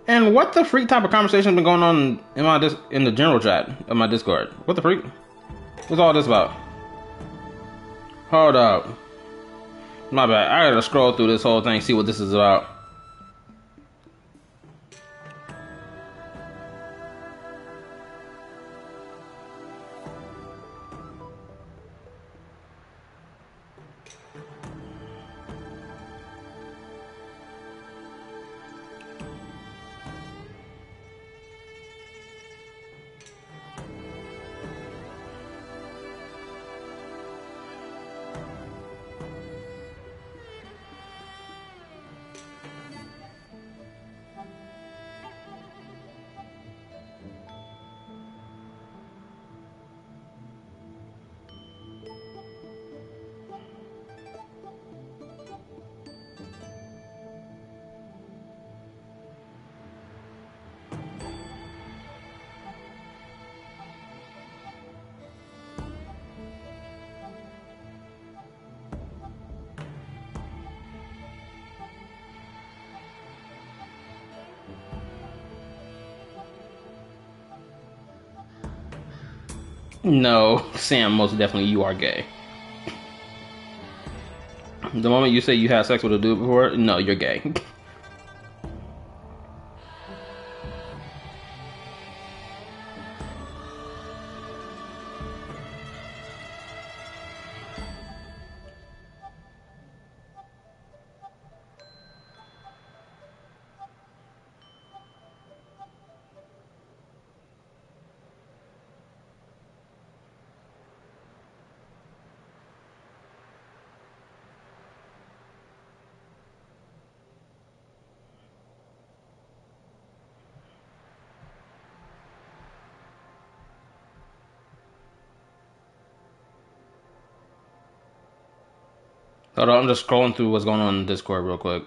And what the freak type of conversation been going on in the general chat of my Discord? What the freak? What's all this about? Hold up. My bad. I gotta scroll through this whole thing, see what this is about. No, Sam, most definitely you are gay. The moment you say you had sex with a dude before, no, you're gay. Hold on, I'm just scrolling through what's going on in Discord real quick.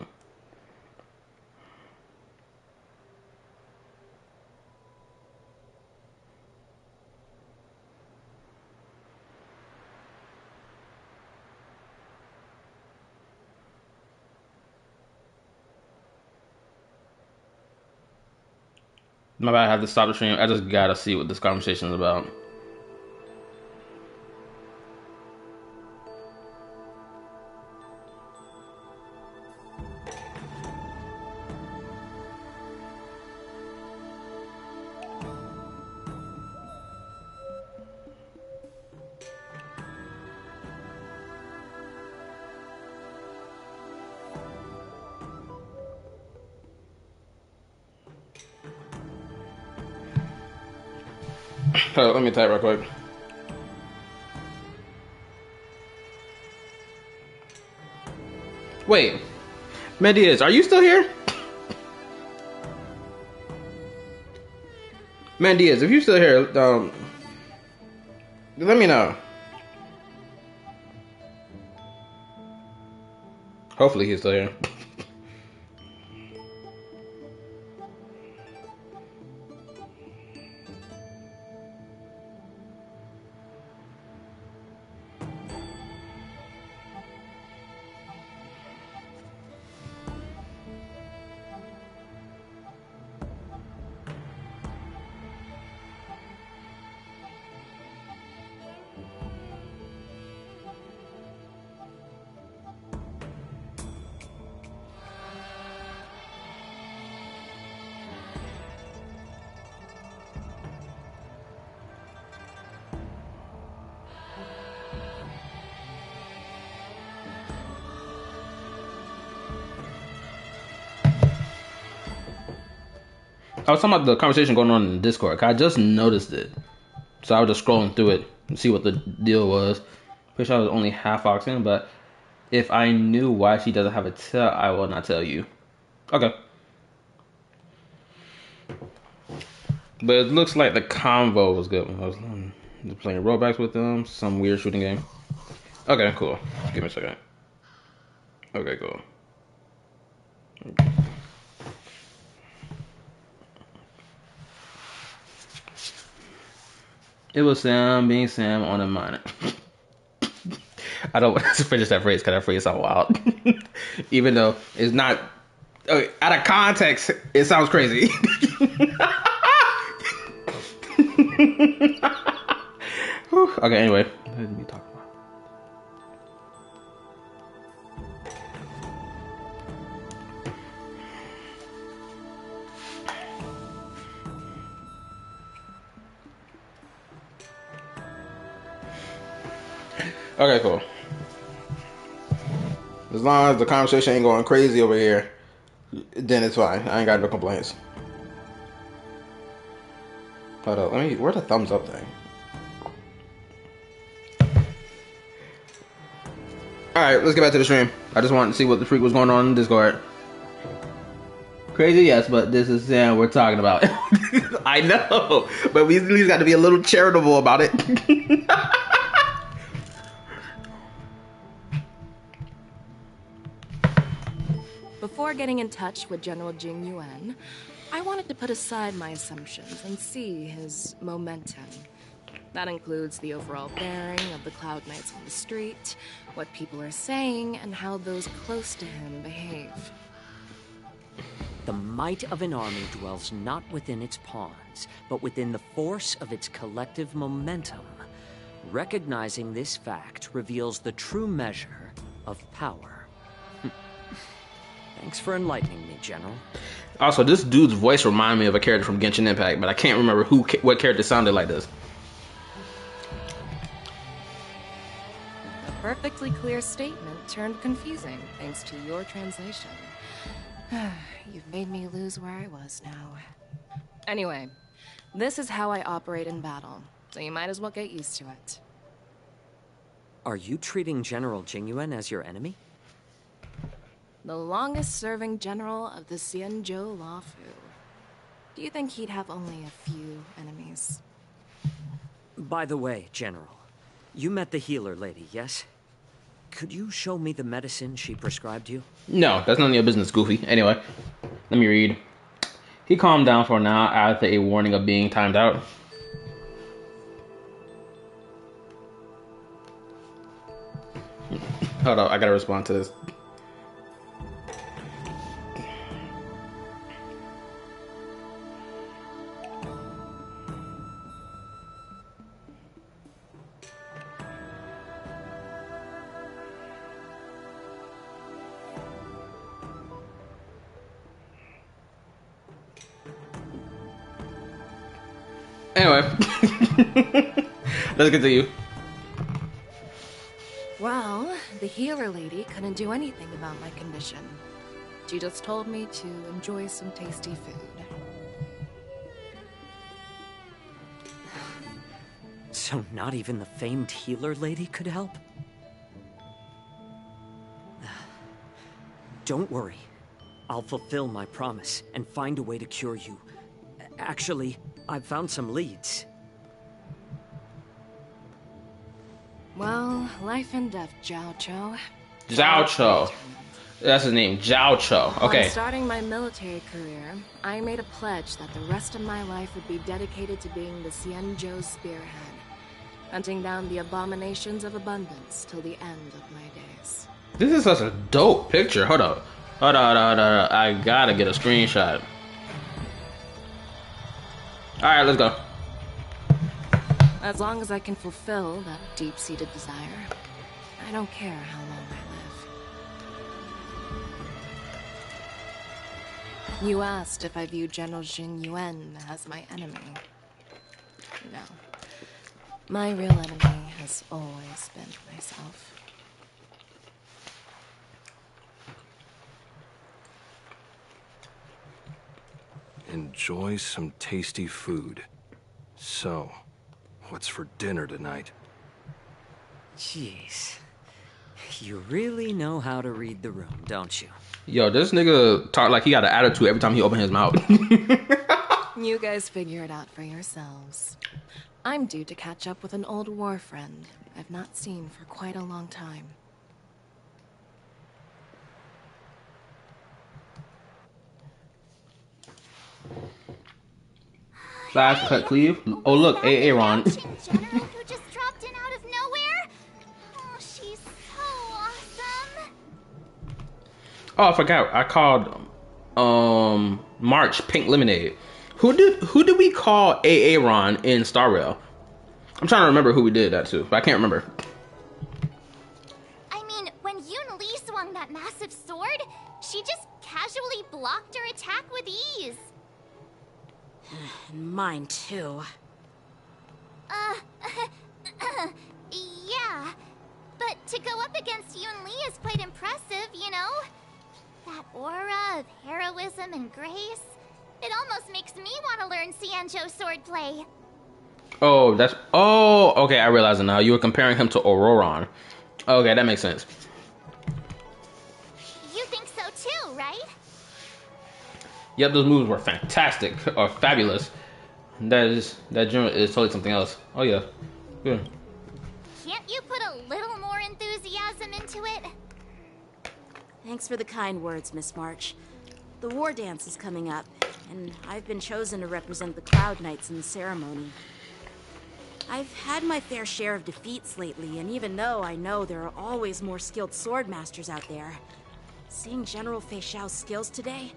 My bad, I have to stop the stream. I just gotta see what this conversation is about. Let me type real quick. Wait, Medias, are you still here? Medias, if you're still here, let me know. Hopefully he's still here. I was talking about the conversation going on in Discord. I just noticed it. So I was just scrolling through it and see what the deal was. Pretty sure I was only half ox in, but if I knew why she doesn't have a tail, I will not tell you. Okay. But it looks like the convo was good when I was playing rollbacks with them. Some weird shooting game. Okay, cool. Give me a second. Okay, cool. It was Sam being Sam on a miner. I don't want to finish that phrase because that phrase sounds wild. Even though it's not... Okay, out of context, it sounds crazy. Okay, anyway. Let me talk about. Okay, cool. As long as the conversation ain't going crazy over here, then it's fine. I ain't got no complaints. Hold up, where's the thumbs up thing? Alright, let's get back to the stream. I just wanted to see what the freak was going on in Discord. Crazy, yes, but this is Sam we're talking about. I know, but we at least got to be a little charitable about it. Before getting in touch with General Jing Yuan, I wanted to put aside my assumptions and see his momentum. That includes the overall bearing of the Cloud Knights on the street, what people are saying, and how those close to him behave. The might of an army dwells not within its pawns, but within the force of its collective momentum. Recognizing this fact reveals the true measure of power. Thanks for enlightening me, General. Also, this dude's voice reminded me of a character from Genshin Impact, but I can't remember what character sounded like this. A perfectly clear statement turned confusing thanks to your translation. You've made me lose where I was now. Anyway, this is how I operate in battle, so you might as well get used to it. Are you treating General Jingyuan as your enemy? The longest-serving general of the Xianzhou Luofu. Do you think he'd have only a few enemies? By the way, General, you met the healer lady, yes? Could you show me the medicine she prescribed you? No, that's none of your business, Goofy. Anyway, let me read. He calmed down for now after a warning of being timed out. Hold up, I gotta respond to this. Anyway, let's continue. Well, the healer lady couldn't do anything about my condition. She just told me to enjoy some tasty food. So not even the famed healer lady could help? Don't worry. I'll fulfill my promise and find a way to cure you. Actually, I've found some leads. Well, life and death, Zhao Cho. Zhao Cho. That's his name, Zhao Cho. Okay. When starting my military career, I made a pledge that the rest of my life would be dedicated to being the Xianzhou spearhead, hunting down the abominations of abundance till the end of my days. This is such a dope picture. Hold up. Hold on. I gotta get a screenshot. Alright, let's go. As long as I can fulfill that deep-seated desire, I don't care how long I live. You asked if I view General Jing Yuan as my enemy. No. My real enemy has always been myself. Enjoy some tasty food. So, what's for dinner tonight? Jeez. You really know how to read the room, don't you? Yo, this nigga talk like he got an attitude every time he open his mouth. You guys figure it out for yourselves. I'm due to catch up with an old war friend I've not seen for quite a long time. Flash cut cleave. Oh look, Aaron. Who just dropped in out of nowhere? Oh, she's so awesome. Oh, I forgot. I called March Pink Lemonade. Who did we call Aaron in Star Rail? I'm trying to remember who we did that to, but I can't remember. I mean, when Yoon Lee swung that massive sword, she just casually blocked her attack with ease. Mine too. Yeah. But to go up against Yoon Lee is quite impressive, you know? That aura of heroism and grace. It almost makes me want to learn Xianzhou swordplay. Oh, okay, I realize it now. You were comparing him to Auroron. Okay, that makes sense. You think so too, right? Yep, those moves were fantastic or fabulous. That general is totally something else. Oh yeah. Good. Can't you put a little more enthusiasm into it? Thanks for the kind words, Miss March. The war dance is coming up, and I've been chosen to represent the Cloud Knights in the ceremony. I've had my fair share of defeats lately, and even though I know there are always more skilled sword masters out there, seeing General Fei Xiao's skills today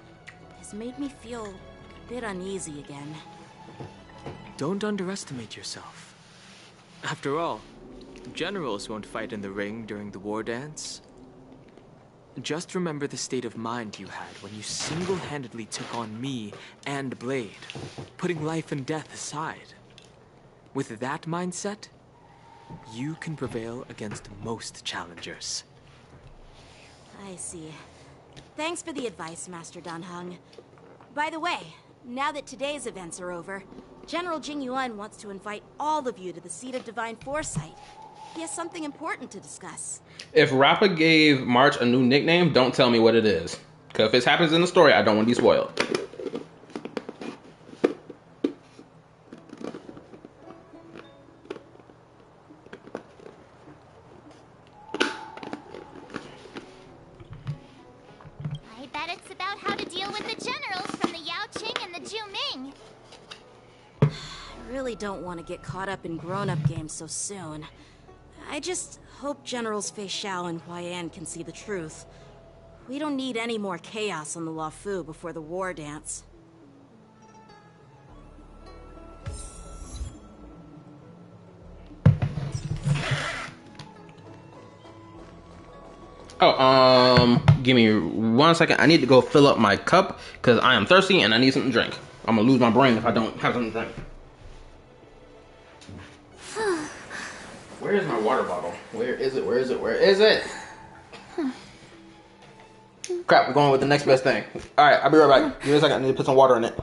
has made me feel a bit uneasy again. Don't underestimate yourself. After all, generals won't fight in the ring during the war dance. Just remember the state of mind you had when you single-handedly took on me and Blade, putting life and death aside. With that mindset, you can prevail against most challengers. I see. Thanks for the advice, Master Dan Heng. By the way, now that today's events are over, General Jing Yuan wants to invite all of you to the Seat of Divine Foresight. He has something important to discuss. If Rappa gave March a new nickname, don't tell me what it is. Because if it happens in the story, I don't want to be spoiled. I bet it's about how to deal with the generals from the Yao Qing and the Ju Ming. I really don't want to get caught up in grown-up games so soon. I just hope Generals Fei Xiao and Huaiyan can see the truth. We don't need any more chaos on the Luofu before the war dance. Oh, give me 1 second. I need to go fill up my cup because I am thirsty and I need something to drink. I'm gonna lose my brain if I don't have something to drink. Where is my water bottle? Where is it? Where is it? Where is it? Crap, we're going with the next best thing. Alright, I'll be right back. Give me a second. I need to put some water in it.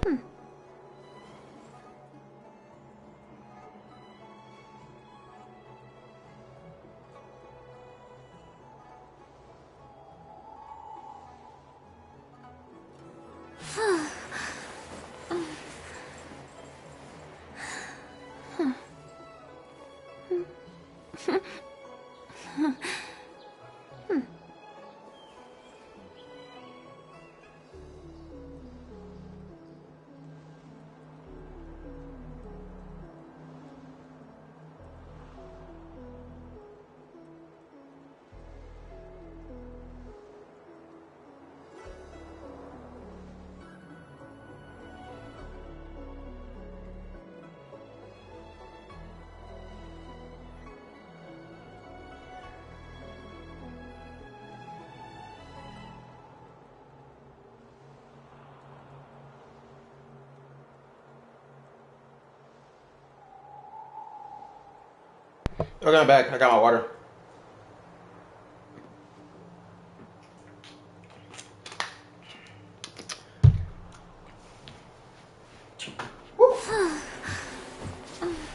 Okay, I'm back. I got my water.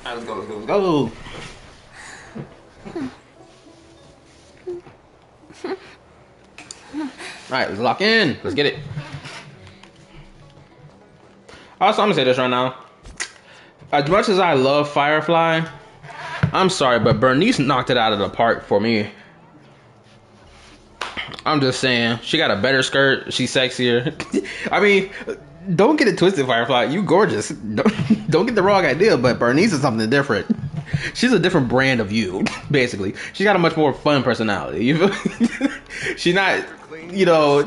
Alright, let's go, let's go, let's go. Alright, let's lock in. Let's get it. Also, I'm gonna say this right now. As much as I love Firefly, I'm sorry, but Bernice knocked it out of the park for me. I'm just saying, she got a better skirt. She's sexier. I mean, don't get it twisted, Firefly. You gorgeous. Don't get the wrong idea, but Bernice is something different. She's a different brand of you, basically. She got a much more fun personality. You feel? She's not, you know,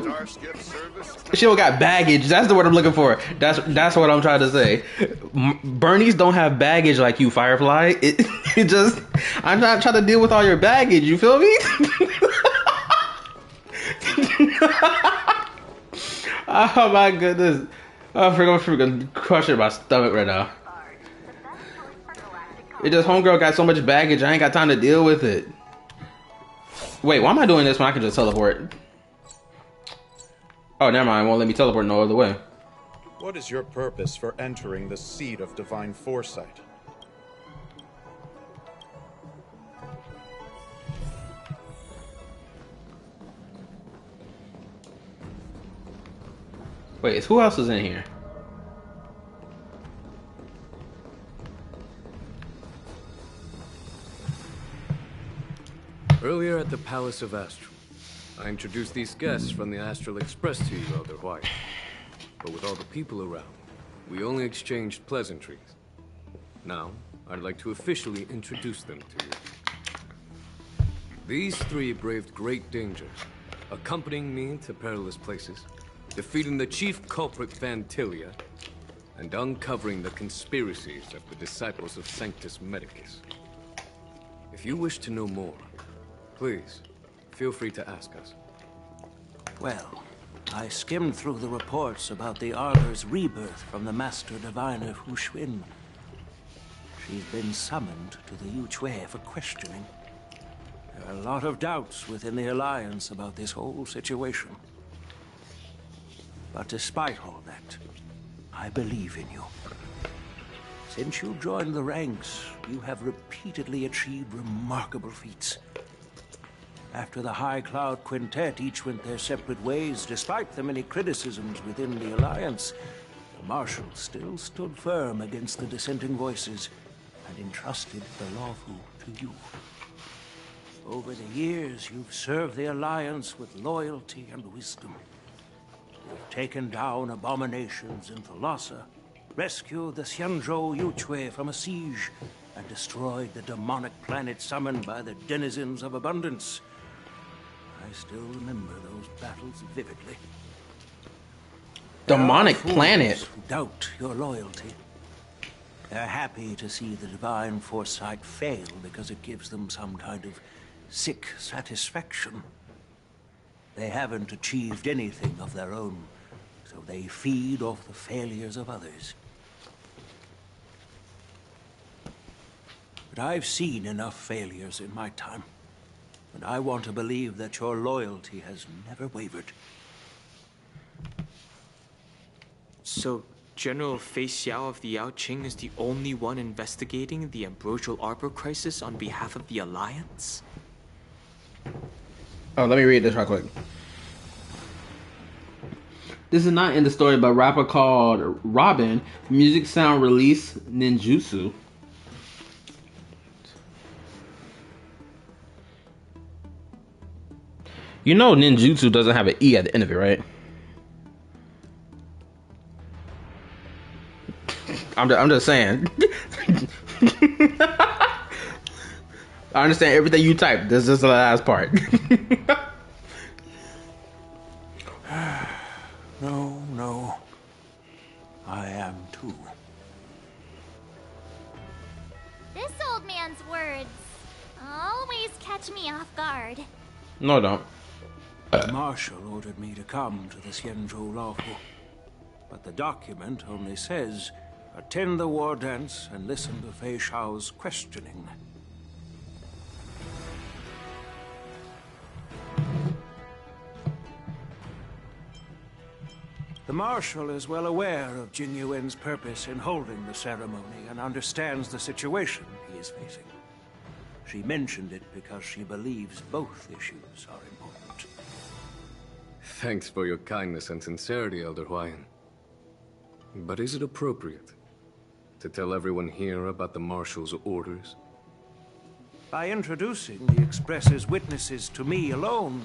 she don't got baggage. That's the word I'm looking for. That's what I'm trying to say. Bernice don't have baggage like you, Firefly. It just, I'm not trying to deal with all your baggage. You feel me? Oh my goodness. I'm freaking crushing my stomach right now. It just, homegirl got so much baggage, I ain't got time to deal with it. Wait, why am I doing this when I can just teleport? Oh, never mind, it won't let me teleport no other way. What is your purpose for entering the seat of divine foresight? Wait, who else is in here? Earlier at the Palace of Astral, I introduced these guests from the Astral Express to you, Elder White. But with all the people around, we only exchanged pleasantries. Now, I'd like to officially introduce them to you. These three braved great danger, accompanying me to perilous places, defeating the chief culprit Vantilia, and uncovering the conspiracies of the disciples of Sanctus Medicus. If you wish to know more, please, feel free to ask us. Well, I skimmed through the reports about the Arbor's rebirth from the Master Diviner Hu Xuan. She's been summoned to the Yuchue for questioning. There are a lot of doubts within the Alliance about this whole situation. But despite all that, I believe in you. Since you joined the ranks, you have repeatedly achieved remarkable feats. After the High Cloud Quintet each went their separate ways, despite the many criticisms within the Alliance, the Marshal still stood firm against the dissenting voices and entrusted the Luofu to you. Over the years, you've served the Alliance with loyalty and wisdom. You've taken down abominations in Thalassa, rescued the Xianzhou Yuchue from a siege, and destroyed the demonic planet summoned by the denizens of abundance. I still remember those battles vividly. Demonic planet? Who doubt your loyalty. They're happy to see the divine foresight fail because it gives them some kind of sick satisfaction. They haven't achieved anything of their own, so they feed off the failures of others. But I've seen enough failures in my time, and I want to believe that your loyalty has never wavered. So, General Fei Xiao of the Yaoqing is the only one investigating the Ambrosial Arbor crisis on behalf of the Alliance? Oh, let me read this real quick. This is not in the story, but a rapper called Robin, music sound release ninjutsu. You know ninjutsu doesn't have an E at the end of it, right? I'm just saying. I understand everything you typed. This is the last part. No. I am too. This old man's words always catch me off guard. No, don't. The Marshal ordered me to come to the Xianzhou Luofu, but the document only says, attend the war dance and listen to Fei Xiao's questioning. The Marshal is well aware of Jing Yuan's purpose in holding the ceremony and understands the situation he is facing. She mentioned it because she believes both issues are important. Thanks for your kindness and sincerity, Elder Huayan. But is it appropriate to tell everyone here about the Marshal's orders? By introducing the Express's witnesses to me alone,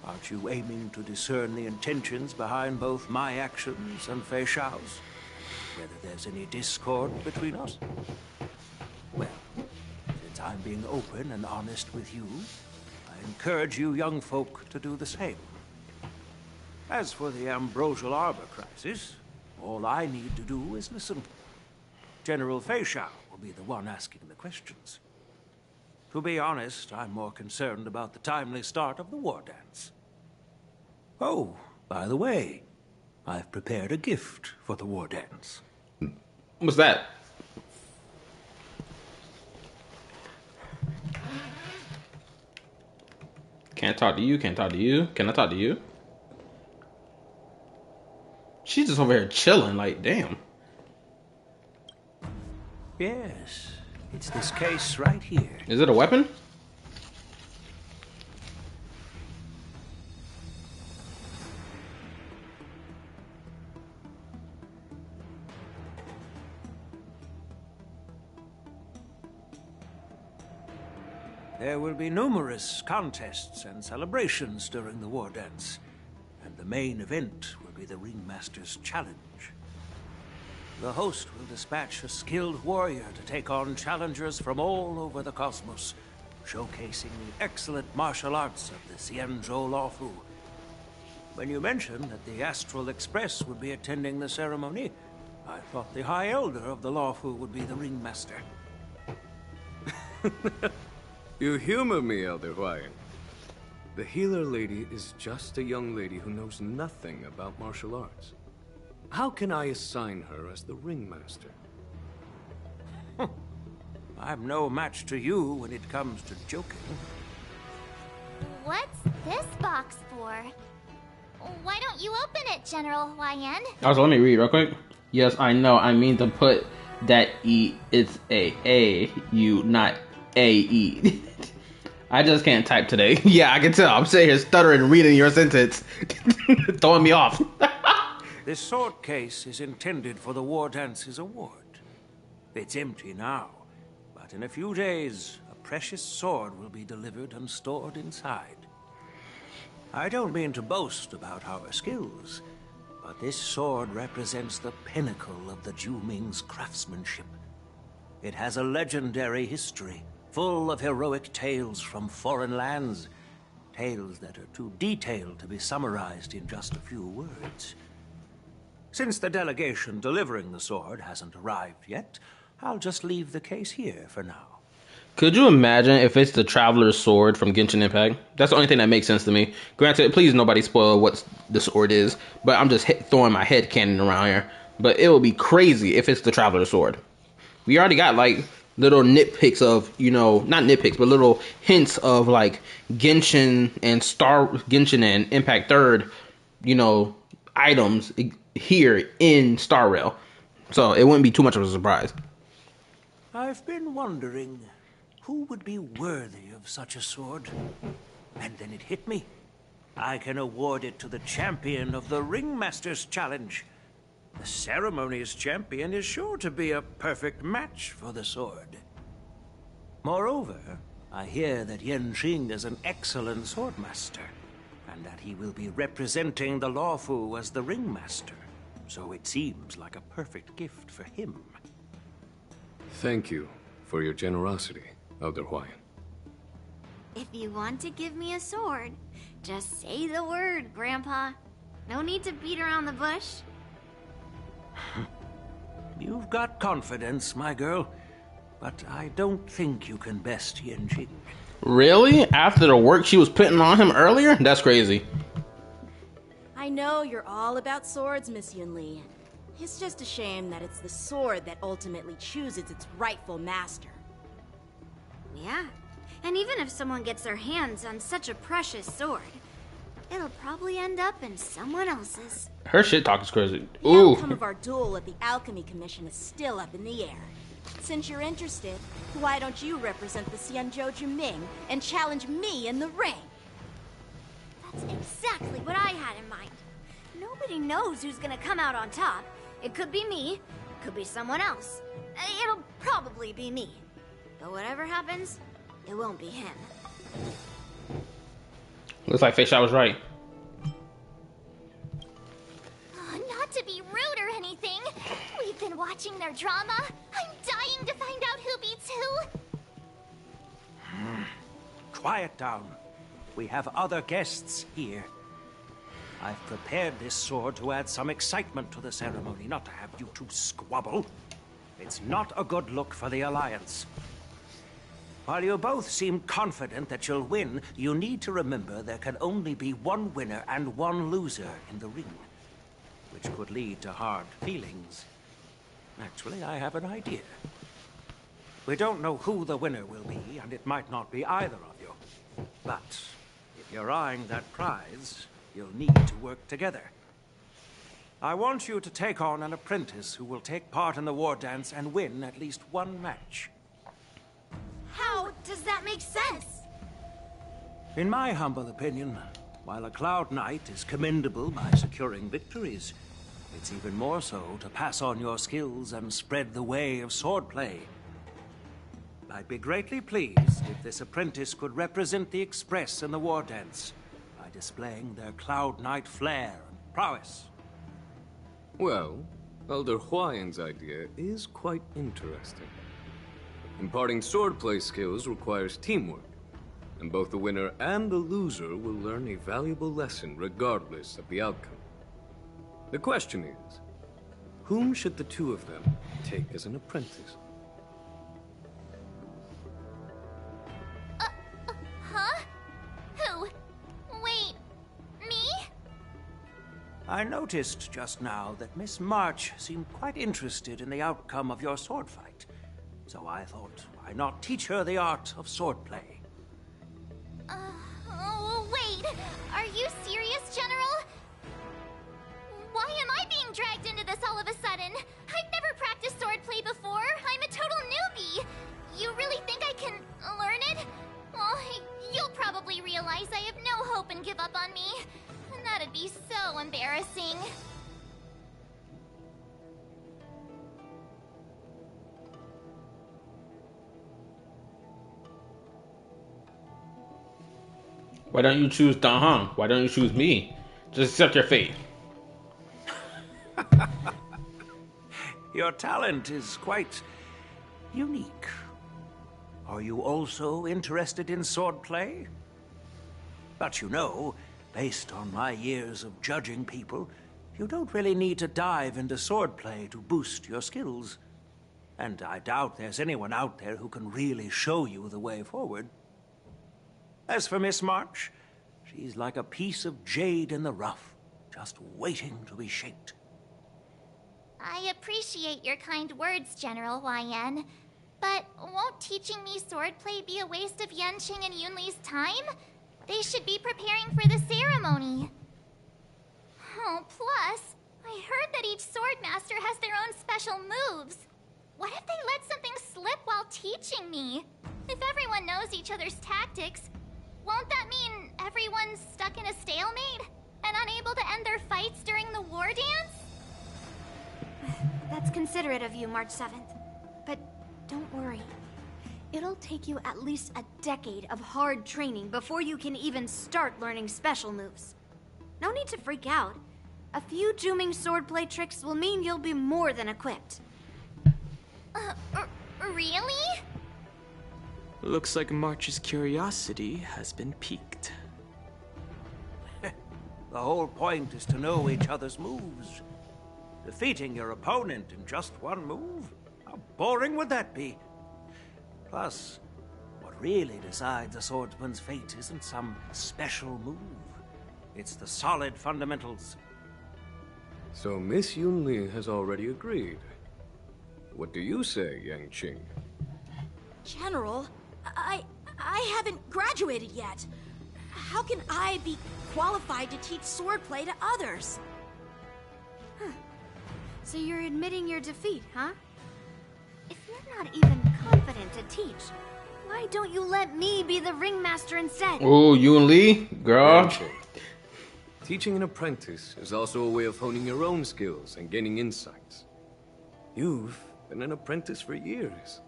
aren't you aiming to discern the intentions behind both my actions and Fei Xiao's? Whether there's any discord between us? Well, since I'm being open and honest with you, I encourage you young folk to do the same. As for the Ambrosial Arbor crisis, all I need to do is listen. General Fei Xiao will be the one asking the questions. To be honest, I'm more concerned about the timely start of the war dance. Oh, by the way, I've prepared a gift for the war dance. What's that? Can't talk to you, can't talk to you. Can I talk to you? She's just over here chilling, like, damn. Yes, it's this case right here. Is it a weapon? There will be numerous contests and celebrations during the war dance, and the main event will be the Ringmaster's Challenge. The host will dispatch a skilled warrior to take on challengers from all over the cosmos, showcasing the excellent martial arts of the Xianzhou Luofu. When you mentioned that the Astral Express would be attending the ceremony, I thought the High Elder of the Luofu would be the Ringmaster. You humor me, Elder Huayan. The healer lady is just a young lady who knows nothing about martial arts. How can I assign her as the ringmaster? I'm no match to you when it comes to joking. What's this box for? Why don't you open it, General Huayan? Also, let me read real quick. Yes, I know. I mean to put that E. It's a U, not A-E. I just can't type today. Yeah, I can tell. I'm sitting here stuttering reading your sentence. Throwing me off. This sword case is intended for the War Dance's award. It's empty now, but in a few days, a precious sword will be delivered and stored inside. I don't mean to boast about our skills, but this sword represents the pinnacle of the Zhuming's craftsmanship. It has a legendary history, full of heroic tales from foreign lands, tales that are too detailed to be summarized in just a few words. Since the delegation delivering the sword hasn't arrived yet, I'll just leave the case here for now. Could you imagine if it's the Traveler's Sword from Genshin Impact? That's the only thing that makes sense to me. Granted, please nobody spoil what the sword is, but I'm just throwing my head cannon around here. But it will be crazy if it's the Traveler's Sword. We already got like little nitpicks of, you know, not nitpicks, but little hints of like Genshin and Impact 3rd, you know, items here in Star Rail. So it wouldn't be too much of a surprise. I've been wondering who would be worthy of such a sword. And then it hit me. I can award it to the champion of the Ringmaster's Challenge. The ceremony's champion is sure to be a perfect match for the sword. Moreover, I hear that Yanqing is an excellent swordmaster, and that he will be representing the Luofu as the ringmaster. So it seems like a perfect gift for him. Thank you for your generosity, Elder Huayan. If you want to give me a sword, just say the word, Grandpa. No need to beat around the bush. You've got confidence, my girl, but I don't think you can best Yanqing. Really? After the work she was putting on him earlier? That's crazy. I know you're all about swords, Miss Yunli. It's just a shame that it's the sword that ultimately chooses its rightful master. Yeah, and even if someone gets their hands on such a precious sword, it'll probably end up in someone else's. Her shit talk is crazy. The Ooh. outcome of our duel at the Alchemy Commission is still up in the air. Since you're interested, why don't you represent the Xianzhou Juming and challenge me in the ring? That's exactly what I had in mind. Nobody knows who's gonna come out on top. It could be me, could be someone else. It'll probably be me. But whatever happens, it won't be him. Looks like Fayshaw was right. Not to be rude or anything, we've been watching their drama. I'm dying to find out who beats who. Quiet down. We have other guests here. I've prepared this sword to add some excitement to the ceremony, not to have you two squabble. It's not a good look for the Alliance. While you both seem confident that you'll win, you need to remember there can only be one winner and one loser in the ring, which could lead to hard feelings. Actually, I have an idea. We don't know who the winner will be, and it might not be either of you. But if you're eyeing that prize, you'll need to work together. I want you to take on an apprentice who will take part in the war dance and win at least one match. How does that make sense? In my humble opinion, while a Cloud Knight is commendable by securing victories, it's even more so to pass on your skills and spread the way of swordplay. I'd be greatly pleased if this apprentice could represent the Express in the war dance by displaying their Cloud Knight flair and prowess. Well, Elder Huayan's idea is quite interesting. Imparting swordplay skills requires teamwork, and both the winner and the loser will learn a valuable lesson regardless of the outcome. The question is, whom should the two of them take as an apprentice? Huh? Who? Wait, me? I noticed just now that Miss March seemed quite interested in the outcome of your sword fight. So I thought, why not teach her the art of swordplay? Wait, are you serious, General? Why am I being dragged into this all of a sudden? I've never practiced swordplay before. I'm a total newbie. You really think I can learn it? Well, you'll probably realize I have no hope and give up on me. And that'd be so embarrassing. Why don't you choose Dan Hong? Why don't you choose me? Just accept your fate. Your talent is quite unique. Are you also interested in swordplay? But you know, based on my years of judging people, you don't really need to dive into swordplay to boost your skills. And I doubt there's anyone out there who can really show you the way forward. As for Miss March, she's like a piece of jade in the rough, just waiting to be shaped. I appreciate your kind words, General Huayan. But won't teaching me swordplay be a waste of Yanqing and Yunli's time? They should be preparing for the ceremony. Oh, plus, I heard that each sword master has their own special moves. What if they let something slip while teaching me? If everyone knows each other's tactics, won't that mean everyone's stuck in a stalemate and unable to end their fights during the war dance? That's considerate of you, March 7th. But don't worry. It'll take you at least a decade of hard training before you can even start learning special moves. No need to freak out. A few Juming swordplay tricks will mean you'll be more than equipped. Really? Looks like March's curiosity has been piqued. The whole point is to know each other's moves. Defeating your opponent in just one move? How boring would that be? Plus, what really decides a swordsman's fate isn't some special move. It's the solid fundamentals. So Miss Yunli has already agreed. What do you say, Yanqing? General, I haven't graduated yet. How can I be qualified to teach swordplay to others? So you're admitting your defeat, huh? If you're not even confident to teach, why don't you let me be the ringmaster instead? Oh, Yun Li, girl. Teaching an apprentice is also a way of honing your own skills and gaining insights. You've been an apprentice for years.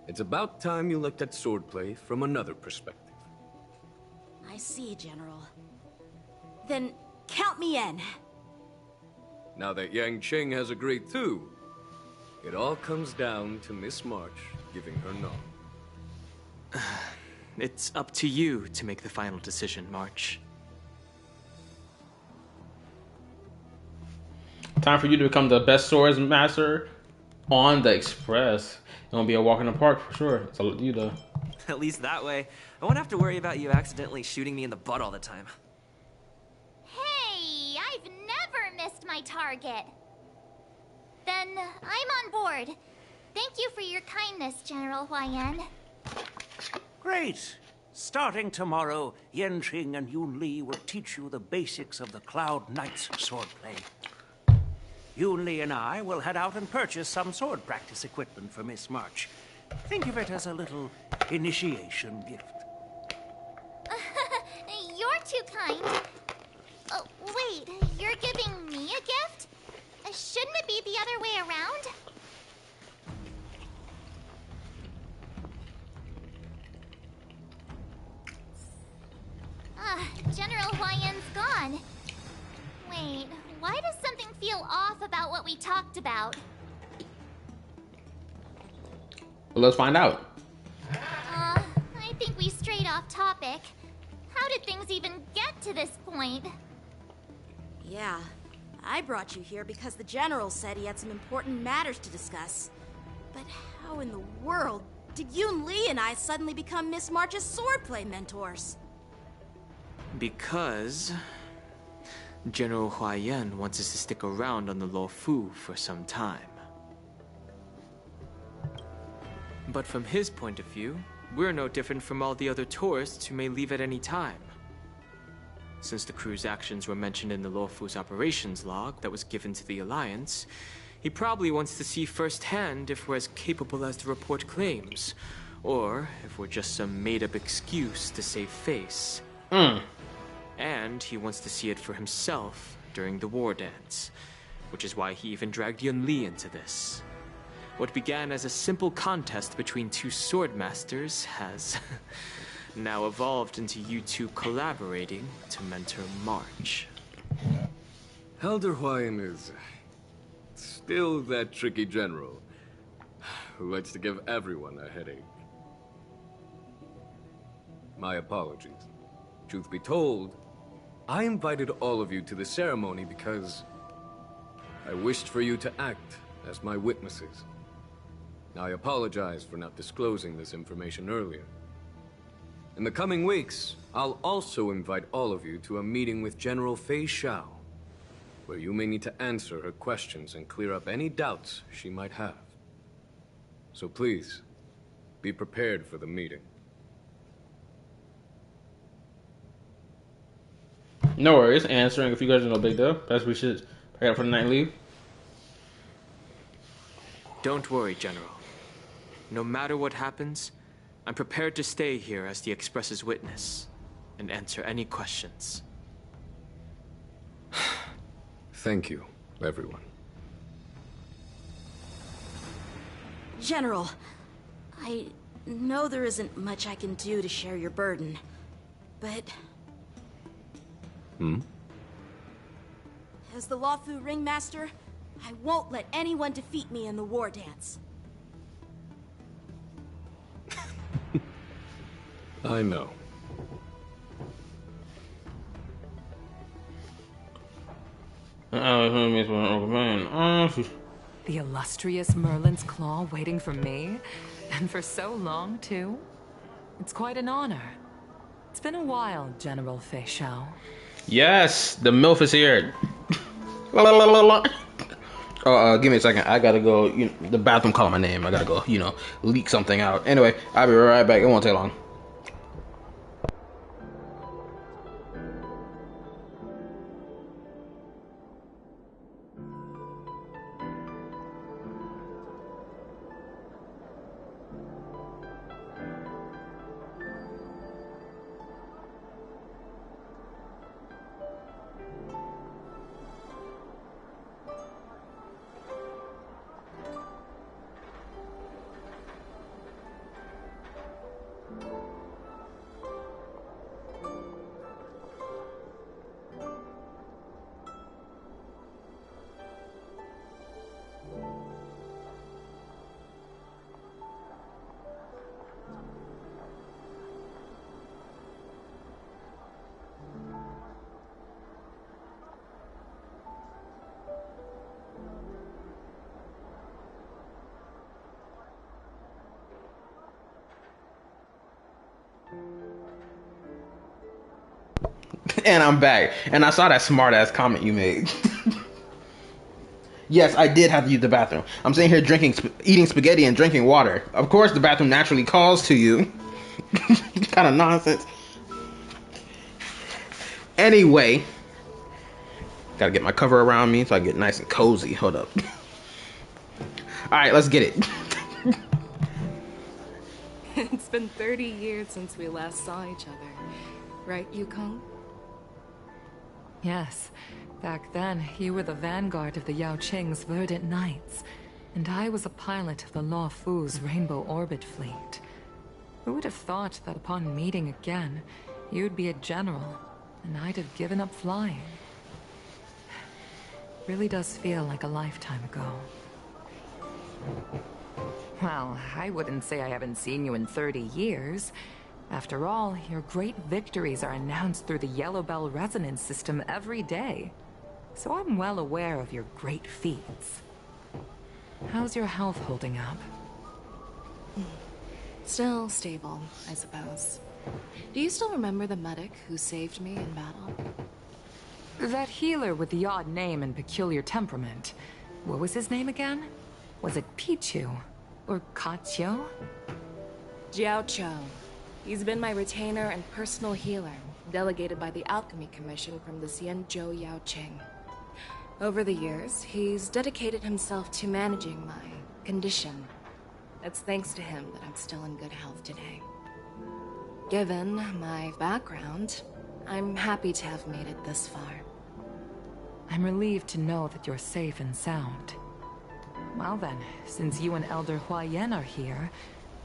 It's about time you looked at swordplay from another perspective. I see, General. Then count me in. Now that Yang Cheng has agreed too, it all comes down to Miss March giving her nod. It's up to you to make the final decision, March. Time for you to become the best swords master on the Express. It won't be a walk in the park for sure. It's up to you though. At least that way, I won't have to worry about you accidentally shooting me in the butt all the time. Hey, I've never missed my target. Then I'm on board. Thank you for your kindness, General Huaiyan. Great. Starting tomorrow, Yanqing and Yun Li will teach you the basics of the Cloud Knight's swordplay. Yun Li and I will head out and purchase some sword practice equipment for Miss March. Think of it as a little initiation gift. You're too kind. Oh, wait, you're giving me a gift? Shouldn't it be the other way around? General Huaiyan's gone. Wait, why does something feel off about what we talked about? Well, let's find out. I think we strayed off topic. How did things even get to this point? Yeah, I brought you here because the General said he had some important matters to discuss. But how in the world did Yun Li and I suddenly become Miss March's swordplay mentors? Because General Huaiyan wants us to stick around on the Luofu for some time. But from his point of view, we're no different from all the other tourists who may leave at any time. Since the crew's actions were mentioned in the Luofu's operations log that was given to the Alliance, he probably wants to see firsthand if we're as capable as the report claims, or if we're just some made-up excuse to save face. And he wants to see it for himself during the war dance, which is why he even dragged Yun Li into this. What began as a simple contest between two sword masters has now evolved into you two collaborating to mentor March. Elder Huaiyan is still that tricky general who likes to give everyone a headache. My apologies. Truth be told, I invited all of you to the ceremony because I wished for you to act as my witnesses. I apologize for not disclosing this information earlier. In the coming weeks, I'll also invite all of you to a meeting with General Fei Xiao, where you may need to answer her questions and clear up any doubts she might have. So please, be prepared for the meeting. No worries, answering if you guys are no big deal. Best we should prepare for the night leave. Don't worry, General. No matter what happens, I'm prepared to stay here as the Express's witness and answer any questions. Thank you, everyone. General, I know there isn't much I can do to share your burden, but as the Luofu ringmaster, I won't let anyone defeat me in the war dance. I know. The illustrious Merlin's Claw waiting for me? And for so long, too? It's quite an honor. It's been a while, General Fei Xiao. Yes, the MILF is here. Give me a second. I gotta go. The bathroom called my name. I gotta go, leak something out. Anyway, I'll be right back. It won't take long. And I'm back. And I saw that smart ass comment you made. Yes, I did have to use the bathroom. I'm sitting here eating spaghetti and drinking water. Of course, the bathroom naturally calls to you. Kind of nonsense. Anyway, gotta get my cover around me so I get nice and cozy. Hold up. All right, let's get it. It's been 30 years since we last saw each other. Right, Yukong? Yes. Back then, you were the vanguard of the Yao Qing's Verdant Knights, and I was a pilot of the Luofu's Rainbow Orbit fleet. Who would have thought that upon meeting again, you'd be a general, and I'd have given up flying? Really does feel like a lifetime ago. Well, I wouldn't say I haven't seen you in 30 years. After all, your great victories are announced through the Yellow Bell resonance system every day. So I'm well aware of your great feats. How's your health holding up? Still stable, I suppose. Do you still remember the medic who saved me in battle? That healer with the odd name and peculiar temperament. What was his name again? Was it Pichu? Or Kachio? Jiao Cho. He's been my retainer and personal healer, delegated by the Alchemy Commission from the Xianzhou Yao Qing. Over the years, he's dedicated himself to managing my condition. It's thanks to him that I'm still in good health today. Given my background, I'm happy to have made it this far. I'm relieved to know that you're safe and sound. Well then, since you and Elder Huayan are here,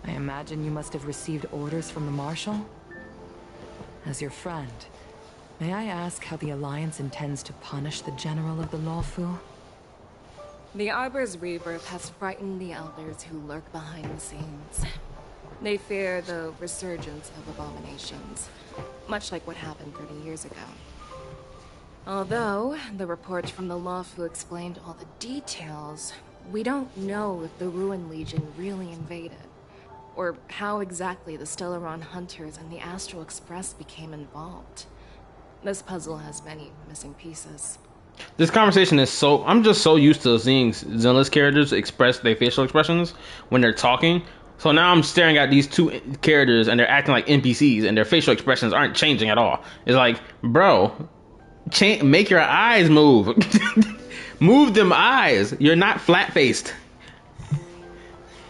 I imagine you must have received orders from the Marshal? As your friend, may I ask how the Alliance intends to punish the General of the Luofu? The Arbor's rebirth has frightened the Elders who lurk behind the scenes. They fear the resurgence of abominations, much like what happened 30 years ago. Although the reports from the Luofu explained all the details, we don't know if the Ruin Legion really invaded, or how exactly the Stellaron Hunters and the Astral Express became involved. This puzzle has many missing pieces. This conversation is so... I'm just so used to seeing Zenless characters express their facial expressions when they're talking. So now I'm staring at these two characters and they're acting like NPCs and their facial expressions aren't changing at all. It's like, bro, make your eyes move. Move them eyes. You're not flat-faced.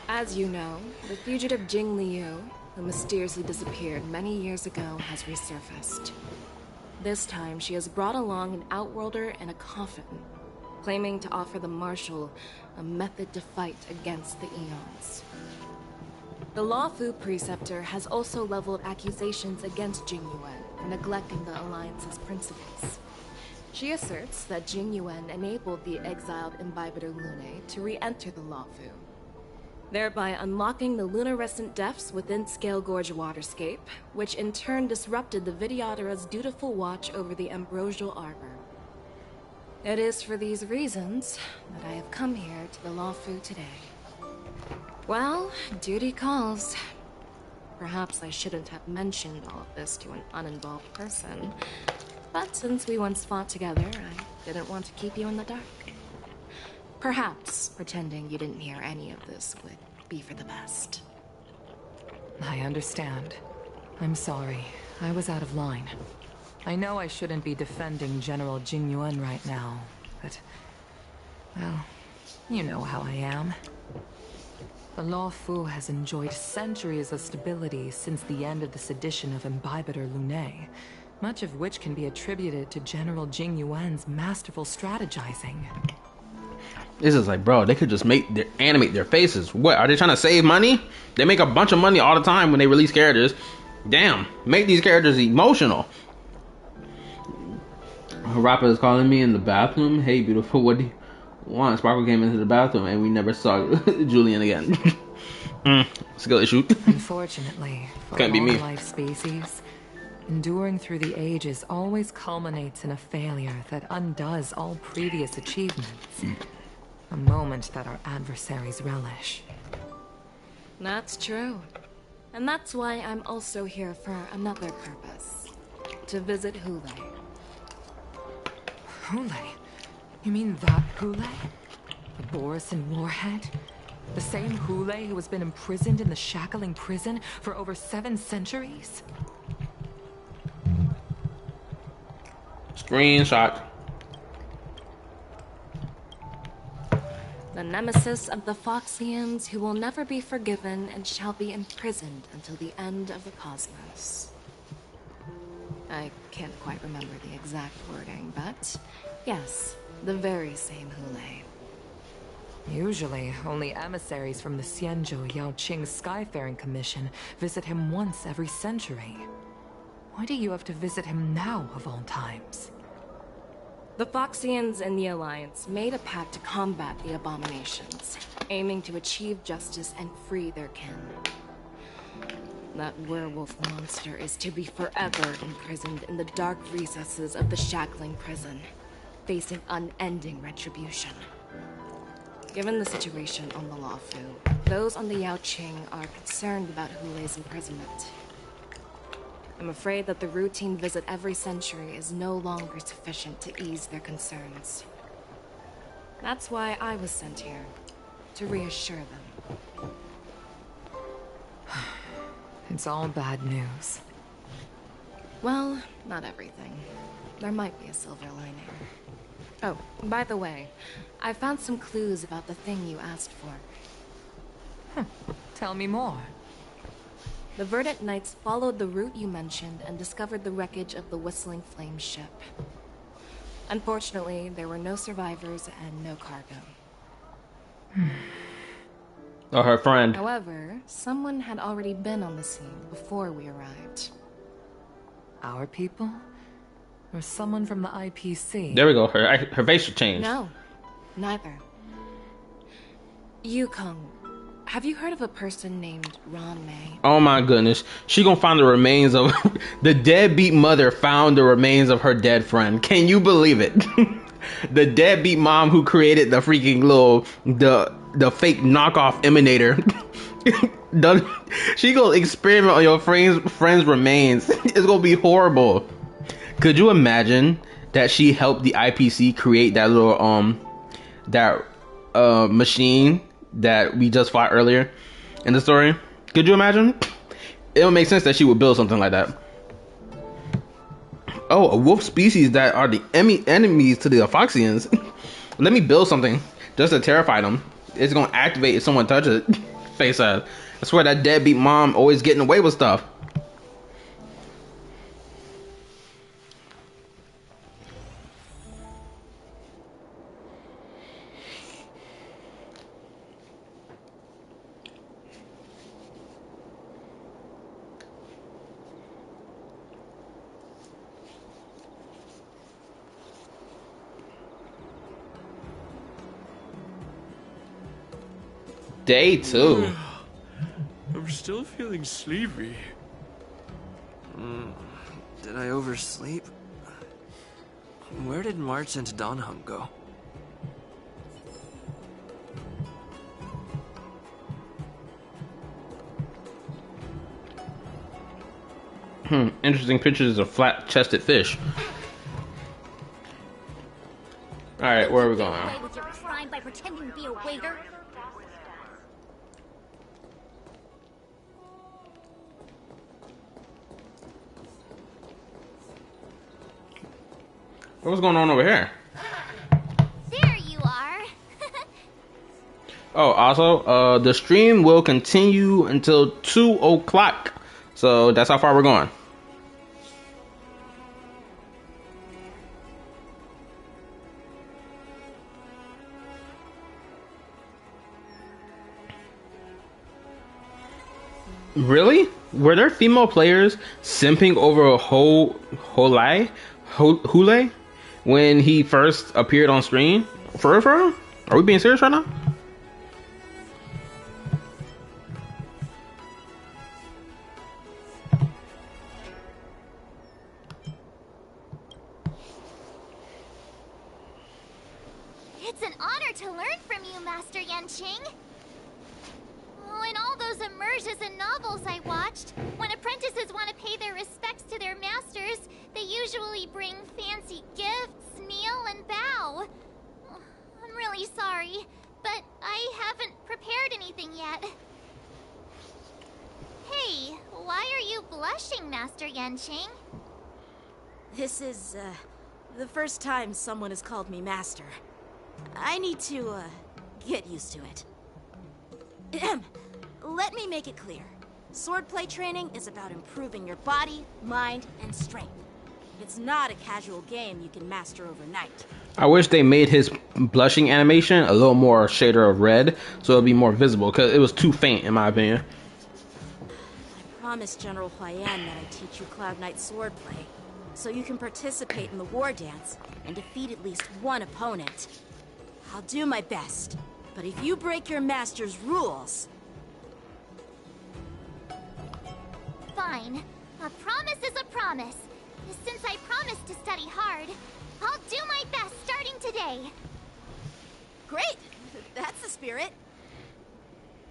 As you know, the fugitive Jing Liu, who mysteriously disappeared many years ago, has resurfaced. This time, she has brought along an outworlder and a coffin, claiming to offer the Marshal a method to fight against the Eons. The Luofu Preceptor has also leveled accusations against Jing Yuan for neglecting the Alliance's principles. She asserts that Jing Yuan enabled the exiled Imbibitor Lune to re-enter the Luofu, thereby unlocking the lunarescent depths within Scale Gorge Waterscape, which in turn disrupted the Vidyadhara's dutiful watch over the Ambrosial Arbor. It is for these reasons that I have come here to the Luofu today. Well, duty calls. Perhaps I shouldn't have mentioned all of this to an uninvolved person, but since we once fought together, I didn't want to keep you in the dark. Perhaps pretending you didn't hear any of this would be for the best. I understand. I'm sorry. I was out of line. I know I shouldn't be defending General Jing Yuan right now, but... well, you know how I am. The Luofu has enjoyed centuries of stability since the end of the sedition of Imbibitor Lune, much of which can be attributed to General Jing Yuan's masterful strategizing. This is like, bro, they could just animate their faces. What, are they trying to save money? They make a bunch of money all the time when they release characters. Damn, make these characters emotional. Rappa is calling me in the bathroom. Hey, beautiful, what do you want? Sparkle came into the bathroom and we never saw Julian again. Skill issue. Unfortunately, for Can't be me. life species, enduring through the ages always culminates in a failure that undoes all previous achievements. A moment that our adversaries relish. That's true. And that's why I'm also here for another purpose. To visit Hule. Hule? You mean that Hule? The Borisin warhead? The same Hule who has been imprisoned in the shackling prison for over 7 centuries? Screenshot. The nemesis of the Foxians who will never be forgiven and shall be imprisoned until the end of the cosmos. I can't quite remember the exact wording, but yes, the very same Hule. Usually, only emissaries from the Xianzhou Yaoqing Skyfaring Commission visit him once every century. Why do you have to visit him now, of all times? The Foxians and the Alliance made a pact to combat the abominations, aiming to achieve justice and free their kin. That werewolf monster is to be forever imprisoned in the dark recesses of the shackling prison, facing unending retribution. Given the situation on the Luofu, those on the Yaoqing are concerned about Hule's imprisonment. I'm afraid that the routine visit every century is no longer sufficient to ease their concerns. That's why I was sent here, to reassure them. It's all bad news. Well, not everything. There might be a silver lining. Oh, by the way, I found some clues about the thing you asked for. Tell me more. The Verdant Knights followed the route you mentioned and discovered the wreckage of the Whistling Flame ship. Unfortunately, there were no survivors and no cargo. Oh, her friend. However, someone had already been on the scene before we arrived. Our people? Or someone from the IPC? There we go. Her face should change. No, neither. Yukong, have you heard of a person named Ron May? Oh my goodness. She gonna find the remains of... the deadbeat mother found the remains of her dead friend. Can you believe it? The deadbeat mom who created the freaking little... The fake knockoff emanator. She gonna experiment on your friend's remains. It's gonna be horrible. Could you imagine that she helped the IPC create that little machine that we just fought earlier in the story? Could you imagine? It would make sense that she would build something like that. Oh, a wolf species that are the enemies to the Foxians. Let me build something just to terrify them. It's gonna activate if someone touches it. Face ass. I swear that deadbeat mom always getting away with stuff. Day 2. I'm still feeling sleepy. Did I oversleep? Where did March and Donham go? Interesting pictures of flat-chested fish. Alright, where are we going now? Away with your crime by pretending to be a waiter. What's going on over here? There you are. Oh, also, the stream will continue until 2 o'clock. So that's how far we're going. Really? Were there female players simping over a Hule when he first appeared on screen? For real? Are we being serious right now? It's an honor to learn from you, Master Yanqing. Oh, in all those immersions and novels I watched, when apprentices want to pay their respects to their masters, they usually bring fancy gifts, kneel, and I'm really sorry, but I haven't prepared anything yet. Hey, why are you blushing, Master Yanqing? This is, the first time someone has called me Master. I need to, get used to it. Let me make it clear. Swordplay training is about improving your body, mind, and strength. It's not a casual game you can master overnight. I wish they made his blushing animation a little more shader of red, so it'll be more visible, because it was too faint in my opinion. I promised General Huayan that I'd teach you Cloud Knight swordplay, so you can participate in the war dance and defeat at least one opponent. I'll do my best, but if you break your master's rules... Fine. A promise is a promise. Since I promised to study hard, I'll do my best starting today. Great! That's the spirit.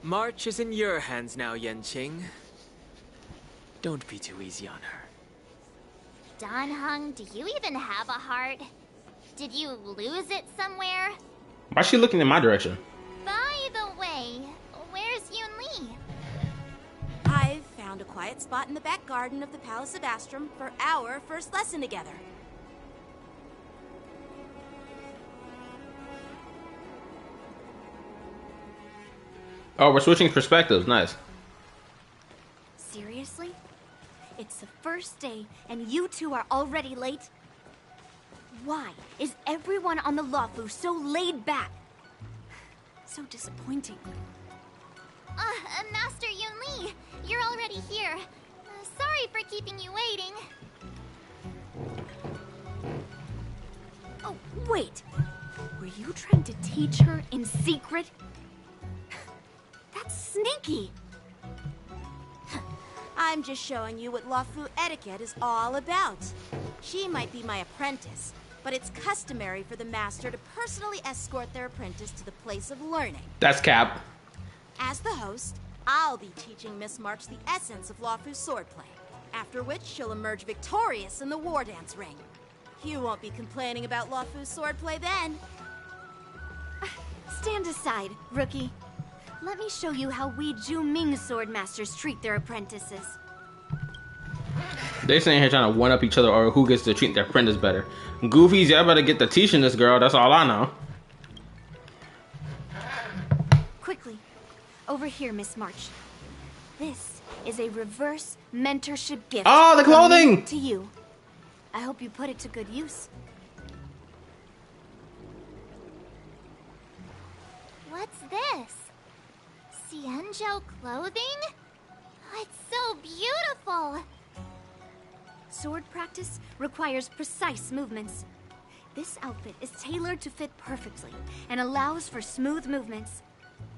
March is in your hands now, Yanqing. Don't be too easy on her. Dan Heng, do you even have a heart? Did you lose it somewhere? Why is she looking in my direction? By the way, where's Yun Li? I've found a quiet spot in the back garden of the Palace of Astrum for our first lesson together. Oh, we're switching perspectives. Nice. Seriously? It's the first day and you two are already late? Why is everyone on the Luofu so laid back? So disappointing. Master Yun Li, you're already here. Sorry for keeping you waiting. Oh, wait. Were you trying to teach her in secret? That's sneaky. I'm just showing you what Luofu etiquette is all about. She might be my apprentice, but it's customary for the master to personally escort their apprentice to the place of learning. That's cap. As the host, I'll be teaching Miss March the essence of Luofu swordplay, after which she'll emerge victorious in the war dance ring. You won't be complaining about Luofu swordplay then. Stand aside, rookie. Let me show you how we Zhu-Ming sword masters treat their apprentices. They sitting here trying to one up each other or who gets to treat their apprentice better. Goofies, y'all better get to teaching this girl. That's all I know. Quickly, over here, Miss March. This is a reverse mentorship gift. Oh, the clothing! From me to you. I hope you put it to good use. What's this? Xianzhou clothing? Oh, it's so beautiful! Sword practice requires precise movements. This outfit is tailored to fit perfectly and allows for smooth movements.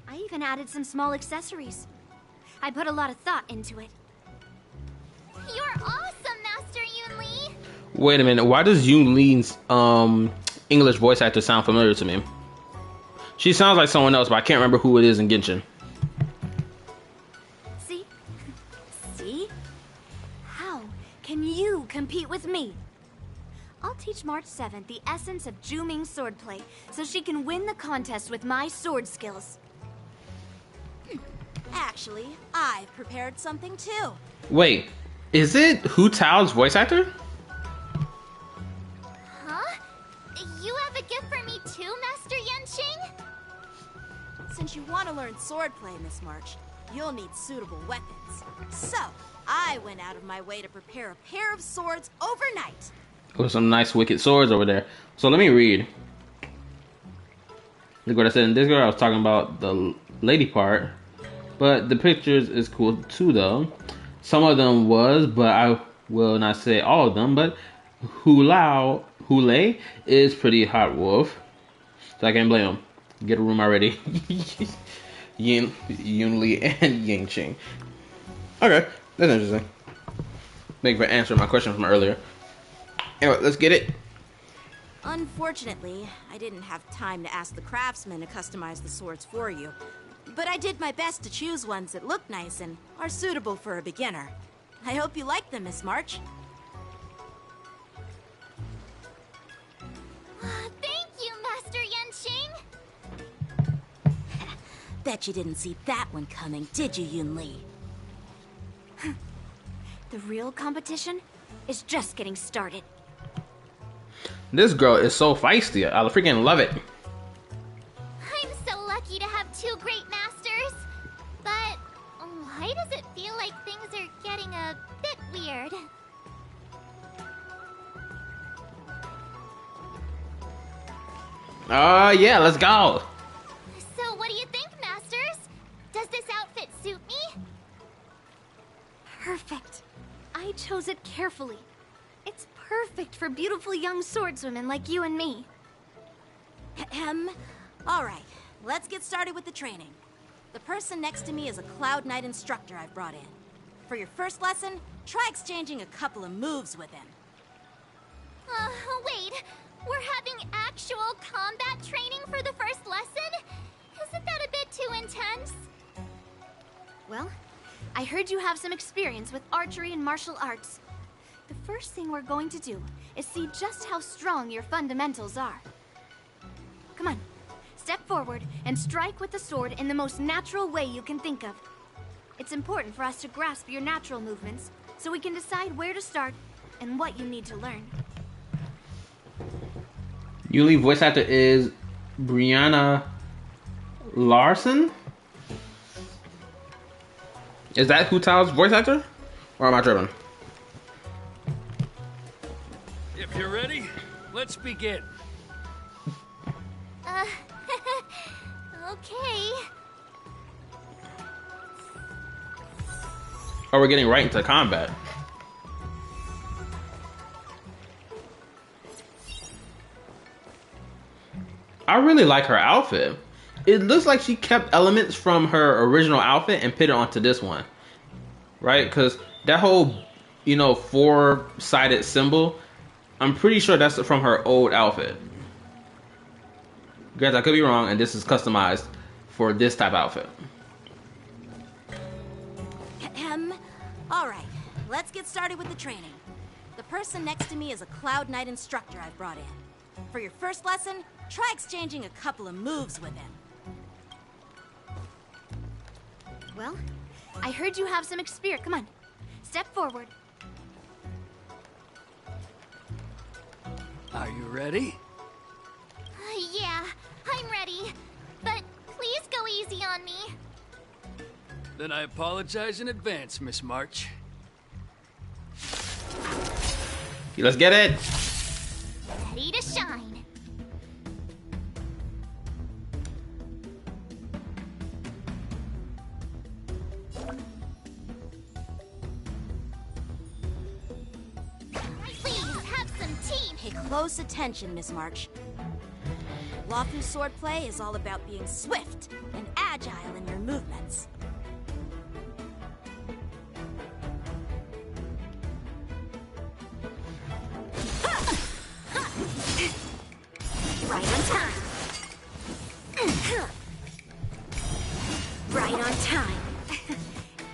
I even added some small accessories. I put a lot of thought into it. You're awesome, Master Yun Li! Wait a minute. Why does Yun Li's English voice actor sound familiar to me? She sounds like someone else, but I can't remember who it is in Genshin. See? See? How can you compete with me? I'll teach March 7th the essence of Zhu-Ming swordplay so she can win the contest with my sword skills. Actually, I've prepared something too. Wait, is it Hu Tao's voice actor? Huh? You have a gift for me too, Master Yanqing? Since you want to learn swordplay, Miss March, you'll need suitable weapons. So, I went out of my way to prepare a pair of swords overnight. Oh, some nice wicked swords over there. So let me read. Look what I said. In this girl, I was talking about the lady part. But the pictures is cool too, though. Some of them was, but I will not say all of them. But Hule is pretty hot wolf. So I can't blame him. Get a room already. Yun Li and Yanqing. Okay, that's interesting. Thank you for answering my question from earlier. Anyway, let's get it. Unfortunately, I didn't have time to ask the craftsman to customize the swords for you. But I did my best to choose ones that look nice and are suitable for a beginner. I hope you like them, Miss March. Thank you, Master Yanqing! Bet you didn't see that one coming, did you, Yun Li? The real competition is just getting started. This girl is so feisty. I freaking love it. I'm so lucky to have two great masters. But why does it feel like things are getting a bit weird? Yeah, let's go. So what do you think, masters? Does this outfit suit me? Perfect. I chose it carefully. It's perfect for beautiful young swordswomen like you and me. All right, let's get started with the training. The person next to me is a Cloud Knight instructor I've brought in. For your first lesson, try exchanging a couple of moves with him. Wait. We're having actual combat training for the first lesson? Isn't that a bit too intense? Well, I heard you have some experience with archery and martial arts. The first thing we're going to do is see just how strong your fundamentals are. Come on, step forward and strike with the sword in the most natural way you can think of. It's important for us to grasp your natural movements so we can decide where to start and what you need to learn. Yuli voice actor is Brianna Larson. Is that Hu Tao's voice actor? Or am I tripping? If you're ready, let's begin. Okay. Oh, we're getting right into combat. I really like her outfit. It looks like she kept elements from her original outfit and put it onto this one. Right? Because that whole, four-sided symbol, I'm pretty sure that's from her old outfit. Guys, I could be wrong, and this is customized for this type of outfit. All right, let's get started with the training. The person next to me is a Cloud Knight instructor I've brought in. For your first lesson, try exchanging a couple of moves with him. Well, I heard you have some experience. Come on, step forward. Are you ready? Yeah, I'm ready. But please go easy on me. Then I apologize in advance, Miss March. Let's get it. Ready to shine. Please have some tea. Pay close attention, Miss March. Luofu swordplay is all about being swift and agile in your movements. Right on time. Right on time.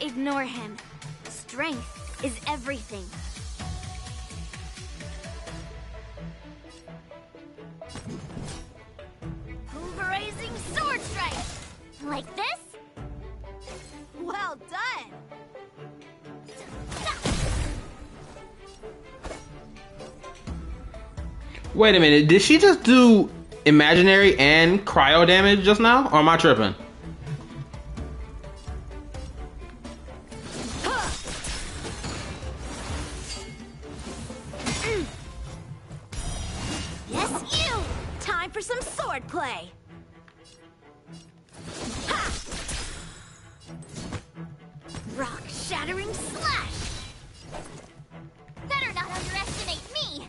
Ignore him. Strength is everything. Pulverizing sword strike. Like this? Well done! Wait a minute, did she just do imaginary and cryo damage just now? Or am I tripping? Yes, you! Time for some swordplay! Rock-shattering slash! Better not underestimate me!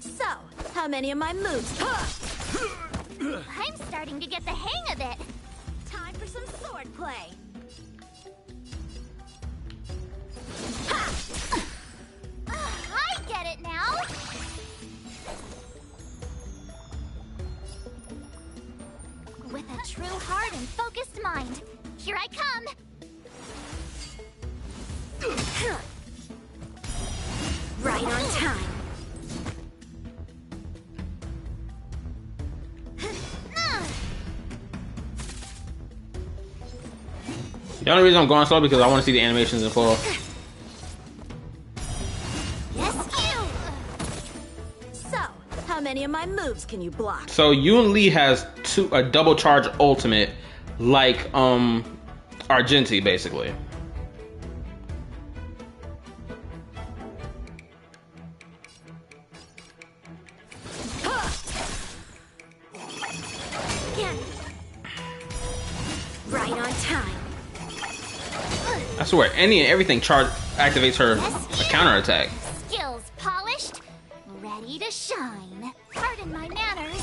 So, how many of my moves? I'm starting to get the hang of it. Time for some swordplay! I get it now! With a true heart and focused mind, here I come! Right on time. The only reason I'm going slow because I want to see the animations in full. So, how many of my moves can you block? So Yun Li has a double charge ultimate, like Argenti basically. Right on time. I swear, any and everything activates her counterattack. Skills polished, ready to shine. Pardon my manners.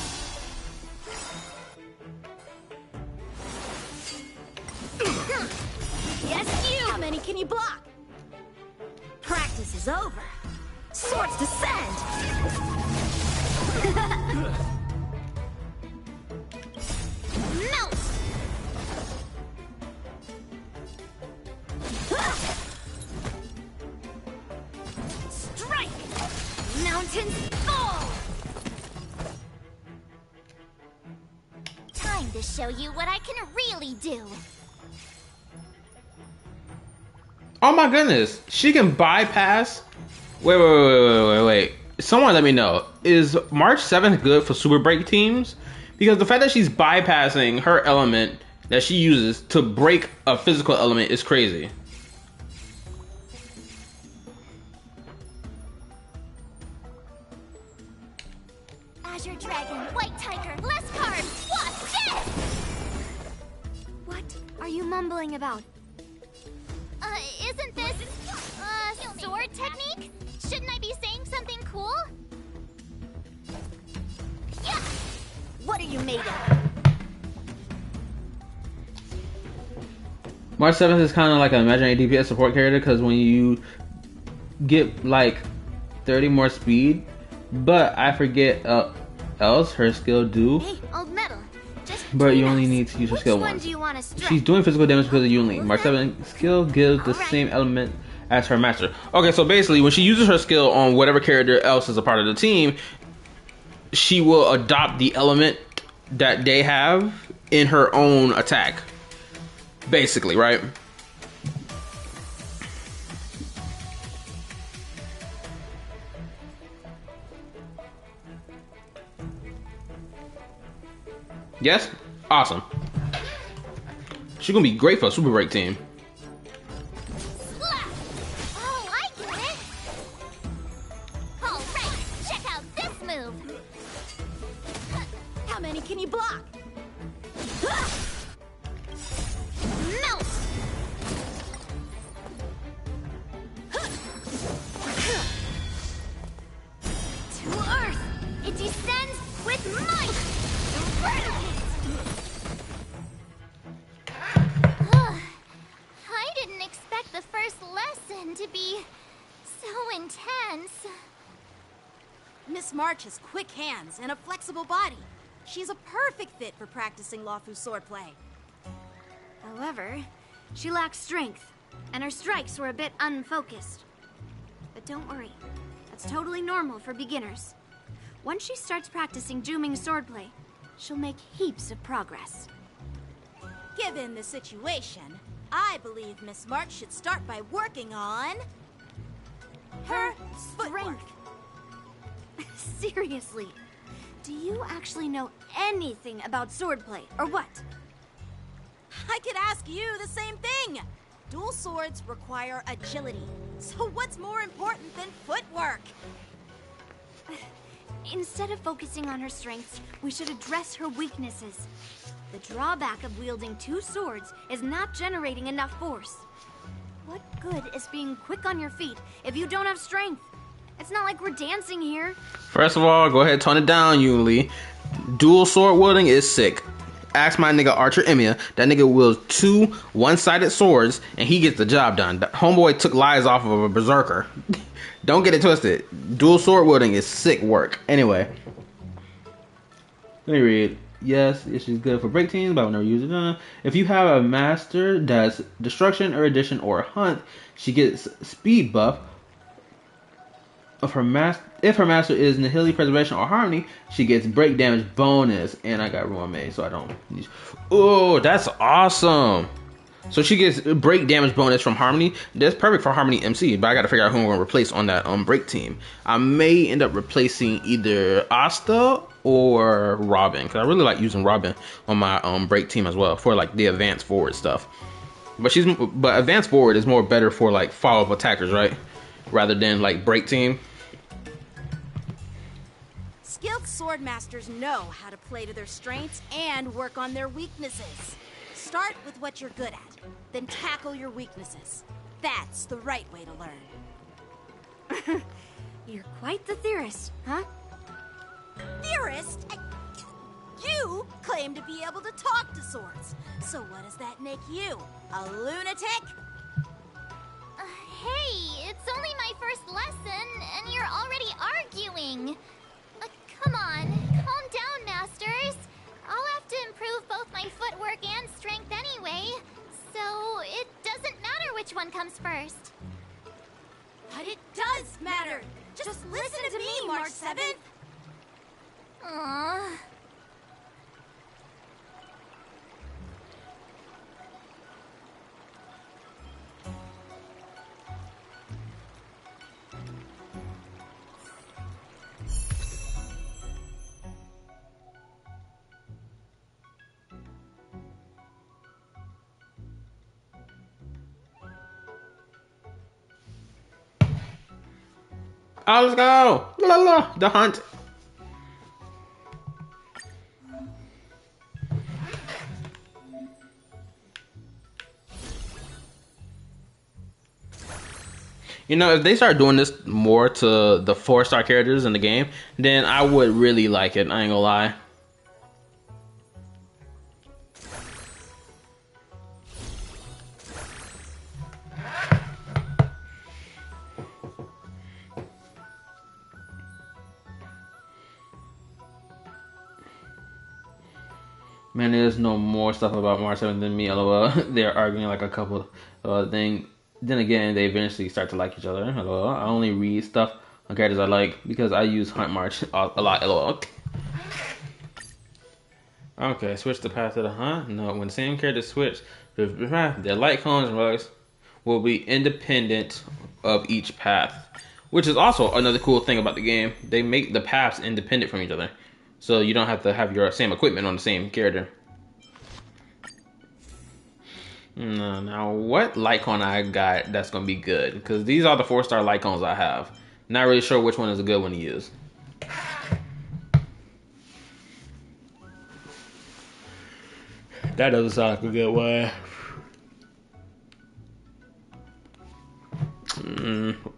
Yes, you! How many can you block? Practice is over. Swords descend! Melt! Strike! Mountains fall! Time to show you what I can really do. Oh my goodness, she can bypass. Wait. Someone let me know. Is March 7th good for super break teams? Because the fact that she's bypassing her element that she uses to break a physical element is crazy. Azure Dragon, White Tiger, less cards. What's this? What are you mumbling about? Isn't this sword technique? Shouldn't I be saying something cool? Yeah. What are you made of? March 7th is kind of like an imaginary DPS support character because when you get like 30 more speed, but I forget else her skill do. Hey, old metal. But you only need to use her skill once. She's doing physical damage because of Yun Li. March 7 skill gives the same element as her master. Okay, so basically when she uses her skill on whatever character else is a part of the team, she will adopt the element that they have in her own attack. Basically, right? Yes? Awesome. She's gonna be great for a super break team. Oh, I get it. All right, check out this move. How many can you block? Melt. To Earth, it descends with might. I didn't expect the first lesson to be so intense. Miss March has quick hands and a flexible body. She's a perfect fit for practicing Luofu swordplay. However, she lacks strength, and her strikes were a bit unfocused. But don't worry, that's totally normal for beginners. Once she starts practicing Juming swordplay, she'll make heaps of progress. Given the situation, I believe Miss March should start by working on her footwork. Seriously, do you actually know anything about swordplay, or what? I could ask you the same thing. Dual swords require agility, so what's more important than footwork? Instead of focusing on her strengths, we should address her weaknesses. The drawback of wielding two swords is not generating enough force. What good is being quick on your feet if you don't have strength? It's not like we're dancing here. First of all, go ahead, tone it down, Yun Li. Dual sword wielding is sick. Ask my nigga Archer Emiya. That nigga wields two one-sided swords and he gets the job done. That homeboy took lives off of a berserker. Don't get it twisted. Dual sword wielding is sick work. Anyway, let me read. Yes, she's good for break teams, but I will never use it. If you have a master that's destruction, erudition, or hunt, she gets speed buff. If her master is Nihili, preservation, or harmony, she gets break damage bonus. And I got Ruin Made, so I don't. Oh, that's awesome. So she gets break damage bonus from Harmony. That's perfect for Harmony MC, but I gotta figure out who I'm gonna replace on that break team. I may end up replacing either Asta or Robin, because I really like using Robin on my break team as well for like the advanced forward stuff. But advanced forward is more better for like follow-up attackers, right? Rather than like break team. Skilled sword masters know how to play to their strengths and work on their weaknesses. Start with what you're good at, then tackle your weaknesses. That's the right way to learn. You're quite the theorist, huh? Theorist? You claim to be able to talk to swords. So what does that make you? A lunatic? Hey, it's only my first lesson, and you're already arguing. Come on, calm down, masters. I'll have to improve both my footwork and strength anyway, so it doesn't matter which one comes first. But it does matter. Just listen to me, March 7th. Aww. Oh, let's go! La la, the hunt. You know, if they start doing this more to the 4-star characters in the game, then I would really like it. I ain't gonna lie. Man, there's no more stuff about March 7th than me, lol. They're arguing like a couple thing. Then again, they eventually start to like each other, lol. I only read stuff on characters I like because I use Hunt March a lot, lol. Okay, switch the path to the hunt. No, when the same characters switch, their light cones and relics will be independent of each path. Which is also another cool thing about the game. They make the paths independent from each other. So you don't have to have your same equipment on the same character. Now what Lycon I got that's going to be good? Because these are the 4-star Lycons I have. Not really sure which one is a good one to use. That doesn't sound like a good one.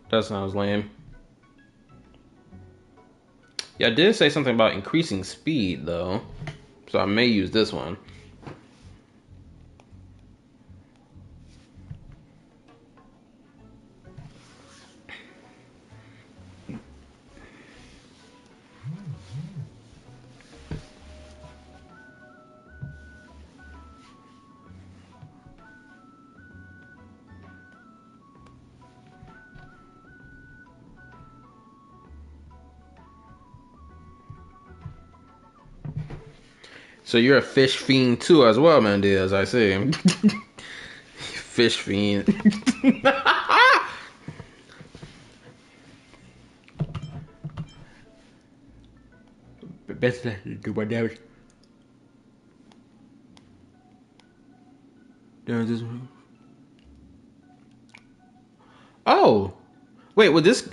That sounds lame. Yeah, I did say something about increasing speed, though. So I may use this one. So you're a fish fiend too, as well, man, as I see. Fish fiend. Best do my damage. There's this one. Oh, wait. Would this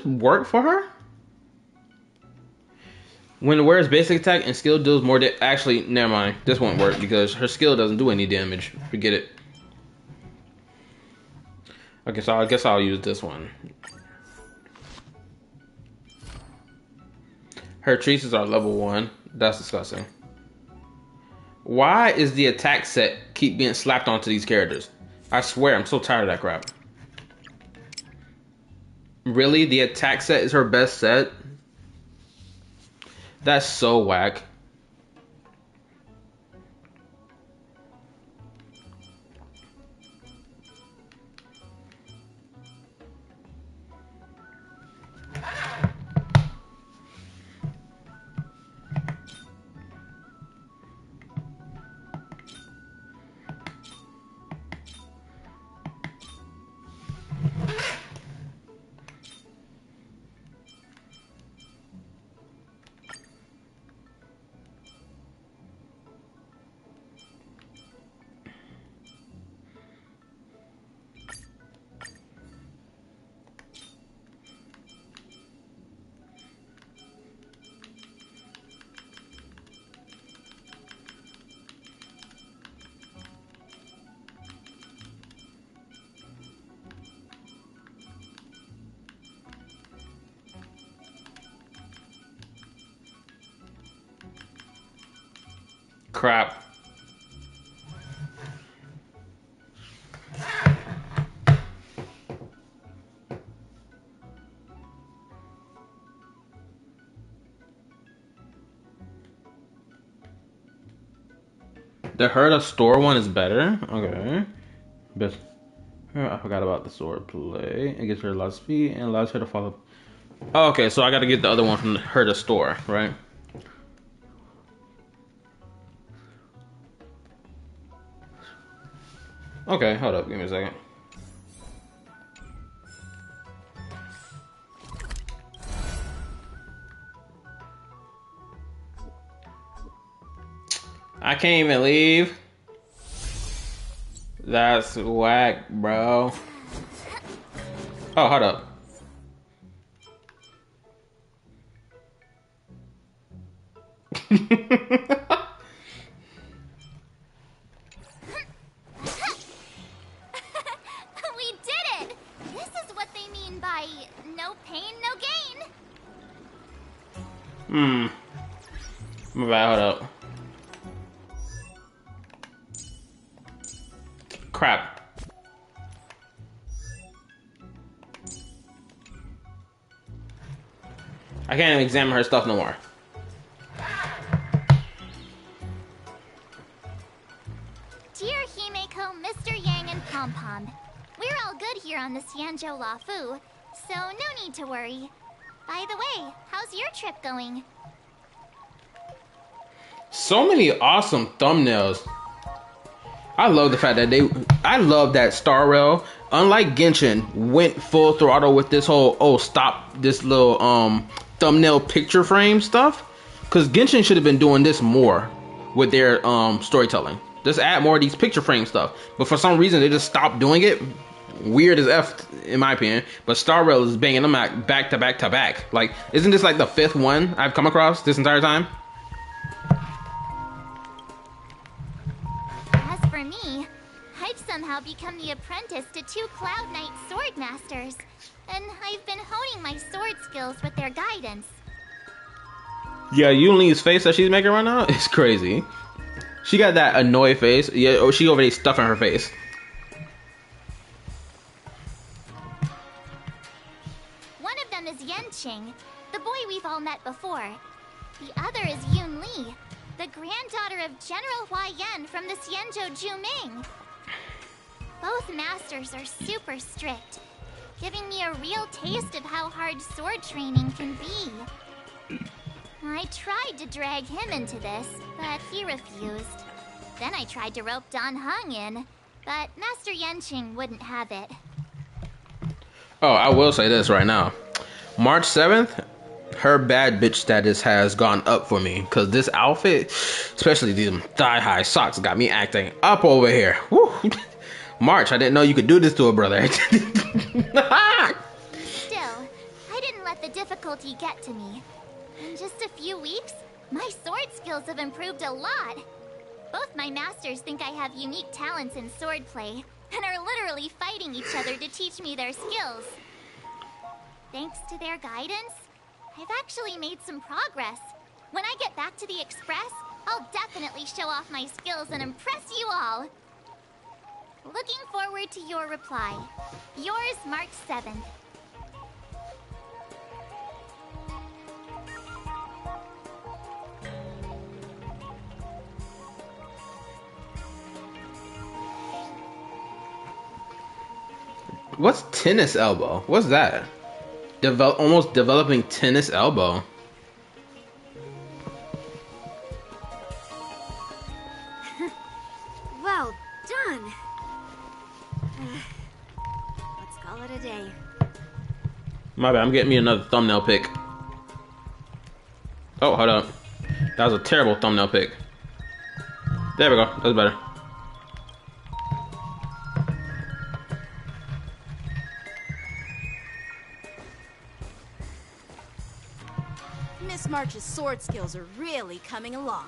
work for her? When it wears basic attack and skill deals more damage. Actually, never mind. This won't work because her skill doesn't do any damage. Forget it. Okay, so I guess I'll use this one. Her traces are level 1. That's disgusting. Why is the attack set keep being slapped onto these characters? I swear, I'm so tired of that crap. Really? The attack set is her best set? That's so whack. Crap. The Herda store one is better. Okay. Best. I forgot about the sword play. It gives her a lot of speed and allows her to follow. Oh, okay, so I got to get the other one from Herda store, right? Okay, hold up. Give me a second. I can't even leave. That's whack, bro. Oh, hold up. We did it! This is what they mean by no pain, no gain. My bad, hold up. Crap. I can't even examine her stuff no more. Dear Himeko, Mr. Yang, and Pom Pom, we're all good here on the Xianzhou Luofu, so no need to worry. By the way, how's your trip going? So many awesome thumbnails. I love the fact that I love that Star Rail, unlike Genshin, went full throttle with this whole, stop this little thumbnail picture frame stuff. Because Genshin should have been doing this more with their storytelling. Just add more of these picture frame stuff. But for some reason, they just stopped doing it. Weird as F, in my opinion. But Star Rail is banging them back to back to back. Like, isn't this like the 5th one I've come across this entire time? As for me, I've somehow become the apprentice to 2 Cloud Knight sword masters. And I've been honing my sword skills with their guidance. Yeah, Yunli's face that she's making right now is crazy. She got that annoyed face. Yeah, or she already stuffing her face. One of them is Yanqing, the boy we've all met before. The other is Yunli, the granddaughter of General Hua Yan from the Xianzhou Juming. Both masters are super strict, giving me a real taste of how hard sword training can be. I tried to drag him into this, but he refused. Then I tried to rope Dan Heng in, but Master Yanqing wouldn't have it. Oh, I will say this right now. March 7th, her bad bitch status has gone up for me. Because this outfit, especially these thigh-high socks, got me acting up over here. Woo. March, I didn't know you could do this to a brother. Still, I didn't let the difficulty get to me. In just a few weeks, my sword skills have improved a lot. Both my masters think I have unique talents in swordplay, and are literally fighting each other to teach me their skills. Thanks to their guidance, I've actually made some progress. When I get back to the Express, I'll definitely show off my skills and impress you all. Looking forward to your reply. Yours, March 7th. What's tennis elbow? What's that? Almost developing tennis elbow. Well done. Let's call it a day. My bad, I'm getting me another thumbnail pick. Oh, hold up. That was a terrible thumbnail pick. There we go. That's better. Miss March's sword skills are really coming along.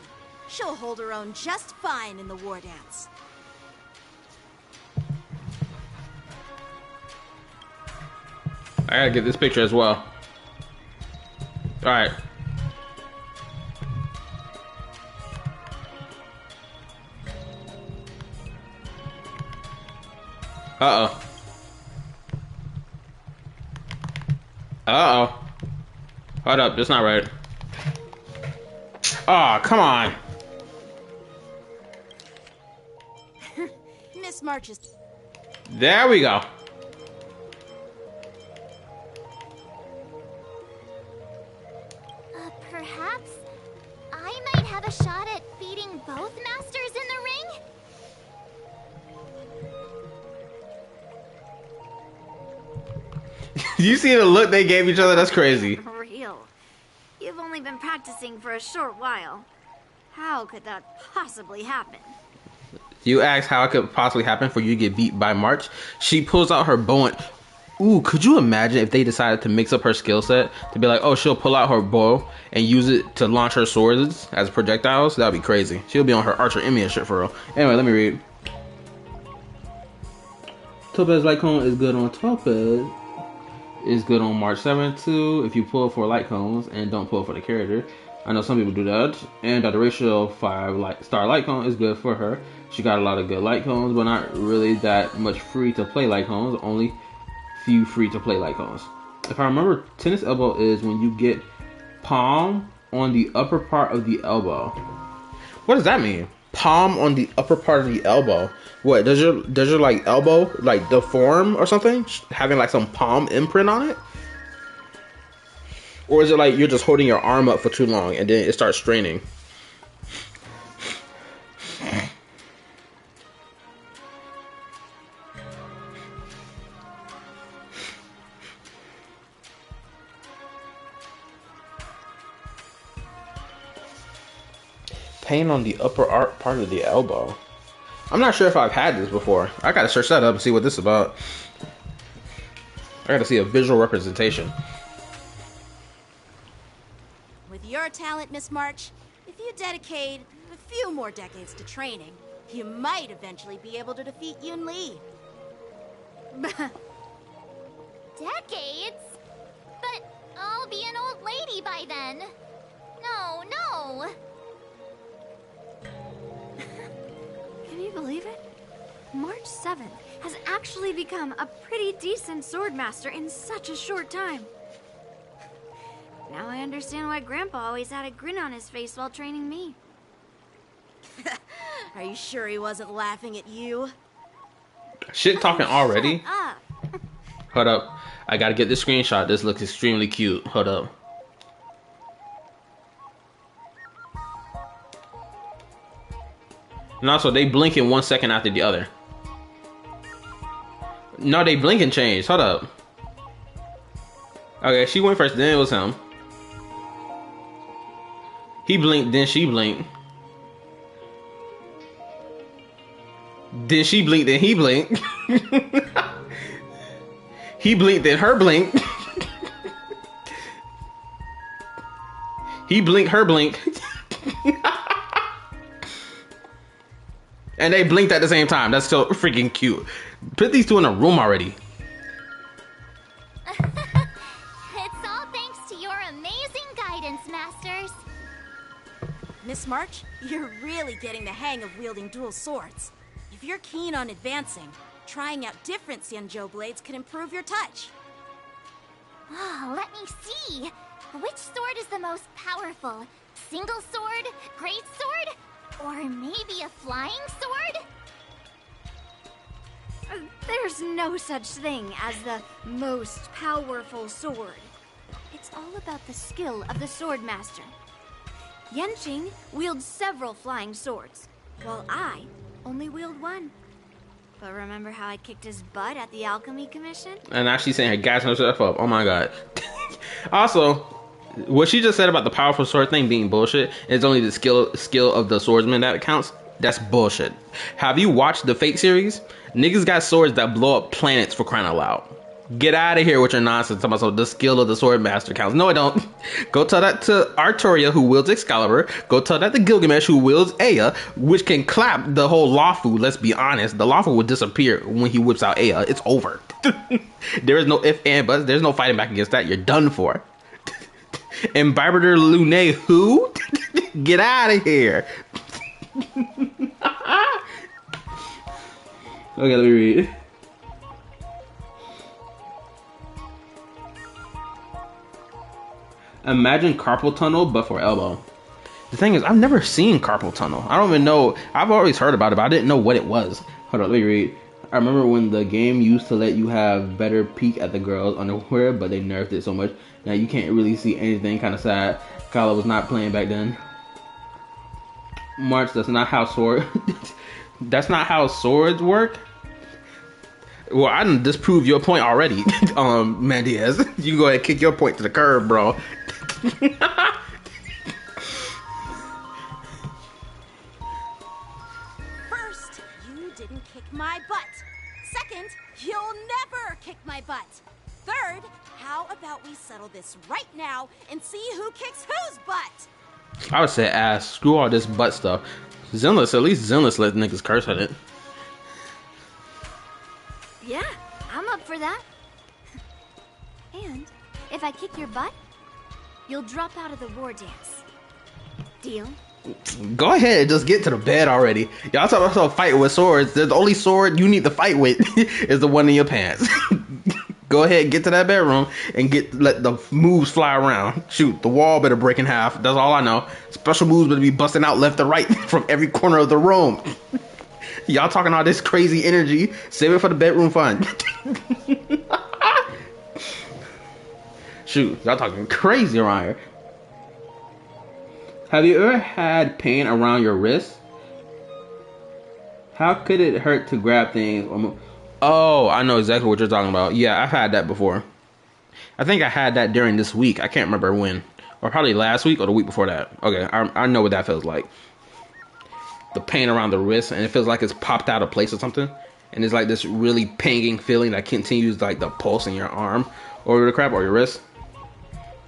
She'll hold her own just fine in the war dance. I gotta get this picture as well. Alright. Uh-oh. Uh-oh. Hold up, that's not right. Oh, come on. Miss March is... There we go. Perhaps I might have a shot at beating both masters in the ring? You see the look they gave each other? That's crazy. Real. You've only been practicing for a short while. How could that possibly happen? You asked how it could possibly happen for you to get beat by March. She pulls out her bow and... Ooh, could you imagine if they decided to mix up her skill set? To be like, oh, she'll pull out her bow and use it to launch her swords as projectiles? That'd be crazy. She'll be on her Archer Emmy and shit for real. Anyway, let me read. Topaz Light Cone is good on Topaz. Is good on March 7th too. If you pull for light cones and don't pull for the character. I know some people do that. And the ratio 5 star light cone is good for her. She got a lot of good light cones, but not really that much free to play light cones. Only few free to play light cones. If I remember, tennis elbow is when you get palm on the upper part of the elbow. What does that mean? Palm on the upper part of the elbow. What, does your like elbow like deform or something? Having like some palm imprint on it? Or is it like you're just holding your arm up for too long and then it starts straining? Pain on the upper part of the elbow. I'm not sure if I've had this before. I gotta search that up and see what this is about. I gotta see a visual representation. With your talent, Miss March, if you dedicate a few more decades to training, you might eventually be able to defeat Yun Li. Decades? But I'll be an old lady by then. No, no. Can you believe it? March 7th has actually become a pretty decent swordmaster in such a short time. Now I understand why Grandpa always had a grin on his face while training me. Are you sure he wasn't laughing at you? Shit talking already? Shut up. Hold up. I gotta get this screenshot. This looks extremely cute. Hold up. And also, they blink in 1 second after the other. No, they blink and change. Hold up. Okay, she went first, then it was him. He blinked, then she blinked. Then she blinked, then he blinked. He blinked, then her blink. He blinked, her blink. And they blinked at the same time. That's so freaking cute. Put these two in a room already. It's all thanks to your amazing guidance, Masters. Miss March, you're really getting the hang of wielding dual swords. If you're keen on advancing, trying out different Xianzhou blades could improve your touch. Oh, let me see. Which sword is the most powerful? Single sword? Great sword? Or maybe a flying sword? There's no such thing as the most powerful sword. It's all about the skill of the swordmaster. Yenqing wields several flying swords, while I only wield one. But remember how I kicked his butt at the Alchemy Commission? And now she's saying her gassing herself up. Oh my god. Also, what she just said about the powerful sword thing being bullshit, it's only the skill of the swordsman that counts. That's bullshit. Have you watched the Fate series? Niggas got swords that blow up planets, for crying out loud. Get out of here with your nonsense about so the skill of the swordmaster counts. No, I don't. Go tell that to Arturia, who wields Excalibur. Go tell that to Gilgamesh, who wields Aya, which can clap the whole Luofu. Let's be honest. The Luofu would disappear when he whips out Aya. It's over. There is no if and buts. There's no fighting back against that. You're done for. Imbibitor Lune, who? Get out of here. Okay, let me read. Imagine carpal tunnel, but for elbow. The thing is, I've never seen carpal tunnel. I don't even know. I've always heard about it, but I didn't know what it was. Hold on, let me read. I remember when the game used to let you have better peek at the girls' underwear, but they nerfed it so much. Now you can't really see anything. Kind of sad. Kyla was not playing back then. March, that's not how sword. That's not how swords work. Well, I didn't disprove your point already, Mandiaz. You can go ahead and kick your point to the curb, bro. First, you didn't kick my butt. Second, you'll never kick my butt. Third, how about we settle this right now and see who kicks whose butt? I would say ass. Screw all this butt stuff. Zenless, at least Zenless let niggas curse at it. Yeah, I'm up for that. And if I kick your butt, you'll drop out of the war dance. Deal? Go ahead and just get to the bed already. Y'all talking about fighting with swords. The only sword you need to fight with is the one in your pants. Go ahead and get to that bedroom and let the moves fly around. Shoot, the wall better break in half. That's all I know. Special moves better be busting out left to right from every corner of the room. Y'all talking all this crazy energy. Save it for the bedroom fun. Shoot, y'all talking crazy around here. Have you ever had pain around your wrist? How could it hurt to grab things or move? Oh, I know exactly what you're talking about. Yeah, I've had that before. I think I had that during this week. I can't remember when. Or probably last week or the week before that. Okay, I know what that feels like. The pain around the wrist, and it feels like it's popped out of place or something. And it's like this really panging feeling that continues like the pulse in your arm or the crap or your wrist.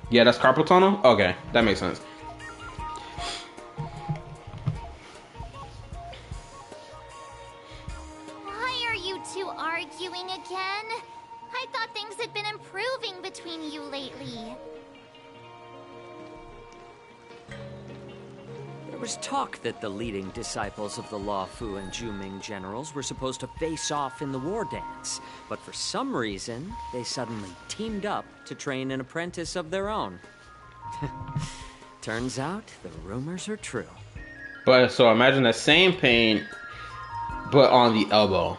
Yeah, that's carpal tunnel? Okay, that makes sense. Arguing again? I thought things had been improving between you lately. There was talk that the leading disciples of the Luofu and Juming generals were supposed to face off in the war dance, but for some reason, they suddenly teamed up to train an apprentice of their own. Turns out, the rumors are true. But so imagine the same pain, but on the elbow.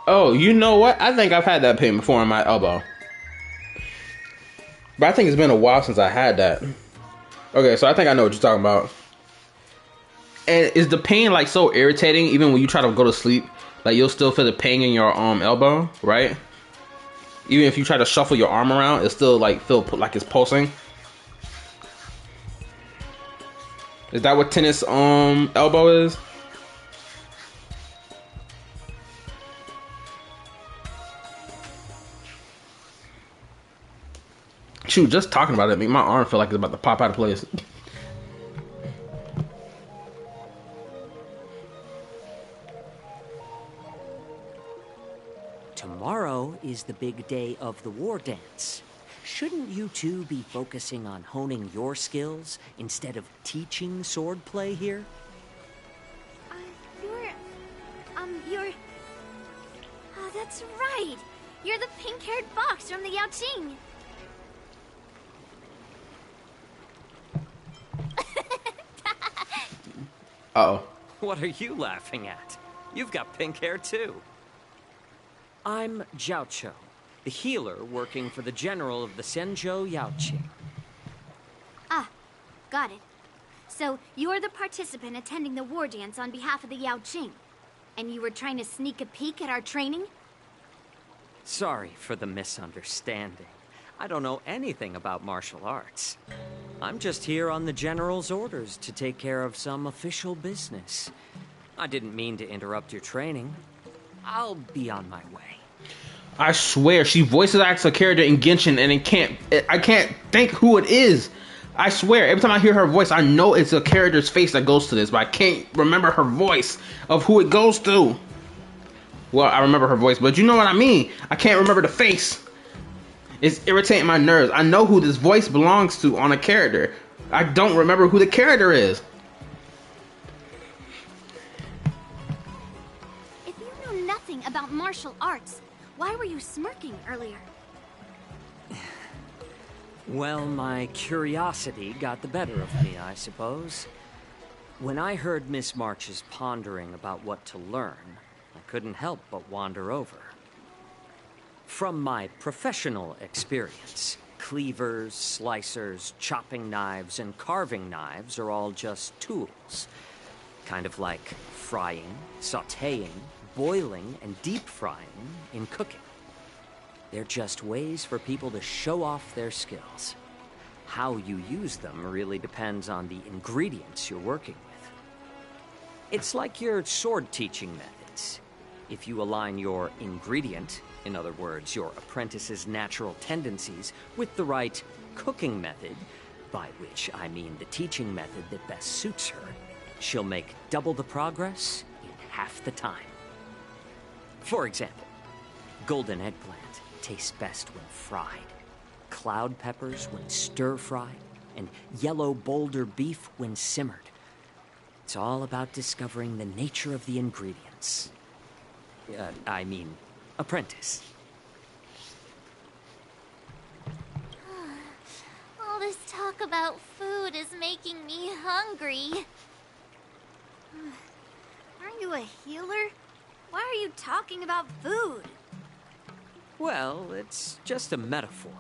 Oh, you know what? I think I've had that pain before on my elbow. But I think it's been a while since I had that. Okay, so I think I know what you're talking about. And is the pain like so irritating even when you try to go to sleep? Like you'll still feel the pain in your elbow, right? Even if you try to shuffle your arm around, it still like feel like it's pulsing. Is that what tennis elbow is? Shoot, just talking about it make my arm feel like it's about to pop out of place. Tomorrow is the big day of the war dance. Shouldn't you two be focusing on honing your skills instead of teaching swordplay here? You're... Oh, that's right. You're the pink-haired fox from the Yaoqing. Uh-oh. What are you laughing at? You've got pink hair too. I'm Jiaoqiu, the healer working for the general of the Xianzhou Yaoqing. Ah, got it. So, you're the participant attending the war dance on behalf of the Yaoqing. And you were trying to sneak a peek at our training? Sorry for the misunderstanding. I don't know anything about martial arts. I'm just here on the general's orders to take care of some official business. I didn't mean to interrupt your training. I'll be on my way. I swear, she voices acts a character in Genshin and I can't think who it is. I swear, every time I hear her voice, I know it's a character's face that goes to this, but I can't remember her voice of who it goes to. Well, I remember her voice, but you know what I mean. I can't remember the face. It's irritating my nerves. I know who this voice belongs to on a character. I don't remember who the character is. If you know nothing about martial arts, why were you smirking earlier? Well, my curiosity got the better of me, I suppose. When I heard Miss March's pondering about what to learn, I couldn't help but wander over. From my professional experience, cleavers, slicers, chopping knives, and carving knives are all just tools. Kind of like frying, sautéing, boiling, and deep frying in cooking. They're just ways for people to show off their skills. How you use them really depends on the ingredients you're working with. It's like your sword teaching methods. If you align your ingredient, in other words, your apprentice's natural tendencies, with the right cooking method, by which I mean the teaching method that best suits her, she'll make double the progress in half the time. For example, golden eggplant tastes best when fried, cloud peppers when stir-fried, and yellow boulder beef when simmered. It's all about discovering the nature of the ingredients. Apprentice. All this talk about food is making me hungry. Aren't you a healer? Why are you talking about food? Well, it's just a metaphor.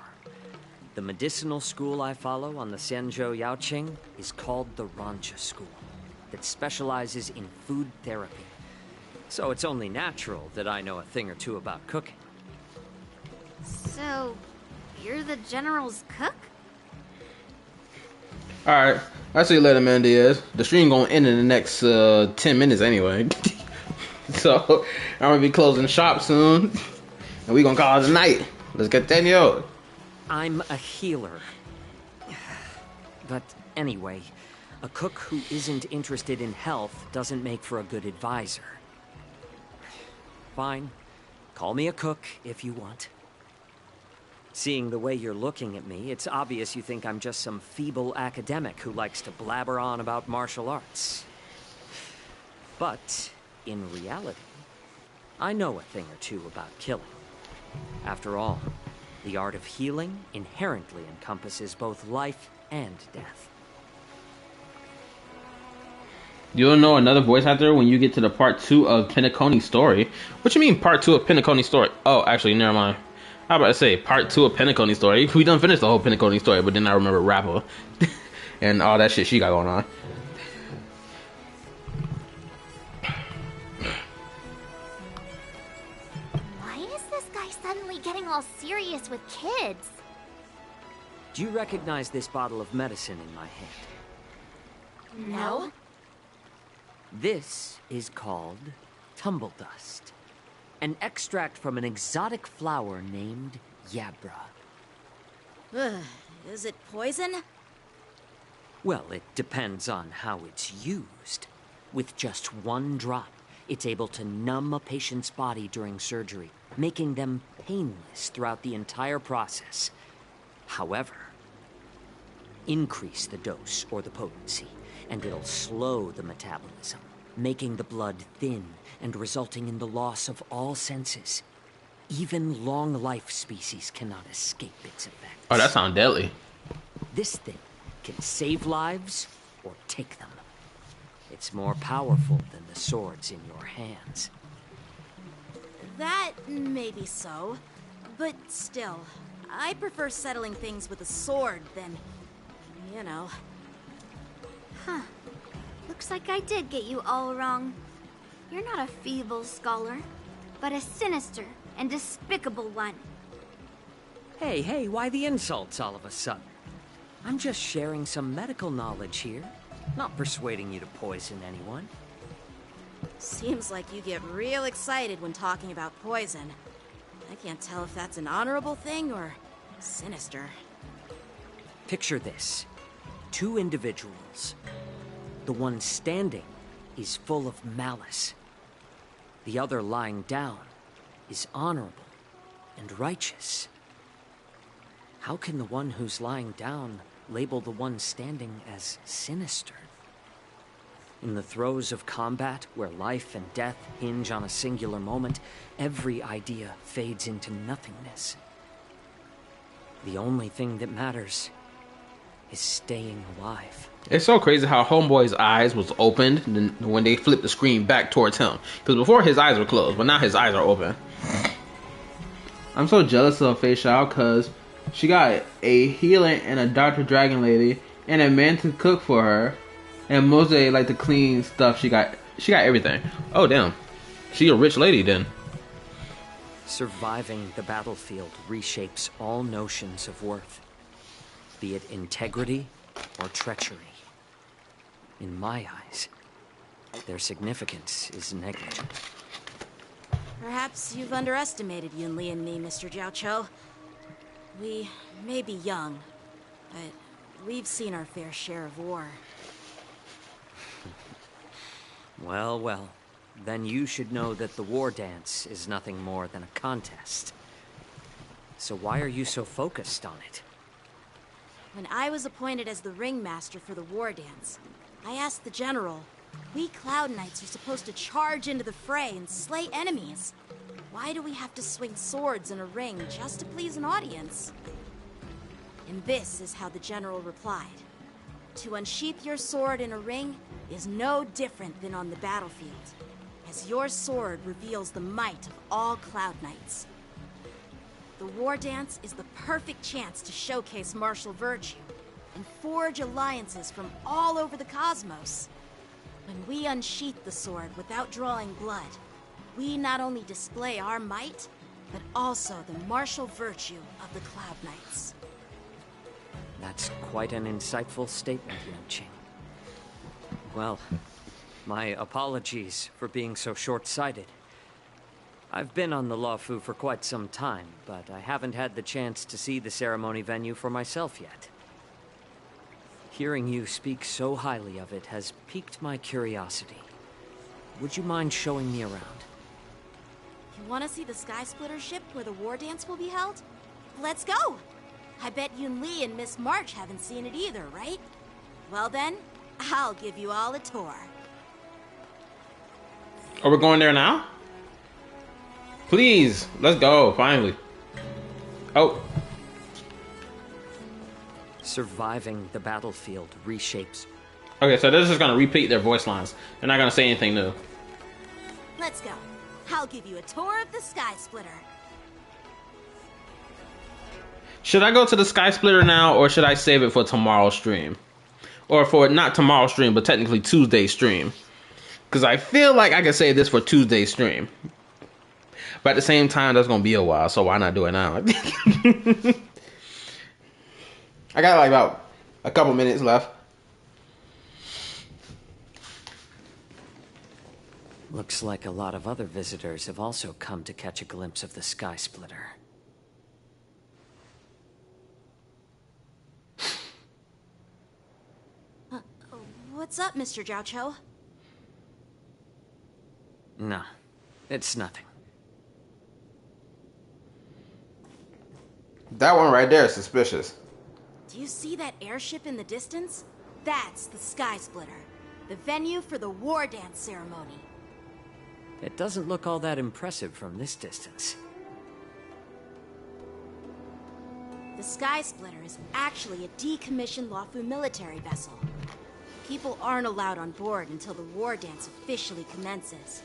The medicinal school I follow on the Xianzhou Yaoqing is called the Rancha School, that specializes in food therapy. So it's only natural that I know a thing or two about cooking. So, you're the General's cook? Alright, I see you later, man, Diaz. The stream gonna end in the next 10 minutes anyway. So, I'm gonna be closing shop soon. And we gonna call it a night. Let's continue. I'm a healer. But anyway, a cook who isn't interested in health doesn't make for a good advisor. Fine. Call me a cook if you want. Seeing the way you're looking at me, it's obvious you think I'm just some feeble academic who likes to blabber on about martial arts. But, in reality, I know a thing or two about killing. After all, the art of healing inherently encompasses both life and death. You'll know another voice actor when you get to the part 2 of Penacony's story. What you mean part 2 of Penacony's story? Oh, actually, never mind. How about I say part 2 of Penacony's story? We done finished the whole Penacony story, but then I remember Rappa and all that shit she got going on. Suddenly getting all serious with kids. Do you recognize this bottle of medicine in my hand? No. This is called tumble dust, an extract from an exotic flower named Yabra. Ugh, is it poison? Well, it depends on how it's used. With just one drop, it's able to numb a patient's body during surgery, making them painless throughout the entire process. However, increase the dose or the potency, and it'll slow the metabolism, making the blood thin and resulting in the loss of all senses. Even long-life species cannot escape its effects. Oh, that sounds deadly. This thing can save lives or take them. It's more powerful than the swords in your hands. That may be so, but still, I prefer settling things with a sword than, you know. Huh. Looks like I did get you all wrong. You're not a feeble scholar, but a sinister and despicable one. Hey, why the insults all of a sudden? I'm just sharing some medical knowledge here, not persuading you to poison anyone. Seems like you get real excited when talking about poison. I can't tell if that's an honorable thing or sinister. Picture this. 2 individuals. The one standing is full of malice. The other lying down is honorable and righteous. How can the one who's lying down label the one standing as sinister? In the throes of combat, where life and death hinge on a singular moment, every idea fades into nothingness. The only thing that matters is staying alive. It's so crazy how Homeboy's eyes was opened when they flipped the screen back towards him. Because before his eyes were closed, but now his eyes are open. I'm so jealous of Fei Xiao because she got a healer and a Dr. Dragon Lady and a man to cook for her. And Mose like to clean stuff. She got everything. Oh damn. She a rich lady then. Surviving the battlefield reshapes all notions of worth, be it integrity or treachery. In my eyes, their significance is negligible. Perhaps you've underestimated Yunli and me, Mr. Jiaoqiu. We may be young, but we've seen our fair share of war. Well, well. Then you should know that the war dance is nothing more than a contest. So why are you so focused on it? When I was appointed as the ringmaster for the war dance, I asked the general, we Cloud Knights are supposed to charge into the fray and slay enemies. Why do we have to swing swords in a ring just to please an audience? And this is how the general replied. To unsheath your sword in a ring is no different than on the battlefield, as your sword reveals the might of all Cloud Knights. The war dance is the perfect chance to showcase martial virtue and forge alliances from all over the cosmos. When we unsheath the sword without drawing blood, we not only display our might, but also the martial virtue of the Cloud Knights. That's quite an insightful statement, Yuanqing. Well, my apologies for being so short-sighted. I've been on the Luofu for quite some time, but I haven't had the chance to see the ceremony venue for myself yet. Hearing you speak so highly of it has piqued my curiosity. Would you mind showing me around? You want to see the Sky Splitter ship where the war dance will be held? Let's go! I bet Yunli and Miss March haven't seen it either, right? Well then, I'll give you all a tour. Are we going there now? Please, let's go, finally. Oh. Surviving the battlefield reshapes. Okay, so they're just gonna repeat their voice lines. They're not gonna say anything new. Let's go. I'll give you a tour of the Sky Splitter. Should I go to the Sky Splitter now, or should I save it for tomorrow's stream? Or for not tomorrow's stream, but technically Tuesday's stream. Because I feel like I can save this for Tuesday's stream. But at the same time, that's going to be a while, so why not do it now? I got like about a couple minutes left. Looks like a lot of other visitors have also come to catch a glimpse of the Sky Splitter. What's up, Mr. Jiaoqiu? No, it's nothing. That one right there is suspicious. Do you see that airship in the distance? That's the Sky Splitter, the venue for the war dance ceremony. It doesn't look all that impressive from this distance. The Sky Splitter is actually a decommissioned Luofu military vessel. People aren't allowed on board until the war dance officially commences.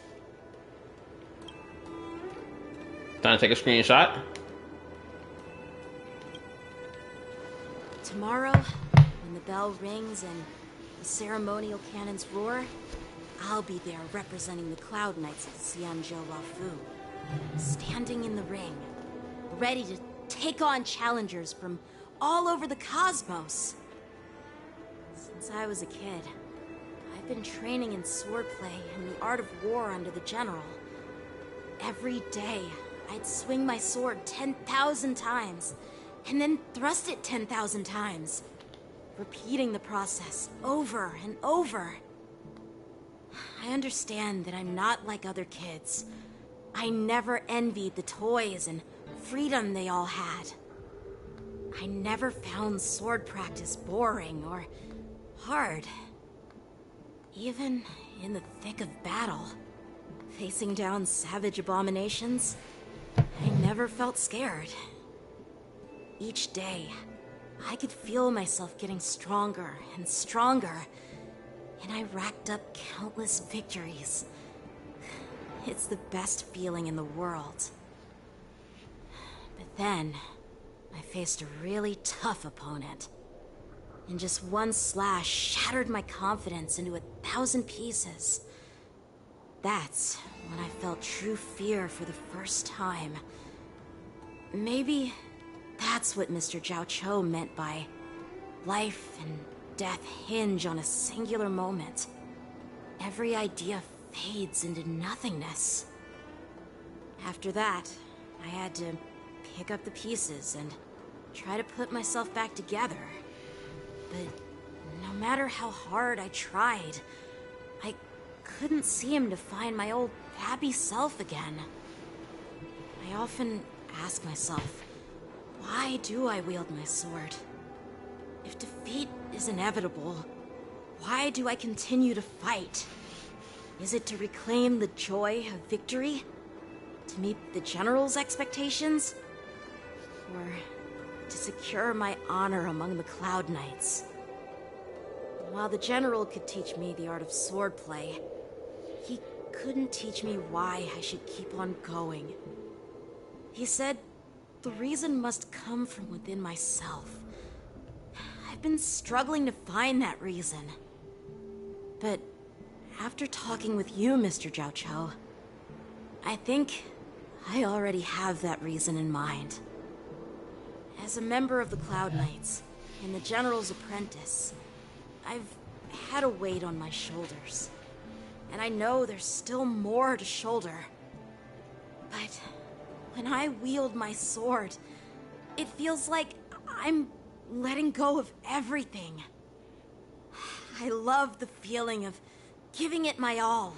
Time to take a screenshot. Tomorrow, when the bell rings and the ceremonial cannons roar, I'll be there representing the Cloud Knights of Xianzhou Luofu, standing in the ring, ready to take on challengers from all over the cosmos. Since I was a kid, I've been training in swordplay and the art of war under the general. Every day, I'd swing my sword 10,000 times, and then thrust it 10,000 times, repeating the process over and over. I understand that I'm not like other kids. I never envied the toys and freedom they all had. I never found sword practice boring or hard. Even in the thick of battle, facing down savage abominations, I never felt scared. Each day, I could feel myself getting stronger and stronger, and I racked up countless victories. It's the best feeling in the world. But then, I faced a really tough opponent. And just one slash shattered my confidence into 1,000 pieces. That's when I felt true fear for the first time. Maybe that's what Mr. Xianzhou meant by life and death hinge on a singular moment. Every idea fades into nothingness. After that, I had to pick up the pieces and try to put myself back together. But no matter how hard I tried, I couldn't seem to find my old happy self again. I often ask myself, why do I wield my sword? If defeat is inevitable, why do I continue to fight? Is it to reclaim the joy of victory? To meet the General's expectations? Or to secure my honor among the Cloud Knights? While the General could teach me the art of swordplay, he couldn't teach me why I should keep on going. He said the reason must come from within myself. I've been struggling to find that reason. But after talking with you, Mr. Xianzhou, I think I already have that reason in mind. As a member of the Cloud Knights and the General's apprentice, I've had a weight on my shoulders. And I know there's still more to shoulder. But when I wield my sword, it feels like I'm letting go of everything. I love the feeling of giving it my all,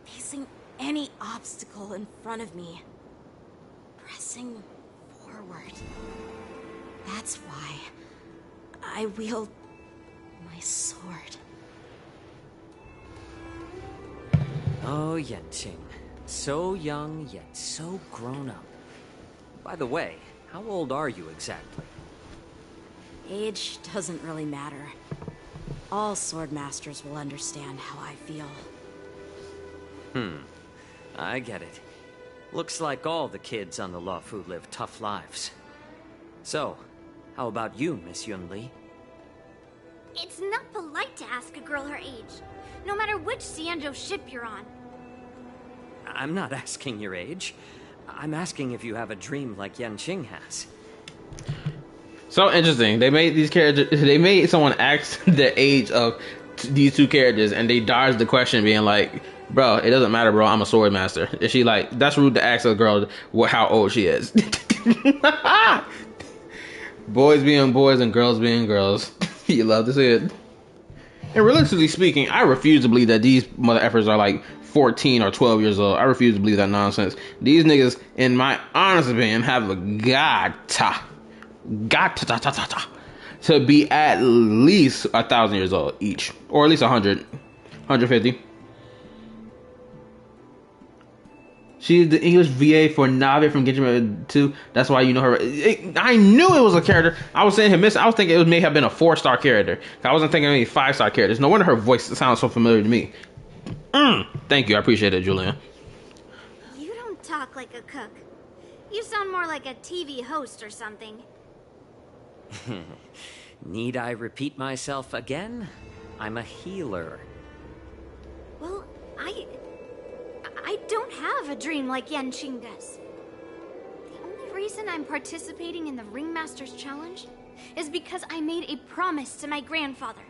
facing any obstacle in front of me, pressing forward. That's why I wield my sword. Oh, Yanqing. So young, yet so grown up. By the way, how old are you exactly? Age doesn't really matter. All sword masters will understand how I feel. I get it. Looks like all the kids on the Luofu live tough lives. So, how about you, Miss Yunli? It's not polite to ask a girl her age, no matter which Xianzhou ship you're on. I'm not asking your age. I'm asking if you have a dream like Yanqing has. So interesting. They made these characters. They made someone ask the age of these two characters, and they dodged the question, being like, "Bro, it doesn't matter, bro. I'm a sword master." And she like, that's rude to ask a girl how old she is. Boys being boys and girls being girls. You love to see it. And realistically speaking, I refuse to believe that these mother effers are like 14 or 12 years old. I refuse to believe that nonsense. These niggas, in my honest opinion, have a to be at least 1,000 years old each, or at least 100, 150. She's the English VA for Navi from Genshin 2. That's why you know her. I knew it was a character. I was saying I was thinking it may have been a 4-star character. I wasn't thinking any 5-star characters. No wonder her voice sounds so familiar to me. Thank you. I appreciate it, Julian. You don't talk like a cook. You sound more like a TV host or something. Need I repeat myself again? I'm a healer. Well, I don't have a dream like Yanqing does. The only reason I'm participating in the Ringmaster's Challenge is because I made a promise to my grandfather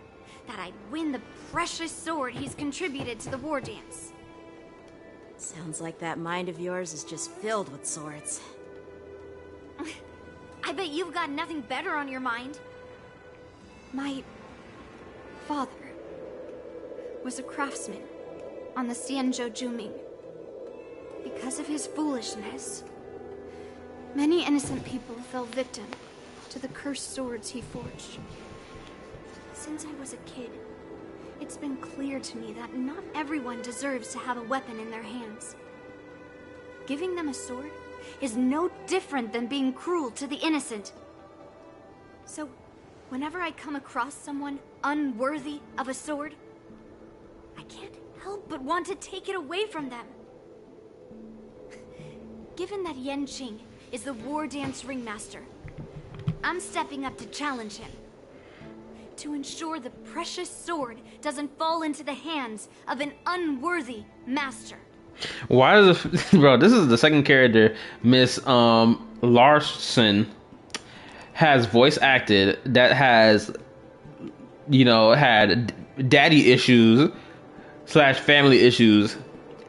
that I'd win the precious sword he's contributed to the war dance. Sounds like that mind of yours is just filled with swords. I bet you've got nothing better on your mind. My father was a craftsman on the Xianzhou Juming. Because of his foolishness, many innocent people fell victim to the cursed swords he forged. Since I was a kid, it's been clear to me that not everyone deserves to have a weapon in their hands. Giving them a sword is no different than being cruel to the innocent. So, whenever I come across someone unworthy of a sword, I can't help but want to take it away from them. Given that Yanqing is the war dance ringmaster, I'm stepping up to challenge him. To ensure the precious sword doesn't fall into the hands of an unworthy master. Why is it, bro? This is the second character Miss Larson has voice acted that has, you know, had daddy issues / family issues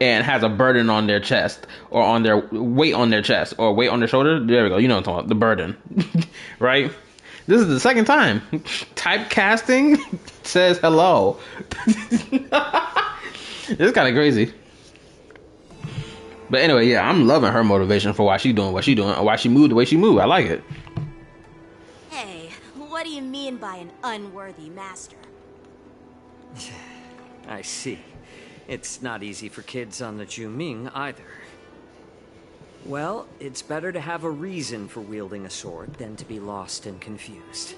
and has a burden on their chest or on their weight on their chest or weight on their shoulder. There we go. You know what I'm talking about, the burden, right? This is the second time. Typecasting says hello. It's kind of crazy. But anyway, yeah, I'm loving her motivation for why she doing what she doing, or why she moved the way she moved. I like it. Hey, what do you mean by an unworthy master? I see. It's not easy for kids on the Juming either. Well, it's better to have a reason for wielding a sword than to be lost and confused.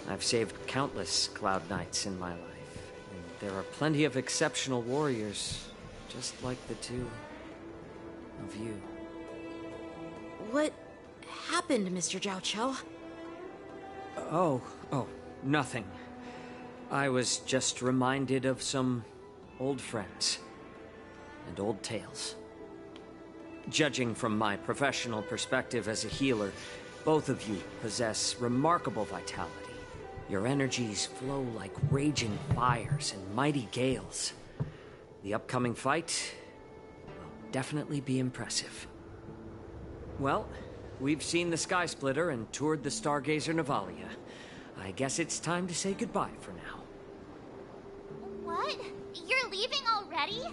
I've saved countless Cloud Knights in my life, and there are plenty of exceptional warriors, just like the two of you. What happened, Mr. Zhao Cho? Oh, nothing. I was just reminded of some old friends and old tales. Judging from my professional perspective as a healer, both of you possess remarkable vitality. Your energies flow like raging fires and mighty gales. The upcoming fight will definitely be impressive. Well, we've seen the Sky Splitter and toured the Stargazer Navalia. I guess it's time to say goodbye for now. What? You're leaving already?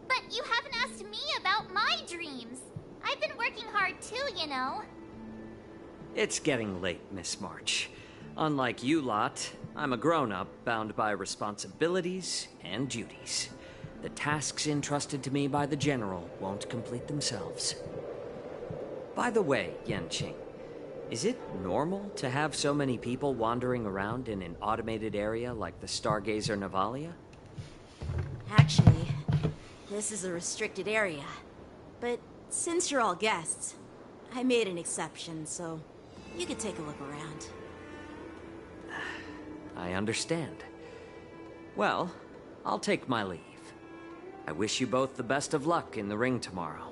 But you haven't asked me about my dreams. I've been working hard too, you know. It's getting late, Miss March. Unlike you lot, I'm a grown-up bound by responsibilities and duties. The tasks entrusted to me by the General won't complete themselves. By the way, Yanqing, is it normal to have so many people wandering around in an automated area like the Stargazer Navalia? Actually, this is a restricted area. But since you're all guests, I made an exception, so you could take a look around. I understand. Well, I'll take my leave. I wish you both the best of luck in the ring tomorrow.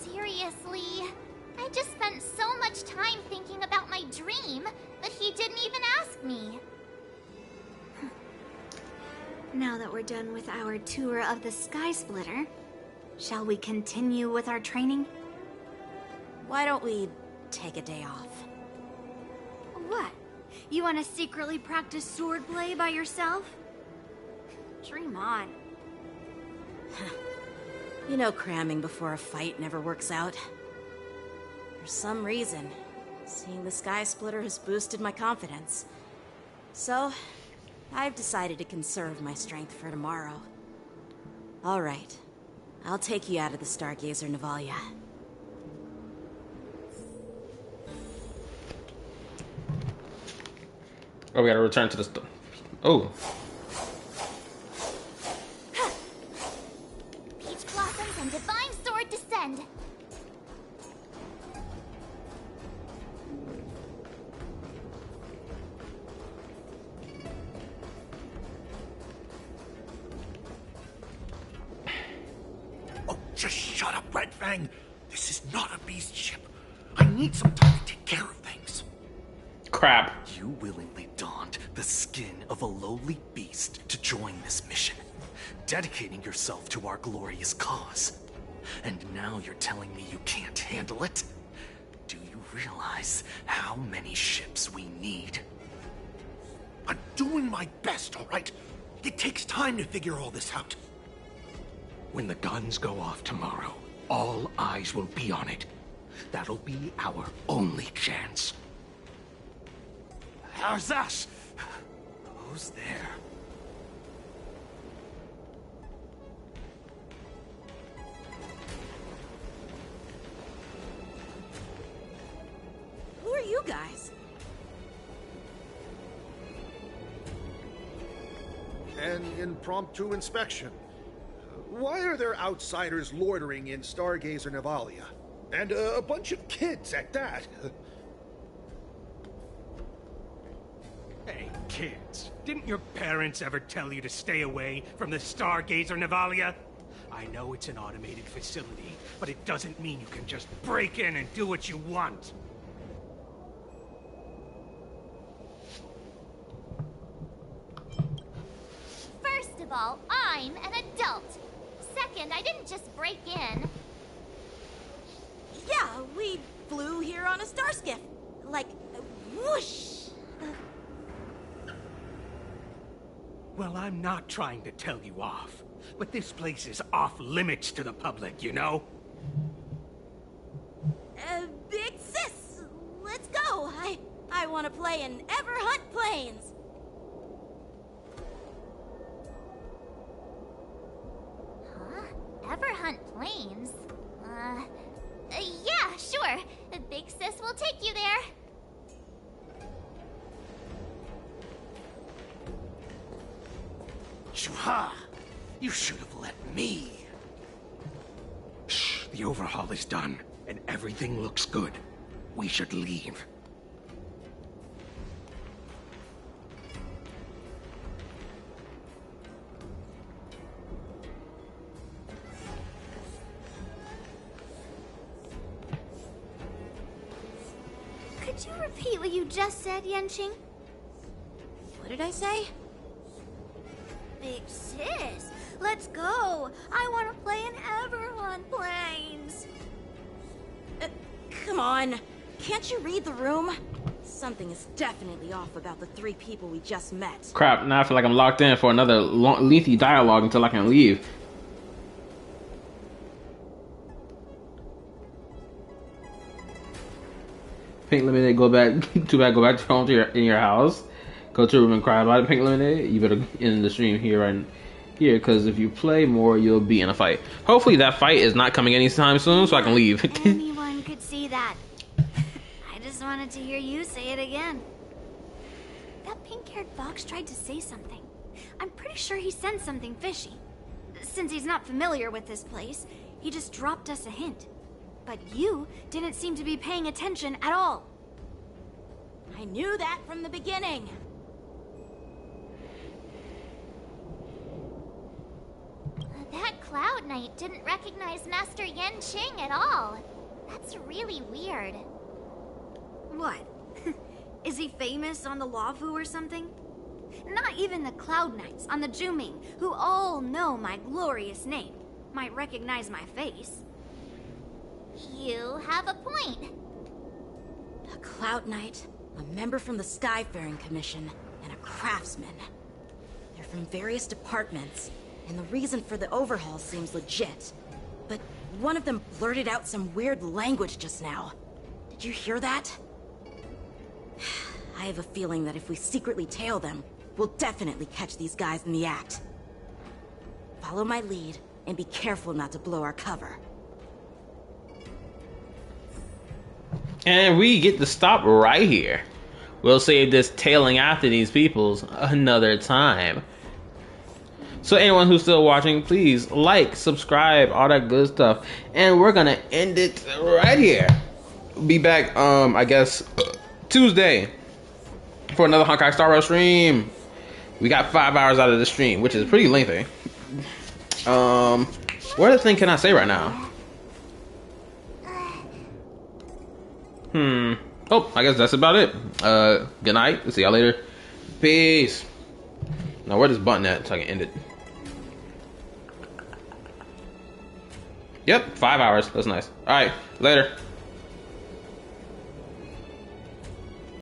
Seriously? I just spent so much time thinking about my dream, but he didn't even ask me. Now that we're done with our tour of the Sky Splitter, shall we continue with our training? Why don't we take a day off? What? You want to secretly practice swordplay by yourself? Dream on. You know, cramming before a fight never works out. For some reason, seeing the Sky Splitter has boosted my confidence. So, I've decided to conserve my strength for tomorrow. All right, I'll take you out of the Stargazer Navalia. Oh, we gotta return to the Oh. Peach blossoms and divine sword descend. Oh, just shut up, Red Fang. This is not a beast ship. I need some time to take care of things. Crap. You willingly donned the skin of a lowly beast to join this mission, dedicating yourself to our glorious cause. And now you're telling me you can't handle it? Do you realize how many ships we need? I'm doing my best, all right? It takes time to figure all this out. When the guns go off tomorrow, all eyes will be on it. That'll be our only chance. How's that? Who's there? an impromptu inspection. Why are there outsiders loitering in Stargazer Navalia? And a bunch of kids at that. Hey, kids, didn't your parents ever tell you to stay away from the Stargazer Navalia? I know it's an automated facility, but it doesn't mean you can just break in and do what you want. First of all, I'm an adult. Second, I didn't just break in. Yeah, we flew here on a star skiff. Like, whoosh! Well, I'm not trying to tell you off, but this place is off limits to the public, you know? Big sis, let's go. I want to play in Everhunt Plains. Huh? Everhunt Plains? Yeah, sure. Big Sis will take you there. Shuha! You should have let me. Shh, the overhaul is done, and everything looks good. We should leave. Could you repeat what you just said, Yanqing? What did I say? Big Sis, let's go. I want to play in Everhunt Plains. Come on. Can't you read the room? Something is definitely off about the 3 people we just met. Crap, now I feel like I'm locked in for another lengthy dialogue until I can leave. Pink Lemonade, go back. Too bad, go back to home in your house. Go to a room and cry about it, Pink Lemonade. You better end the stream here and here, because if you play more, you'll be in a fight. Hopefully that fight is not coming anytime soon, so I can leave. Anyone could see that. I just wanted to hear you say it again. That pink-haired fox tried to say something. I'm pretty sure he sensed something fishy. Since he's not familiar with this place, he just dropped us a hint. But you didn't seem to be paying attention at all. I knew that from the beginning. That Cloud Knight didn't recognize Master Yanqing at all. That's really weird. What? Is he famous on the Luofu or something? Not even the Cloud Knights on the Juming, who all know my glorious name, might recognize my face. You have a point. A Cloud Knight, a member from the Skyfaring Commission, and a craftsman. They're from various departments, and the reason for the overhaul seems legit. But one of them blurted out some weird language just now. Did you hear that? I have a feeling that if we secretly tail them, we'll definitely catch these guys in the act. Follow my lead, and be careful not to blow our cover. And we get to stop right here. We'll save this tailing after these peoples another time. So anyone who's still watching, please like, subscribe, all that good stuff. And we're gonna end it right here. Be back, I guess, Tuesday for another Honkai Star Rail stream. We got 5 hours out of the stream, which is pretty lengthy. What other thing can I say right now? Oh, I guess that's about it. Good night. See y'all later. Peace. Now, where this button at so I can end it? Yep, 5 hours. That's nice. All right, later.